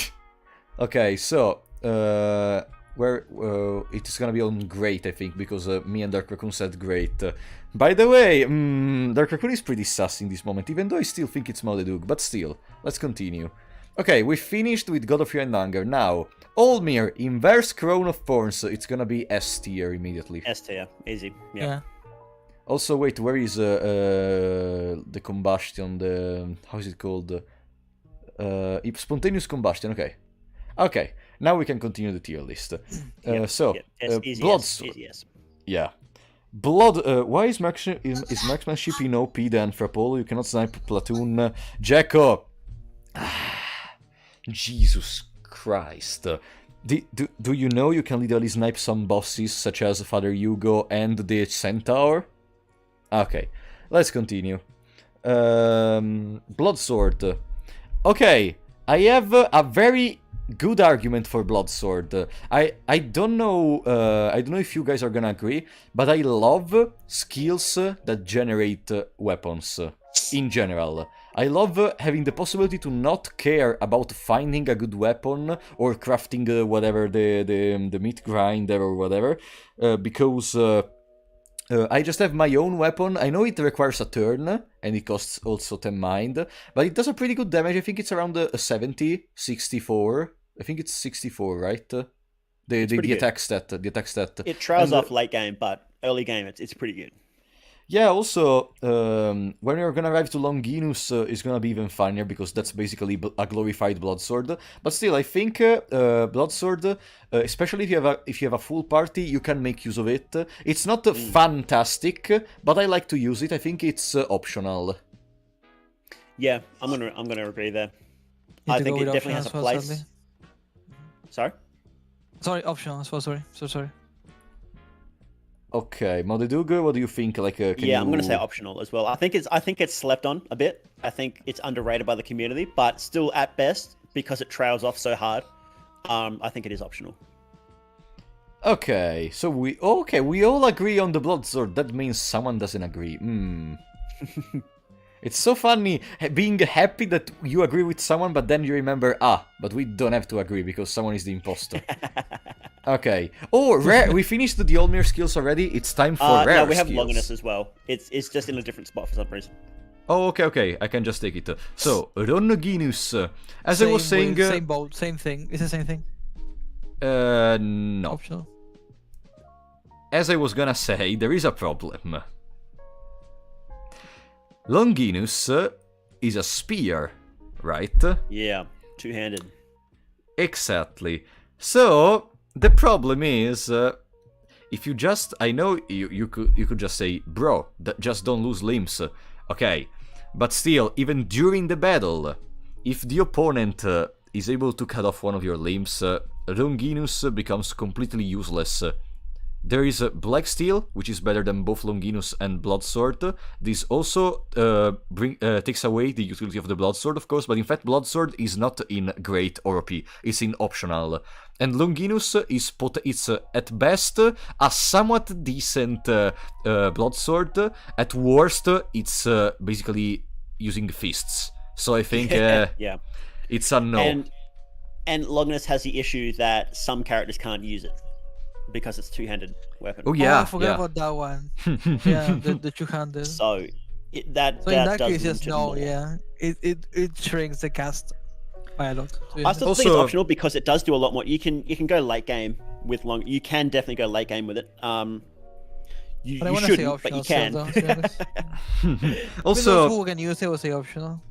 Okay, so where it is gonna be on great, I think, because me and Dark Raccoon said great. By the way, Dark Raccoon is pretty sus in this moment, even though I still think it's Maledug, but still, let's continue. Okay, we finished with God of Fear and Hunger. Now, Olmir, Inverse Crown of Thorns, it's gonna be S tier immediately. S tier, easy. Yeah. Yeah. Also, wait, where is the combustion, how is it called? Spontaneous combustion, okay. Okay, now we can continue the tier list. So, Easy Blood yes, Sword. easy yes. Yeah. Blood, why is Marksmanship in OP than Frapolo? You cannot snipe Platoon. Jacko! Jesus Christ. Do you know you can literally snipe some bosses such as Father Hugo and the Centaur? Okay, let's continue. Blood Sword. Okay, I have a very good argument for Blood Sword. I don't know if you guys are gonna agree, but I love skills that generate weapons in general. I love having the possibility to not care about finding a good weapon or crafting whatever the meat grinder or whatever, because I just have my own weapon. I know it requires a turn, and it costs also 10 mind, but it does a pretty good damage. I think it's around 70, 64. I think it's 64, right? The attack stat. The attack stat. It trails off late game, but early game it's pretty good. Yeah, also, when you're gonna arrive to Longinus, it's gonna be even funnier, because that's basically a glorified Bloodsword. But still, I think Bloodsword, especially if you have a full party, you can make use of it. It's not fantastic, but I like to use it. I think it's optional. Yeah, I'm gonna agree there. I think it definitely has a place. Sadly. Sorry? Sorry, optional. So sorry. Okay, Modedug, what do you think? Like, I'm gonna say optional as well. I think it's slept on a bit. I think it's underrated by the community, but still, at best, because it trails off so hard, I think it is optional. Okay, so we all agree on the Bloodsword. That means someone doesn't agree. It's so funny being happy that you agree with someone, but then you remember, but we don't have to agree because someone is the imposter. Okay. Oh, rare. We finished the Olmir skills already. It's time for rare No, we have skills. Longinus as well. It's just in a different spot for some reason. Oh, okay. I can just take it. So, Ronginus. As I was saying... Same boat, same thing. It's the same thing. No. Optional. As I was gonna say, there is a problem. Longinus is a spear, right? Yeah, two-handed. Exactly. So, the problem is, if you just... I know you could just say, bro, just don't lose limbs. Okay, but still, even during the battle, if the opponent is able to cut off one of your limbs, Longinus becomes completely useless. There is Black Steel, which is better than both Longinus and Bloodsword. This also takes away the utility of the Bloodsword, of course, but in fact Bloodsword is not in great or OP, it's in optional. And Longinus is at best a somewhat decent Bloodsword. At worst, it's basically using fists. So I think yeah, it's a no. And Longinus has the issue that some characters can't use it because it's two-handed weapon. Oh yeah, I forgot about that one. Yeah, the two-handed. So in that case, just no. Yeah, it shrinks the cast by a lot. I still think it's optional because it does do a lot more. You can go late game with long. You can definitely go late game with it. You shouldn't, but you can. Also, who can use it will say optional.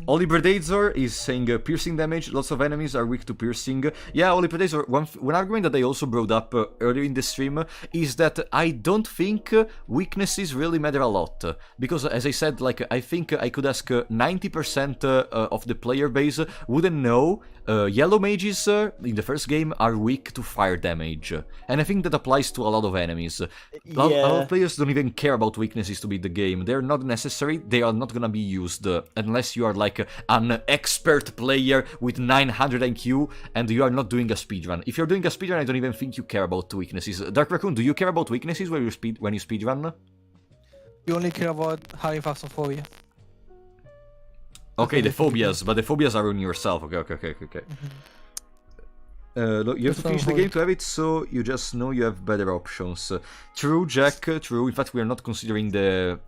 Oliberdazor is saying piercing damage. Lots of enemies are weak to piercing. Yeah, Oliberdazor. One argument that I also brought up earlier in the stream is that I don't think weaknesses really matter a lot, because as I said, like I think I could ask 90% of the player base wouldn't know. Yellow mages in the first game are weak to fire damage, and I think that applies to a lot of enemies. A lot of players don't even care about weaknesses to beat the game. They're not necessary, they are not gonna be used unless you are like an expert player with 900 IQ and you are not doing a speedrun. If you're doing a speedrun, I don't even think you care about weaknesses. Dark Raccoon, do you care about weaknesses when you speedrun? You only care about having phasmophobia. Okay, the phobias, but the phobias are on yourself. Okay. Look, you have to finish the game to have it, so you just know you have better options. True, Jack. True. In fact, we are not considering the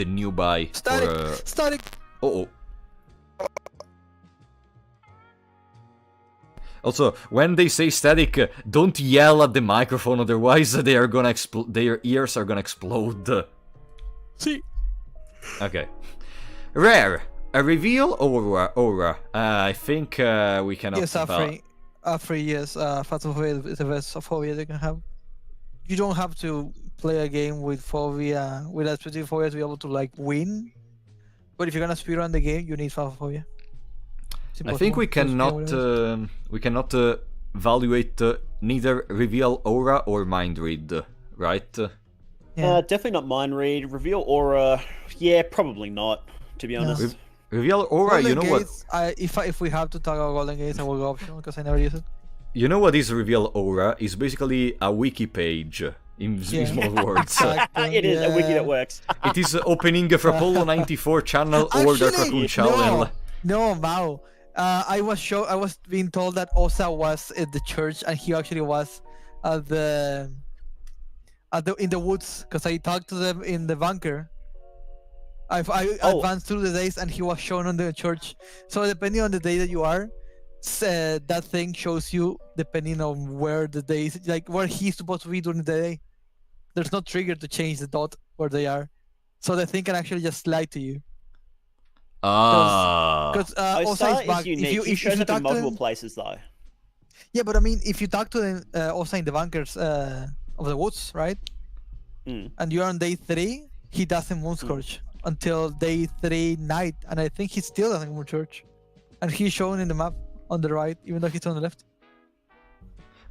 new buy. Static. Oh. Also, when they say static, don't yell at the microphone, otherwise they are gonna their ears are gonna explode. See. Okay. Rare. A reveal aura. I think we cannot. Yes, after years, phasmophobia is the best phobia they can have. You don't have to play a game with phobia, with a specific phobia to be able to like win. But if you're gonna speedrun the game, you need phasmophobia. I think we cannot evaluate neither reveal aura or mind read, right? Yeah. Definitely not mind read. Reveal aura, yeah, probably not. To be honest. Reveal aura, Golden you know Gates, if we have to talk about Golden Gates, I will go optional because I never use it. You know what is reveal aura? It's basically a wiki page. in small words. Exactly, It is a wiki yeah. that works. It is opening for Apollo 94 channel or Dark Raccoon channel. No, Mao. I was being told that Osa was at the church, and he actually was at the in the woods, because I talked to them in the bunker. I advanced through the days, and he was shown on the church. So depending on the day that you are, that thing shows you depending on where the days, like where he's supposed to be during the day. There's no trigger to change the dot where they are, so the thing can actually just lie to you. Because Osa is back. unique. He shows up in multiple places, though. Yeah, but I mean, if you talk to them Osa in the bunkers of the woods, right? And you're on day 3, he doesn't moon scourge until day 3 night, and I think he still doesn't moon scourge, and he's shown in the map on the right, even though he's on the left.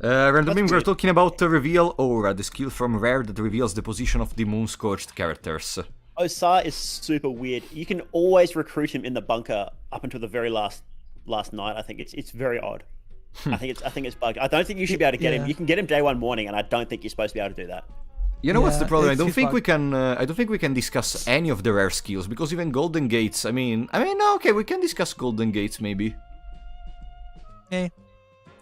Random we're talking about the Reveal Aura, the skill from Rare that reveals the position of the moon-scorched characters. Osa is super weird. You can always recruit him in the bunker up until the very last night. I think it's very odd. I think it's bugged. I don't think you should be able to get him. You can get him day 1 morning, and I don't think you're supposed to be able to do that. You know what's the problem? I don't think we can discuss any of the rare skills, because even Golden Gates. I mean, no, okay, we can discuss Golden Gates maybe.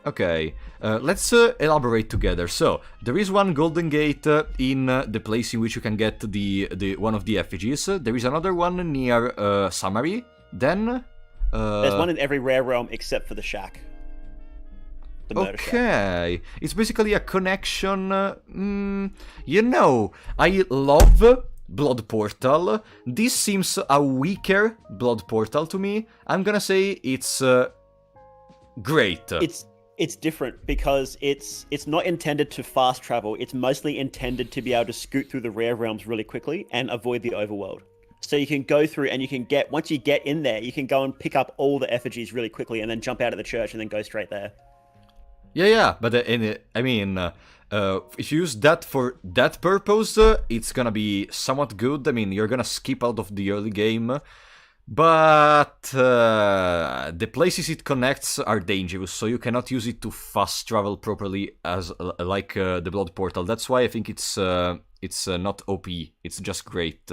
Okay, let's elaborate together. So there is one Golden Gate in the place in which you can get the one of the effigies. There is another one near Samari. Then there's one in every rare realm except for the shack. Okay, it's basically a connection. You know, I love Blood Portal. This seems a weaker Blood Portal to me. I'm gonna say it's great. It's different because it's not intended to fast travel. It's mostly intended to be able to scoot through the rare realms really quickly and avoid the overworld. So you can go through and you can get, once you get in there, you can go and pick up all the effigies really quickly and then jump out of the church and then go straight there. Yeah, but I mean, if you use that for that purpose, it's gonna be somewhat good. I mean, you're gonna skip out of the early game, but the places it connects are dangerous, so you cannot use it to fast travel properly as like the Blood Portal. That's why I think it's not OP. It's just great.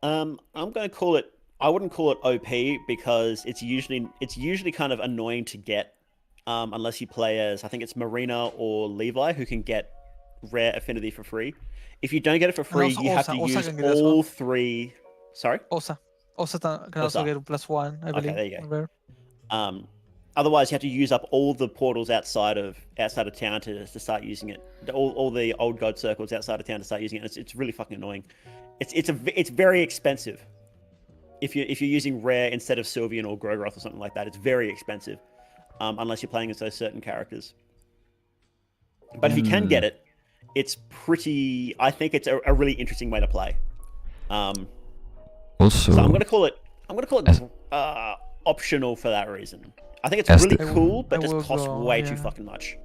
I'm gonna call it. I wouldn't call it OP because it's usually kind of annoying to get. Unless you play as, I think it's Marina or Levi, who can get rare affinity for free. If you don't get it for free, you have to use all 3. Sorry? Osa can also get +1, I believe. Okay, there you go. Otherwise, you have to use up all the portals outside of town to start using it. All the old god circles outside of town to start using it. It's really fucking annoying. It's very expensive. If you're using rare instead of Sylvian or Grogroth or something like that, it's very expensive. Unless you're playing as those certain characters. But if you can get it, it's pretty... I think it's a really interesting way to play. Also, so I'm gonna call it optional for that reason. I think it's really cool, but just costs way too fucking much.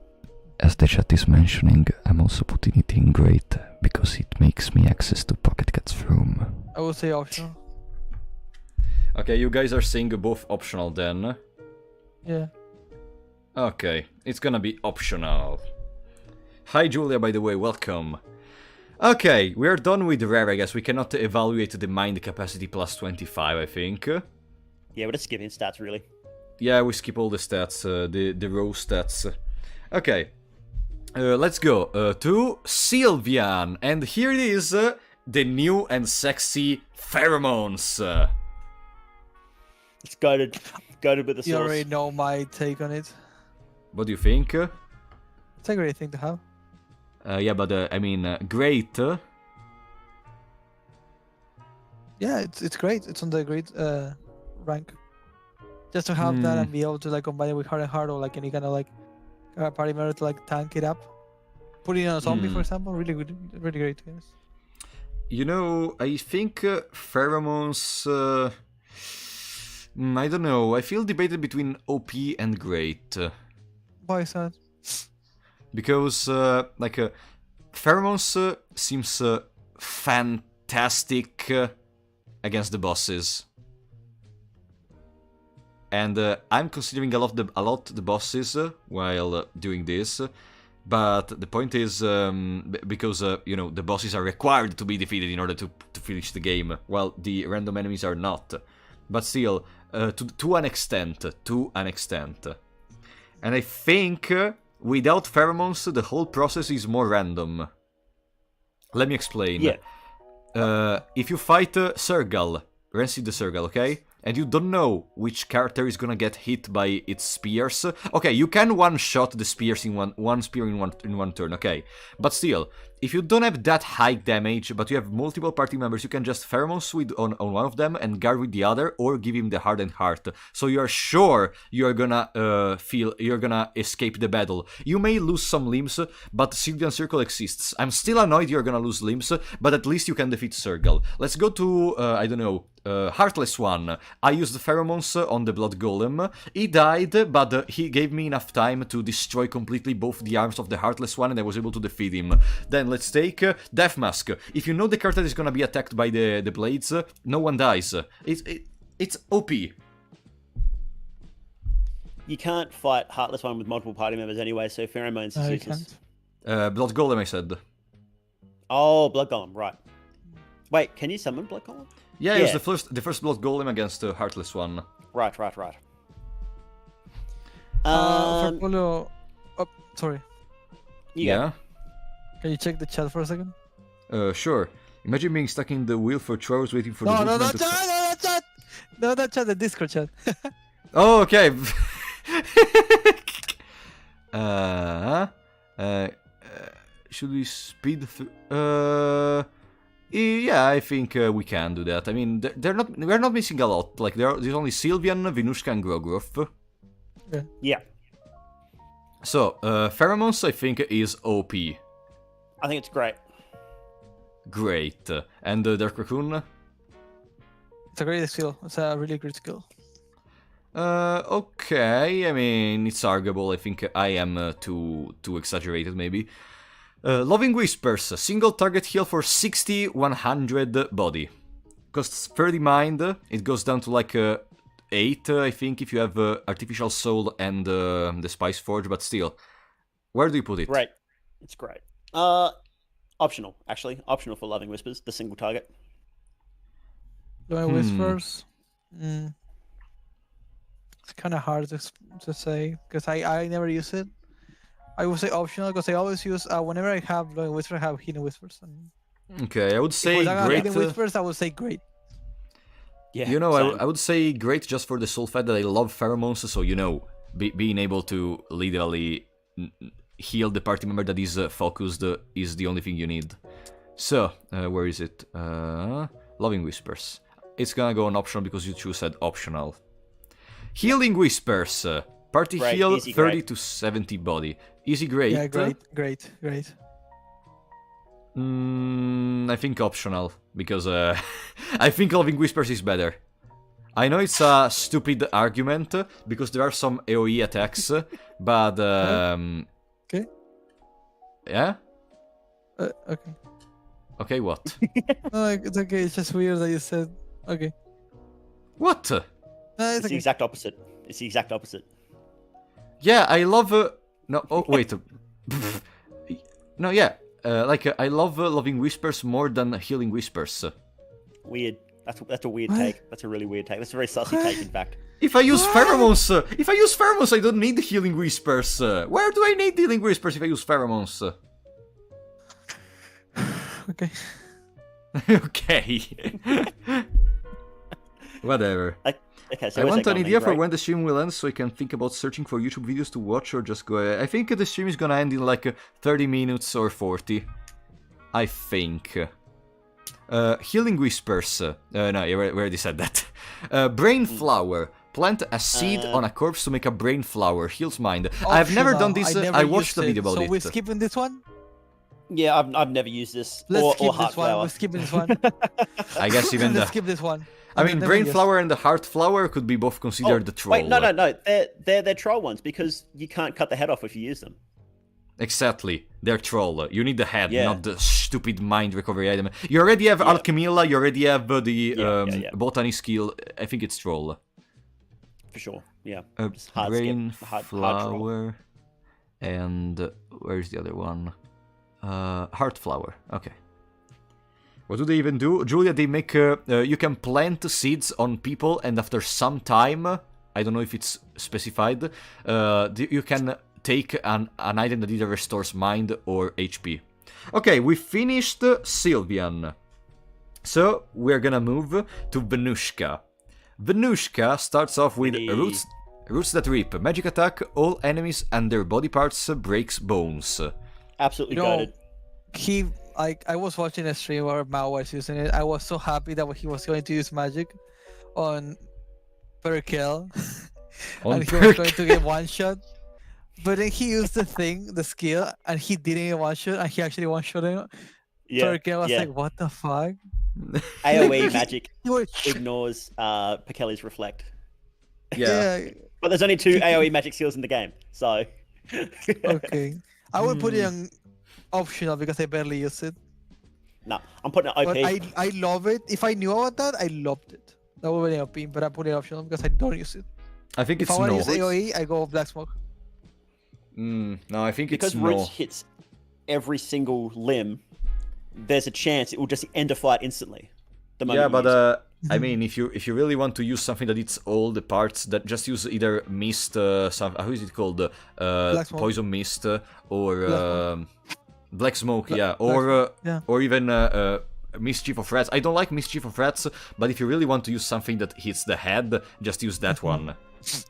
As the chat is mentioning, I'm also putting it in great because it makes me access to Pocket Cat's room. I will say optional. Okay, you guys are saying both optional then. Yeah. Okay, it's gonna be optional. Hi Julia, by the way, welcome. Okay, we're done with rare, I guess. We cannot evaluate the mind capacity plus 25, I think. Yeah, we're just skipping stats, really. Yeah, we skip all the stats, the raw stats. Okay, let's go to Sylvian, and here it is, the new and sexy Pheromones. It's goated with the sauce. You already know my take on it. What do you think? It's a great thing to have. Yeah, but I mean, great. Yeah, it's great. It's on the great rank. Just to have that and be able to like combine it with hard and hard or like any kind of like party member to like tank it up. Put it on a zombie, for example. Really good, really great. Yes. You know, I think Pheromones. I don't know. I feel debated between OP and great. Why is that? Because like Pheromones seems fantastic against the bosses, and I'm considering a lot the bosses while doing this, But the point is, because, the bosses are required to be defeated in order to finish the game, while the random enemies are not. But still, to an extent. And I think, without pheromones, the whole process is more random. Let me explain. Yeah. If you fight Sergal, Rancid the Sergal, okay? And you don't know which character is gonna get hit by its spears. Okay, you can one-shot the spears in one spear in one turn, okay? But still, if you don't have that high damage, but you have multiple party members, you can just pheromones on one of them and guard with the other, or give him the hardened heart. So you are sure you're gonna escape the battle. You may lose some limbs, but Sylvian Circle exists. I'm still annoyed you're gonna lose limbs, but at least you can defeat Sergal. Let's go to, I don't know, Heartless One. I used the pheromones on the Blood Golem. He died, but he gave me enough time to destroy completely both the arms of the Heartless One, and I was able to defeat him. Then let's take Death Mask. If you know the character is gonna be attacked by the blades, no one dies. It's OP. You can't fight Heartless One with multiple party members anyway, so Pheromones is useless. Blood Golem, I said. Oh, Blood Golem, right. Wait, can you summon Blood Golem? Yeah, it was the first Blood Golem against the Heartless One. Right. For Polo... Oh, sorry. Yeah? Can you check the chat for a second? Sure. Imagine being stuck in the wheel for 2 hours waiting for the No, movement to... chat! No, not chat, the Discord chat. Oh, okay. Should we speed through? Yeah, I think we can do that. I mean, we're not missing a lot. Like, there's only Sylvian, Venushka, and Grogrov. Yeah. So, Pheromones, I think, is OP. I think it's great. Great. And Dark Raccoon? It's a great skill. It's a really great skill. Okay. I mean, it's arguable. I think I am too exaggerated, maybe. Loving Whispers, single target heal for 60, 100 body. Costs 30 mind, it goes down to like 8, I think, if you have Artificial Soul and the Spice Forge, but still. Where do you put it? Great. It's great. Optional, actually. Optional for Loving Whispers, the single target. Loving Whispers? It's kind of hard to say, because I never use it. I would say optional because I always use whenever I have Loving Whispers, I have Hidden Whispers. Okay, I would say great. Hidden Whispers, I would say great. Yeah, you know, I would say great just for the sole fact that I love pheromones, so you know, being able to literally heal the party member that is focused is the only thing you need. So, where is it? Loving Whispers. It's gonna go on optional because you two said optional. Healing Whispers. Party great, heal easy, 30 great. to 70 body. Easy, great. Yeah, great. I think optional, because I think Loving Whispers is better. I know it's a stupid argument, because there are some AoE attacks, but... Okay. Yeah? Okay. Okay, what? No, it's okay, it's just weird that you said... Okay. What? It's the exact opposite. It's the exact opposite. Yeah, I love... No, oh, wait. No, yeah. I love Loving Whispers more than Healing Whispers. Weird. That's a weird take. That's a really weird take. That's a very sussy take, in fact. If I use pheromones, I don't need Healing Whispers. Where do I need Healing Whispers if I use pheromones? Okay. Okay. Whatever. Okay, so I want an idea for when the stream will end so I can think about searching for YouTube videos to watch or just go... I think the stream is gonna end in like 30 minutes or 40. I think. Healing Whispers. No, I already said that. Brain Flower. Plant a seed on a corpse to make a brain flower. Heals mind. I've never done this. I watched the video about it. So we're skipping this one? Yeah, I've never used this. Let's skip or this one. We're skipping this one. I guess even Let's skip this one. I mean, Brain Flower and the Heart Flower could be both considered the troll. Wait, no. They're troll ones because you can't cut the head off if you use them. Exactly. They're troll. You need the head, not the stupid mind recovery item. You already have Alchemilla, you already have the botany skill. I think it's troll. For sure, yeah. Brain Flower And where's the other one? Heart flower. Okay. What do they even do? Julia, they make... you can plant seeds on people, and after some time, I don't know if it's specified, you can take an item that either restores mind or HP. Okay, we finished Sylvian. So, we're gonna move to Venushka. Venushka starts off with roots that rip. Magic attack, all enemies and their body parts breaks bones. Absolutely gutted. I was watching a stream where Mao was using it. I was so happy that he was going to use magic on per kill. And he was going to get one shot. But then he used the skill, and he didn't get one shot, and he actually one shot him. Per kill. I was like, what the fuck? AoE magic ignores Pekeli's reflect. Yeah. But there's only 2 AoE magic skills in the game, so... Okay. I would put it on optional because I barely use it. No, I'm putting it OP. But I love it. If I knew about that, I loved it. That would be OP, but I put it optional because I don't use it. I think if it's I want no. to use AoE, I go Black Smoke. No, I think because it's Roots no. hits every single limb, there's a chance it will just end a fight instantly. Yeah, but I mean, if you really want to use something that hits all the parts, that just use either mist, how is it called, poison mist, or black smoke, or even mischief of rats. I don't like mischief of rats, but if you really want to use something that hits the head, just use that one.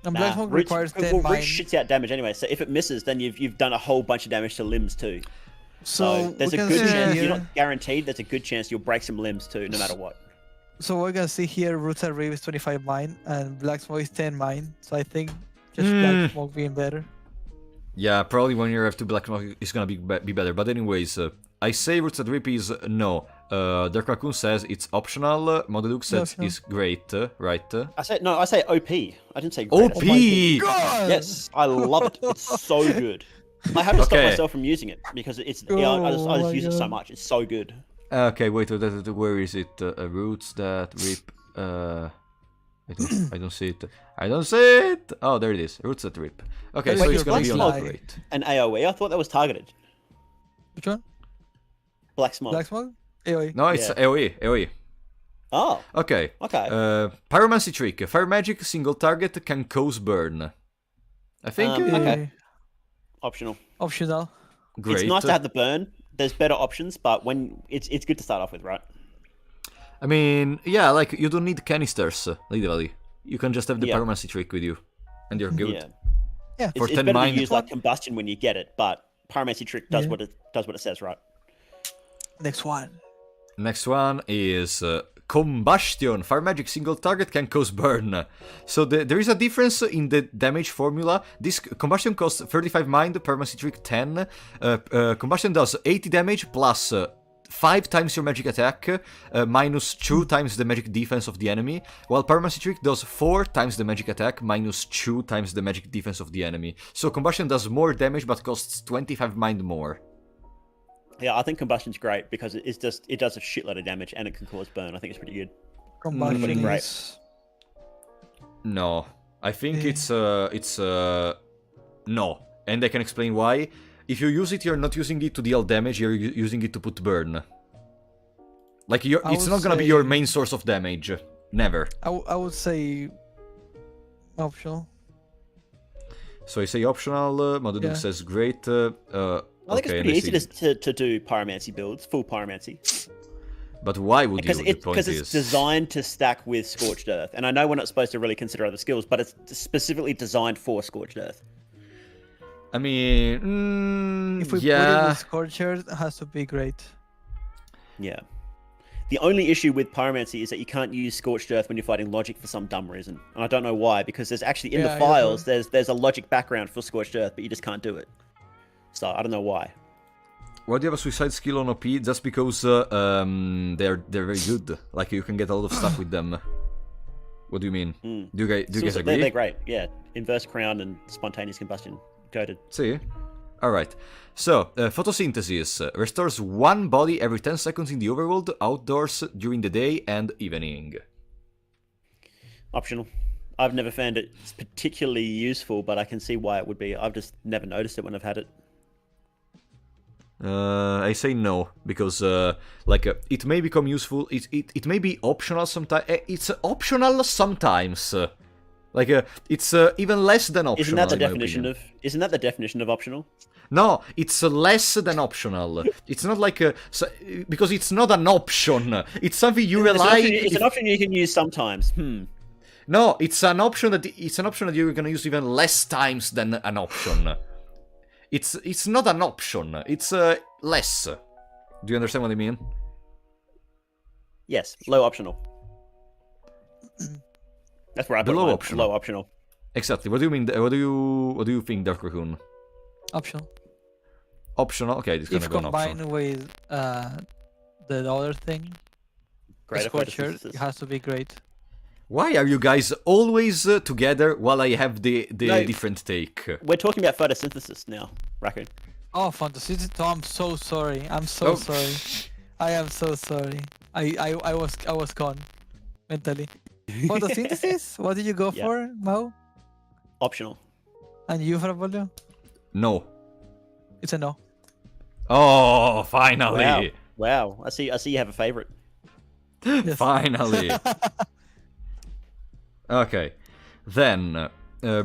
And Black Smoke requires 10 Roots mind. shits out damage anyway, so if it misses, then you've done a whole bunch of damage to limbs too. So there's a good chance, you're not guaranteed, there's a good chance you'll break some limbs too, no matter what. So we're gonna see here, Roots at Reeve is 25 mine, and Black Smoke is 10 mine. So I think just Black Smoke being better. Yeah, probably when you're F2 Black Smoke is gonna be better. But anyways, I say Roots at Rip is no. Dark Raccoon says it's optional. Modeluk says it's great, right? I say OP. I didn't say great. OP! Yes, I love it. It's so good. I have to stop myself from using it because it's I just use it so much. It's so good. Okay, wait, where is it? Roots that rip. I don't see it. I don't see it. Oh, there it is. Roots that rip. Okay, so it's gonna be on upgrade. And AOE. I thought that was targeted. Which one? Black Smoke. Black Smoke? AoE. No, it's AoE. Oh. Okay. Pyromancy trick. Fire magic, single target can cause burn. I think. Okay. Optional. Optional. Great. It's nice to have the burn. There's better options, but when it's good to start off with, right? I mean, yeah, like you don't need canisters, literally. You can just have the pyromancy trick with you, and you're good. Yeah. For it's 10 better mind. to use like combustion when you get it, but pyromancy trick does what it says, right? Next one. Next one is combustion. Fire magic single target can cause burn. So there is a difference in the damage formula. This combustion costs 35 mind, pyromancy trick 10. Combustion does 80 damage plus 5 times your magic attack, minus 2 times the magic defense of the enemy, while pyromancy trick does 4 times the magic attack, minus 2 times the magic defense of the enemy. So combustion does more damage but costs 25 mind more. Yeah, I think combustion's great because it does a shitload of damage and it can cause burn. I think it's pretty good. Combustion is... No, I think it's no, and I can explain why. If you use it, you're not using it to deal damage. You're using it to put burn. Like it's not gonna be your main source of damage. Never. I would say optional. So I say optional. Maduduk says great. I think it's pretty easy to do pyromancy builds, full pyromancy. But why would you? Because it's designed to stack with Scorched Earth. And I know we're not supposed to really consider other skills, but it's specifically designed for Scorched Earth. I mean, if we put it with Scorched Earth, it has to be great. Yeah. The only issue with pyromancy is that you can't use Scorched Earth when you're fighting logic for some dumb reason. And I don't know why, because there's actually, in the files, there's a logic background for Scorched Earth, but you just can't do it. So I don't know why. Why do you have a suicide skill on OP? Just because they're very good. Like you can get a lot of stuff with them. What do you mean? Do you guys agree? They're great. Yeah, inverse crown and spontaneous combustion. Goated. See. All right. So photosynthesis restores one body every 10 seconds in the overworld, outdoors during the day and evening. Optional. I've never found it particularly useful, but I can see why it would be. I've just never noticed it when I've had it. I say no because it may become useful. It may be optional sometimes. It's optional sometimes. It's even less than optional. Isn't that the definition of? Isn't that the definition of optional? No, it's less than optional. It's not like because it's not an option. It's something you rely. It's an option you can use sometimes. No, it's an option that you're gonna use even less times than an option. It's not an option. It's less. Do you understand what I mean? Yes, low optional. That's where I put Below mine. optional. Low optional. Exactly. What do you mean? What do you think, Dark Raccoon? Optional. Optional. Okay, it's gonna If go an optional. combined with the other thing, Greater scorcher, photosynthesis. it has to be great. Why are you guys always together while I have the No. different take? We're talking about photosynthesis now, Raccoon. Oh, fantasy! Oh, I'm so sorry. I'm so sorry. I am so sorry. I was gone mentally. Photosynthesis? What did you go Yeah. for, Mo? Optional. And you, Frabolio? No. It's a no. Oh, finally! Wow. I see you have a favorite. Yes. Finally. Okay. Then,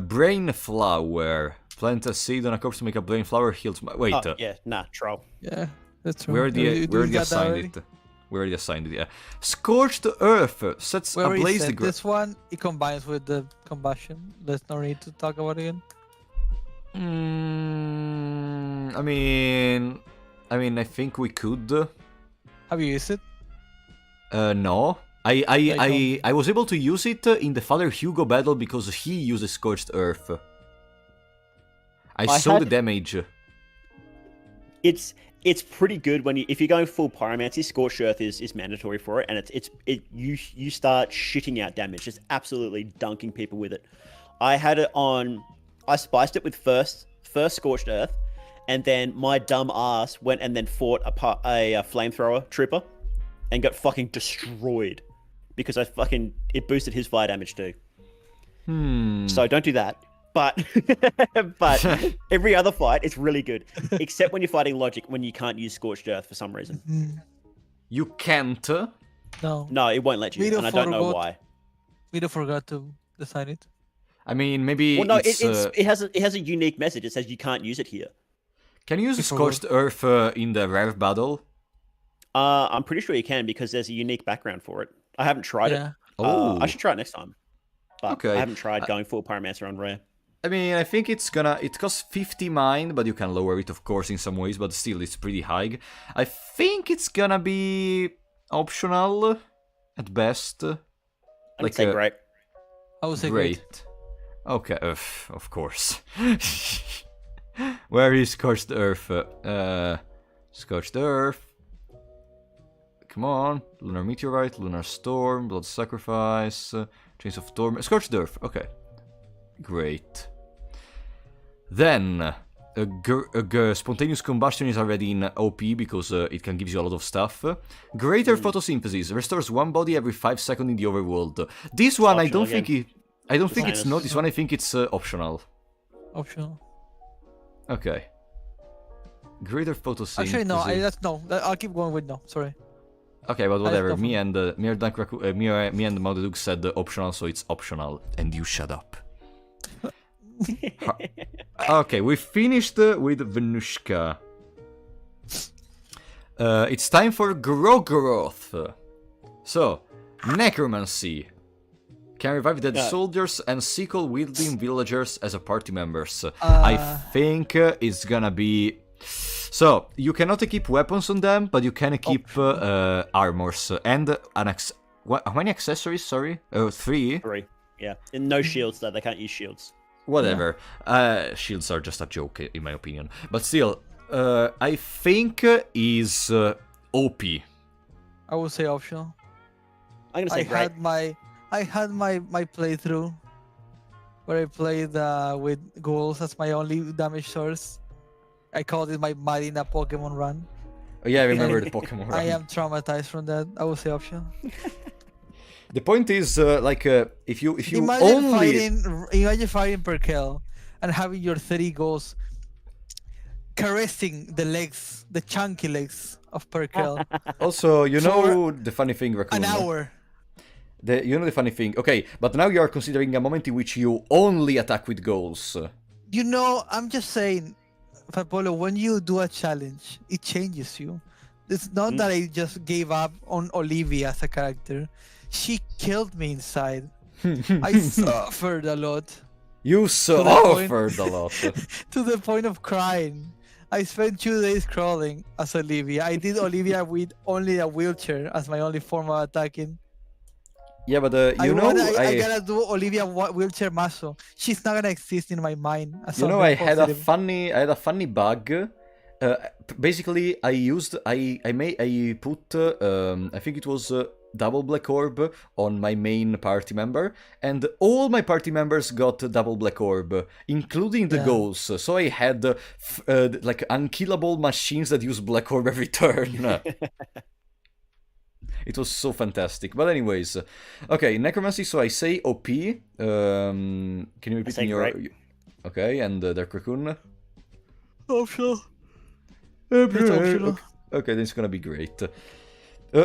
brain flower. Plant a seed on a corpse to make a brain flower. Heals. Wait. Oh, yeah, nah, troll. Yeah, that's true. We already got that assigned already? it. We already assigned it. Yeah. Scorched earth sets We already ablaze the said ground. this one. It combines with the combustion. There's no need to talk about it again. I mean, I think we could. Have you used it? No. I was able to use it in the Father Hugo battle because he uses Scorched Earth. I saw the damage. It's pretty good when if you're going full pyromancy. Scorched Earth is mandatory for it, and you start shitting out damage, just absolutely dunking people with it. I had it on. I spiced it with first Scorched Earth, and then my dumb ass went and then fought a flamethrower trooper, and got fucking destroyed because it boosted his fire damage too. So don't do that. But every other fight, it's really good, except when you're fighting logic when you can't use Scorched Earth for some reason. You can't. No. No, it won't let you, Vito and I don't know forgot- why. We forgot to design it. I mean, maybe Well, no, it's, it has a unique message. It says you can't use it here. Can you use forgot. Scorched Earth in the rare battle? I'm pretty sure you can because there's a unique background for it. I haven't tried Yeah. it. Oh. I should try it next time. But Okay. I haven't tried going full pyromancer on rare. I mean, I think it costs 50 mine, but you can lower it, of course, in some ways, but still, it's pretty high. I think it's gonna be optional, at best. I would say great. I would say great. Great. Okay, of course. Where is Scorched Earth? Scorched Earth. Come on. Lunar Meteorite, Lunar Storm, Blood Sacrifice, Chains of Torment. Scorched Earth, okay. Great. Then, spontaneous combustion is already in OP because it can give you a lot of stuff. Greater photosynthesis restores one body every 5 seconds in the overworld. This one, I don't optional think I don't think it's Minus. not. This one, I think it's optional. Optional. Okay. Greater photosynthesis. Actually, no. I'll keep going with no. Sorry. Okay, but whatever. don't Me and Maudeduke said optional, so it's optional, and you shut up. Okay, we finished with Venushka. It's time for Grogrowth. So, Necromancy. Can revive dead soldiers and sickle-wielding villagers as a party members. I think it's gonna be... So, you cannot equip weapons on them, but you can equip armors. And how many accessories, sorry? 3? 3. Yeah. And no shields, though. They can't use shields. Whatever. Shields are just a joke, in my opinion. But still, I think is OP. I would say optional. I'm gonna say great. I had my playthrough where I played with ghouls as my only damage source. I called it my Marina Pokemon run. Oh yeah, I remember the Pokemon run. I am traumatized from that. I would say optional. The point is, if you Imagine fighting per kill and having your 30 goals caressing the legs, the chunky legs of per kill. Also, you know the funny thing, Raccoon. An hour. You know the funny thing. Okay, but now you are considering a moment in which you only attack with goals. You know, I'm just saying, Pablo, when you do a challenge, it changes you. It's not that I just gave up on Olivia as a character. She killed me inside. I suffered a lot. You suffered a lot. To the point of crying. I spent 2 days crawling as Olivia. I did Olivia with only a wheelchair as my only form of attacking. Yeah, but I gotta do Olivia wheelchair muscle. She's not gonna exist in my mind. I had a funny bug. Basically, I put I think it was double black orb on my main party member, and all my party members got double black orb, including the goals. So I had like unkillable machines that use black orb every turn. It was so fantastic. But anyways, okay, necromancy. So I say OP. Can you repeat me your? Okay, and Dark Raccoon. Optional. Okay, this is gonna be great.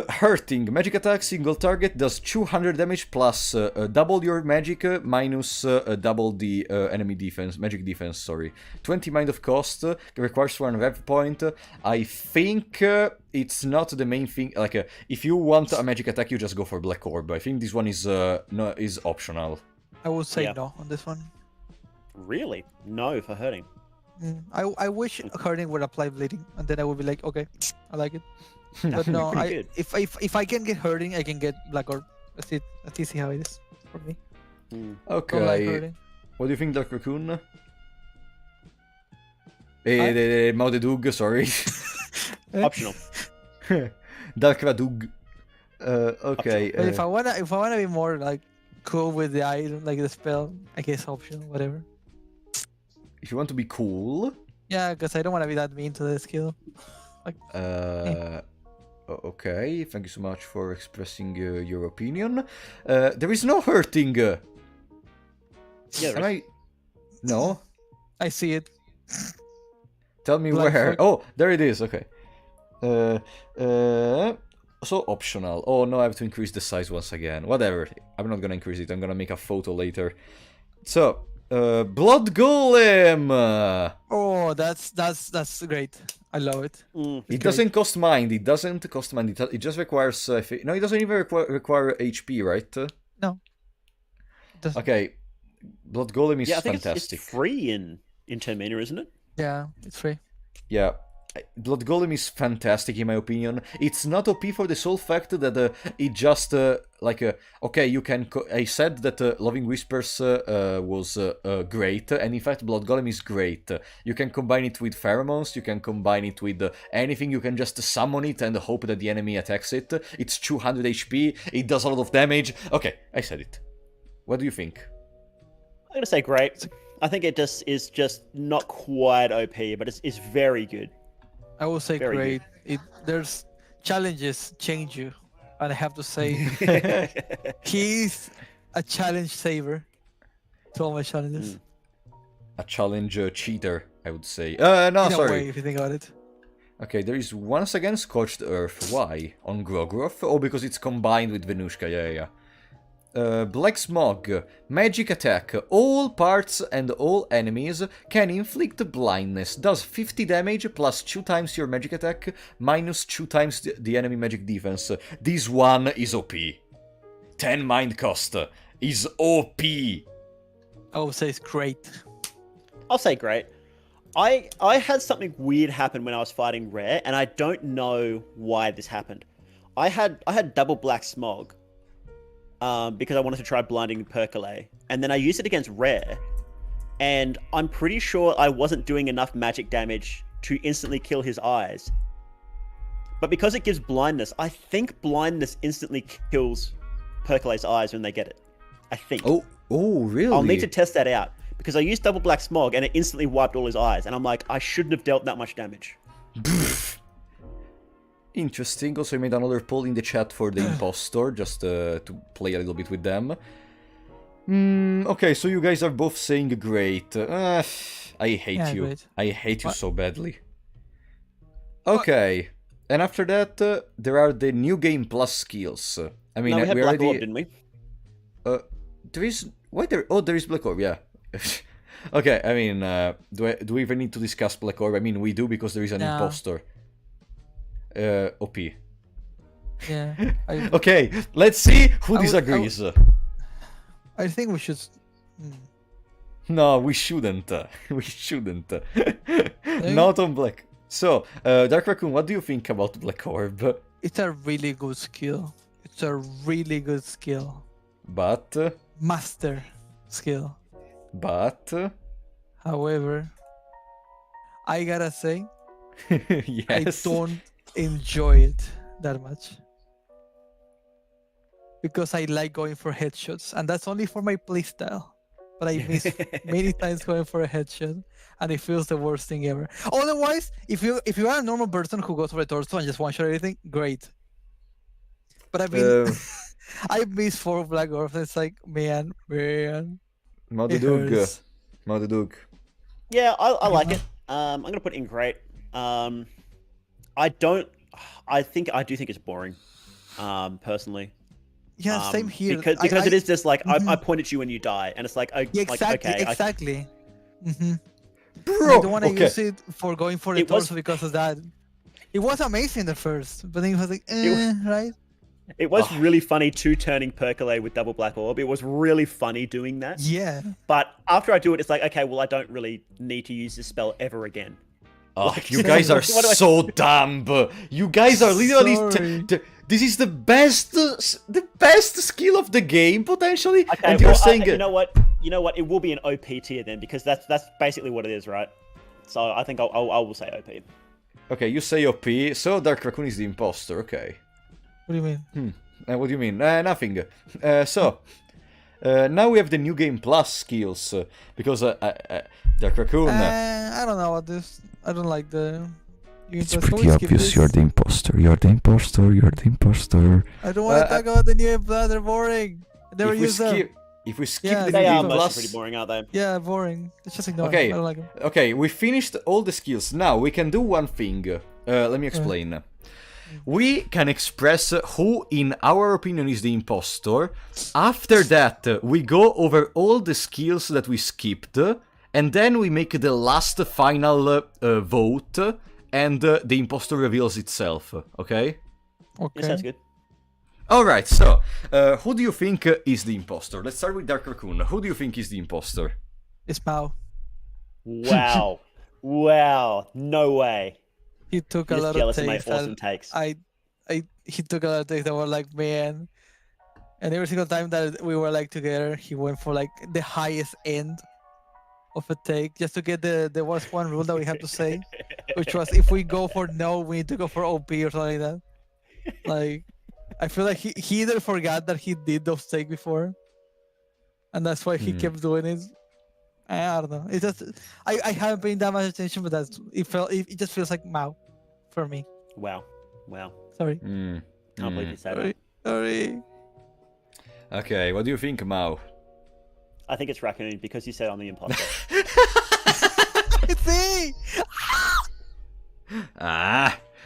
Hurting. Magic attack, single target, does 200 damage plus double your magic minus double the enemy defense, magic defense, sorry. 20 mind of cost, requires 1 rev point. I think it's not the main thing, like if you want a magic attack you just go for Black Orb. I think this one is optional. I would say no on this one. Really? No for hurting. I wish hurting would apply bleeding, and then I would be like, okay, I like it. But no, if I can get hurting, I can get Black Orb. That's it. That's easy how it is for me. Okay. What do you think, Dark Raccoon? Maudedug, sorry. Optional. Dark Radug. Okay. But if I wanna be more like cool with the item, like the spell, I guess optional, whatever. If you want to be cool. Yeah, because I don't want to be that mean to the skill. Like. Okay, thank you so much for expressing your opinion. There is no hurting. Yeah, No? I see it. Tell me where. Oh, there it is. Okay. So optional. Oh no, I have to increase the size once again. Whatever. I'm not gonna increase it. I'm gonna make a photo later. So, Blood Golem. Oh, that's great. I love it. It doesn't cost mind. It doesn't cost mind. It just requires. No, it doesn't even require HP, right? No. Okay. Blood Golem is I think fantastic. It's free in Termina, isn't it? Yeah, it's free. Yeah. Blood Golem is fantastic in my opinion. It's not OP for the sole fact that it just okay, you can. I said that Loving Whispers was great, and in fact, Blood Golem is great. You can combine it with Pheromones. You can combine it with anything. You can just summon it and hope that the enemy attacks it. It's 200 HP. It does a lot of damage. Okay, I said it. What do you think? I'm gonna say great. I think it just is just not quite OP, but it's very good. I will say Very great. There's challenges change you, and I have to say he's a challenge saver to all my challenges. A challenge cheater, I would say. In No, a sorry. way, if you think about it. Okay, there is once again Scorched Earth. Why? On Grogroth? Oh, because it's combined with Venushka. Yeah. Black Smog. Magic attack. All parts and all enemies can inflict blindness. Does 50 damage plus 2 times your magic attack minus 2 times the enemy magic defense. This one is OP. 10 mind cost is OP. I would say it's great. I'll say great. I had something weird happen when I was fighting Rare, and I don't know why this happened. I had double Black Smog. Because I wanted to try blinding Percolate, and then I used it against Rare, and I'm pretty sure I wasn't doing enough magic damage to instantly kill his eyes. But because it gives blindness, I think blindness instantly kills Percolate's eyes when they get it. I think. Oh, really? I'll need to test that out, because I used double Black Smog and it instantly wiped all his eyes, and I'm like, I shouldn't have dealt that much damage. Interesting. Also, I made another poll in the chat for the impostor, just to play a little bit with them. Okay, so you guys are both saying great. I hate you. Great. I hate you What? so badly. Okay, and after that, there are the new game plus skills. I mean, No, we had Black already... Orb, didn't we? There is... Why there... Oh, there is Black Orb, yeah. Okay, I mean, do we even need to discuss Black Orb? I mean, we do because there is an No. impostor. OP. Yeah. Okay, let's see who I would- disagrees. I think we should. No, we shouldn't. We shouldn't. Not on Black. So, Dark Raccoon, what do you think about Black Orb? It's a really good skill. It's a really good skill. But... Master skill. But... However, I gotta say, yes. I don't enjoy it that much. Because I like going for headshots, and that's only for my playstyle. But I miss many times going for a headshot, and it feels the worst thing ever. Otherwise, if you are a normal person who goes for a torso and just one shot everything, great. But I mean, I miss 4 Black Orbs. It's like, man. Maududug. hurts. Maududug. Yeah, I like it. I'm gonna put in great. I do think it's boring. Personally. Yeah, same here. Because it is just like I point at you when you die, and it's like, Yeah, like okay, exactly. Bro! I don't want to use it for going for the It was- torso because of that. It was amazing at first, but then it was like, right? It was really funny turning Percolate with double Black Orb. It was really funny doing that. Yeah. But after I do it, it's like, okay, well, I don't really need to use this spell ever again. Oh, Like, you guys are what do I- so dumb. You guys are literally... Sorry. This is the best skill of the game, potentially, Okay, and you're well, saying... you know what? It will be an OP tier then, because that's basically what it is, right? So I think I will say OP. Okay, you say OP, so Dark Raccoon is the imposter, okay. What do you mean? What do you mean? Nothing. Now we have the new game plus skills, because Dark Raccoon... I don't know about this. I don't like the... It's Can we pretty skip obvious this? you're the imposter. You're the imposter. You're the imposter. I don't want to talk about the new blood. They're boring. I never use them. If we skip Yeah, the they new They are game mostly plus... pretty boring, aren't they? Yeah, boring. It's just ignore Okay. them. I don't like them. Okay, we finished all the skills. Now we can do one thing. Let me explain. We can express who, in our opinion, is the impostor. After that, we go over all the skills that we skipped, and then we make the last final vote, and the impostor reveals itself. Okay? Yeah, Okay. sounds good. Alright, so, who do you think is the impostor? Let's start with Dark Raccoon. Who do you think is the impostor? It's Mao. Wow. Wow. No way. He took I'm a just lot of jealous of my takes. awesome takes. He took a lot of takes that were like, man. And every single time that we were like together, he went for like the highest end of a take just to get there was one rule that we had to say, which was if we go for no, we need to go for OP or something like that. Like, I feel like he either forgot that he did those takes before, and that's why he kept doing it. I don't know. It's just I haven't paid that much attention, but it just feels like Mao for me. Wow. Wow. Sorry. Can't believe you said that. Sorry. Okay, what do you think, Mao? I think it's Raccoon because you said I'm the imposter. It's me.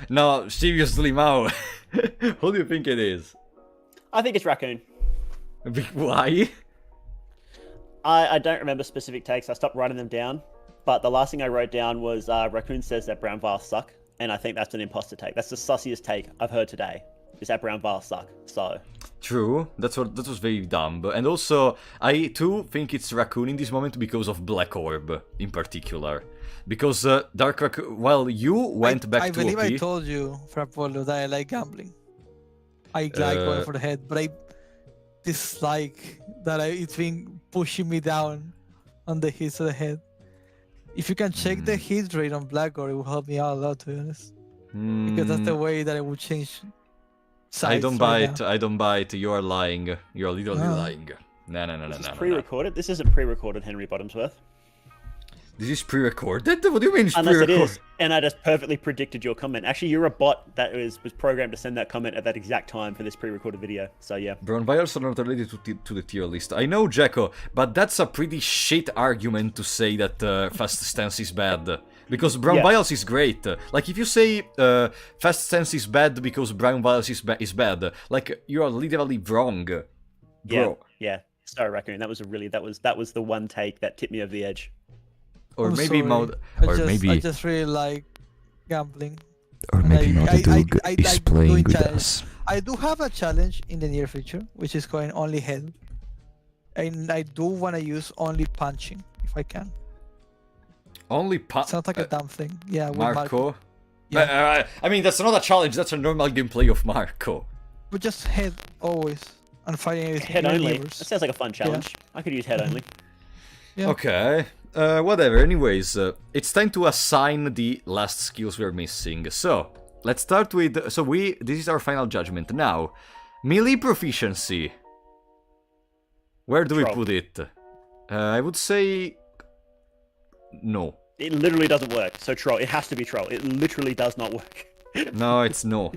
No, seriously, Mao. Who do you think it is? I think it's Raccoon. Why? I don't remember specific takes. I stopped writing them down. But the last thing I wrote down was Raccoon says that brown vials suck. And I think that's an imposter take. That's the sussiest take I've heard today. Is that brown vials suck. So... True, that was very dumb. And also, I too think it's Raccoon in this moment because of Black Orb, in particular. Because Dark Raccoon, well, you went back I to believe OP. I told you, Frapollo, that I like gambling. I like going for the head, but I dislike that it's been pushing me down on the hits of the head. If you can check the hit rate on Black Orb, it will help me out a lot, to be honest. Because that's the way that I would change sides. I don't buy it, I don't buy it, you are lying. You're literally Oh. lying. No. This is pre-recorded. This isn't pre-recorded, Henry Bottomsworth. This is pre-recorded? What do you mean it's Unless it pre-recorded? is, and I just perfectly predicted your comment. Actually, you're a bot that was programmed to send that comment at that exact time for this pre-recorded video. So yeah. Brown vials are not related to the tier list. I know, Jacko, but that's a pretty shit argument to say that fast stance is bad. Because brown vials is great. Like, if you say fast stance is bad because brown vials is bad, like, you are literally wrong. Bro. Yeah. Sorry, Raccoon. That was the one take that tipped me over the edge. Or I'm maybe sorry. I just really like gambling. Or maybe Modadug I is like playing doing with challenge. us. I do have a challenge in the near future, which is going only head. And I do want to use only punching, if I can. Only Sounds like a dumb thing. Yeah, with Marco? Yeah. I mean, that's not a challenge, that's a normal gameplay of Marco. But just head, always. And fighting anything. Head only. neighbors. That sounds like a fun challenge. I could use head only. Yeah. Okay. Whatever, anyways, it's time to assign the last skills we're missing. So, let's start with... this is our final judgment. Now, melee proficiency. Where do we Troll. put it? I would say... no. It literally doesn't work. So troll. It has to be troll. It literally does not work. No, it's no.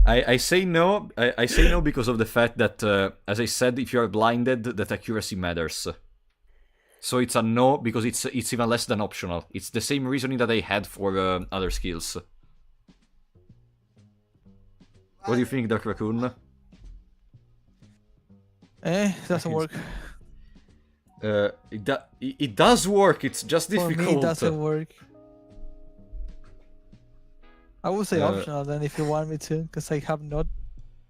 I say no. I say no because of the fact that, as I said, if you are blinded, that accuracy matters. So it's a no because it's even less than optional. It's the same reasoning that I had for other skills. What do you think, Dark Raccoon? Doesn't work. It does work. It's just difficult. For me, it doesn't work. I would say optional then if you want me to, because I have not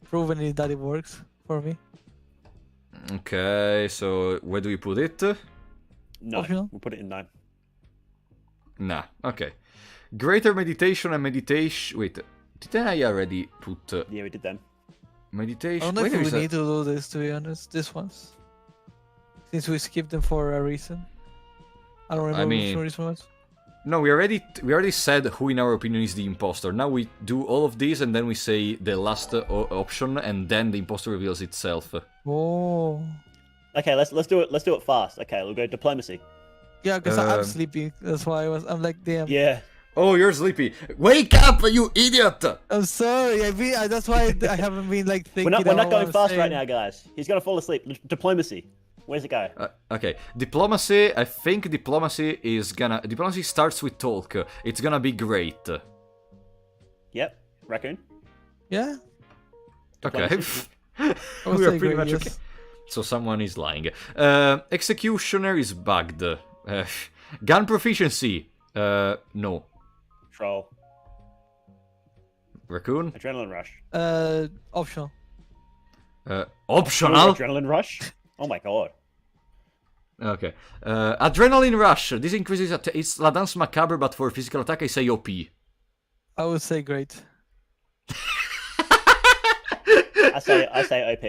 proven it that it works for me. Okay, so where do we put it? No, Optional? we'll put it in no. Nah, okay. Greater meditation and meditation... Wait, didn't I already put... Yeah, we did them. meditation... I don't know Wait, if we is that- need to do this, to be honest. This ones. Since we skipped them for a reason. I don't remember mean- which reason was. No, we already said who in our opinion is the imposter. Now we do all of these and then we say the last option and then the imposter reveals itself. Oh. Okay, let's do it. Let's do it fast. Okay, we'll go diplomacy. Yeah, because I'm sleepy. That's why I'm like, damn. Yeah. Oh, you're sleepy. Wake up, you idiot! I'm sorry. That's why I haven't been like thinking. We're not about going what fast I'm right saying. now, guys. He's gonna fall asleep. Diplomacy. Where's it go? Okay, diplomacy. I think diplomacy starts with talk. It's gonna be great. Yep. Raccoon. Yeah. Okay. Diplomacy. I would We are say pretty great, much okay. yes. So someone is lying. Executioner is bugged. Gun proficiency. No. Troll. Raccoon. Adrenaline rush. Optional. Optional. Adrenaline rush. Oh my god. Okay. Adrenaline rush. This increases. It's La Danse Macabre, but for physical attack, I say OP. I would say great. I say OP.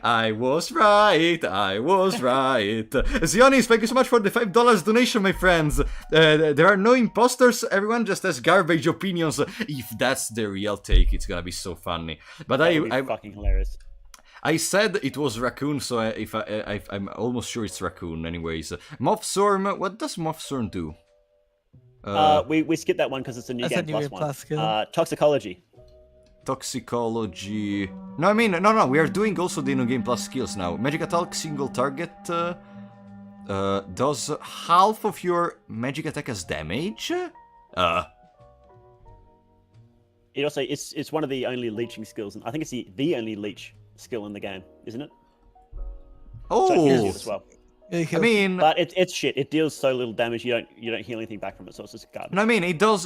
I was right. Zionis, thank you so much for the $5 donation, my friends. There are no imposters. Everyone just has garbage opinions. If that's the real take, it's gonna be so funny. But That would be fucking hilarious. I said it was Raccoon, so I'm almost sure it's Raccoon. Anyways, Moth Swarm. What does Moth Swarm do? We skipped that one because it's a new That's game a new plus game one. plus skill. Toxicology. Toxicology. No, I mean, no. We are doing also the new game plus skills now. Magic attack, single target. Does half of your magic attack as damage? It also it's one of the only leeching skills, and I think it's the only leech skill in the game, isn't it? So it heals you Oh, as well. Yeah, I mean, But it's shit. It deals so little damage. You don't heal anything back from it, so it's just garbage. no, I mean, it does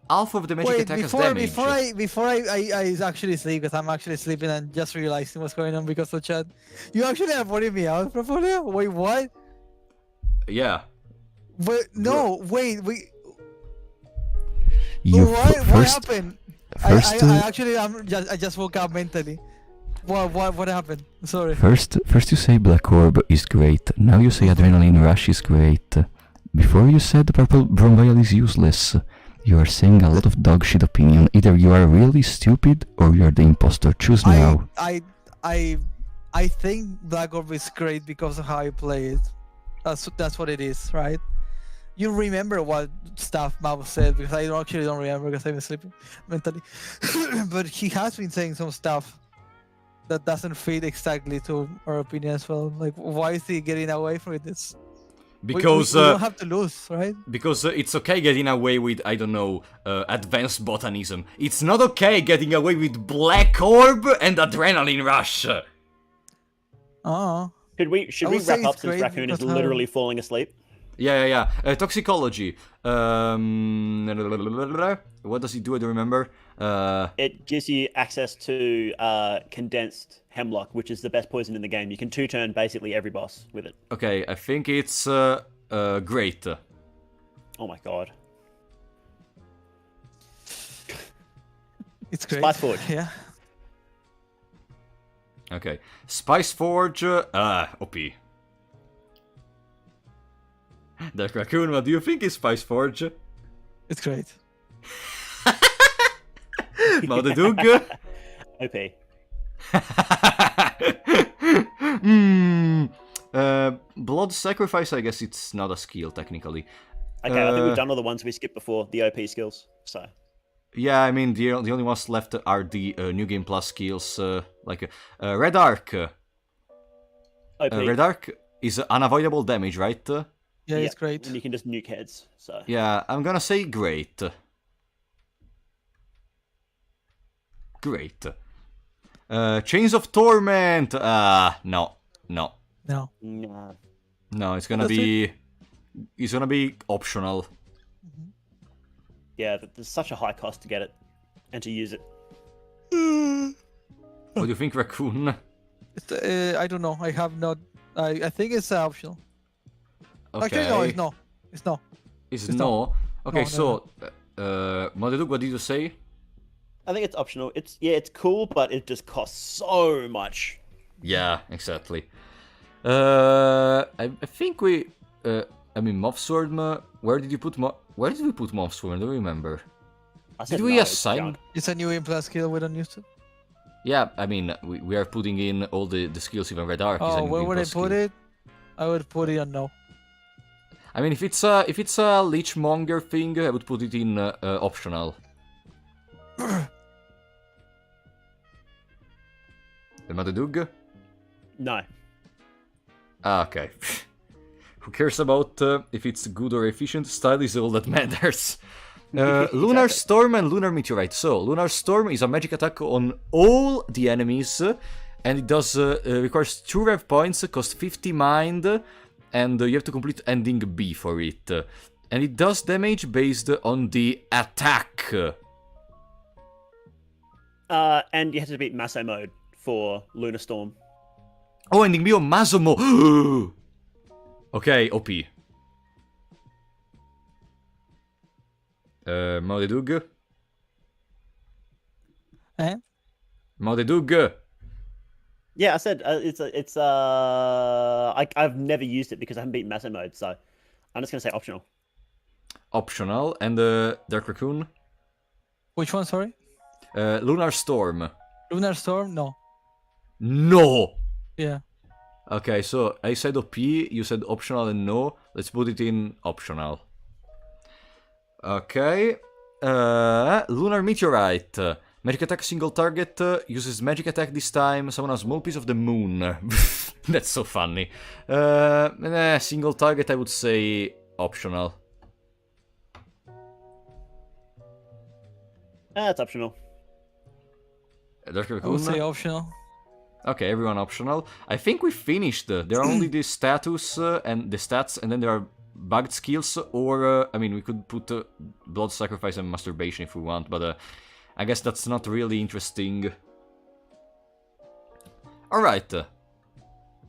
half of the magic Wait, attack as before damage. before I actually sleep, because I'm actually sleeping and just realizing what's going on because of chat. You actually are putting me out, Profolio? Wait, what? Yeah. But no, wait. You What first, happened? first, I just woke up mentally. What happened? Sorry. first you say Black Orb is great. Now you say Adrenaline Rush is great. Before you said Purple Bronvial is useless. You are saying a lot of dog shit opinion. Either you are really stupid or you are the imposter. Choose now. I I think Black Orb is great because of how you play it. That's what it is, right? You remember what stuff Mao said because I don't remember because I'm sleeping mentally. But he has been saying some stuff that doesn't fit exactly to our opinion as well. Like, why is he getting away from this? Because we don't have to lose, right? Because it's okay getting away with, I don't know, advanced botanism. It's not okay getting away with Black Orb and Adrenaline Rush. Oh. Should we wrap up since Raccoon is literally falling asleep? Yeah. Toxicology. What does it do? I don't remember. It gives you access to condensed hemlock, which is the best poison in the game. You can 2-turn basically every boss with it. Okay, I think it's great. Oh my god. It's great. Spice Forge. Yeah. Okay. Spice Forge, OP. Dark Raccoon, what do you think is Spice Forge? It's great. Maudedug? OP. Blood Sacrifice, I guess it's not a skill, technically. Okay, I think we've done all the ones we skipped before, the OP skills, so... Yeah, I mean, the only ones left are the New Game Plus skills, like Red Arc. OP. Red Arc is unavoidable damage, right? Yeah, it's great. And you can just nuke heads, so... Yeah, I'm gonna say great. Great. Chains of Torment! No. No. Nah. No, it's gonna be... It's gonna be optional. Yeah, there's such a high cost to get it, and to use it. What do you think, Raccoon? I don't know. I have not... I think it's optional. Okay. Actually, no, it's no. It's no. It's It's no? Okay, No, so... Maudedug, what did you say? I think it's optional. It's cool, but it just costs so much. Yeah, exactly. I think we... I mean, Mothsworn, where did we put Mothsworn? I don't remember. Said Did we no, it's assign... junk. It's a new implant skill we don't use it. Yeah, I mean, we are putting in all the skills, even Red Arc is a Oh, new where Game would I Plus put skill. it? I would put it on no. I mean, if it's a Leechmonger thing, I would put it in optional. Maudedug? No. Ah, okay. Who cares about if it's good or efficient? Style is all that matters. Lunar Storm and Lunar Meteorite. So, Lunar Storm is a magic attack on all the enemies, and it does requires 2 rev points, costs 50 mind, and you have to complete ending B for it. And it does damage based on the attack. And you have to beat Maso mode for Lunar Storm. Oh, ending B on Masomo! Okay, OP. Maudedug? Eh? Maudedug! Yeah, I said I've never used it because I haven't beaten Maso mode, so I'm just gonna say optional. Optional. And Dark Raccoon? Which one, sorry? Lunar Storm. Lunar Storm? No. No! Yeah. Okay, so I said OP, you said optional and no. Let's put it in optional. Okay. Lunar Meteorite. Magic attack single target, uses magic attack this time, summon a small piece of the moon. That's so funny. Single target I would say optional. It's optional. I would say optional. Okay, everyone optional. I think we finished. There are only the status and the stats, and then there are bugged skills, or, I mean, we could put Blood Sacrifice and Masturbation if we want, but I guess that's not really interesting. Alright.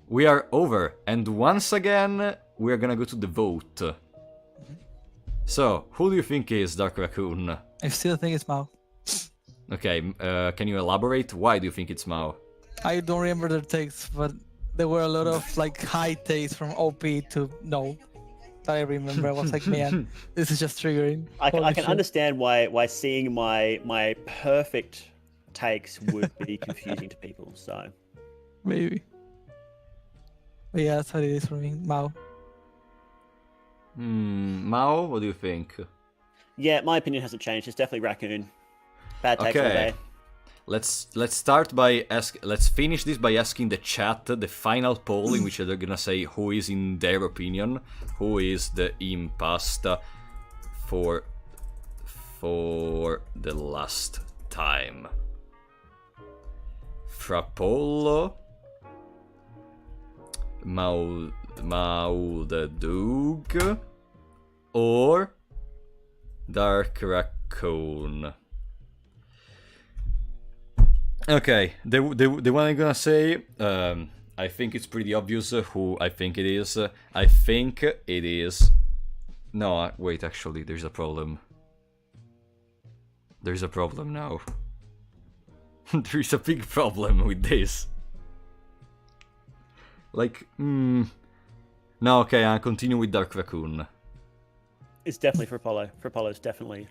We are over, and once again, we are gonna go to the vote. So, who do you think is Dark Raccoon? I still think it's Mao. Okay, can you elaborate? Why do you think it's Mao? I don't remember the takes, but there were a lot of like high takes from OP to no. That I remember. I was like, man, this is just triggering. I can shit. understand why seeing my perfect takes would be confusing to people. So Maybe. But yeah, that's how it is for me. Mao. Mao, what do you think? Yeah, my opinion hasn't changed. It's definitely raccoon. Bad takes all Okay. day. Let's start by let's finish this by asking the chat the final poll in which they're gonna say who is, in their opinion, who is the imposter for the last time. Frappolo, Mao the Doog, or Dark Raccoon. Okay, the one I'm gonna say, I think it's pretty obvious who I think it is. I think it is... No, wait, actually, there's a problem. There's a problem now. There's a big problem with this. Like, No, okay, I'll continue with Dark Raccoon. It's definitely for Apollo. For Apollo's definitely.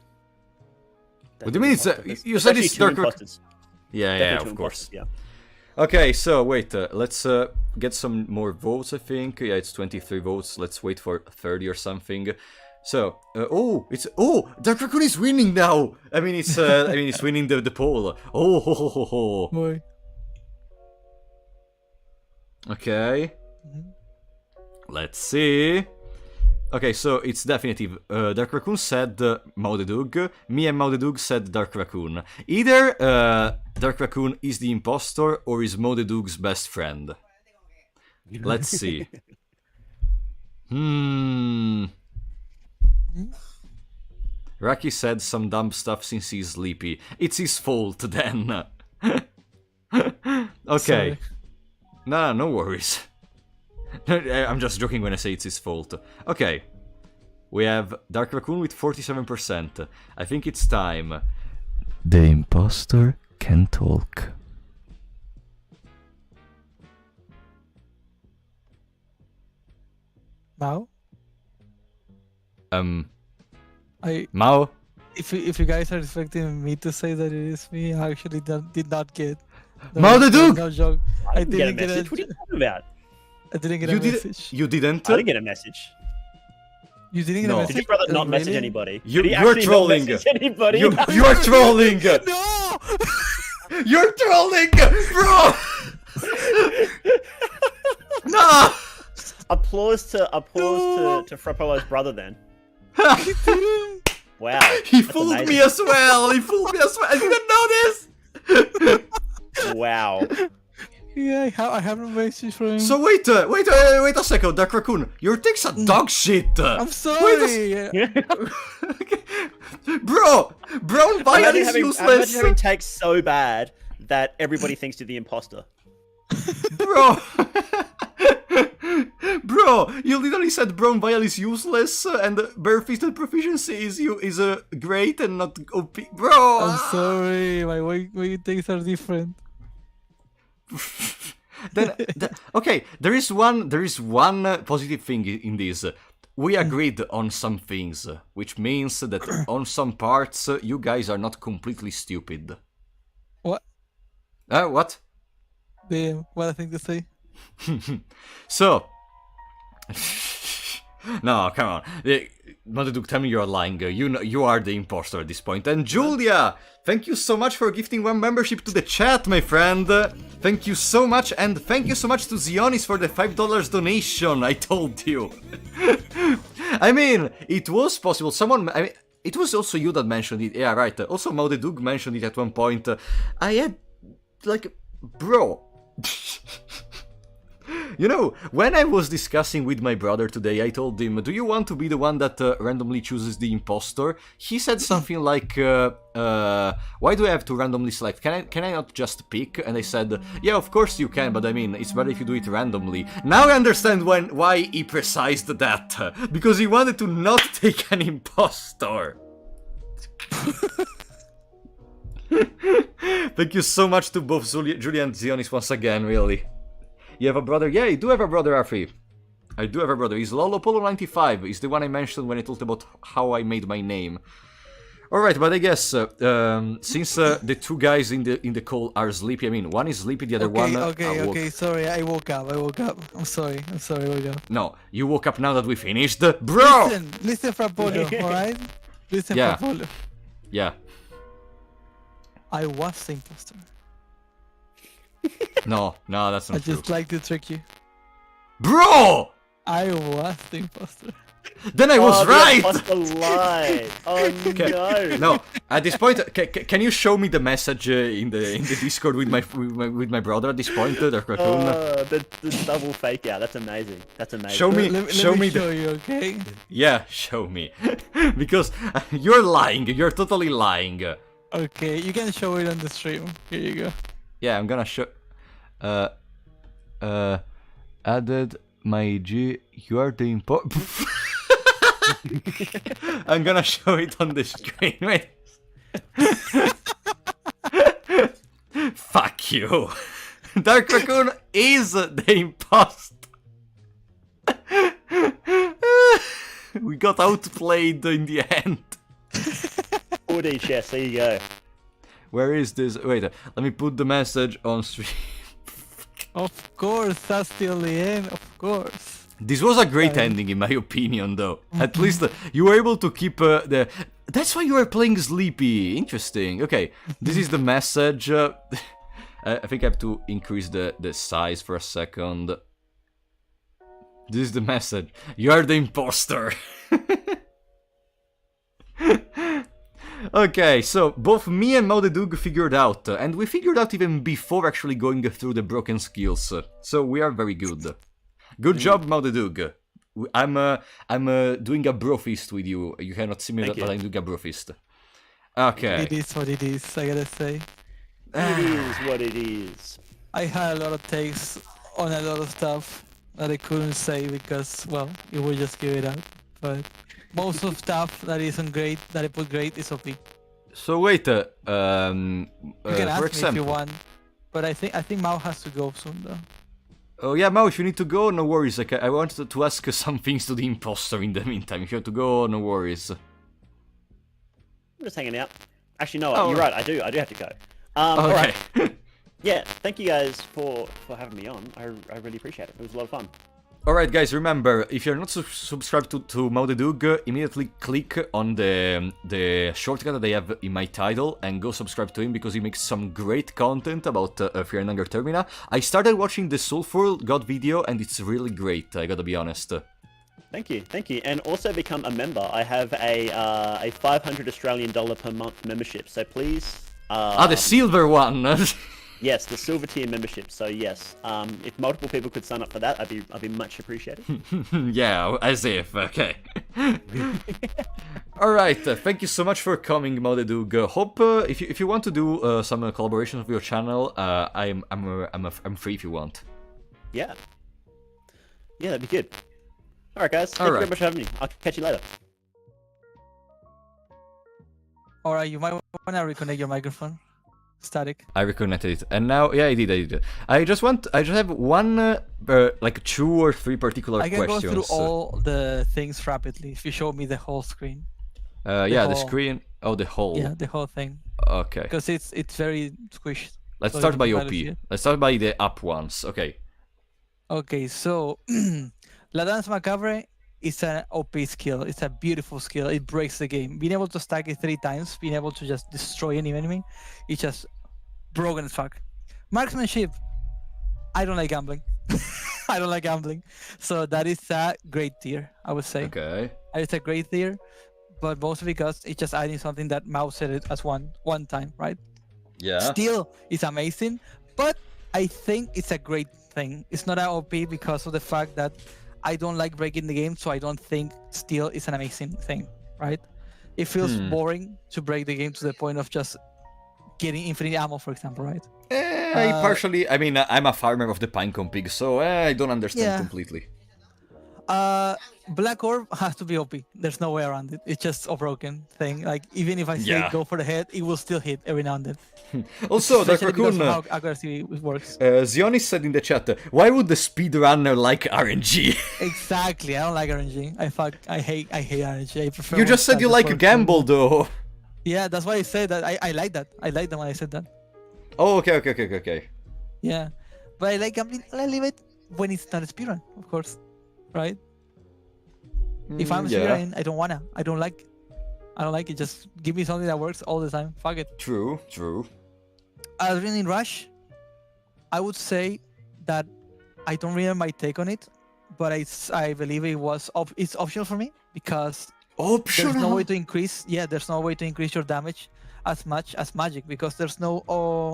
What do you mean it's... You said it's Dark Raccoon? Imposters. Yeah, Definitely two of course. imposters, yeah. Okay, so wait, let's get some more votes, I think. Yeah, it's 23 votes. Let's wait for 30 or something. So, Dark Raccoon is winning now. I mean, it's it's winning the poll. Oh, ho, ho, ho, ho. Boy. Okay. Let's see. Okay, so it's definitive. Dark Raccoon said Mao the Doog. Me and Mao the Doog said Dark Raccoon. Either Dark Raccoon is the impostor or is Mao the Doog's best friend. Let's see. Raki said some dumb stuff since he's sleepy. It's his fault then. Okay. Sorry. No worries. I'm just joking when I say it's his fault. Okay. We have Dark Raccoon with 47%. I think it's time. The imposter can talk. Mao? Mao? If you guys are expecting me to say that it is me, I actually did not get. Mao the Doog! No joke. I Didn't didn't get a get message. What are you talking about? I didn't get You a did message. You didn't? I didn't get a message. You didn't get No. a Did message? your brother not Really? message anybody? You- Did he you're actually not trolling. message anybody? You are trolling! No! You're trolling! Bro! No! Applause to Frappolo's brother then. Wow. He that's fooled me amazing. as well! He fooled me as well! I didn't know this! Wow. Yeah, I have a message from him. So wait a second, Dark Raccoon. Your thing's a dog shit! I'm sorry. Okay. Bro! Brown Violet Imagine is having useless! takes so bad that everybody thinks you're the imposter. Bro! Bro, you literally said Brown Violet is useless and Barefisted Proficiency is great and not OP. Bro! I'm sorry. My way things are different. Okay, there is one positive thing in this. We agreed on some things, which means that on some parts you guys are not completely stupid. What? What? Damn, what I think to say. So, no, come on, Maduduk, tell me you're lying. You know you are the imposter at this point. And Julia, thank you so much for gifting one membership to the chat, my friend. Thank you so much, and thank you so much to Zionis for the $5 donation. I told you. I mean, it was possible. It was also you that mentioned it. Yeah, right. Also, Maudedug mentioned it at one point. I had, like, bro. You know, when I was discussing with my brother today, I told him, do you want to be the one that randomly chooses the impostor? He said something like, why do I have to randomly select? Can I not just pick? And I said, yeah, of course you can, but I mean, it's better if you do it randomly. Now I understand why he precised that. Because he wanted to not take an impostor. Thank you so much to both Julia and Zionis once again, really. You have a brother? Yeah, I do have a brother, Afi. I do have a brother. He's Lolopolo95. He's the one I mentioned when I talked about how I made my name. Alright, but I guess since the two guys in the call are sleepy, I mean, one is sleepy, the other one awoke. Okay, sorry, I woke up. I'm sorry, I woke up. No, you woke up now that we finished. Bro! Listen for Apollo, alright? Listen Yeah. for Apollo. Yeah. I was the imposter. No, that's I not true. just like to trick you. Bro! I was the imposter. Then I was right! What's the lie? Oh no! No, at this point, can you show me the message in the Discord with my brother at this point, the raccoon? The double fake out. That's amazing. That's amazing. Show me, Let show me me. show you, okay? Yeah, show me, because you're lying. You're totally lying. Okay, you can show it on the stream. Here you go. Yeah, I'm gonna show. Added my G. You are the I'm gonna show it on the screen. Wait. Fuck you. Dark Raccoon is the imposter. We got outplayed in the end. 4D chess. There you go. Where is this? Wait, let me put the message on stream. Of course, that's still the end, of course. This was a great ending, in my opinion, though. At least you were able to keep the... That's why you were playing Sleepy. Interesting. Okay, this is the message. I think I have to increase the size for a second. This is the message. You are the imposter. Okay, so both me and Maudedug figured out, and we figured out even before actually going through the broken skills. So we are very good. Good job, Maudedug. I'm doing a bro fist with you. You cannot see me, but I'm doing a bro fist. Okay. It is what it is, I gotta say. It is what it is. I had a lot of takes on a lot of stuff that I couldn't say because, well, it would just give it out. But most of stuff that isn't great, that I put great, is OP. So wait, You can ask for me example. if you want, but I think Mao has to go soon though. Oh yeah, Mao, if you need to go, no worries. Like, I wanted to ask some things to the imposter in the meantime. If you have to go, no worries. I'm just hanging out. Actually, no, you're right. I do have to go. All Okay. right. Yeah, thank you guys for having me on. I really appreciate it. It was a lot of fun. Alright guys, remember, if you're not subscribed to Maudedug, immediately click on the shortcut that I have in my title and go subscribe to him because he makes some great content about Fear and Hunger Termina. I started watching the Sulfur God video and it's really great, I gotta be honest. Thank you. And also become a member. I have a 500 Australian dollar per month membership, so please... the silver one! Yes, the silver tier membership. So yes, if multiple people could sign up for that, I'd be much appreciated. Yeah, as if. Okay. All right. Thank you so much for coming, Maudedug. Hope if you want to do some collaborations with your channel, I'm free if you want. Yeah, that'd be good. All right, guys. Thank you very much for having me. I'll catch you later. All right, you might want to reconnect your microphone. Static. I reconnected it, and now, yeah, I did. I just have one, like 2 or 3 particular questions. I can go through all the things rapidly if you show me the whole screen. The screen. Oh, the whole. Yeah, the whole thing. Okay. Because it's very squished. Let's so start by you OP. can Let's start by the up ones. Okay. Okay, so La Danse Macabre is an OP skill. It's a beautiful skill. It breaks the game. Being able to stack it 3 times, being able to just destroy any enemy, it's just broken as fuck. Marksmanship, I don't like gambling. I don't like gambling. So that is a great tier, I would say. Okay. It's a great tier, but mostly because it's just adding something that Mao said it as one time, right? Yeah. Still, it's amazing, but I think it's a great thing. It's not an OP because of the fact that I don't like breaking the game, so I don't think Steel is an amazing thing, right? It feels boring to break the game to the point of just getting infinite ammo, for example, right? I mean, I'm a farmer of the Pinecone Pig, so I don't understand completely. Black Orb has to be OP. There's no way around it. It's just a broken thing. Like, even if I say go for the head, it will still hit every now and then. Also, Dark Raccoon, how accuracy it works. Zionis said in the chat, why would the speedrunner like RNG? Exactly, I don't like RNG. I hate RNG. I prefer. You just said you like a gamble, though. Yeah, that's why I said that. I like that. I like that when I said that. Oh, okay. Yeah, but I like gambling a little bit when it's not a speedrun, of course, right? If I'm Yeah, speedrunning, I don't wanna. I don't like it. Just give me something that works all the time. Fuck it. true. Adrenaline Rush, I would say that I don't remember my take on it, but I believe it's optional for me because there's no way to increase. Yeah, there's no way to increase your damage as much as magic because there's no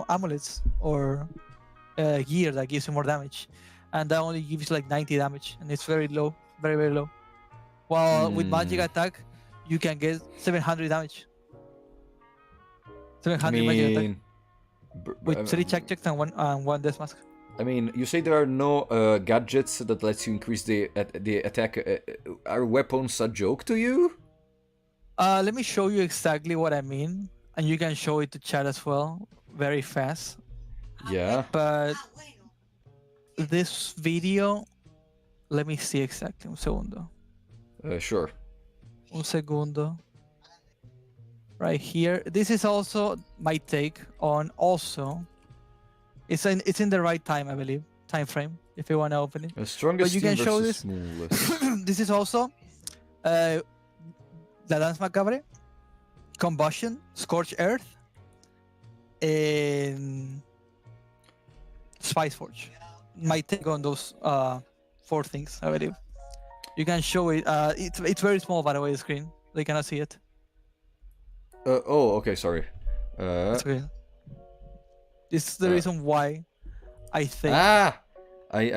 amulets or gear that gives you more damage, and that only gives you like 90 damage, and it's very low, very low. While with magic attack, you can get 700 damage. 700 magic attack with 3 checks and one death mask. I mean, you say there are no gadgets that lets you increase the attack. Are weapons a joke to you? Let me show you exactly what I mean, and you can show it to chat as well, very fast. Yeah. But this video, let me see exactly. Un segundo. Sure. Un segundo. Right here. This is also my take on also. It's in the right time, I believe. Time frame, if you want to open it. The strongest But you can team show versus this. smallest. This is also La Dance Macabre, Combustion, Scorch Earth, and Spice Forge. My take on those 4 things, I believe. You can show it. It's very small, by the way, the screen. They cannot see it. Oh, okay, sorry. It's okay. This is the reason why I think. I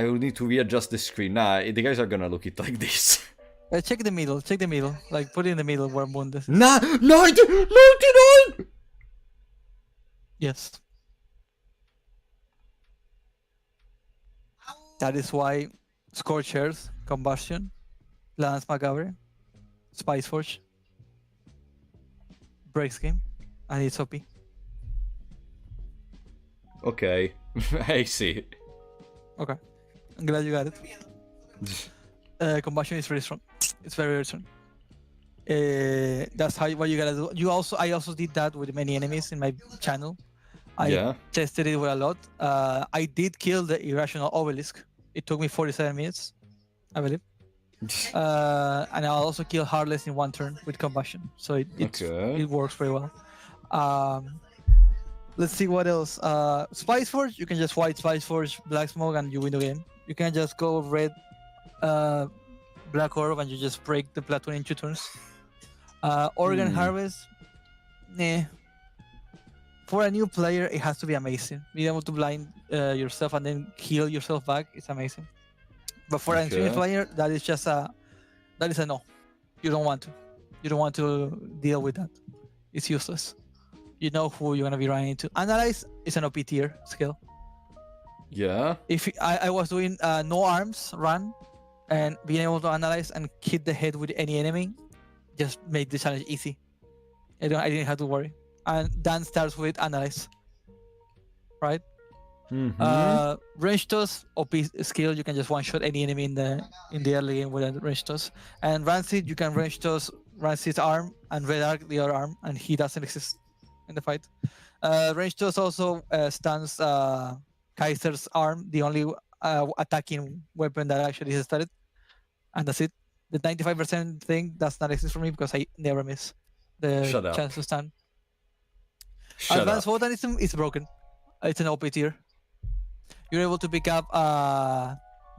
will need to readjust the screen. Nah, the guys are gonna look it like this. Check the middle. Like, put it in the middle where Moon is. Nah, 99! Yes. That is why Scorch Earth, Combustion, Lance Macabre, Spice Forge, breaks game, and it's OP. Okay, I see. Okay, I'm glad you got it. Combustion is very strong. It's very strong. That's what you gotta do. I also did that with many enemies in my channel. I tested it with a lot. I did kill the irrational obelisk. It took me 47 minutes, I believe. And I also killed Heartless in 1 turn with combustion, so it works very well. Let's see what else. Spice Forge, you can just white Spice Forge, Black Smoke, and you win the game. You can just go red, Black Orb, and you just break the platoon in 2 turns. Organ Harvest, nah. For a new player, it has to be amazing. Being able to blind yourself and then heal yourself back, it's amazing. But for an experienced player, that is a no. You don't want to. You don't want to deal with that. It's useless. You know who you're gonna be running into. Analyze is an OP tier skill. Yeah. If I was doing no arms run, and being able to analyze and hit the head with any enemy, just make the challenge easy. I didn't have to worry. And Dan starts with analyze, right? Range toss, OP skill. You can just one shot any enemy in the early game with a range toss. And Rancid, you can range toss Rancid's arm and Red Arc the other arm, and he doesn't exist in the fight. Range toss also stuns Kaiser's arm, the only attacking weapon that actually has started, and that's it. The 95% thing does not exist for me because I never miss the chance to stun. Advanced botanism is broken. It's an OP tier. You're able to pick up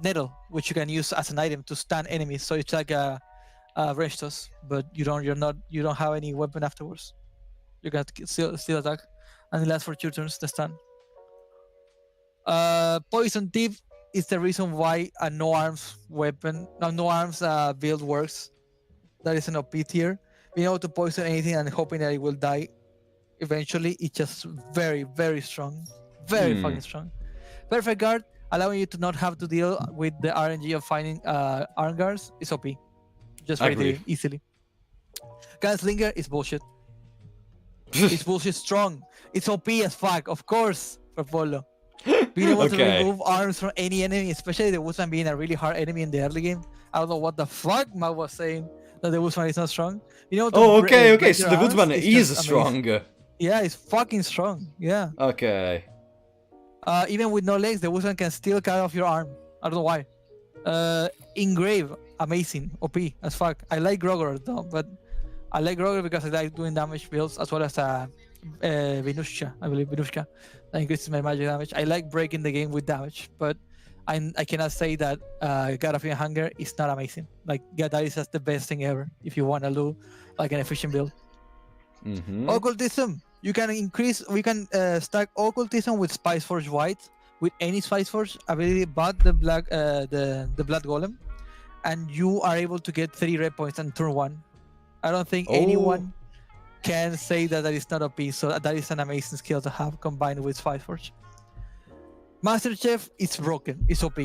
nettle, which you can use as an item to stun enemies. So it's like a range toss, but you don't have any weapon afterwards. You got to still attack, and it lasts for 2 turns. The stun. Poison tip is the reason why a no arms build works. That is an OP tier. Being able to poison anything and hoping that it will die eventually, it's just very, very strong. Very fucking strong. Perfect guard, allowing you to not have to deal with the RNG of finding arm guards, is OP. Just right there, easily. Gunslinger is bullshit. It's bullshit strong. It's OP as fuck, of course, for Polo. Being able to remove arms from any enemy, especially the Woodsman being a really hard enemy in the early game. I don't know what the fuck Matt was saying. that the Woodsman is not strong. You know. Oh, okay. break So your the arms Woodsman is is just amazing. strong. Yeah, it's fucking strong. Yeah. Okay. Even with no legs, the Woodsman can still cut off your arm. I don't know why. Engrave, amazing. OP as fuck. I like Grogor though, but I like Grogor because I like doing damage builds as well as Venushka, I believe Venushka. That increases my magic damage. I like breaking the game with damage, but I cannot say that God of Fear and Hunger is not amazing. Like, yeah, that is just the best thing ever if you want to do like an efficient build. Occultism. We can stack Occultism with Spice Forge White, with any Spice Forge ability but the black, the Blood Golem, and you are able to get 3 red points on turn 1. I don't think anyone can say that that is not OP, so that is an amazing skill to have combined with Spice Forge. Master Chef is broken, it's OP.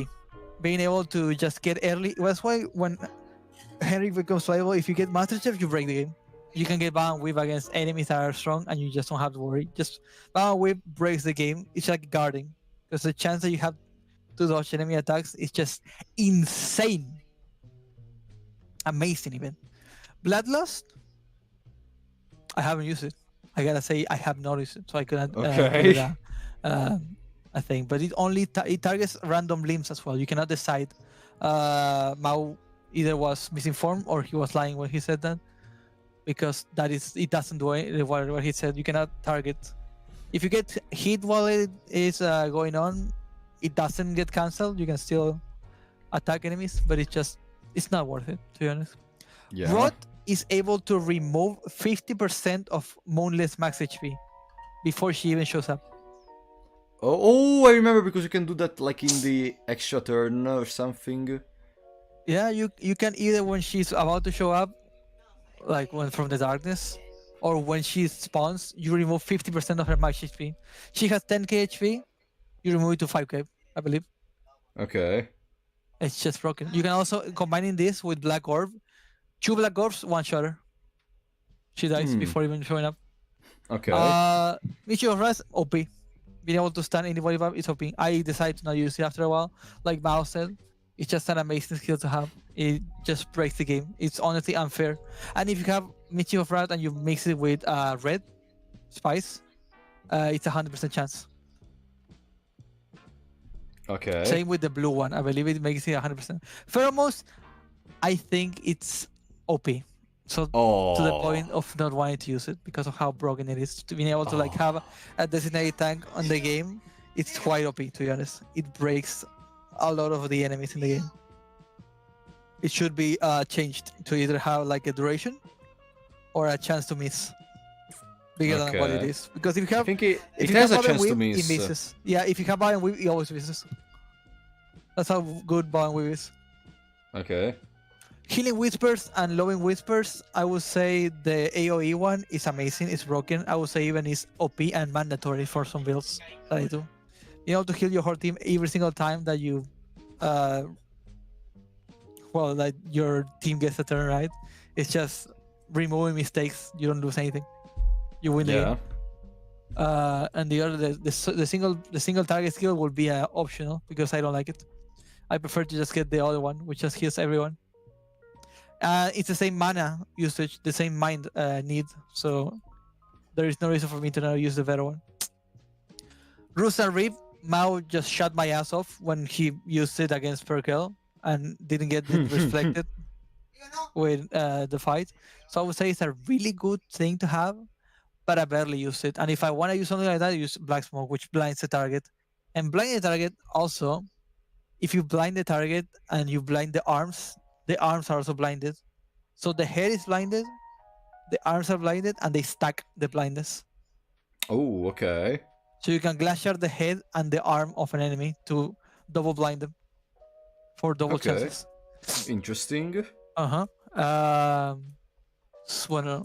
Being able to just get early, that's why when Henry becomes playable, if you get Master Chef, you break the game. You can get Bound Whip against enemies that are strong and you just don't have to worry. Just Bound Whip breaks the game. It's like guarding, because the chance that you have to dodge enemy attacks is just insane. Amazing even. Bloodlust, I haven't used it. I gotta say I have not used it, so I couldn't Okay. give it a thing. But it only it targets random limbs as well. You cannot decide. Mao either was misinformed or he was lying when he said that, because it doesn't do what he said. You cannot target. If you get hit while it is going on, it doesn't get cancelled. You can still attack enemies, but it's not worth it, to be honest. Yeah. Rot is able to remove 50% of Moonless max HP before she even shows up. Oh, I remember, because you can do that like in the extra turn or something. Yeah, you can either when she's about to show up, like when from the darkness, or when she spawns, you remove 50% of her max HP. She has 10k HP, you remove it to 5k, I believe. Okay. It's just broken. You can also combining this with Black Orb. 2 Black Orbs, 1-shotter. She dies before even showing up. Okay. Mission of Rest, OP. Being able to stun anybody up is OP. I decided to not use it after a while. Like Mao said, it's just an amazing skill to have. It just breaks the game. It's honestly unfair. And if you have Mischief of Wrath and you mix it with red spice, it's a 100% chance. Okay. Same with the blue one. I believe it makes it 100%. Pheromones, I think it's OP. So to the point of not wanting to use it because of how broken it is. To being able to like have a designated tank on the game, it's quite OP, to be honest. It breaks a lot of the enemies in the game. It should be changed to either have like a duration or a chance to miss bigger than what it is. Because if you have, I think it if you has have a chance Whip, to miss. it misses. Yeah, if you have Ball and Whip, it always misses. That's how good Ball and Whip is. Okay. Healing Whispers and Loving Whispers, I would say the AoE one is amazing. It's broken. I would say even it's OP and mandatory for some builds that I do. You know, to heal your whole team every single time that you, like your team gets a turn right. It's just removing mistakes. You don't lose anything. You win the game. And the other, the single target skill will be optional because I don't like it. I prefer to just get the other one, which just heals everyone. It's the same mana usage, the same mind need, so there is no reason for me to not use the better one. Roost and Reap, Mao just shut my ass off when he used it against Perkel and didn't get it reflected with the fight. So I would say it's a really good thing to have, but I barely use it. And if I want to use something like that, I use Black Smoke, which blinds the target. And blinding the target also, if you blind the target and you blind the arms are also blinded. So the head is blinded, the arms are blinded, and they stack the blindness. Oh, okay. So you can glacier the head and the arm of an enemy to double blind them for double chances. Interesting.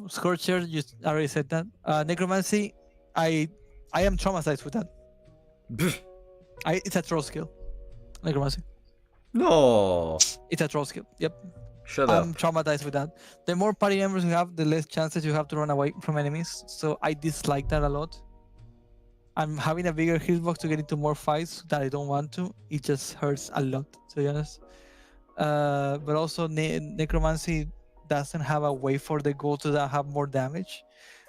Scorcher, you already said that. Necromancy, I am traumatized with that. It's a troll skill. Necromancy. No. It's a troll skill. Yep. Shut up. I'm traumatized with that. The more party members you have, the less chances you have to run away from enemies. So I dislike that a lot. I'm having a bigger hitbox to get into more fights that I don't want to. It just hurts a lot, to be honest. But also necromancy, doesn't have a way for the gold to have more damage,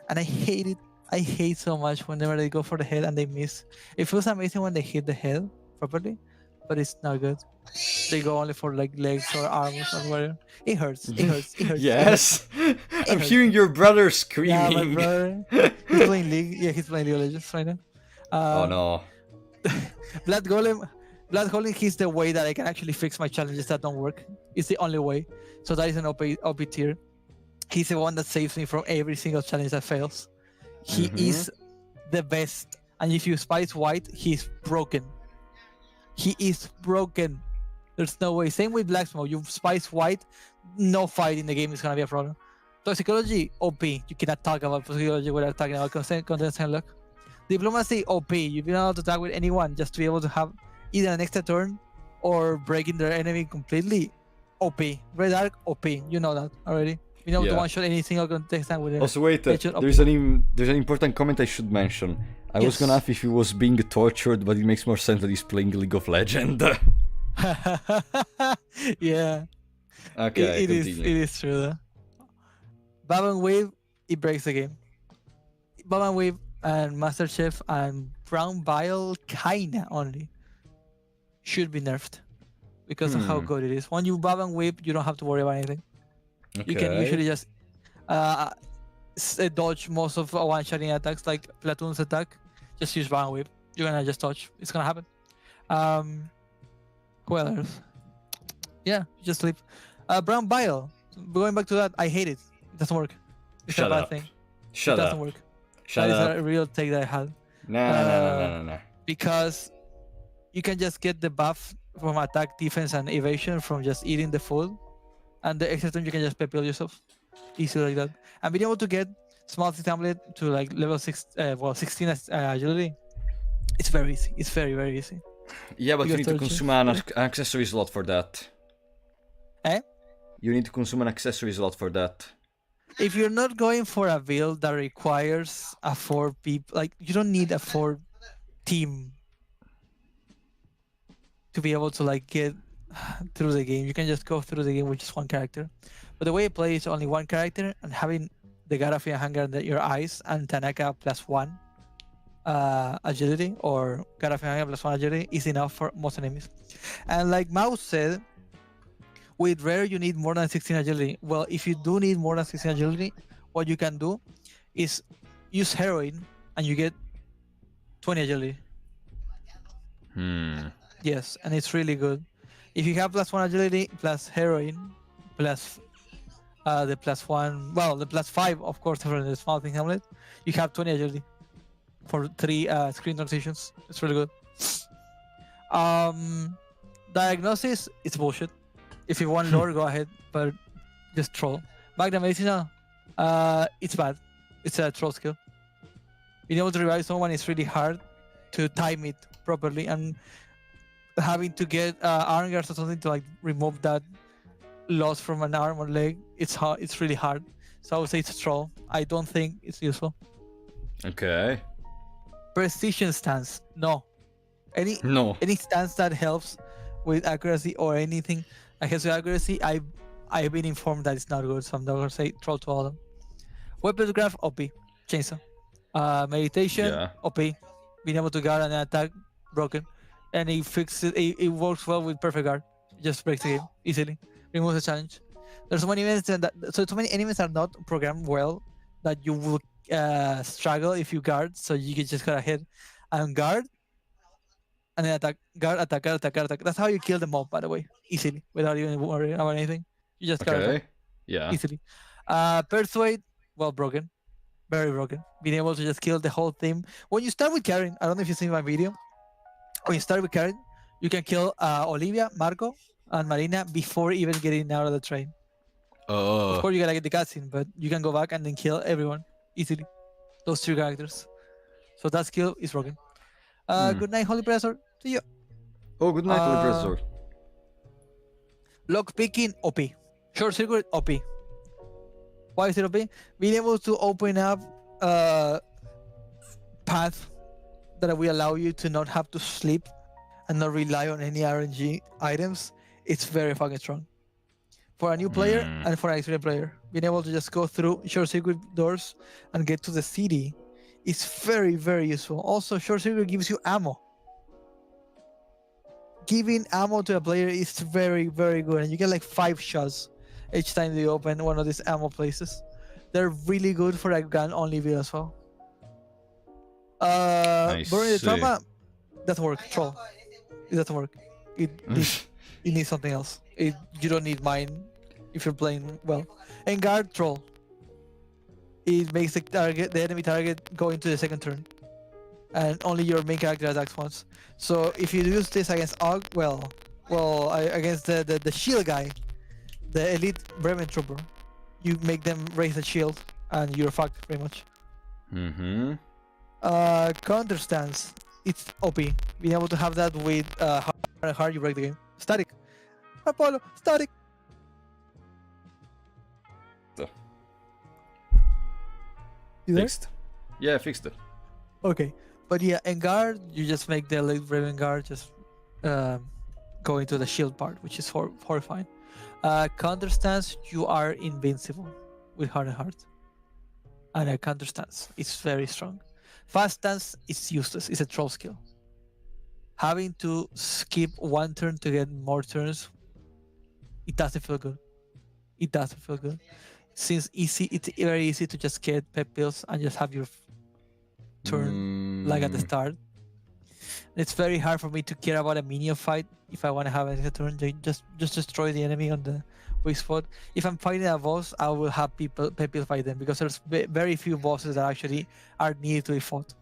and I hate it. I hate so much whenever they go for the head and they miss. It feels amazing when they hit the head properly, but it's not good. They go only for like legs or arms or whatever. It hurts. It hurts. It hurts. Yes. I'm hurts. hearing your brother Yeah, my screaming. brother. He's playing League. Yeah, he's playing League of Legends right now. Oh no. Blood Golem, he's the way that I can actually fix my challenges that don't work. It's the only way. So that is an OP tier. He's the one that saves me from every single challenge that fails. He is the best. And if you spice white, he's broken. He is broken. There's no way. Same with Black Smoke. You spice white, no fight in the game is gonna be a problem. Toxicology, OP. You cannot talk about toxicology without talking about contents and luck. Diplomacy, OP. You've been able to talk with anyone just to be able to have either an extra turn or breaking their enemy completely. OP. Red Arc, OP. You know that already. You know to one shot any single contestant with it. Also, wait, there's an important comment I should mention. I was gonna ask if he was being tortured, but it makes more sense that he's playing League of Legends. Yeah. Okay, It is true though. Bob and Wave, it breaks the game. Bob and Wave and Master Chef and Brown Bile kinda only should be nerfed because of how good it is. When you Bob and Wave, you don't have to worry about anything. Okay. You can usually just dodge most of one-shotting attacks like Platoon's attack. Just use Bob and Wave. You're gonna just dodge. It's gonna happen. Who else? Yeah, just sleep. Brown Bile. Going back to that, I hate it. It doesn't work. It's Shut a bad up. thing. Shut It up. doesn't work. Shut that up. is a real take that I had. No. Because you can just get the buff from attack, defense, and evasion from just eating the food, and the extra turn you can just pepil yourself, easy like that. And being able to get small tablet to like level 16 agility, it's very easy. It's very easy. Yeah, but you Because need to torture. consume an accessory slot for that. Eh? You need to consume an accessory slot for that. If you're not going for a build that requires a 4 people, like you don't need a 4 team to be able to like get through the game. You can just go through the game with just one character. But the way I play is only one character, and having the God of Fear and Hunger under your eyes and Tanaka +1 agility, or God of Fear and Hunger +1 agility is enough for most enemies. And like Mouse said, with Rare you need more than 16 agility. Well, if you do need more than 16 agility, what you can do is use Heroin and you get 20 agility. Yes, and it's really good. If you have +1 agility plus Heroin plus the +1, well, the +5 of course for the small thing hamlet, you have 20 agility for 3 screen transitions. It's really good. Diagnosis, it's bullshit. If you want lore, go ahead, but just troll. Magna medicinal, it's bad. It's a troll skill. Being able to revive someone is really hard to time it properly, and having to get arm guards or something to like remove that loss from an arm or leg, it's hard. It's really hard. So I would say it's a troll. I don't think it's useful. Okay. Precision stance, no. Any stance that helps with accuracy or anything that helps with accuracy, I've been informed that it's not good, so I'm not gonna say troll to all of them. Weapons graph, OP, chainsaw. Meditation, OP. Being able to guard and attack, broken. And it fixes it works well with perfect guard. It just breaks the game easily. Removes the challenge. There's so many enemies are not programmed well that you will struggle if you guard, so you can just go ahead and guard and then attack, guard, attack, guard, attack, guard, attack. That's how you kill them all, by the way, easily, without even worrying about anything. You just guard attack easily. Persuade, well, broken. Very broken. Being able to just kill the whole team. When you start with Karen, I don't know if you've seen my video. When you start with Karen, you can kill Olivia, Marco, and Marina before even getting out of the train. Of course, you gotta get the cutscene, but you can go back and then kill everyone easily. Those 3 characters. So that skill is broken. Good night, Holy Professor. See you. Oh, good night, Holy Professor. Lockpicking, OP. Short circuit, OP. Why is it OP? Being able to open up a path that will allow you to not have to sleep and not rely on any RNG items, it's very fucking strong. for a new player and for an experienced player. Being able to just go through short circuit doors and get to the city is very, very useful. Also, short circuit gives you ammo. Giving ammo to a player is very, very good, and you get like 5 shots each time you open one of these ammo places. They're really good for a gun-only build as well. Burning the trauma doesn't work. Troll, it doesn't work. It needs something else. You don't need mine if you're playing well. And guard troll. It makes the enemy target go into the second turn, and only your main character attacks once. So if you use this against Og, against the shield guy, the elite Bremen trooper, you make them raise the shield, and you're fucked pretty much. Counter stance, it's OP. Being able to have that with hard, you break the game. Static, Apollo, static. You there? Fixed. Yeah, fixed it. Okay, but yeah, and guard, you just make the elite Bremen guard just go into the shield part, which is horrifying. Counter stance, you are invincible with hard and hard. And a counter stance is very strong. Fast stance is useless. It's a troll skill. Having to skip one turn to get more turns, it doesn't feel good. It doesn't feel good. Since it's very easy to just get pep pills and just have your turn like at the start. It's very hard for me to care about a minion fight if I want to have a turn. Just destroy the enemy on the weak spot. If I'm fighting a boss, I will have people fight them because there's very few bosses that actually are needed to be fought.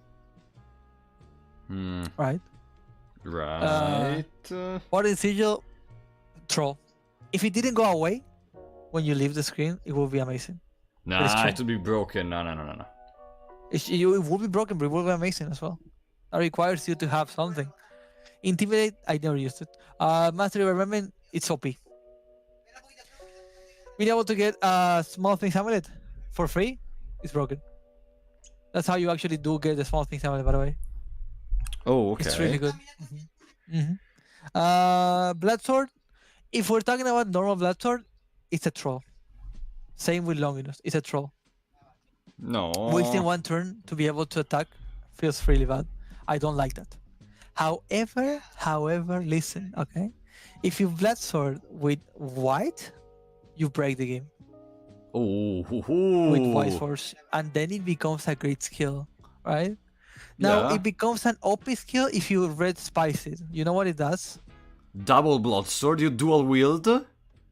Right? Right. What is Sigil? Troll. If it didn't go away when you leave the screen, it will be amazing. Nah, it will be broken. No. It will be broken, but it will be amazing as well. That requires you to have something. Intimidate, I never used it. Mastery of Remnant, it's OP. Being able to get a Small Things Amulet for free is broken. That's how you actually do get the Small Things Amulet, by the way. Oh, okay. It's really good. Blood Sword, if we're talking about normal Blood Sword, it's a troll. Same with Longinus, it's a troll. No. Wasting one turn to be able to attack feels really bad. I don't like that. However, listen, okay? If you Blood Sword with white, you break the game. Oh. With White Force, and then it becomes a great skill, right? Now Yeah. it becomes an OP skill if you red spice it. You know what it does? Double blood sword, you dual wield?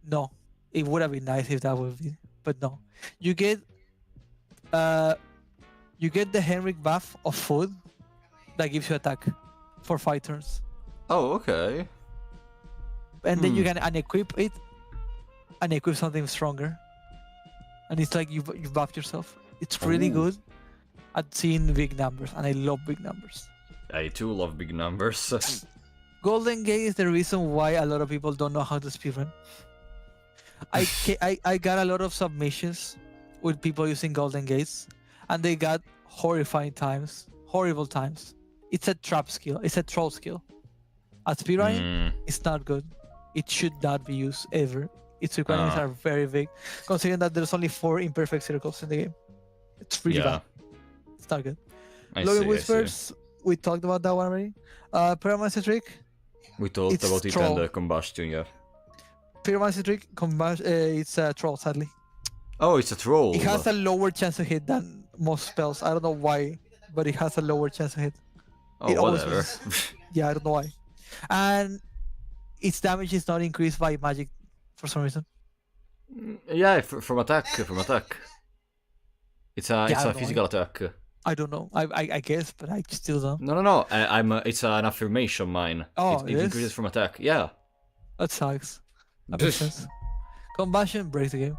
No, it would have been nice if that would be, but no. You get the Henrik buff of food that gives you attack for 5 turns, Oh, okay. and then you can unequip it and equip something stronger, and it's like you buffed yourself. It's really good at seeing big numbers, and I love big numbers. I too love big numbers. Golden Gate is the reason why a lot of people don't know how to speedrun. I got a lot of submissions with people using Golden Gates, and they got horrifying times, horrible times. It's a trap skill. It's a troll skill. At speedrunning, it's not good. It should not be used ever. Its requirements are very big, considering that there's only 4 imperfect circles in the game. It's really bad. It's not good. Logan Whispers, we talked about that one already. Pyromancy Trick. We talked It's about it troll. and the combustion, yeah. Pyromancy Trick, it's a troll, sadly. Oh, it's a troll. It has a lower chance to hit than most spells. I don't know why, but it has a lower chance to hit. Oh, it always whatever. wins. Yeah, I don't know why. And its damage is not increased by magic for some reason. Yeah, from attack. It's I a don't know physical attack. I don't know. I guess, but I still don't. No. It's an affirmation mine. Oh, it increases from attack. Yeah. That sucks. That makes sense. Combustion breaks the game.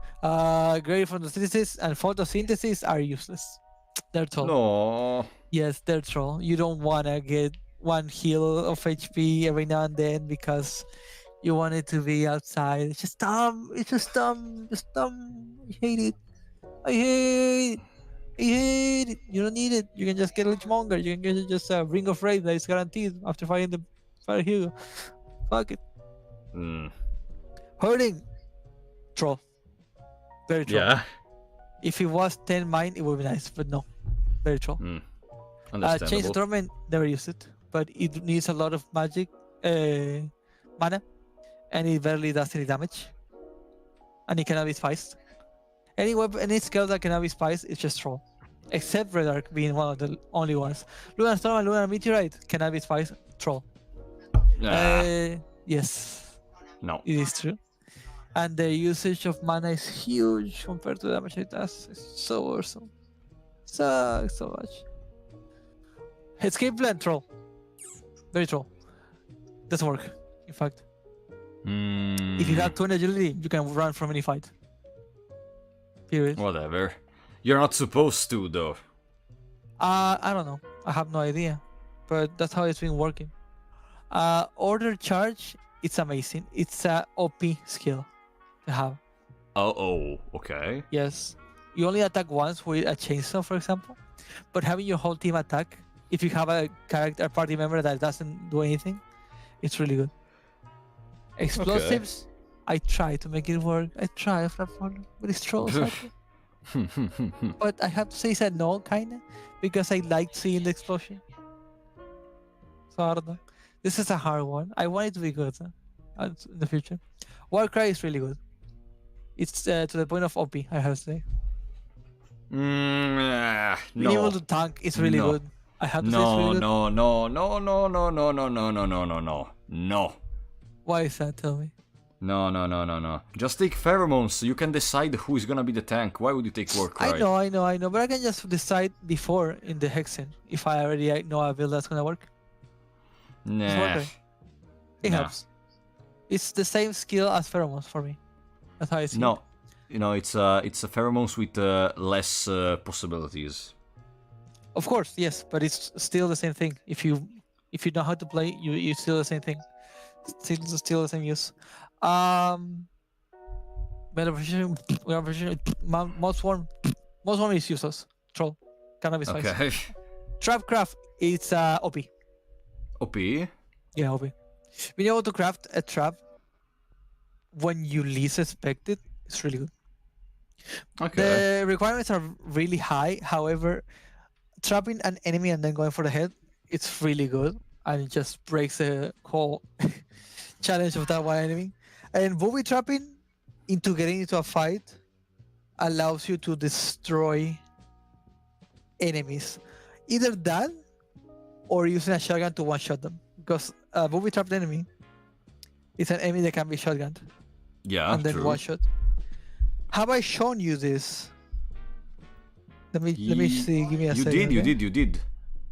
Great photosynthesis and photosynthesis are useless. They're troll. No. Yes, they're troll. You don't wanna get 1 heal of HP every now and then because you want it to be outside. It's just dumb. It's just dumb. I hate it. I hate it. You don't need it. You can just get a Lichmonger. You can get just a Ring of Raid that is guaranteed after fighting the Fire Hero. Fuck it. Hurting. Troll. Very troll. Yeah. If it was 10 mine, it would be nice, but no. Very troll. Change the Understandable. Torment, never used it, but it needs a lot of magic mana, and it barely does any damage. And it cannot be spiced. Any weapon, any skill that cannot be spiced is just troll. Except Red Arc being one of the only ones. Lunar Storm and Lunar Meteorite cannot be spiced, troll. Yes, No. it is true. And the usage of mana is huge compared to the damage it does. It's so awesome. Sucks so much. Escape plan, troll. Very troll. Doesn't work, in fact. If you have 20 agility, you can run from any fight. Period. Whatever. You're not supposed to, though. I don't know. I have no idea. But that's how it's been working. Order charge, it's amazing. It's a OP skill to have. Oh, okay. Yes. You only attack once with a chainsaw, for example. But having your whole team attack, if you have a character, party member that doesn't do anything, it's really good. Explosives, I try to make it work. I try, but it's trolls. But I have to say it's a no, kinda, because I like seeing the explosion. So I don't know. This is a hard one. I want it to be good in the future. Warcry is really good. It's to the point of OP, I have to say. Being able to tank is really good. I have to say it's really good. No. Why is that? Tell me. No. Just take pheromones. You can decide who is gonna be the tank. Why would you take Warcry? I know. But I can just decide before in the Hexen if I already know a build that's gonna work. Nah. It helps. It's the same skill as pheromones for me. That's how I see it. No. You know, it's a pheromones with less possibilities. Of course, yes, but it's still the same thing. If you know how to play, you still the same thing. Still the same use. Most swarm is useless. Troll, cannot be spiced. Okay. Trapcraft, it's OP. OP. Yeah, OP. Being able to craft a trap when you least expect it, it's really good. Okay. The requirements are really high. However, trapping an enemy and then going for the head, it's really good, and it just breaks the whole challenge of that one enemy. And booby trapping into getting into a fight allows you to destroy enemies. Either that or using a shotgun to one-shot them. Because a booby trapped enemy is an enemy that can be shotgunned. Yeah, And then true. one-shot. Have I shown you this? Let me see. Give me a second. You did.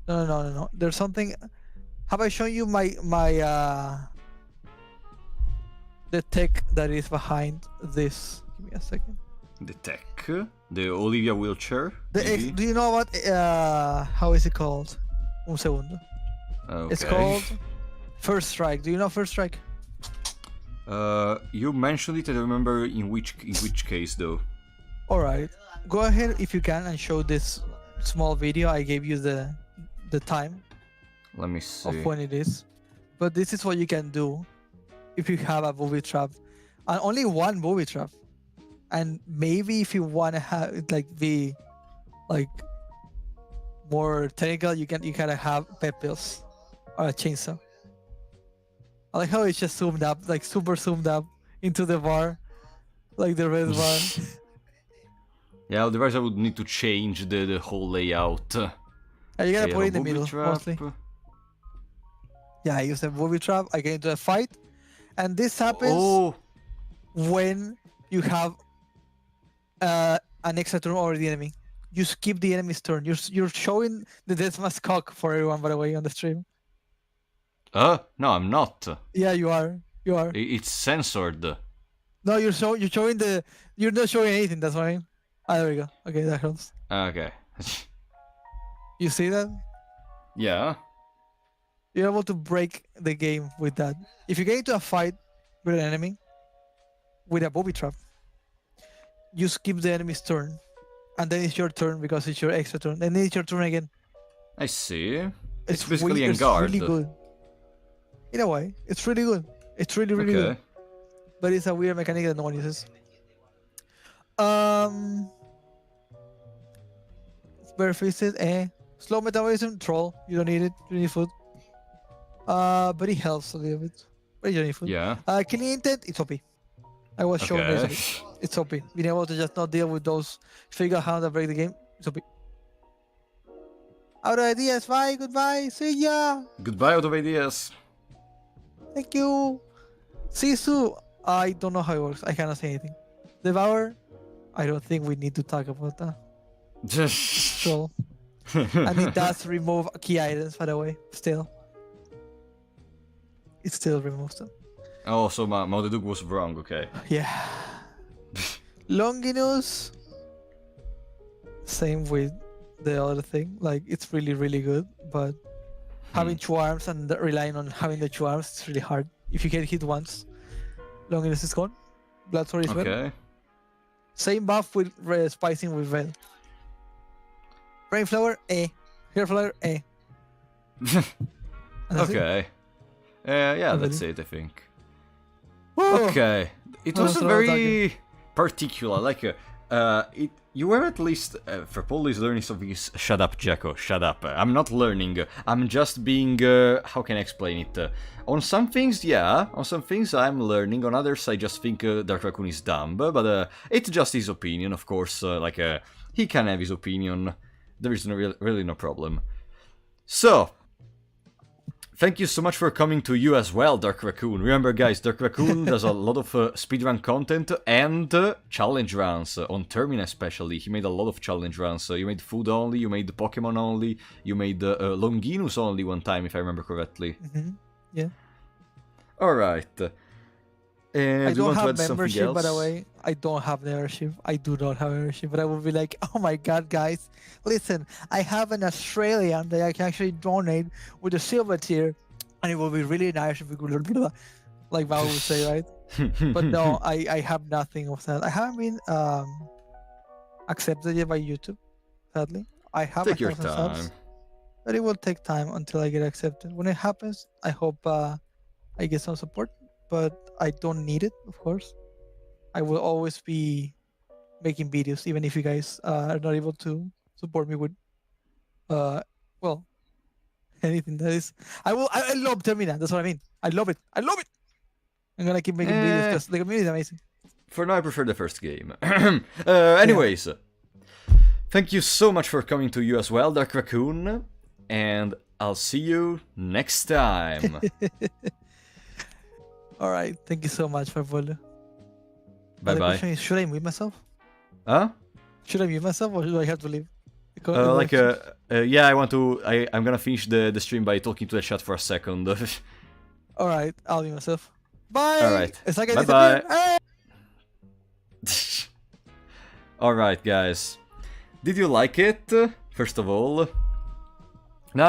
No. There's something. Have I shown you my the tech that is behind this? Give me a second. The tech, the Olivia wheelchair. maybe? Do you know what? How is it called? Un segundo. Okay. It's called First Strike. Do you know First Strike? You mentioned it. I don't remember in which case though. All right. Go ahead if you can and show this small video. I gave you the time Let me see. of when it is. But this is what you can do if you have a booby trap, and only one booby trap. And maybe if you want to have it be more technical, you can have pep pills or a chainsaw. I like how it's just zoomed up, super zoomed up into the bar, like the red bar. Yeah, otherwise I would need to change the whole layout. And you gotta Okay, put it in the booby middle, trap. mostly. Yeah, I use a booby trap. I get into a fight, and this happens Oh, when you have an extra turn over the enemy. You skip the enemy's turn. You're showing the deathmatch cock for everyone, by the way, on the stream. no, I'm not. Yeah, you are. You are. It's censored. No, you're showing the. You're not showing anything. That's what I mean. Ah, there we go. Okay, that helps. Okay. You see that? Yeah. You're able to break the game with that. If you get into a fight with an enemy with a booby trap, you skip the enemy's turn, and then it's your turn because it's your extra turn. And then it's your turn again. I see. It's basically en it's guard. really good. In a way, it's really good. It's really Okay. good. But it's a weird mechanic that no one uses. Barefisted, slow metabolism, troll. You don't need it. You need food. But it helps a little bit. But you don't need food. Yeah. Killing intent, it's OP. I was showing Okay. this. It's OP. Being able to just not deal with those figure how to break the game, it's OP. Out of ideas, bye, goodbye, see ya. Goodbye, out of ideas. Thank you. Sisu, I don't know how it works. I cannot say anything. Devour, I don't think we need to talk about that. Troll. And it does remove key items, by the way. Still. It still removes them. Oh, so Maudeduk was wrong, okay. Yeah. Longinus. Same with the other thing. Like, it's really, really good. But having 2 arms and relying on having the 2 arms, it's really hard. If you get hit once, Longinus is gone. Blood Sword is well. Okay. Same buff with spicing with Veil. Rainflower, Hairflower, And that's it. Okay. Yeah, Really? that's it, I think. Whoa! Okay. It Oh, was so very particular. Like, you were at least, for Paul is learning something. Shut up, Jacko. Shut up. I'm not learning. I'm just being. How can I explain it? On some things, yeah. On some things, I'm learning. On others, I just think Dark Raccoon is dumb. But it's just his opinion, of course. He can have his opinion. There is really no problem. So. Thank you so much for coming to you as well, Dark Raccoon. Remember, guys, Dark Raccoon does a lot of speedrun content and challenge runs, on Termina especially. He made a lot of challenge runs. You made food only, you made Pokemon only, you made Longinus only one time, if I remember correctly. Mm-hmm. Yeah. Alright. I do you don't want to have add something membership, else? by the way. I don't have membership. I do not have membership. But I will be like, oh my god, guys. Listen, I have an Australian that I can actually donate with a silver tier. And it will be really nice if we could, like Val would say, right? But no, I have nothing of that. I haven't been accepted yet by YouTube, sadly. I have Take your 1,000 time. subs. But it will take time until I get accepted. When it happens, I hope I get some support. But I don't need it, of course. I will always be making videos, even if you guys are not able to support me with, well, anything that is. I love Termina. That's what I mean. I love it. I love it. I'm gonna keep making videos because the community is amazing. For now, I prefer the first game. Anyways, thank you so much for coming to you as well, Dark Raccoon. And I'll see you next time. All right. Thank you so much, Farfolio. Bye The bye. question is, should I mute myself? Huh? Should I mute myself or should I have to leave? Yeah, I'm gonna finish the stream by talking to the chat for a second. All right. I'll mute myself. Bye. All right. It's like I Bye-bye. disappeared. Alright, guys. Did you like it? First of all. No,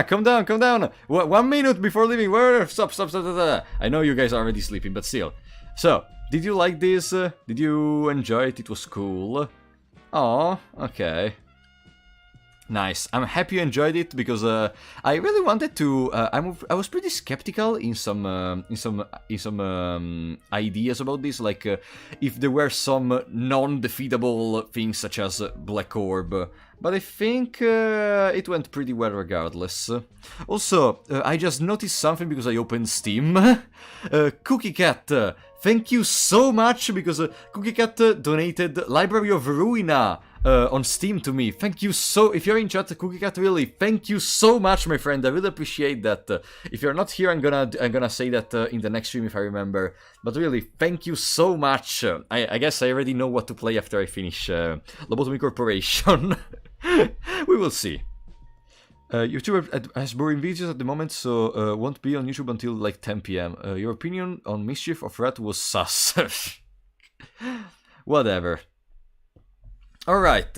calm down. 1 minute before leaving. Stop. I know you guys are already sleeping, but still. So, did you like this? Did you enjoy it? It was cool. Oh, okay. Nice. I'm happy you enjoyed it because I really wanted to. I was pretty skeptical in some ideas about this, like if there were some non-defeatable things such as Black Orb. But I think it went pretty well regardless. Also, I just noticed something because I opened Steam. Cookie Cat, thank you so much because Cookie Cat donated Library of Ruina on Steam to me. Thank you so. If you're in chat, Cookie Cat, really, thank you so much, my friend. I really appreciate that. If you're not here, I'm gonna say that in the next stream if I remember. But really, thank you so much. I guess I already know what to play after I finish Lobotomy Corporation. We will see. YouTube has boring videos at the moment, so won't be on YouTube until like 10 p.m. Your opinion on Mischief of Rat was sus. Whatever. Alright.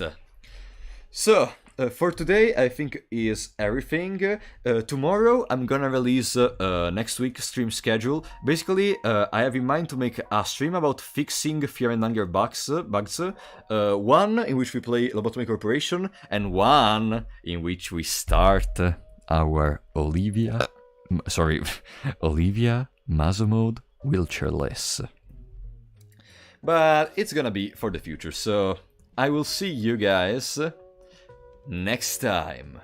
So, for today, I think is everything. Tomorrow, I'm gonna release next week's stream schedule. Basically, I have in mind to make a stream about fixing Fear and Hunger bugs. One in which we play Lobotomy Corporation, and one in which we start our Olivia Mazo mode wheelchairless. but it's gonna be for the future, so I will see you guys next time.